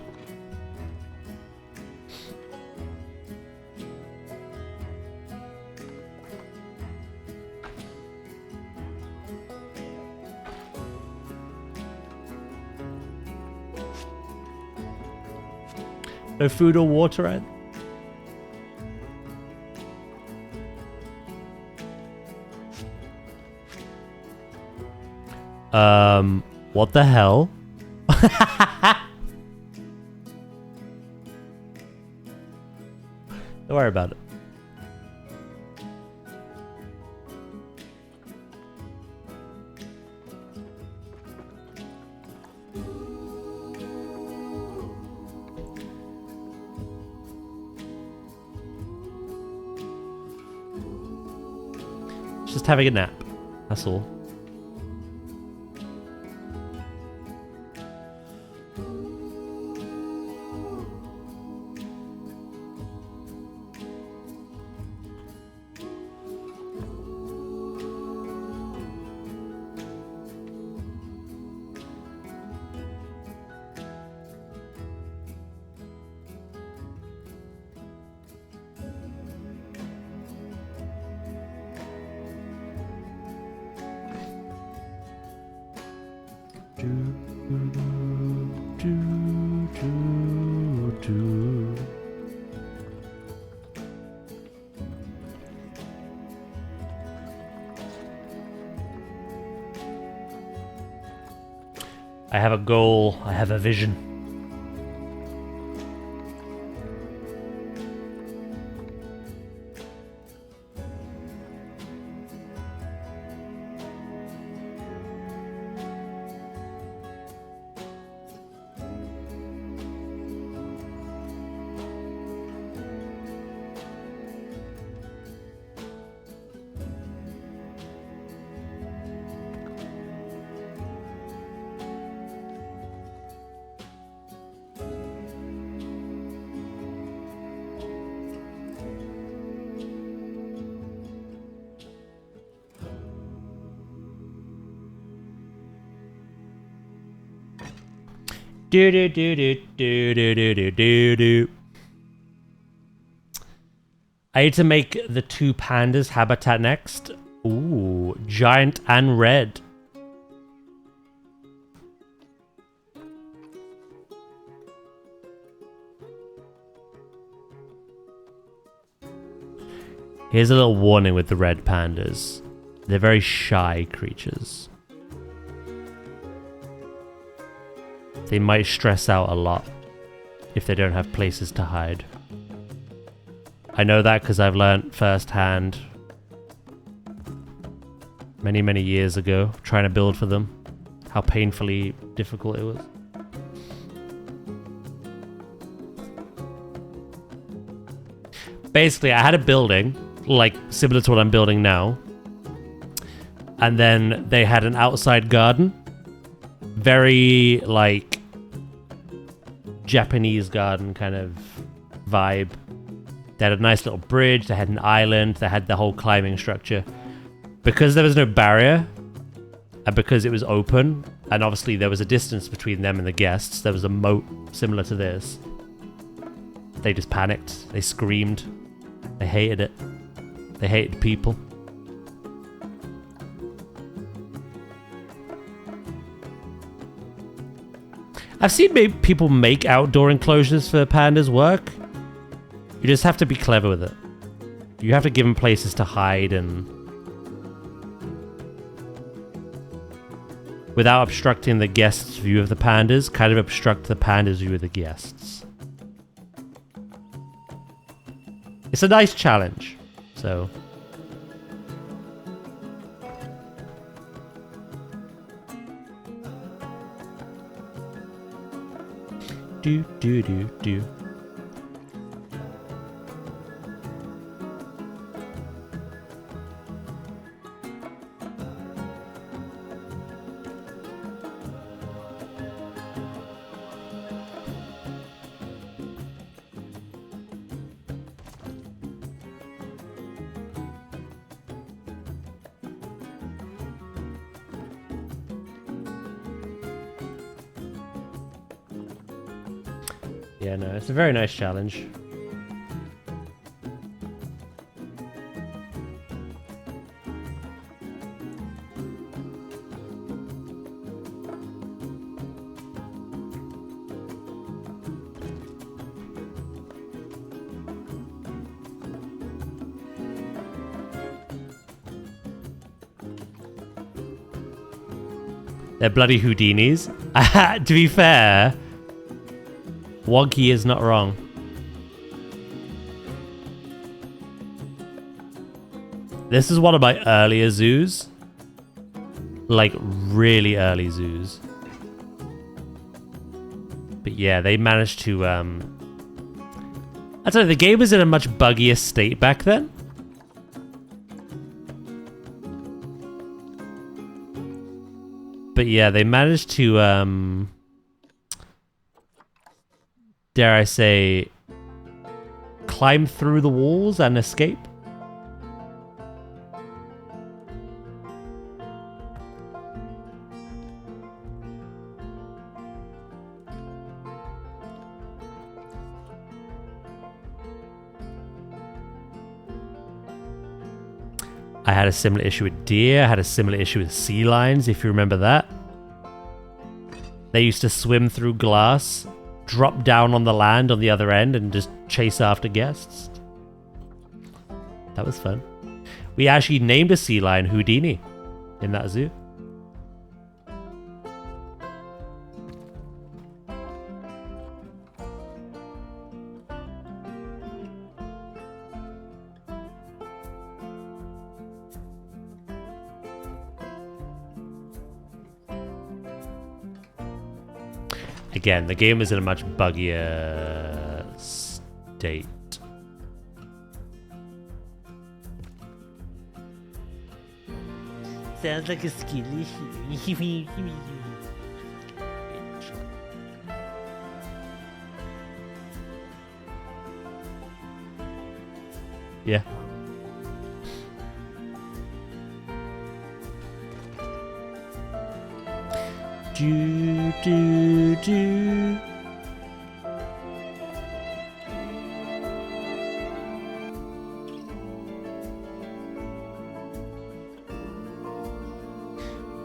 No food or water, Ed? What the hell? Don't worry about it. Just having a nap. That's all. I have a goal. I have a vision. Do do do do do do do do do do. I need to make the 2 pandas habitat next. Ooh, giant and red. Here's a little warning with the red pandas. They're very shy creatures. They might stress out a lot if they don't have places to hide. I know that because I've learnt firsthand many, many years ago, trying to build for them, how painfully difficult it was. Basically, I had a building, like similar to what I'm building now, and then they had an outside garden, very like Japanese garden kind of vibe. They had a nice little bridge, they had an island, they had the whole climbing structure. Because there was no barrier, and because it was open, and obviously there was a distance between them and the guests, there was a moat similar to this. They just panicked, they screamed, they hated it. They hated people. I've seen people make outdoor enclosures for pandas work. You just have to be clever with it. You have to give them places to hide and... without obstructing the guests' view of the pandas, kind of obstruct the pandas' view of the guests. It's a nice challenge, so... Do do do do. Yeah, no, it's a very nice challenge. They're bloody Houdinis. To be fair, Wonky is not wrong. This is one of my earlier zoos. Like, really early zoos. But yeah, they managed to, I don't know, the game was in a much buggier state back then. But yeah, they managed to, dare I say, climb through the walls and escape. I had a similar issue with deer. I had a similar issue with sea lions, if you remember that. They used to swim through glass, drop down on the land on the other end, and just chase after guests. That was fun. We actually named a sea lion Houdini in that zoo. Again, the game is in a much buggier state. Sounds like a skinny. Yeah. Do, do, do.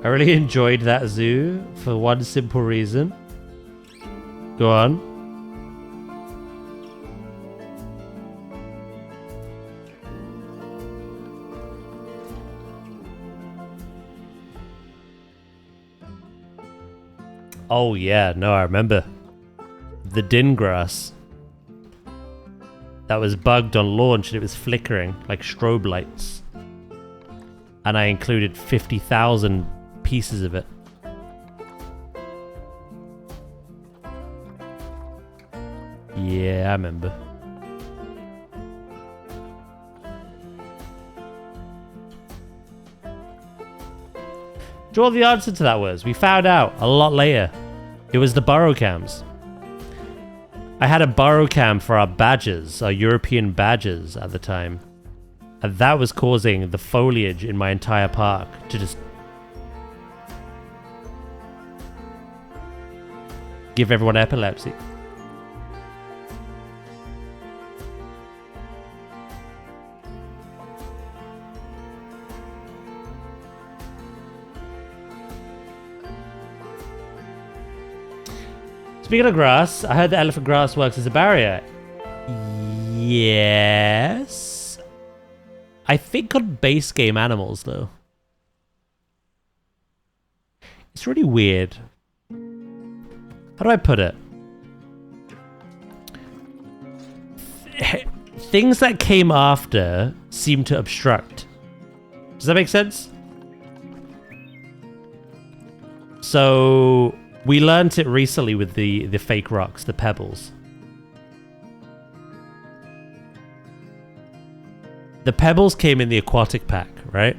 I really enjoyed that zoo for one simple reason. Go on. Oh yeah, no, I remember. The din grass. That was bugged on launch and it was flickering like strobe lights. And I included 50,000 pieces of it. Yeah, I remember. Do you know what the answer to that was? We found out a lot later. It was the burrow cams. I had a burrow cam for our badgers, our European badgers at the time. And that was causing the foliage in my entire park to just give everyone epilepsy. Speaking of grass, I heard the elephant grass works as a barrier. Yes. I think on base game animals, though. It's really weird. How do I put it? Things that came after seem to obstruct. Does that make sense? So we learnt it recently with the fake rocks, the pebbles. The pebbles came in the aquatic pack, right?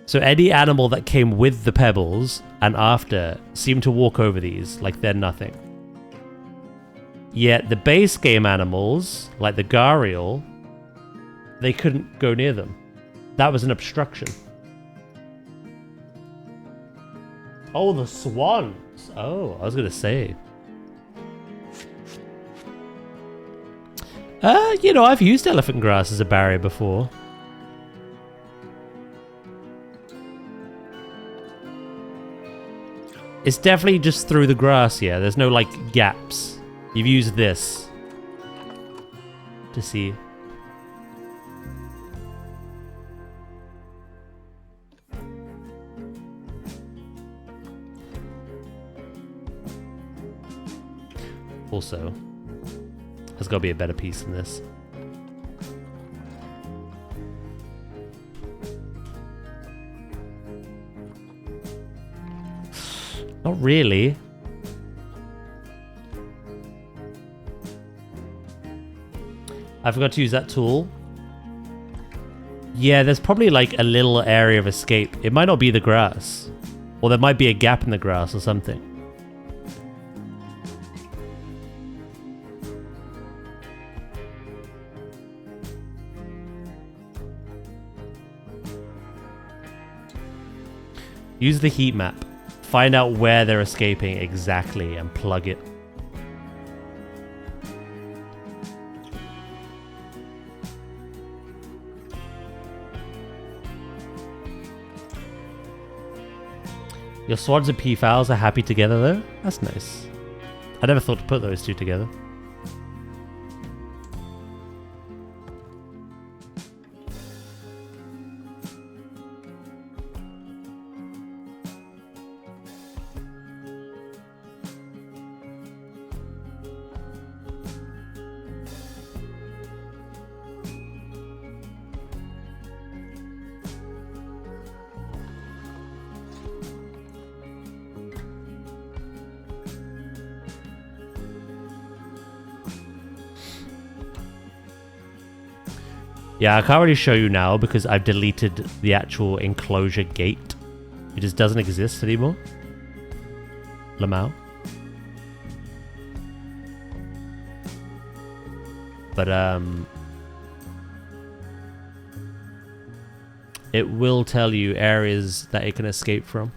So any animal that came with the pebbles and after seemed to walk over these like they're nothing. Yet the base game animals, like the gharial, they couldn't go near them. That was an obstruction. Oh, the swans. Oh, I was going to say. You know, I've used elephant grass as a barrier before. It's definitely just through the grass, yeah. There's no, like, gaps. You've used this to see. Also, there's got to be a better piece than this. Not really. I forgot to use that tool. Yeah, there's probably like a little area of escape. It might not be the grass. Or there might be a gap in the grass or something. Use the heat map. Find out where they're escaping exactly and plug it. Your swads and peafowls are happy together though? That's nice. I never thought to put those two together. Yeah, I can't really show you now because I've deleted the actual enclosure gate. It just doesn't exist anymore. Lamau. But, it will tell you areas that it can escape from.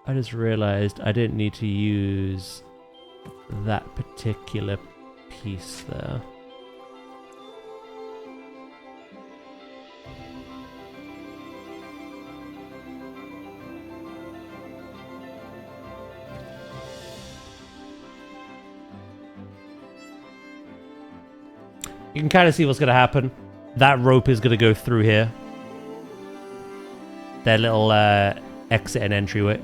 I just realized I didn't need to use that particular piece there. You can kind of see what's going to happen. That rope is going to go through here. Their little exit and entryway.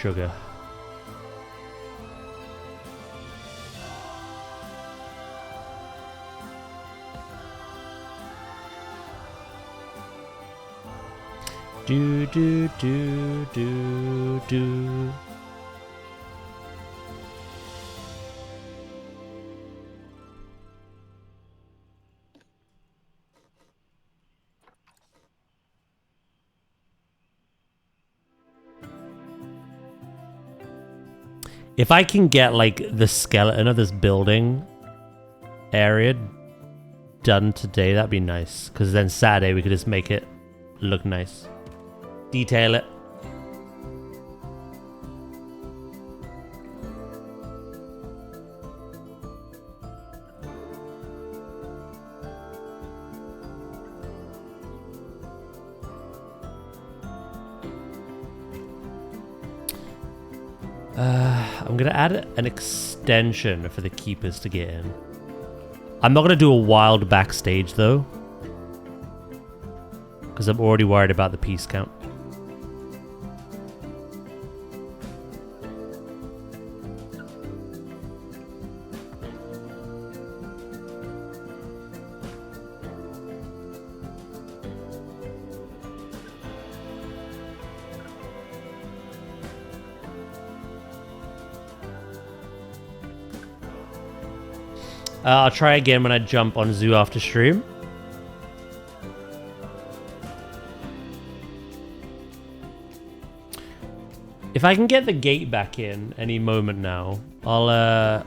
Sugar. Do do do do do. If I can get, like, the skeleton of this building area done today, that'd be nice. Because then Saturday we could just make it look nice. Detail it. I'm going to add an extension for the keepers to get in. I'm not going to do a wild backstage, though. Because I'm already worried about the piece count. I'll try again when I jump on Zoo after stream. If I can get the gate back in any moment now, I'll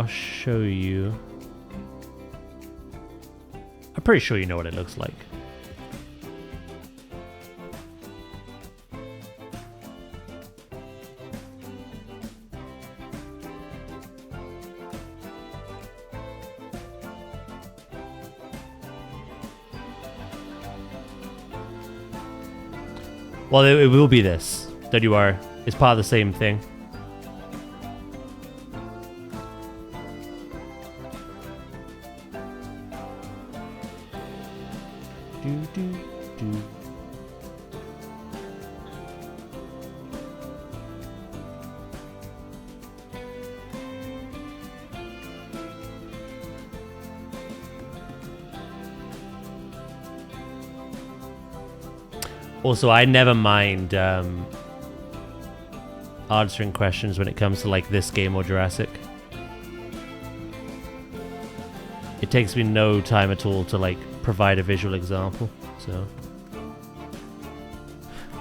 show you. I'm pretty sure you know what it looks like. Well, it will be this. Don't you worry. It's part of the same thing. Also, I never mind answering questions when it comes to like this game or Jurassic. It takes me no time at all to like provide a visual example, so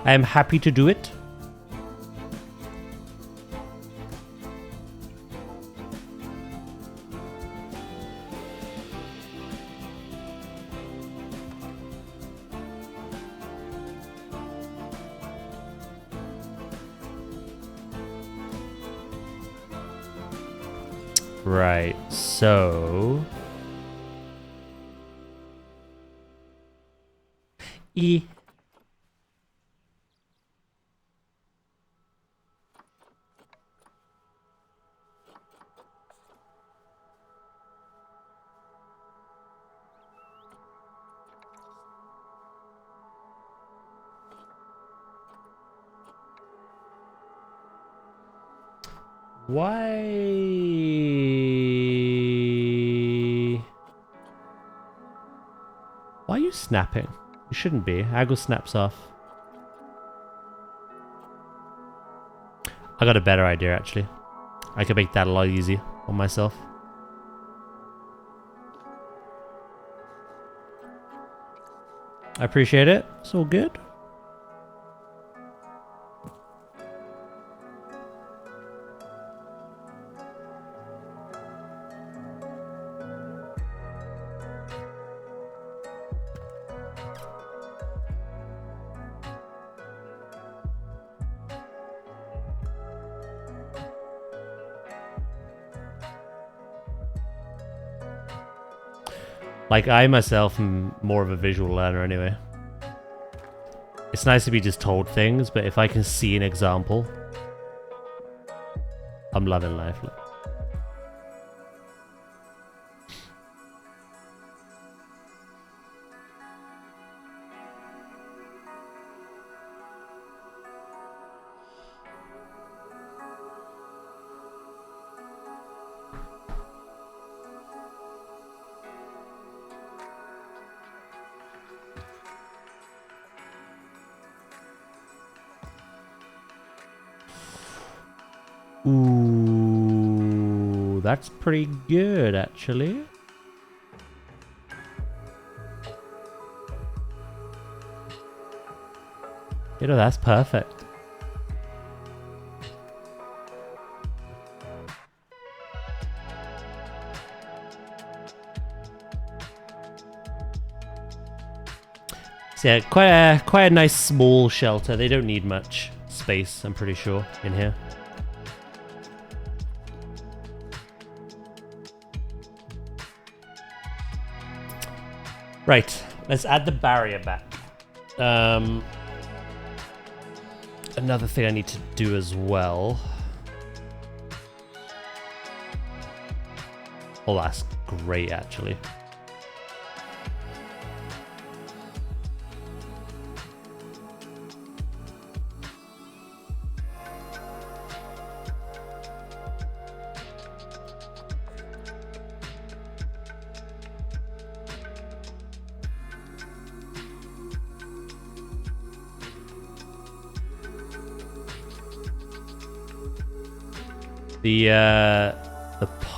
I am happy to do it. Right, so... Why are you snapping? You shouldn't be. Aggle snaps off. I got a better idea actually. I could make that a lot easier on myself. I appreciate it. It's all good. Like, I myself am more of a visual learner anyway. It's nice to be just told things, but if I can see an example, I'm loving life. Ooh, that's pretty good, actually. You know, that's perfect. So yeah, quite a nice small shelter. They don't need much space, I'm pretty sure, in here. Right, let's add the barrier back. Another thing I need to do as well. Oh, that's great, actually. The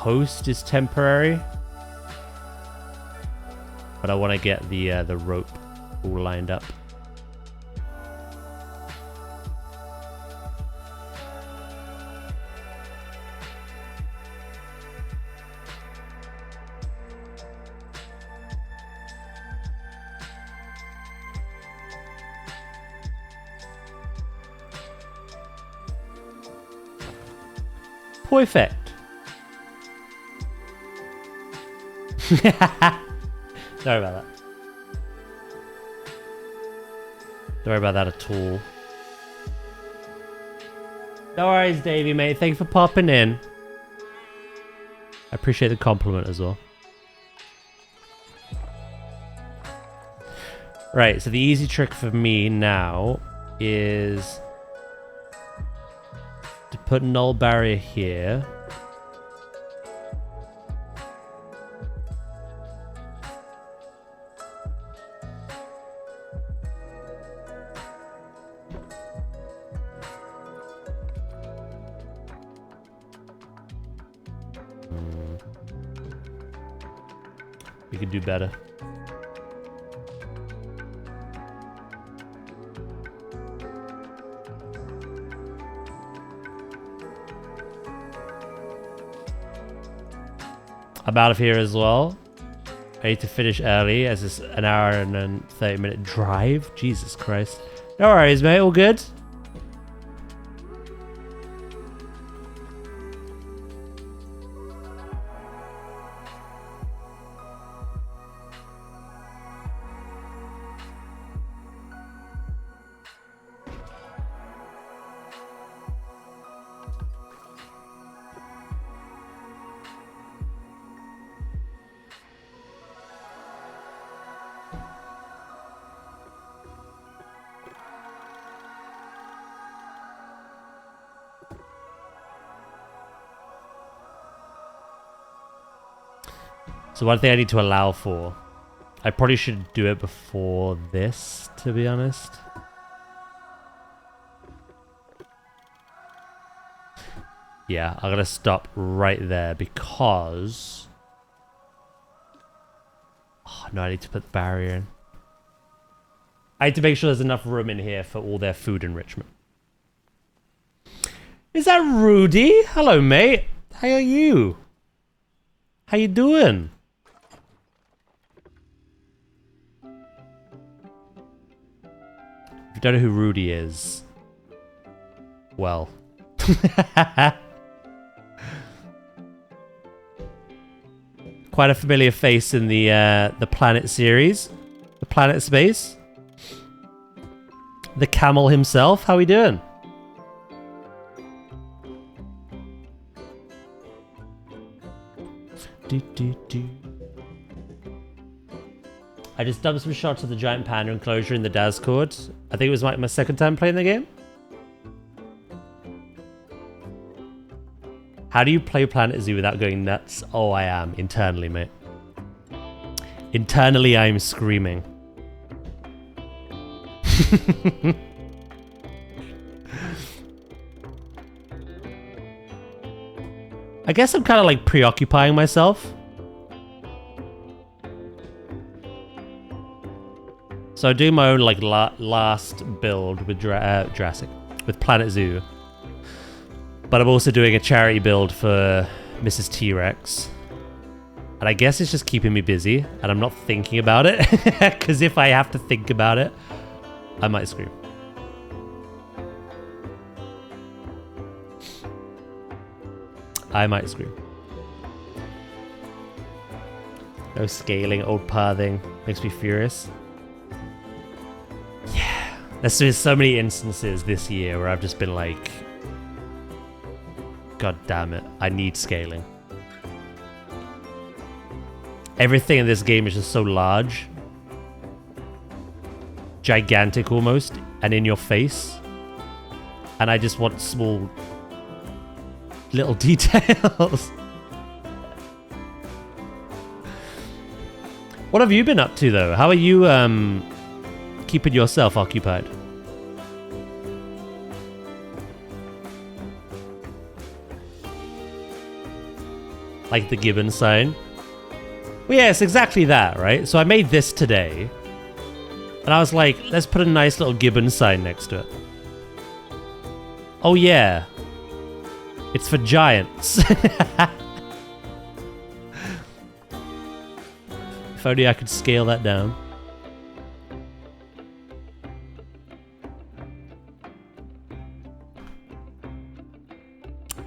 post is temporary. But I want to get the rope all lined up. Perfect. Sorry about that. Don't worry about that at all. No worries, Davey, mate. Thank you for popping in. I appreciate the compliment as well. Right, so the easy trick for me now is to put null barrier here. We could do better. I'm out of here as well. I need to finish early as it's an hour and then 30-minute drive. Jesus Christ. No worries, mate. All good. So one thing I need to allow for, I probably should do it before this, to be honest. Yeah, I'm gonna stop right there because... Oh, no, I need to put the barrier in. I need to make sure there's enough room in here for all their food enrichment. Is that Rudy? Hello, mate. How are you? How you doing? If you don't know who Rudy is, well. Quite a familiar face in the Planet series. The Planet Space. The camel himself. How we doing? I just dumped some shots of the giant panda enclosure in the Discord. I think it was my second time playing the game. How do you play planetzoo without going nuts? Oh, I am. Internally, mate. Internally, I'm screaming. I guess I'm kind of like preoccupying myself. So I do my own like last build with Jurassic, with planetzoo. But I'm also doing a charity build for Mrs. T-Rex. And I guess it's just keeping me busy and I'm not thinking about it. Because if I have to think about it, I might scream. I might scream. No scaling, old pathing. Makes me furious. Yeah. There's been so many instances this year where I've just been like, God damn it, I need scaling. Everything in this game is just so large. Gigantic almost, and in your face. And I just want small little details. What have you been up to though? How are you keeping yourself occupied? Like the gibbon sign. Well, yeah, it's exactly that, right? So I made this today. And I was like, let's put a nice little gibbon sign next to it. Oh yeah. It's for giants. If only I could scale that down.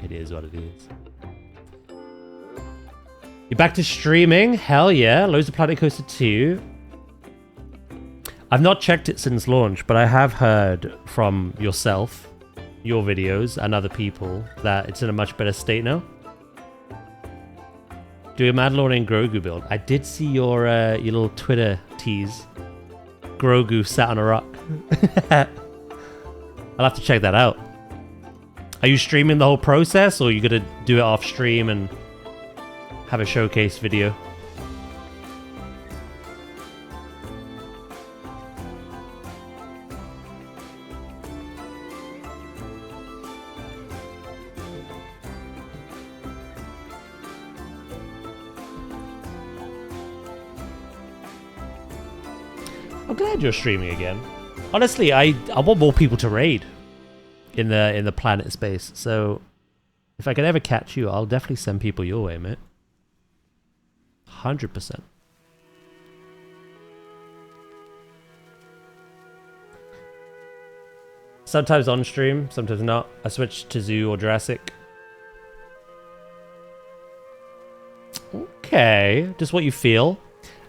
It is what it is. You're back to streaming? Hell yeah. Loads of Planet Coaster 2. I've not checked it since launch, but I have heard from yourself, your videos, and other people that it's in a much better state now. Do a Mandalorian Grogu build. I did see your little Twitter tease. Grogu sat on a rock. I'll have to check that out. Are you streaming the whole process, or are you going to do it off stream and have a showcase video? I'm glad you're streaming again. Honestly, I want more people to raid in the planet space. So if I can ever catch you, I'll definitely send people your way, mate. 100%. Sometimes on stream, sometimes not. I switch to Zoo or Jurassic. Okay, just what you feel.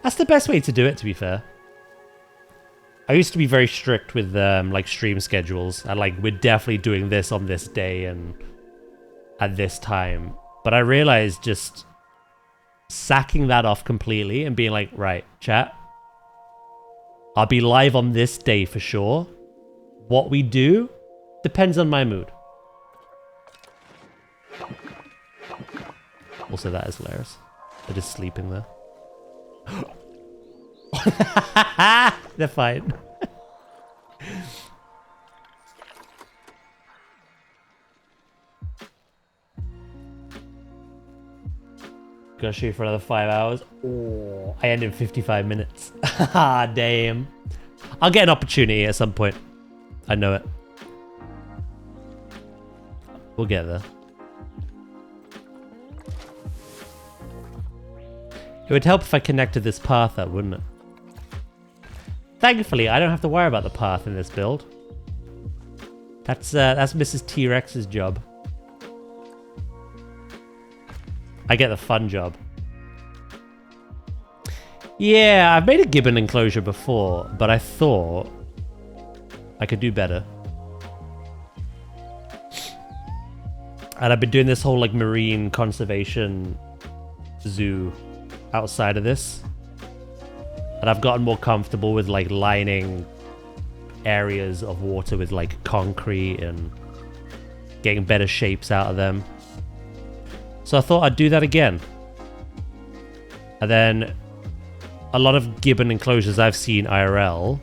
That's the best way to do it, to be fair. I used to be very strict with like stream schedules. And like, we're definitely doing this on this day and at this time. But I realized just sacking that off completely and being like, right, chat, I'll be live on this day for sure. What we do depends on my mood. Also, that is hilarious. They're just sleeping there. They're fine. Gonna shoot for another 5 hours. Oh, I end in 55 minutes. Ah, damn. I'll get an opportunity at some point. I know it. We'll get there. It would help if I connected this path up, wouldn't it? Thankfully, I don't have to worry about the path in this build. That's Mrs. T-Rex's job. I get the fun job. Yeah, I've made a gibbon enclosure before, but I thought I could do better. And I've been doing this whole like marine conservation zoo outside of this. And I've gotten more comfortable with like lining areas of water with like concrete and getting better shapes out of them. So I thought I'd do that again. And then a lot of gibbon enclosures I've seen IRL.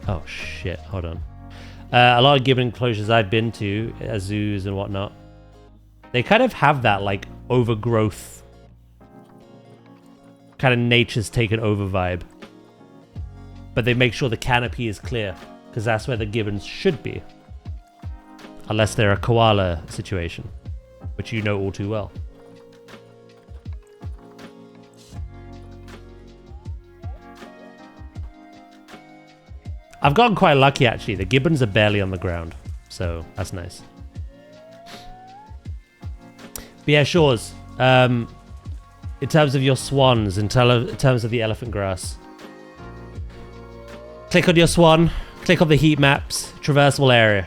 Oh shit, hold on. A lot of gibbon enclosures I've been to, zoos and whatnot, they kind of have that like overgrowth, kind of nature's taken over vibe. But they make sure the canopy is clear, because that's where the gibbons should be. Unless they're a koala situation, which you know all too well. I've gotten quite lucky actually. The gibbons are barely on the ground, so that's nice. But yeah, Shores. In terms of your swans, in terms of the elephant grass, click on your swan, click on the heat maps, traversable area.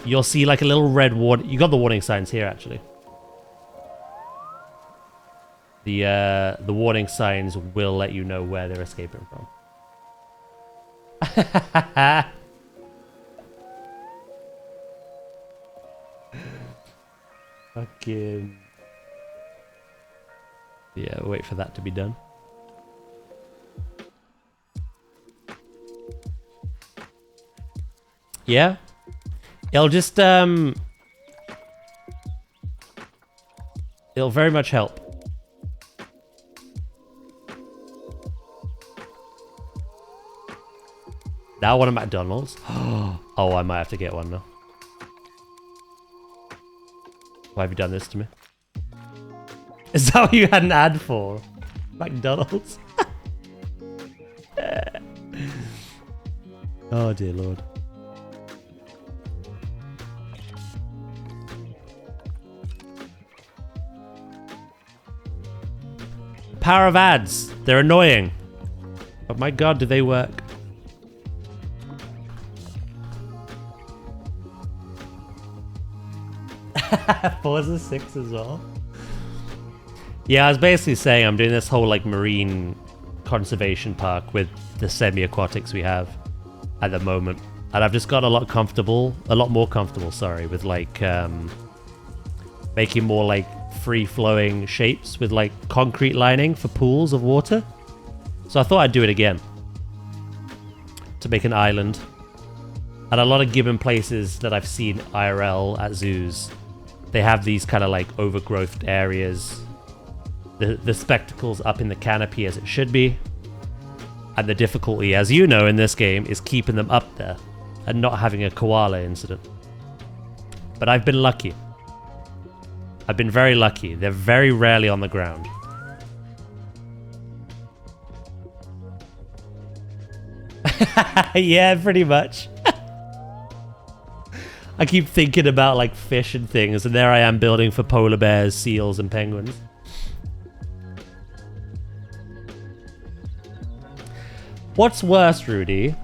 You'll see like a little red warning. You got the warning signs here actually. The warning signs will let you know where they're escaping from. Fucking. Yeah, wait for that to be done. Yeah? It'll just, It'll very much help. Now one at McDonald's. Oh, I might have to get one now. Why have you done this to me? Is that what you had an ad for? McDonald's? Oh dear lord. Power of ads. They're annoying. But my god, do they work. 4's a 6 as well. Yeah, I was basically saying I'm doing this whole like marine conservation park with the semi-aquatics we have at the moment. And I've just got a lot more comfortable, sorry, with like making more like free-flowing shapes with like concrete lining for pools of water. So I thought I'd do it again to make an island. And a lot of given places that I've seen IRL at zoos, they have these kind of like overgrowth areas. The spectacle's up in the canopy as it should be. And the difficulty, as you know in this game, is keeping them up there and not having a koala incident. But I've been lucky. I've been very lucky. They're very rarely on the ground. Yeah, pretty much. I keep thinking about like fish and things, and there I am building for polar bears, seals, and penguins. What's worse, Rudy?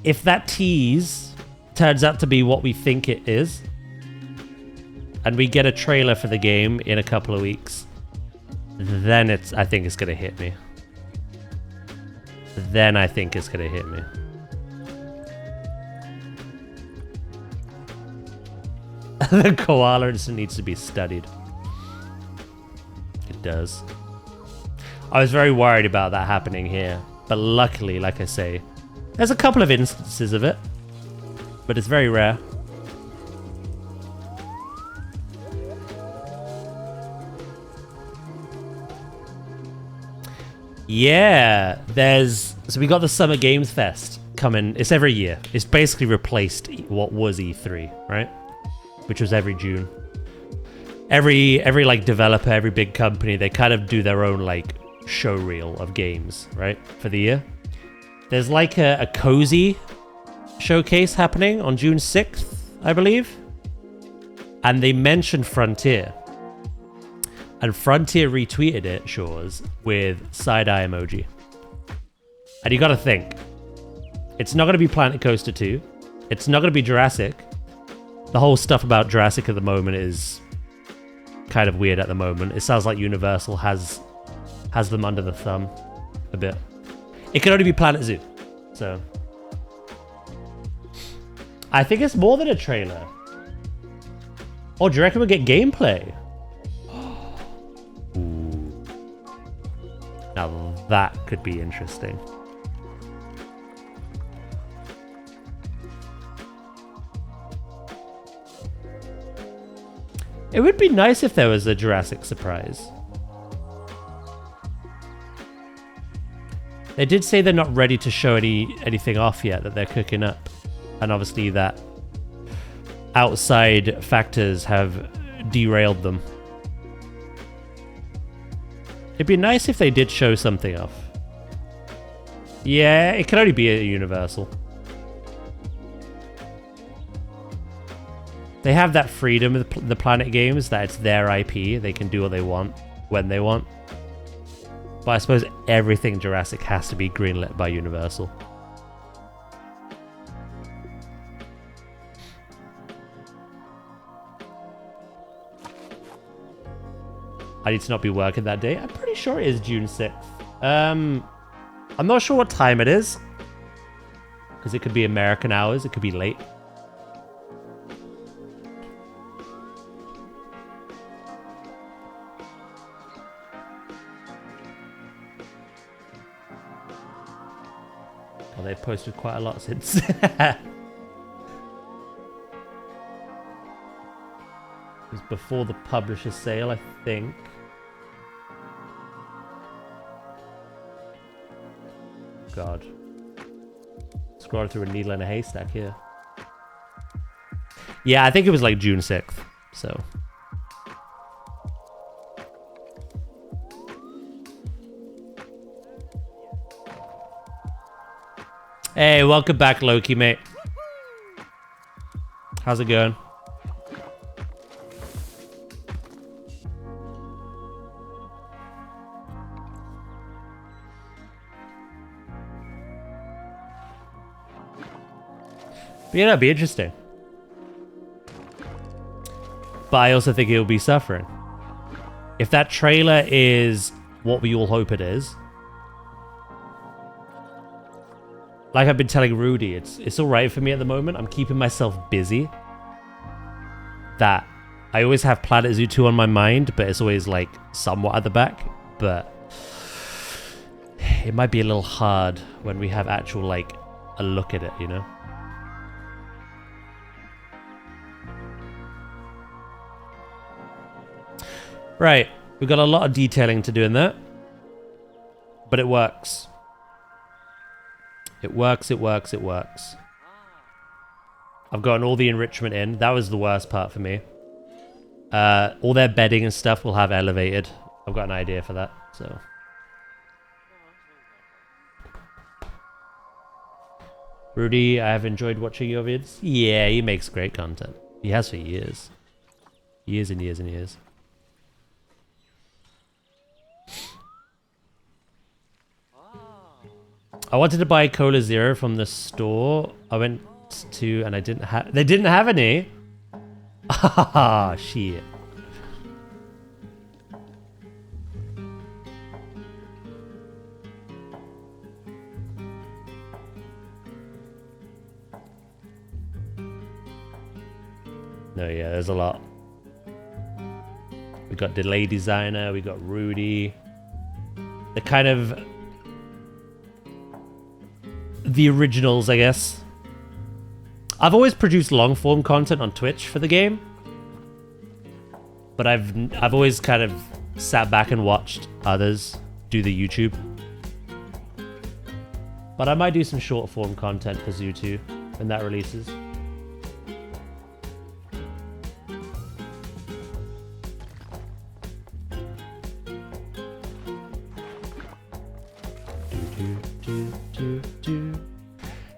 If that tease turns out to be what we think it is, and we get a trailer for the game in a couple of weeks, then I think it's gonna hit me. Then I think it's gonna hit me. The koala just needs to be studied. It does. I was very worried about that happening here, but luckily, like I say, there's a couple of instances of it, but it's very rare. Yeah, so we got the Summer Games Fest coming. It's every year. It's basically replaced what was E3, right? Which was every June. Every like developer, every big company, they kind of do their own like show reel of games, right? For the year. There's like a cozy showcase happening on June 6th, I believe. And they mentioned Frontier. And Frontier retweeted it, Shores, with side-eye emoji. And you gotta think, it's not gonna be Planet Coaster 2. It's not gonna be Jurassic. The whole stuff about Jurassic at the moment is kind of weird at the moment. It sounds like Universal has them under the thumb a bit. It can only be planetzoo. So I think it's more than a trailer. Oh, do you reckon we'll get gameplay? Ooh. Now that could be interesting. It would be nice if there was a Jurassic surprise. They did say they're not ready to show anything off yet, that they're cooking up. And obviously that outside factors have derailed them. It'd be nice if they did show something off. Yeah, it can only be a Universal. They have that freedom with the Planet games, that it's their IP. They can do what they want, when they want. But I suppose everything Jurassic has to be greenlit by Universal. I need to not be working that day. I'm pretty sure it is June 6th. I'm not sure what time it is. Because it could be American hours. It could be late. Well, they've posted quite a lot since. before the publisher sale, I think. God. Scroll through a needle in a haystack here. Yeah, I think it was like June 6th, so. Hey, welcome back, Loki, mate. How's it going? But yeah, that'd be interesting. But I also think it'll be suffering. If that trailer is what we all hope it is, like I've been telling Rudy, it's alright for me at the moment. I'm keeping myself busy. That I always have planetzoo 2 on my mind, but it's always like somewhat at the back. But it might be a little hard when we have actual like a look at it, you know? Right, we've got a lot of detailing to do in that, but it works. It works, it works, it works. I've gotten all the enrichment in. That was the worst part for me. All their bedding and stuff will have elevated. I've got an idea for that, so. Rudy, I have enjoyed watching your vids. Yeah, he makes great content. He has for years. Years and years and years. I wanted to buy Cola Zero from the store. I went to and I didn't have. They didn't have any. Ah, shit. No, yeah, there's a lot. We got Delay Designer. We got Rudy. The kind of the originals, I guess. I've always produced long form content on Twitch for the game, but I've always kind of sat back and watched others do the YouTube. But I might do some short form content for Zoo 2 when that releases.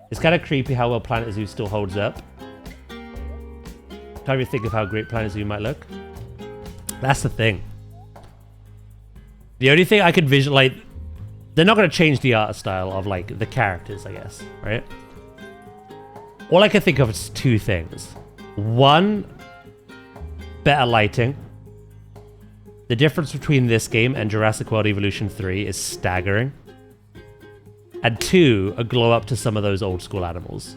It's kind of creepy how well planetzoo still holds up. Can't even think of how great planetzoo might look. That's the thing. The only thing I could visualize, they're not going to change the art style of like the characters, I guess, right? All I can think of is two things. One, better lighting. The difference between this game and Jurassic World Evolution 3 is staggering. And two, a glow up to some of those old school animals.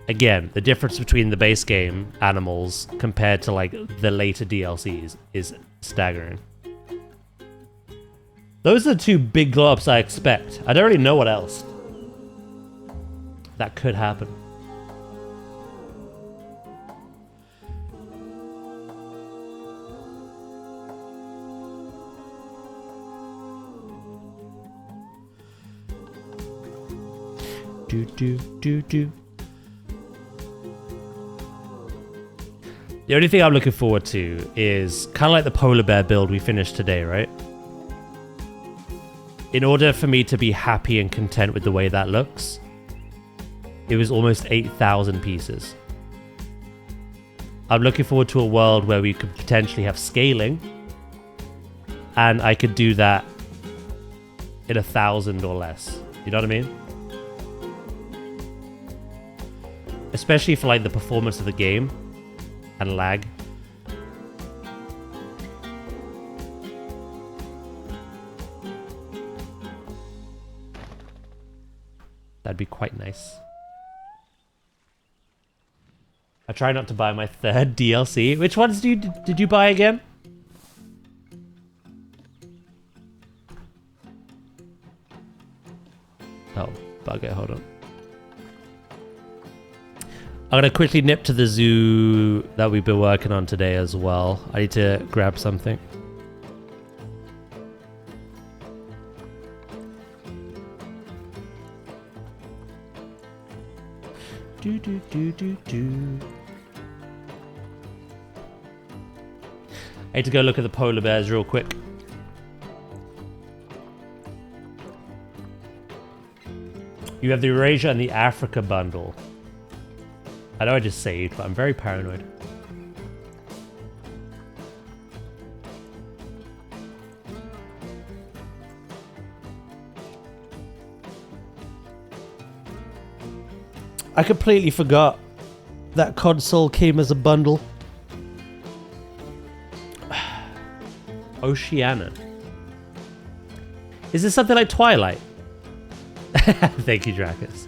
Again, the difference between the base game animals compared to like the later DLCs is staggering. Those are the two big glow ups I expect. I don't really know what else that could happen. The only thing I'm looking forward to is kind of like the polar bear build we finished today, right? In order for me to be happy and content with the way that looks, it was almost 8,000 pieces. I'm looking forward to a world where we could potentially have scaling, and I could do that in 1,000 or less. You know what I mean? Especially for like the performance of the game and lag. That'd be quite nice. I try not to buy my third DLC. Which ones did you buy again? Oh, bugger, hold on. I'm going to quickly nip to the zoo that we've been working on today as well. I need to grab something. Do, do, do, do, do. I need to go look at the polar bears real quick. You have the Eurasia and the Africa bundle. I know I just saved, but I'm very paranoid. I completely forgot that console came as a bundle. Oceania. Is this something like Twilight? Thank you, Dracus.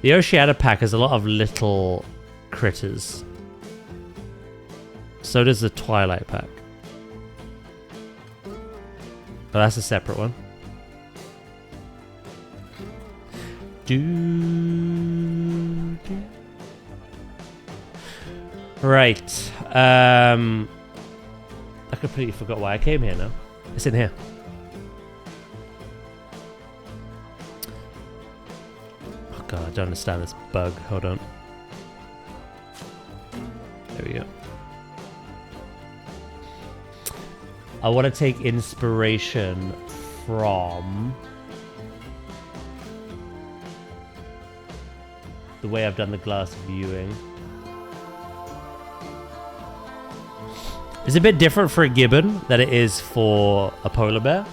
The Oceania pack has a lot of little critters. So does the Twilight pack. But that's a separate one. Right. I completely forgot why I came here now. It's in here. Oh god, I don't understand this bug. Hold on. There we go. I want to take inspiration from the way I've done the glass viewing. It's a bit different for a gibbon than it is for a polar bear.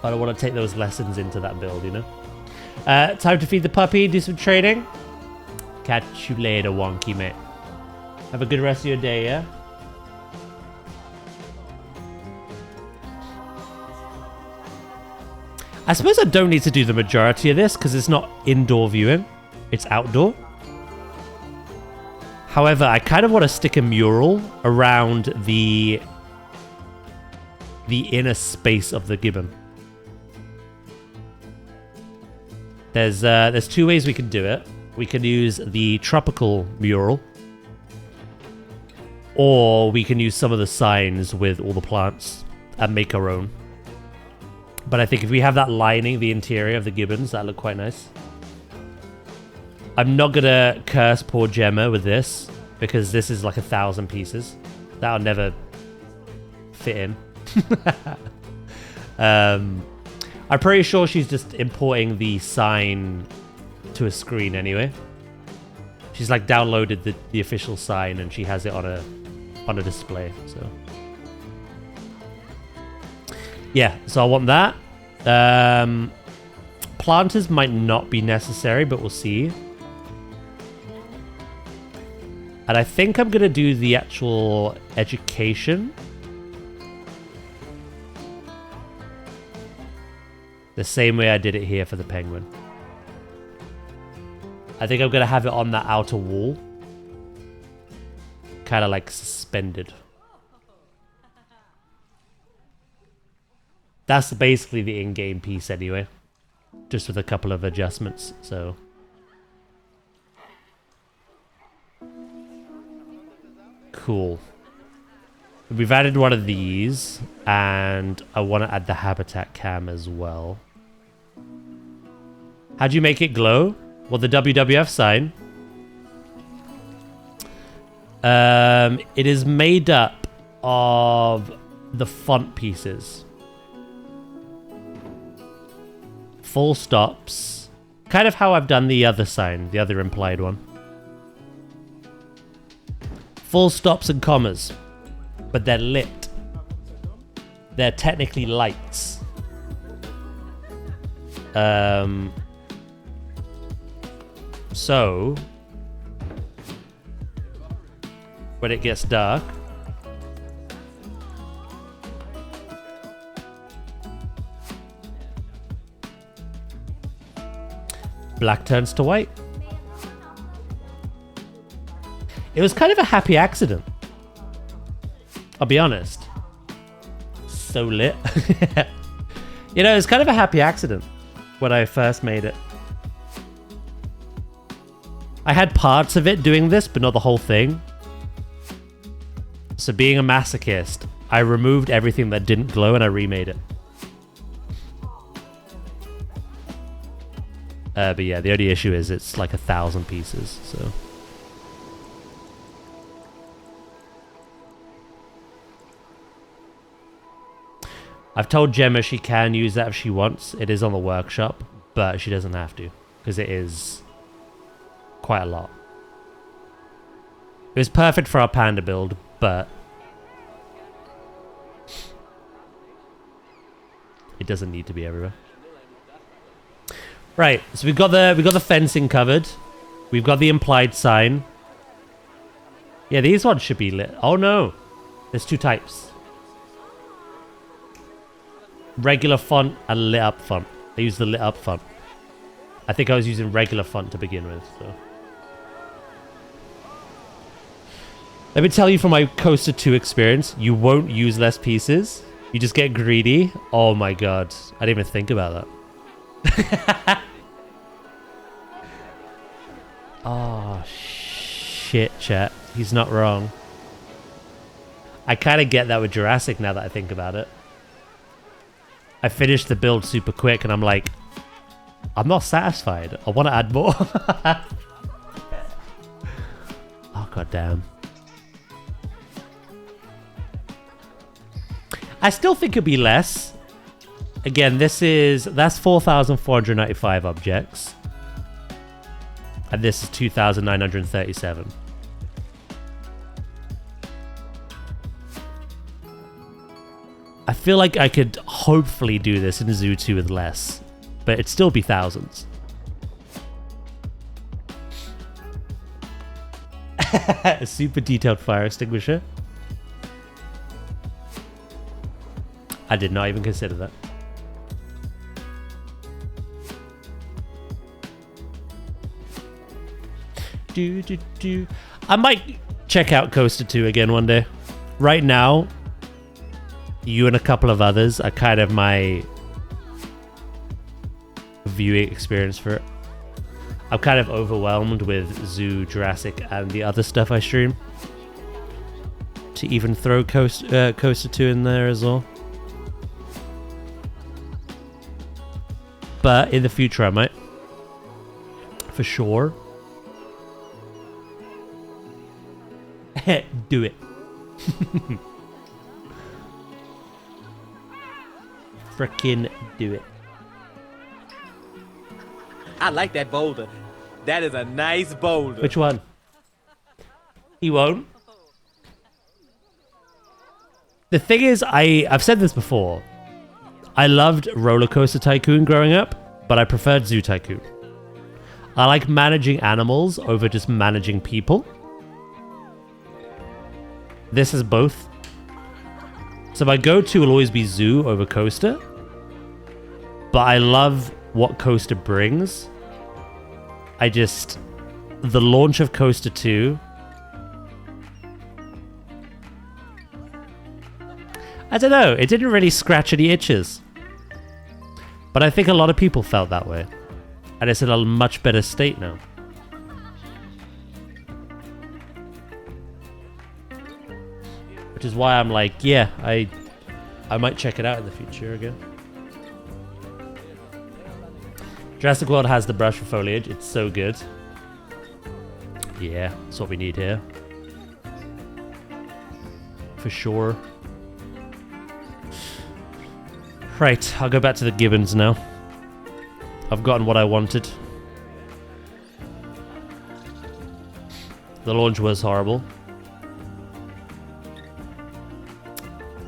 But I want to take those lessons into that build, you know? Time to feed the puppy, do some training. Catch you later, wonky mate. Have a good rest of your day, yeah? I suppose I don't need to do the majority of this because it's not indoor viewing. It's outdoor. However, I kind of want to stick a mural around the inner space of the gibbon. There's two ways we can do it. We can use the tropical mural, or we can use some of the signs with all the plants and make our own. But I think if we have that lining the interior of the gibbons, that'll look quite nice. I'm not gonna curse poor Gemma with this because this is like 1,000 pieces. That'll never fit in. I'm pretty sure she's just importing the sign to a screen anyway. She's like downloaded the official sign and she has it on a display. So yeah, so I want that. Planters might not be necessary, but we'll see. And I think I'm gonna do the actual education the same way I did it here for the penguin. I think I'm gonna have it on that outer wall, kind of like suspended. That's basically the in-game piece anyway, just with a couple of adjustments. So cool. We've added one of these, and I want to add the habitat cam as well. How do you make it glow? Well, the WWF sign. It is made up of the font pieces. Full stops. Kind of how I've done the other sign, the other implied one. Full stops and commas. But they're lit. They're technically lights. So when it gets dark, black turns to white. It was kind of a happy accident. I'll be honest. So lit. You know, it's kind of a happy accident when I first made it. I had parts of it doing this, but not the whole thing. So being a masochist, I removed everything that didn't glow and I remade it. But yeah, the only issue is it's like 1,000 pieces, so... I've told Gemma she can use that if she wants. It is on the workshop, but she doesn't have to, because it is quite a lot. It was perfect for our panda build, but it doesn't need to be everywhere. Right, so we've got the fencing covered. We've got the implied sign. Yeah, these ones should be lit. Oh no, there's two types. Regular font and lit up font. I use the lit up font. I think I was using regular font to begin with, so. Let me tell you from my Coaster 2 experience, you won't use less pieces. You just get greedy. Oh my god. I didn't even think about that. Oh, shit, chat. He's not wrong. I kind of get that with Jurassic now that I think about it. I finished the build super quick and I'm like, I'm not satisfied. I want to add more. Oh, goddamn. I still think it'd be less. Again, that's 4,495 objects. And this is 2,937. I feel like I could hopefully do this in Zoo 2 with less, but it'd still be thousands. A super detailed fire extinguisher. I did not even consider that. I might check out Coaster 2 again one day. Right now, you and a couple of others are kind of my viewing experience for it. I'm kind of overwhelmed with Zoo, Jurassic, and the other stuff I stream. To even throw Coaster 2 in there as well. But in the future I might. For sure. Do it. Frickin' do it. I like that boulder. That is a nice boulder. Which one? He won't. The thing is, I've said this before. I loved Roller Coaster Tycoon growing up, but I preferred Zoo Tycoon. I like managing animals over just managing people. This is both. So my go-to will always be Zoo over Coaster. But I love what Coaster brings. The launch of Coaster 2. I don't know, it didn't really scratch any itches. But I think a lot of people felt that way. And it's in a much better state now. Which is why I'm like, yeah, I might check it out in the future again. Jurassic World has the brush for foliage. It's so good. Yeah, that's what we need here. For sure. Right, I'll go back to the gibbons now. I've gotten what I wanted. The launch was horrible.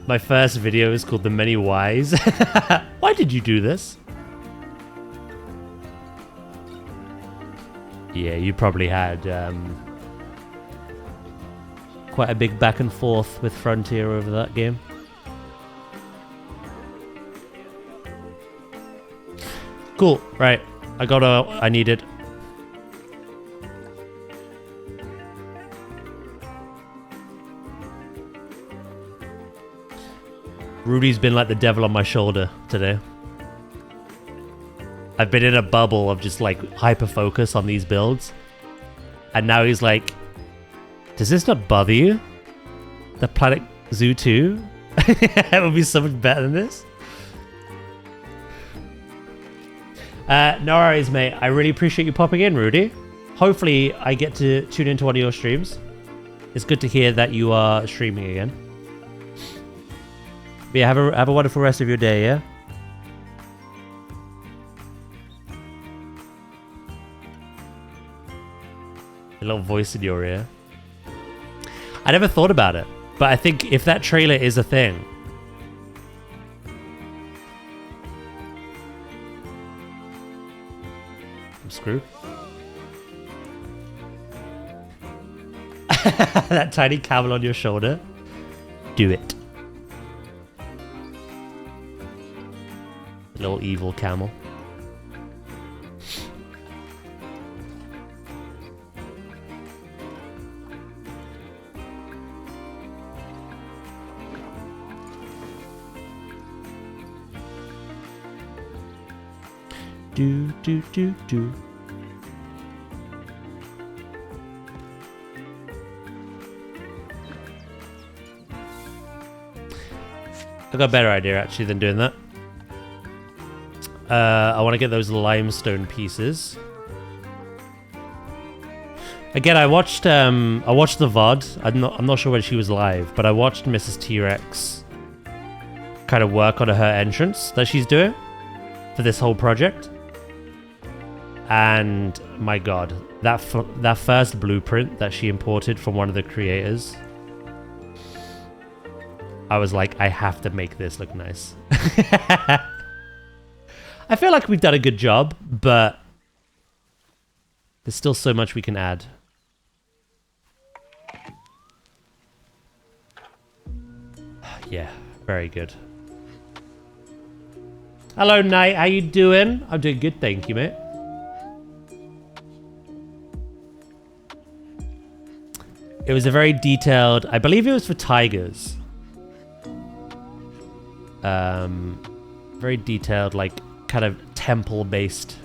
My first video is called The Many Whys. Why did you do this? Yeah, you probably had quite a big back and forth with Frontier over that game. Cool, right. I got what I needed. Rudy's been like the devil on my shoulder today. I've been in a bubble of just like hyper focus on these builds. And now he's like, does this not bother you? The planetzoo 2? It would be so much better than this. No worries, mate. I really appreciate you popping in, Rudy. Hopefully I get to tune into one of your streams. It's good to hear that you are streaming again. But yeah, have a wonderful rest of your day, yeah? A little voice in your ear. I never thought about it, but I think if that trailer is a thing, I'm screwed. That tiny camel on your shoulder. Do it. Little evil camel. Do do do do. I got a better idea actually than doing that. I want to get those limestone pieces. Again, I watched the VOD. I'm not sure when she was live, but I watched Mrs. T-Rex kind of work on her entrance that she's doing for this whole project. And my god, that first blueprint that she imported from one of the creators, I was like, I have to make this look nice. I feel like we've done a good job, but there's still so much we can add. Yeah, very good. Hello, Knight. How you doing? I'm doing good, thank you, mate. It was a very detailed... I believe it was for tigers. Very detailed, like, kind of temple-based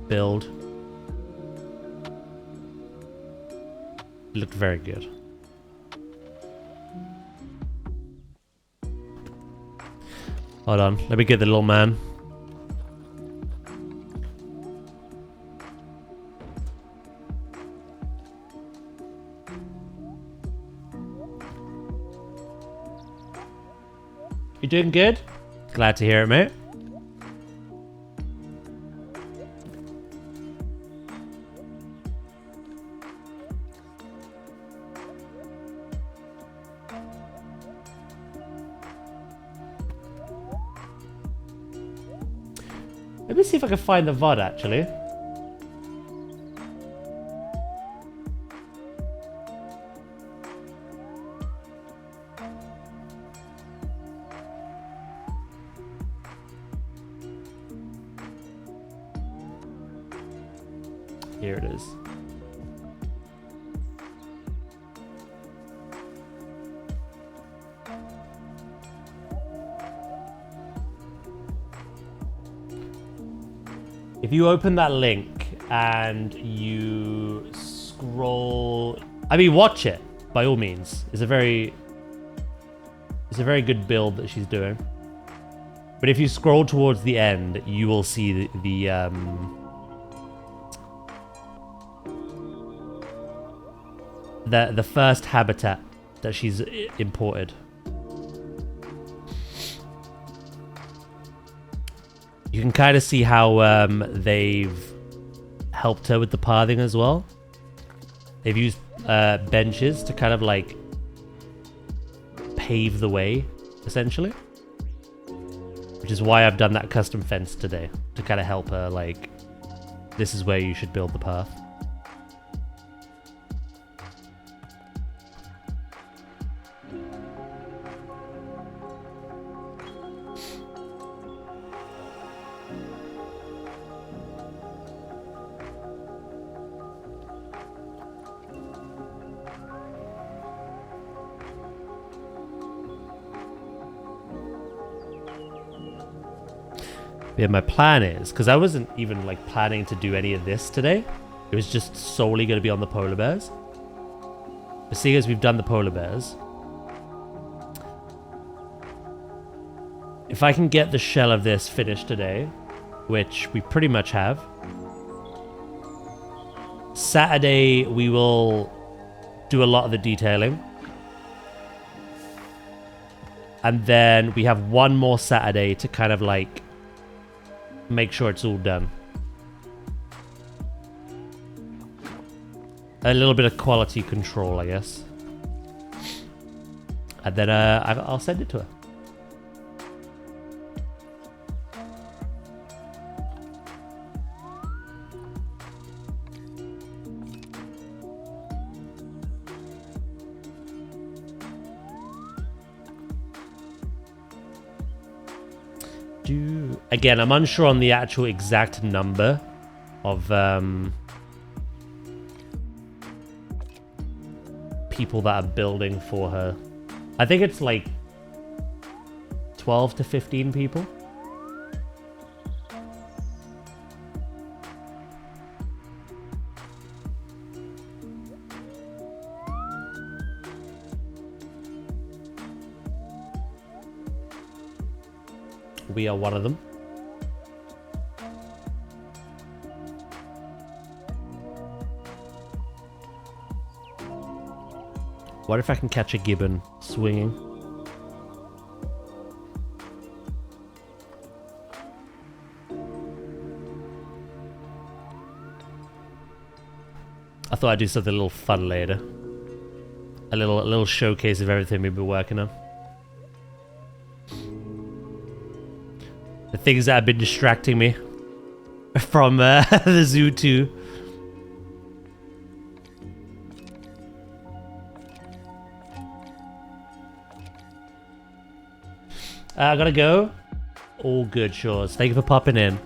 build. It looked very good. Hold on, let me get the little man. You doing good? Glad to hear it, mate. Let me see if I can find the VOD, actually. Here it is. If you open that link and you scroll, I mean, watch it by all means. It's a very good build that she's doing. But if you scroll towards the end, you will see the first habitat that she's imported. You can kind of see how they've helped her with the pathing as well. They've used benches to kind of like pave the way, essentially. Which is why I've done that custom fence today, to kind of help her, like, this is where you should build the path. Yeah, my plan is, because I wasn't even like planning to do any of this today. It was just solely going to be on the polar bears. But seeing as we've done the polar bears, if I can get the shell of this finished today, which we pretty much have, Saturday we will do a lot of the detailing. And then we have one more Saturday to kind of like make sure it's all done. A little bit of quality control, I guess. And then I'll send it to her. Again, I'm unsure on the actual exact number of people that are building for her. I think it's like 12 to 15 people. We are one of them. What if I can catch a gibbon swinging? I thought I'd do something a little fun later. A little showcase of everything we've been working on. The things that have been distracting me from the zoo too. I gotta go. All good, Shores. Thank you for popping in.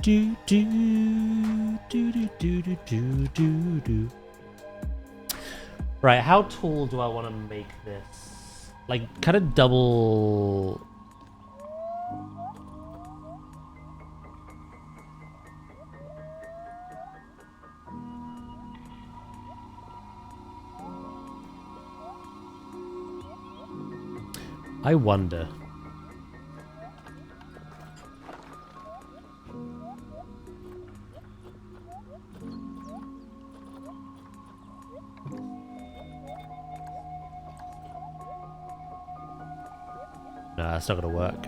Do do do do do do do do do. Right, how tall do I want to make this? Like, kind of double. I wonder. Nah, it's not gonna work.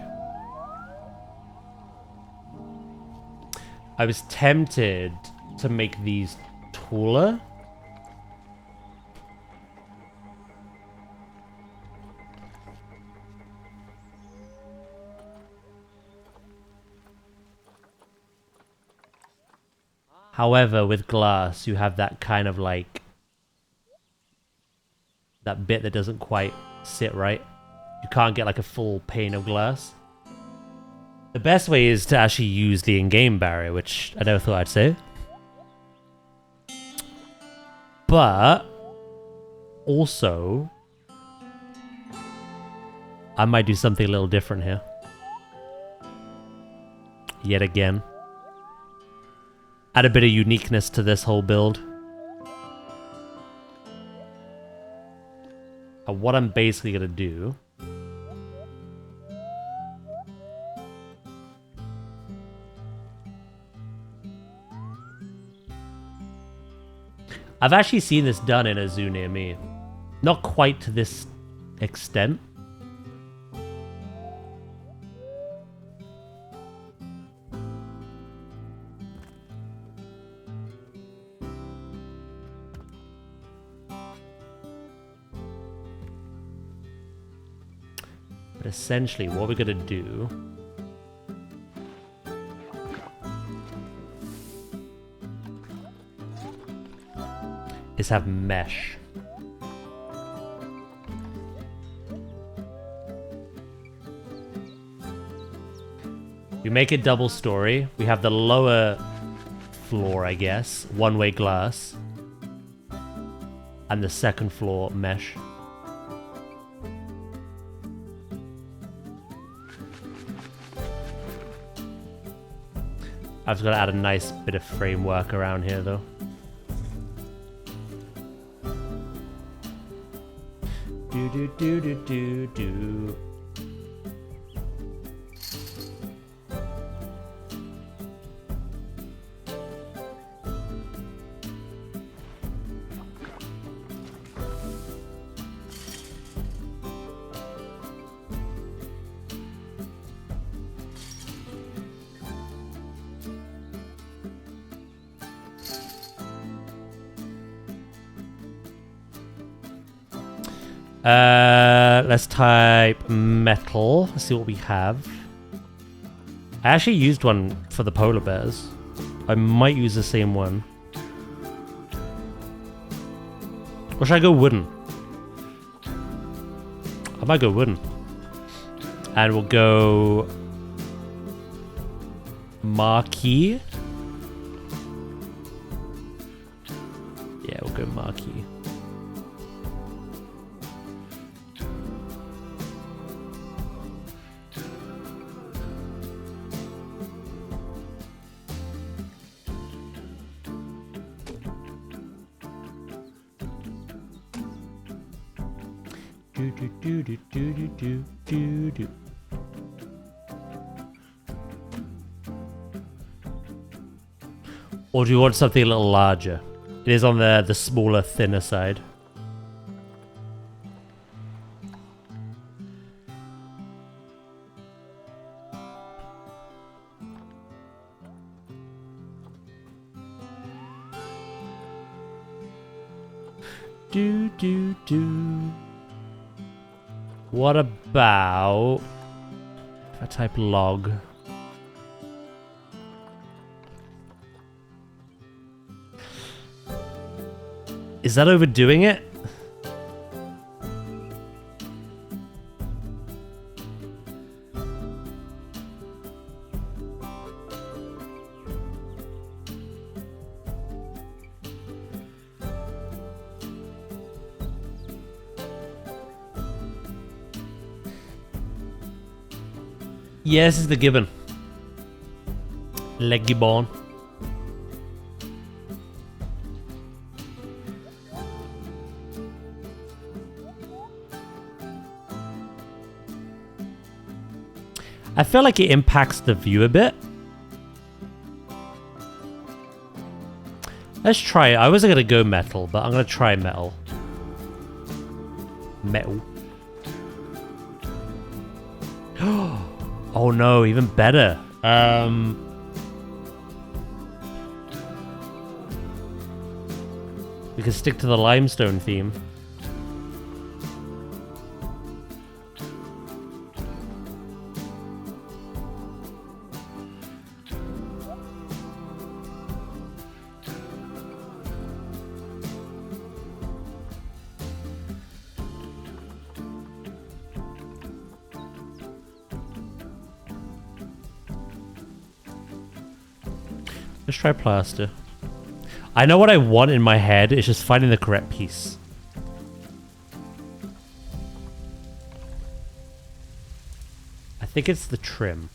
I was tempted to make these taller. However, with glass, you have that kind of like that bit that doesn't quite sit right. You can't get like a full pane of glass. The best way is to actually use the in-game barrier, which I never thought I'd say. But also, I might do something a little different here. Yet again. Add a bit of uniqueness to this whole build. And what I'm basically going to do... I've actually seen this done in a zoo near me. Not quite to this extent. But essentially, what we're gonna do is have mesh. We make it double story. We have the lower floor, I guess, one-way glass, and the second floor mesh. I've just got to add a nice bit of framework around here, though. Do do do do do do. Let's type metal. Let's see what we have. I actually used one for the polar bears. I might use the same one. Or should I go wooden? I might go wooden. And we'll go marquee. Yeah, we'll go marquee. Do. Or do you want something a little larger? It is on the smaller, thinner side. Do. What about if I type log? Is that overdoing it? Yeah, this is the gibbon. Le gibbon. I feel like it impacts the view a bit. Let's try it. I wasn't going to go metal, but I'm going to try metal. Metal. Oh no, even better. We can stick to the limestone theme. Let's try plaster. I know what I want in my head, it's just finding the correct piece. I think it's the trim.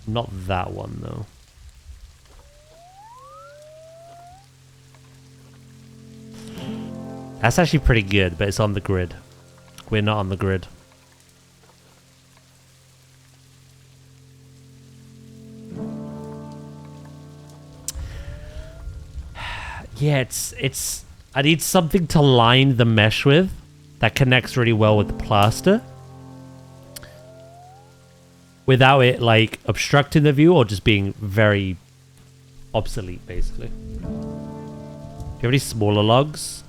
Not that one, though. That's actually pretty good, but it's on the grid. We're not on the grid. Yeah, it's... I need something to line the mesh with that connects really well with the plaster. Without it, like, obstructing the view or just being very obsolete, basically. Do you have any smaller logs?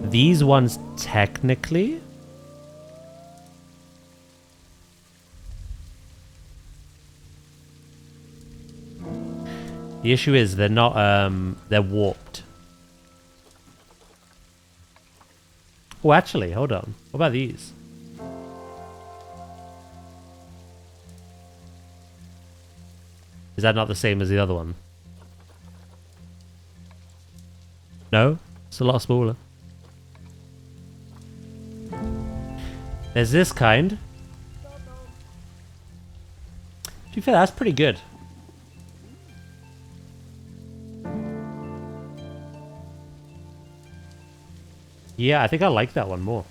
These ones technically... The issue is they're not, they're warped. Oh, actually, hold on. What about these? Is that not the same as the other one? No? It's a lot smaller. There's this kind. To be fair, that's pretty good. Yeah, I think I like that one more.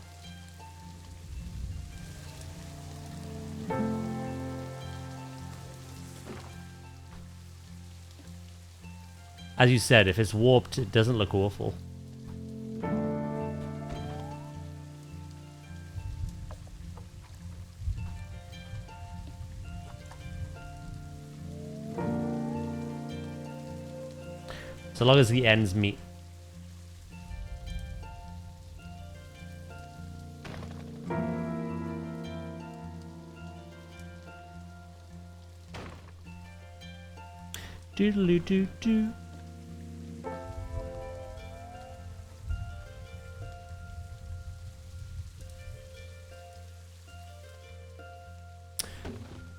As you said, if it's warped, it doesn't look awful. So long as the ends meet. Doodly doo doo.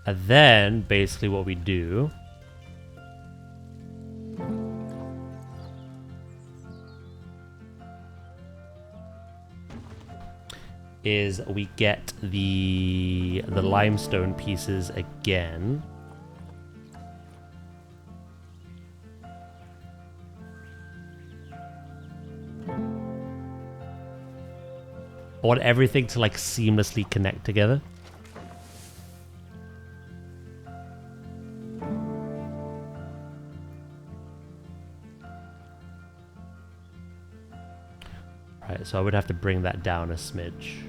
And then basically what we do is we get the limestone pieces again. I want everything to like seamlessly connect together. Right, so I would have to bring that down a smidge.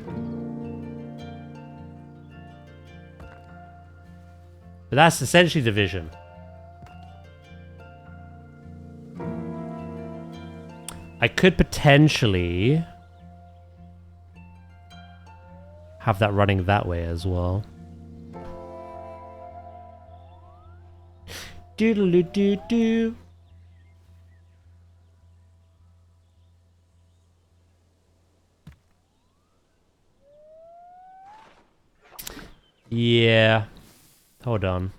But that's essentially the vision. I could potentially have that running that way as well. Doodle doo doo. Yeah. Hold on.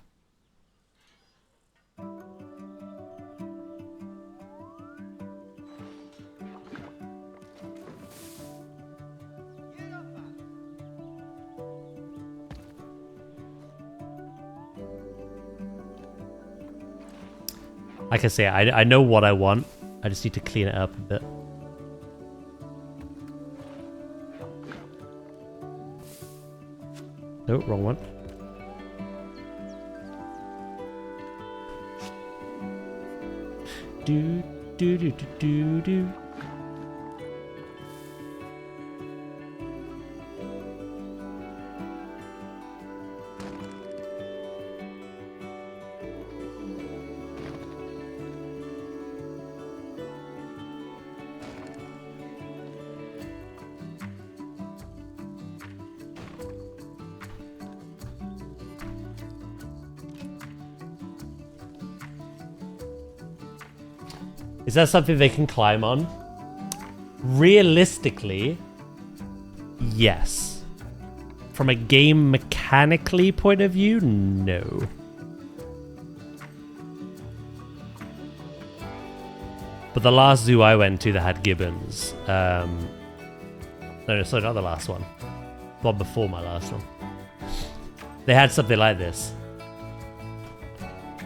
Like I say, I know what I want. I just need to clean it up a bit. Nope, wrong one. Do do do do do do. Is that something they can climb on? Realistically, yes. From a game mechanically point of view, no. But the last zoo I went to that had gibbons, no, sorry, not the last one. The one before my last one. They had something like this.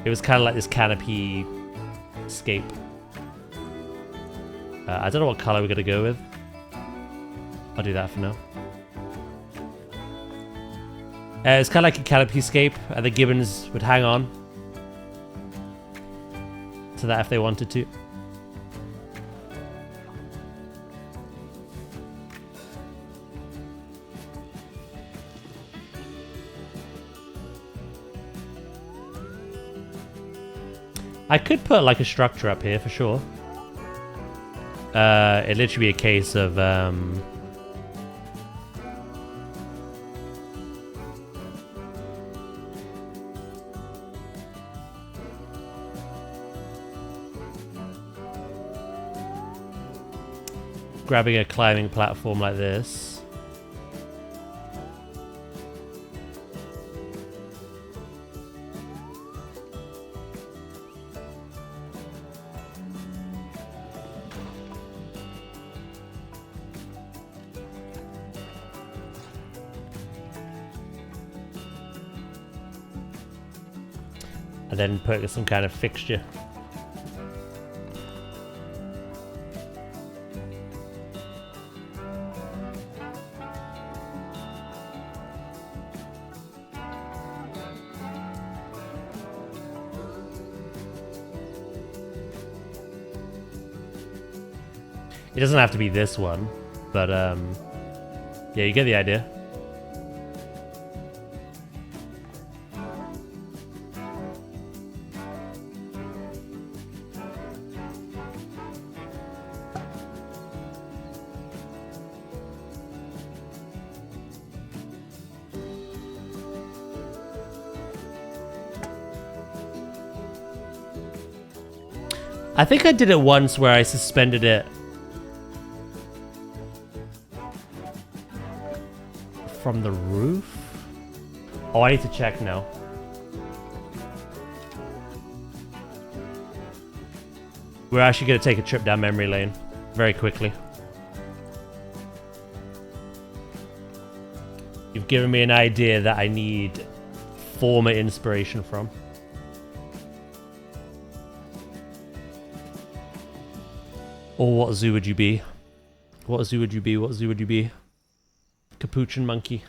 It was kind of like this canopy scape. I don't know what color we're going to go with. I'll do that for now. It's kind of like a canopy scape, and the gibbons would hang on to that if they wanted to. I could put like a structure up here for sure. It'd literally be a case of grabbing a climbing platform like this. And then put some kind of fixture. It doesn't have to be this one, but yeah, you get the idea. I think I did it once where I suspended it from the roof? Oh, I need to check now. We're actually going to take a trip down memory lane very quickly. You've given me an idea that I need former inspiration from. Or what zoo would you be? What zoo would you be? What zoo would you be? Capuchin monkey.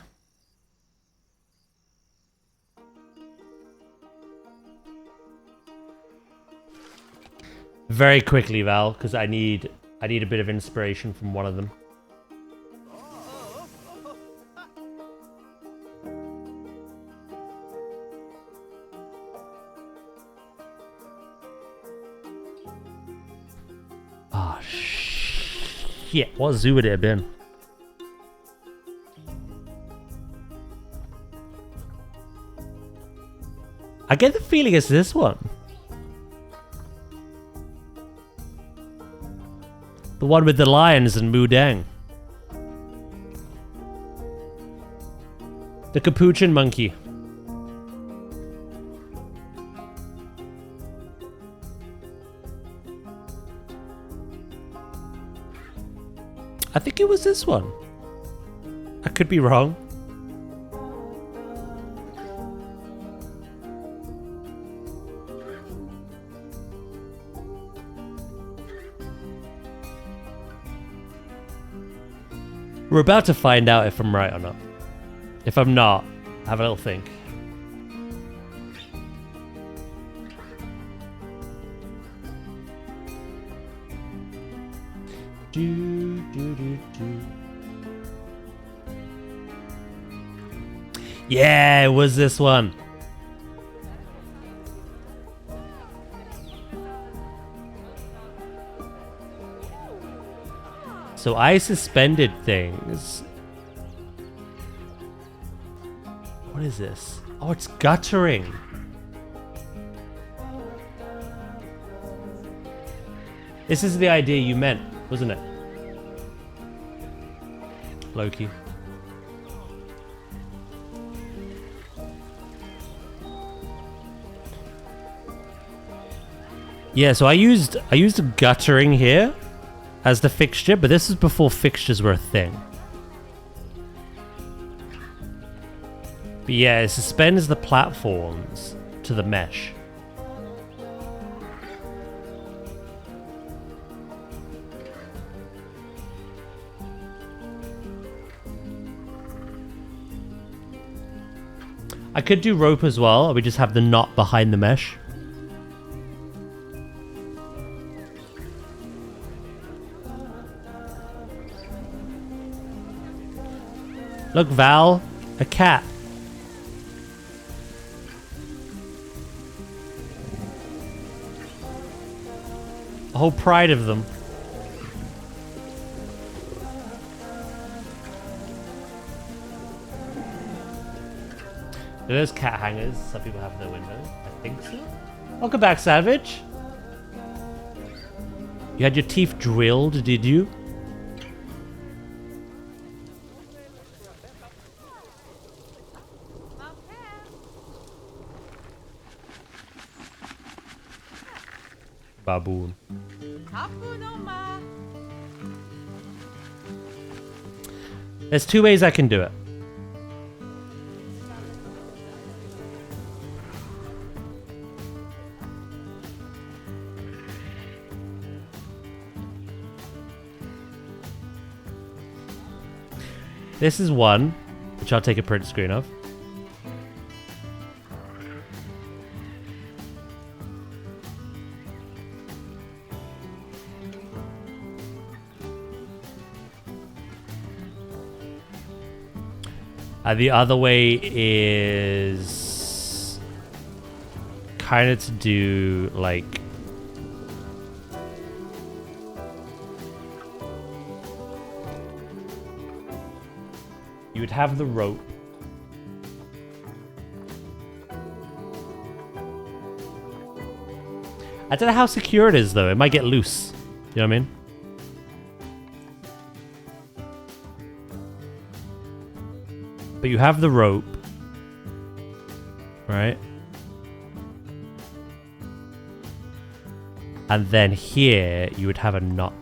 Very quickly, Val, because I need a bit of inspiration from one of them. Ah, shit. What zoo would it have been? I get the feeling it's this one. The one with the lions and Mudang. The capuchin monkey. I think it was this one. I could be wrong. We're about to find out if I'm right or not. If I'm not, have a little think. Yeah, it was this one. So I suspended things. What is this? Oh, it's guttering. This is the idea you meant, wasn't it? Loki. Yeah, so I used guttering here as the fixture, but this is before fixtures were a thing. But yeah, it suspends the platforms to the mesh. I could do rope as well, or we just have the knot behind the mesh. Look, Val, a cat. A whole pride of them. There's cat hangers some people have in their windows. I think so. Welcome back, Savage. You had your teeth drilled, did you? Baboon. There's two ways I can do it. This is one, which I'll take a print screen of. The other way is kind of to do like you would have the rope. I don't know how secure it is though. It might get loose. You know what I mean? But you have the rope, right? And then here you would have a knot.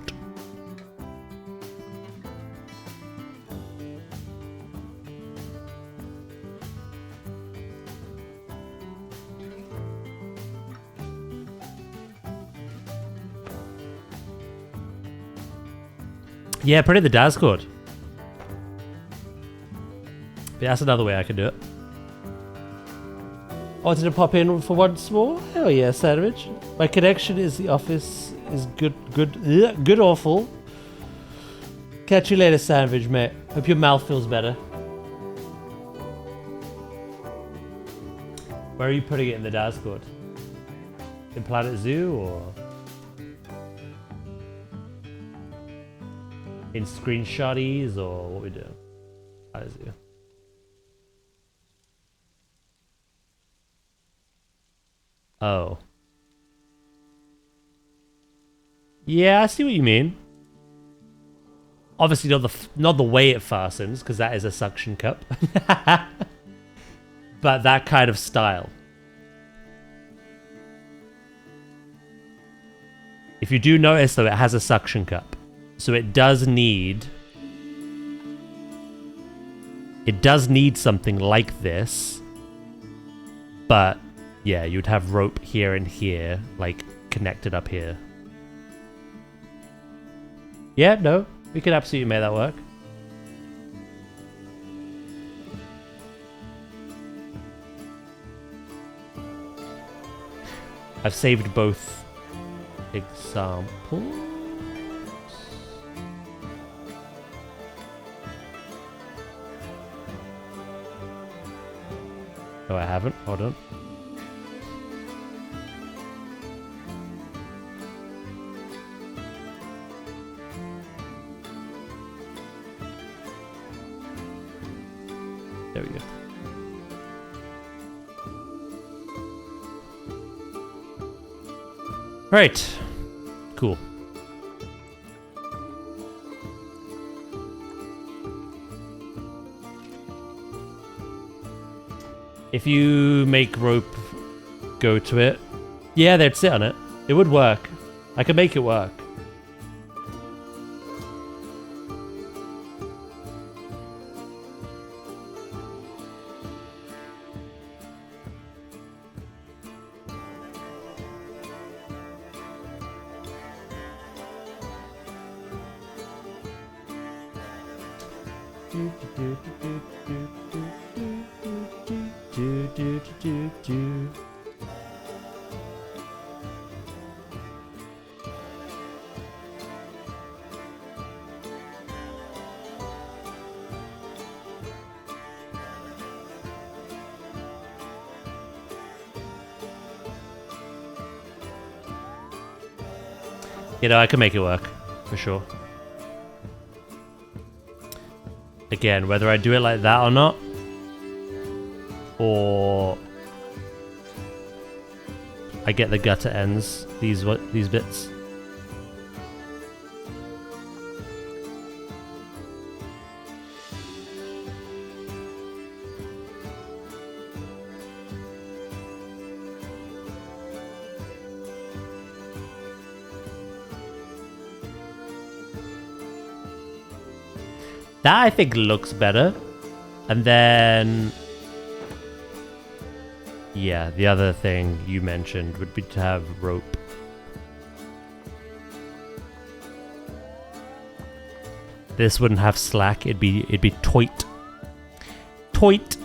Yeah, put it in the Discord. Yeah, that's another way I could do it. I wanted to pop in for once more. Hell yeah, Sandwich. My connection is the office is good awful. Catch you later, Sandwich, mate. Hope your mouth feels better. Where are you putting it in the Discord? In planetzoo or in screenshotties or what we do? planetzoo. Oh. Yeah, I see what you mean. Obviously not the way it fastens, because that is a suction cup. But that kind of style. If you do notice though, it has a suction cup. So it does need something like this. But yeah, you'd have rope here and here, like connected up here. Yeah, no, we could absolutely make that work. I've saved both examples. No, I haven't. Hold on. There we go. Right. Cool. If you make rope go to it, yeah, they'd sit on it. It would work. I could make it work. You know, I can make it work, for sure. Again, whether I do it like that or not, or I get the gutter ends. These bits. That I think looks better. And then, yeah, the other thing you mentioned would be to have rope. This wouldn't have slack. It'd be toit. Toit.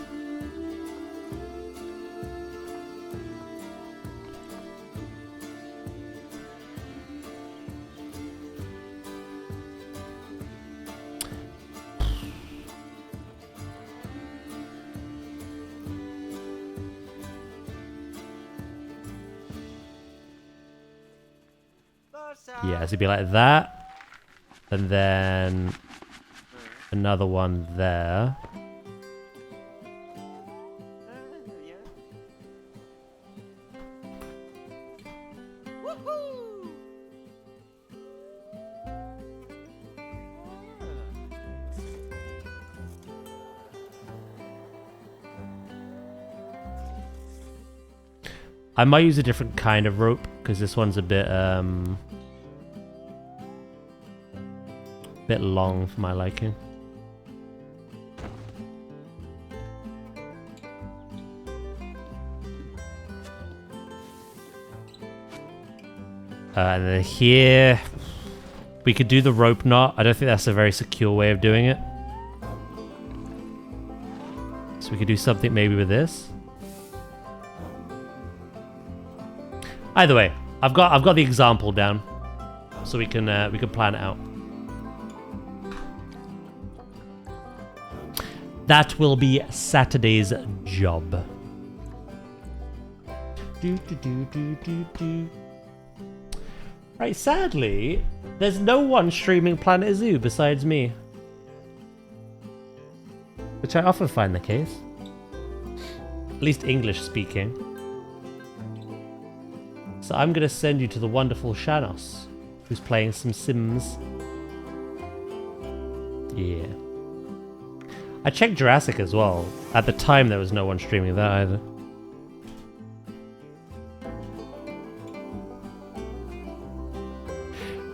Yeah, so it'd be like that. And then another one there. I might use a different kind of rope because this one's a bit long for my liking. And then here we could do the rope knot. I don't think that's a very secure way of doing it. So we could do something maybe with this. Either way, I've got the example down, so we can plan it out. That will be Saturday's job. Right, sadly, there's no one streaming planetzoo besides me, which I often find the case. At least English speaking. So I'm going to send you to the wonderful Shanos, who's playing some Sims. Yeah. I checked Jurassic as well. At the time, there was no one streaming that either.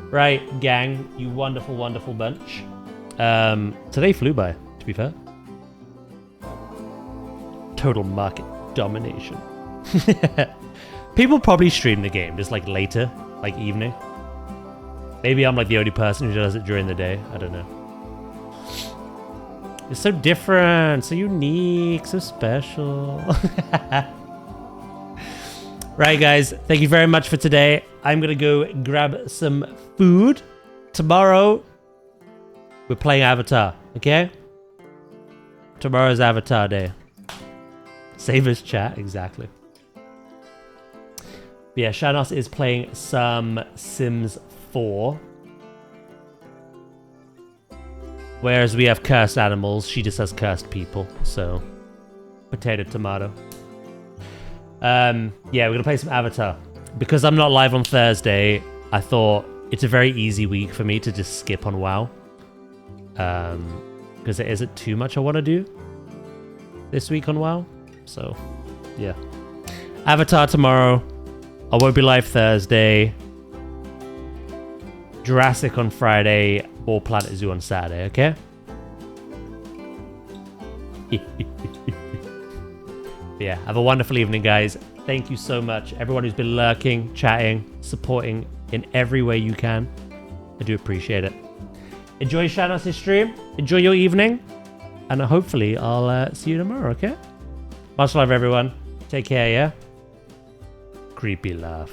Right, gang, you wonderful, wonderful bunch. Today flew by, to be fair. Total market domination. People probably stream the game just like later, like evening. Maybe I'm like the only person who does it during the day. I don't know. It's so different, so unique, so special. Right, guys, thank you very much for today. I'm gonna go grab some food. Tomorrow, we're playing Avatar, okay? Tomorrow's Avatar Day. Save us, chat, exactly. But yeah, Shanos is playing some Sims 4. Whereas we have cursed animals, she just has cursed people. So, potato, tomato. Yeah, we're going to play some Avatar. Because I'm not live on Thursday, I thought it's a very easy week for me to just skip on WoW. Because there isn't too much I want to do this week on WoW. So, yeah. Avatar tomorrow. I won't be live Thursday. Jurassic on Friday. Or planetzoo on Saturday, okay? Yeah, have a wonderful evening, guys. Thank you so much. Everyone who's been lurking, chatting, supporting in every way you can. I do appreciate it. Enjoy Shanos' stream. Enjoy your evening. And hopefully I'll see you tomorrow, okay? Much love, everyone. Take care, yeah? Creepy laugh.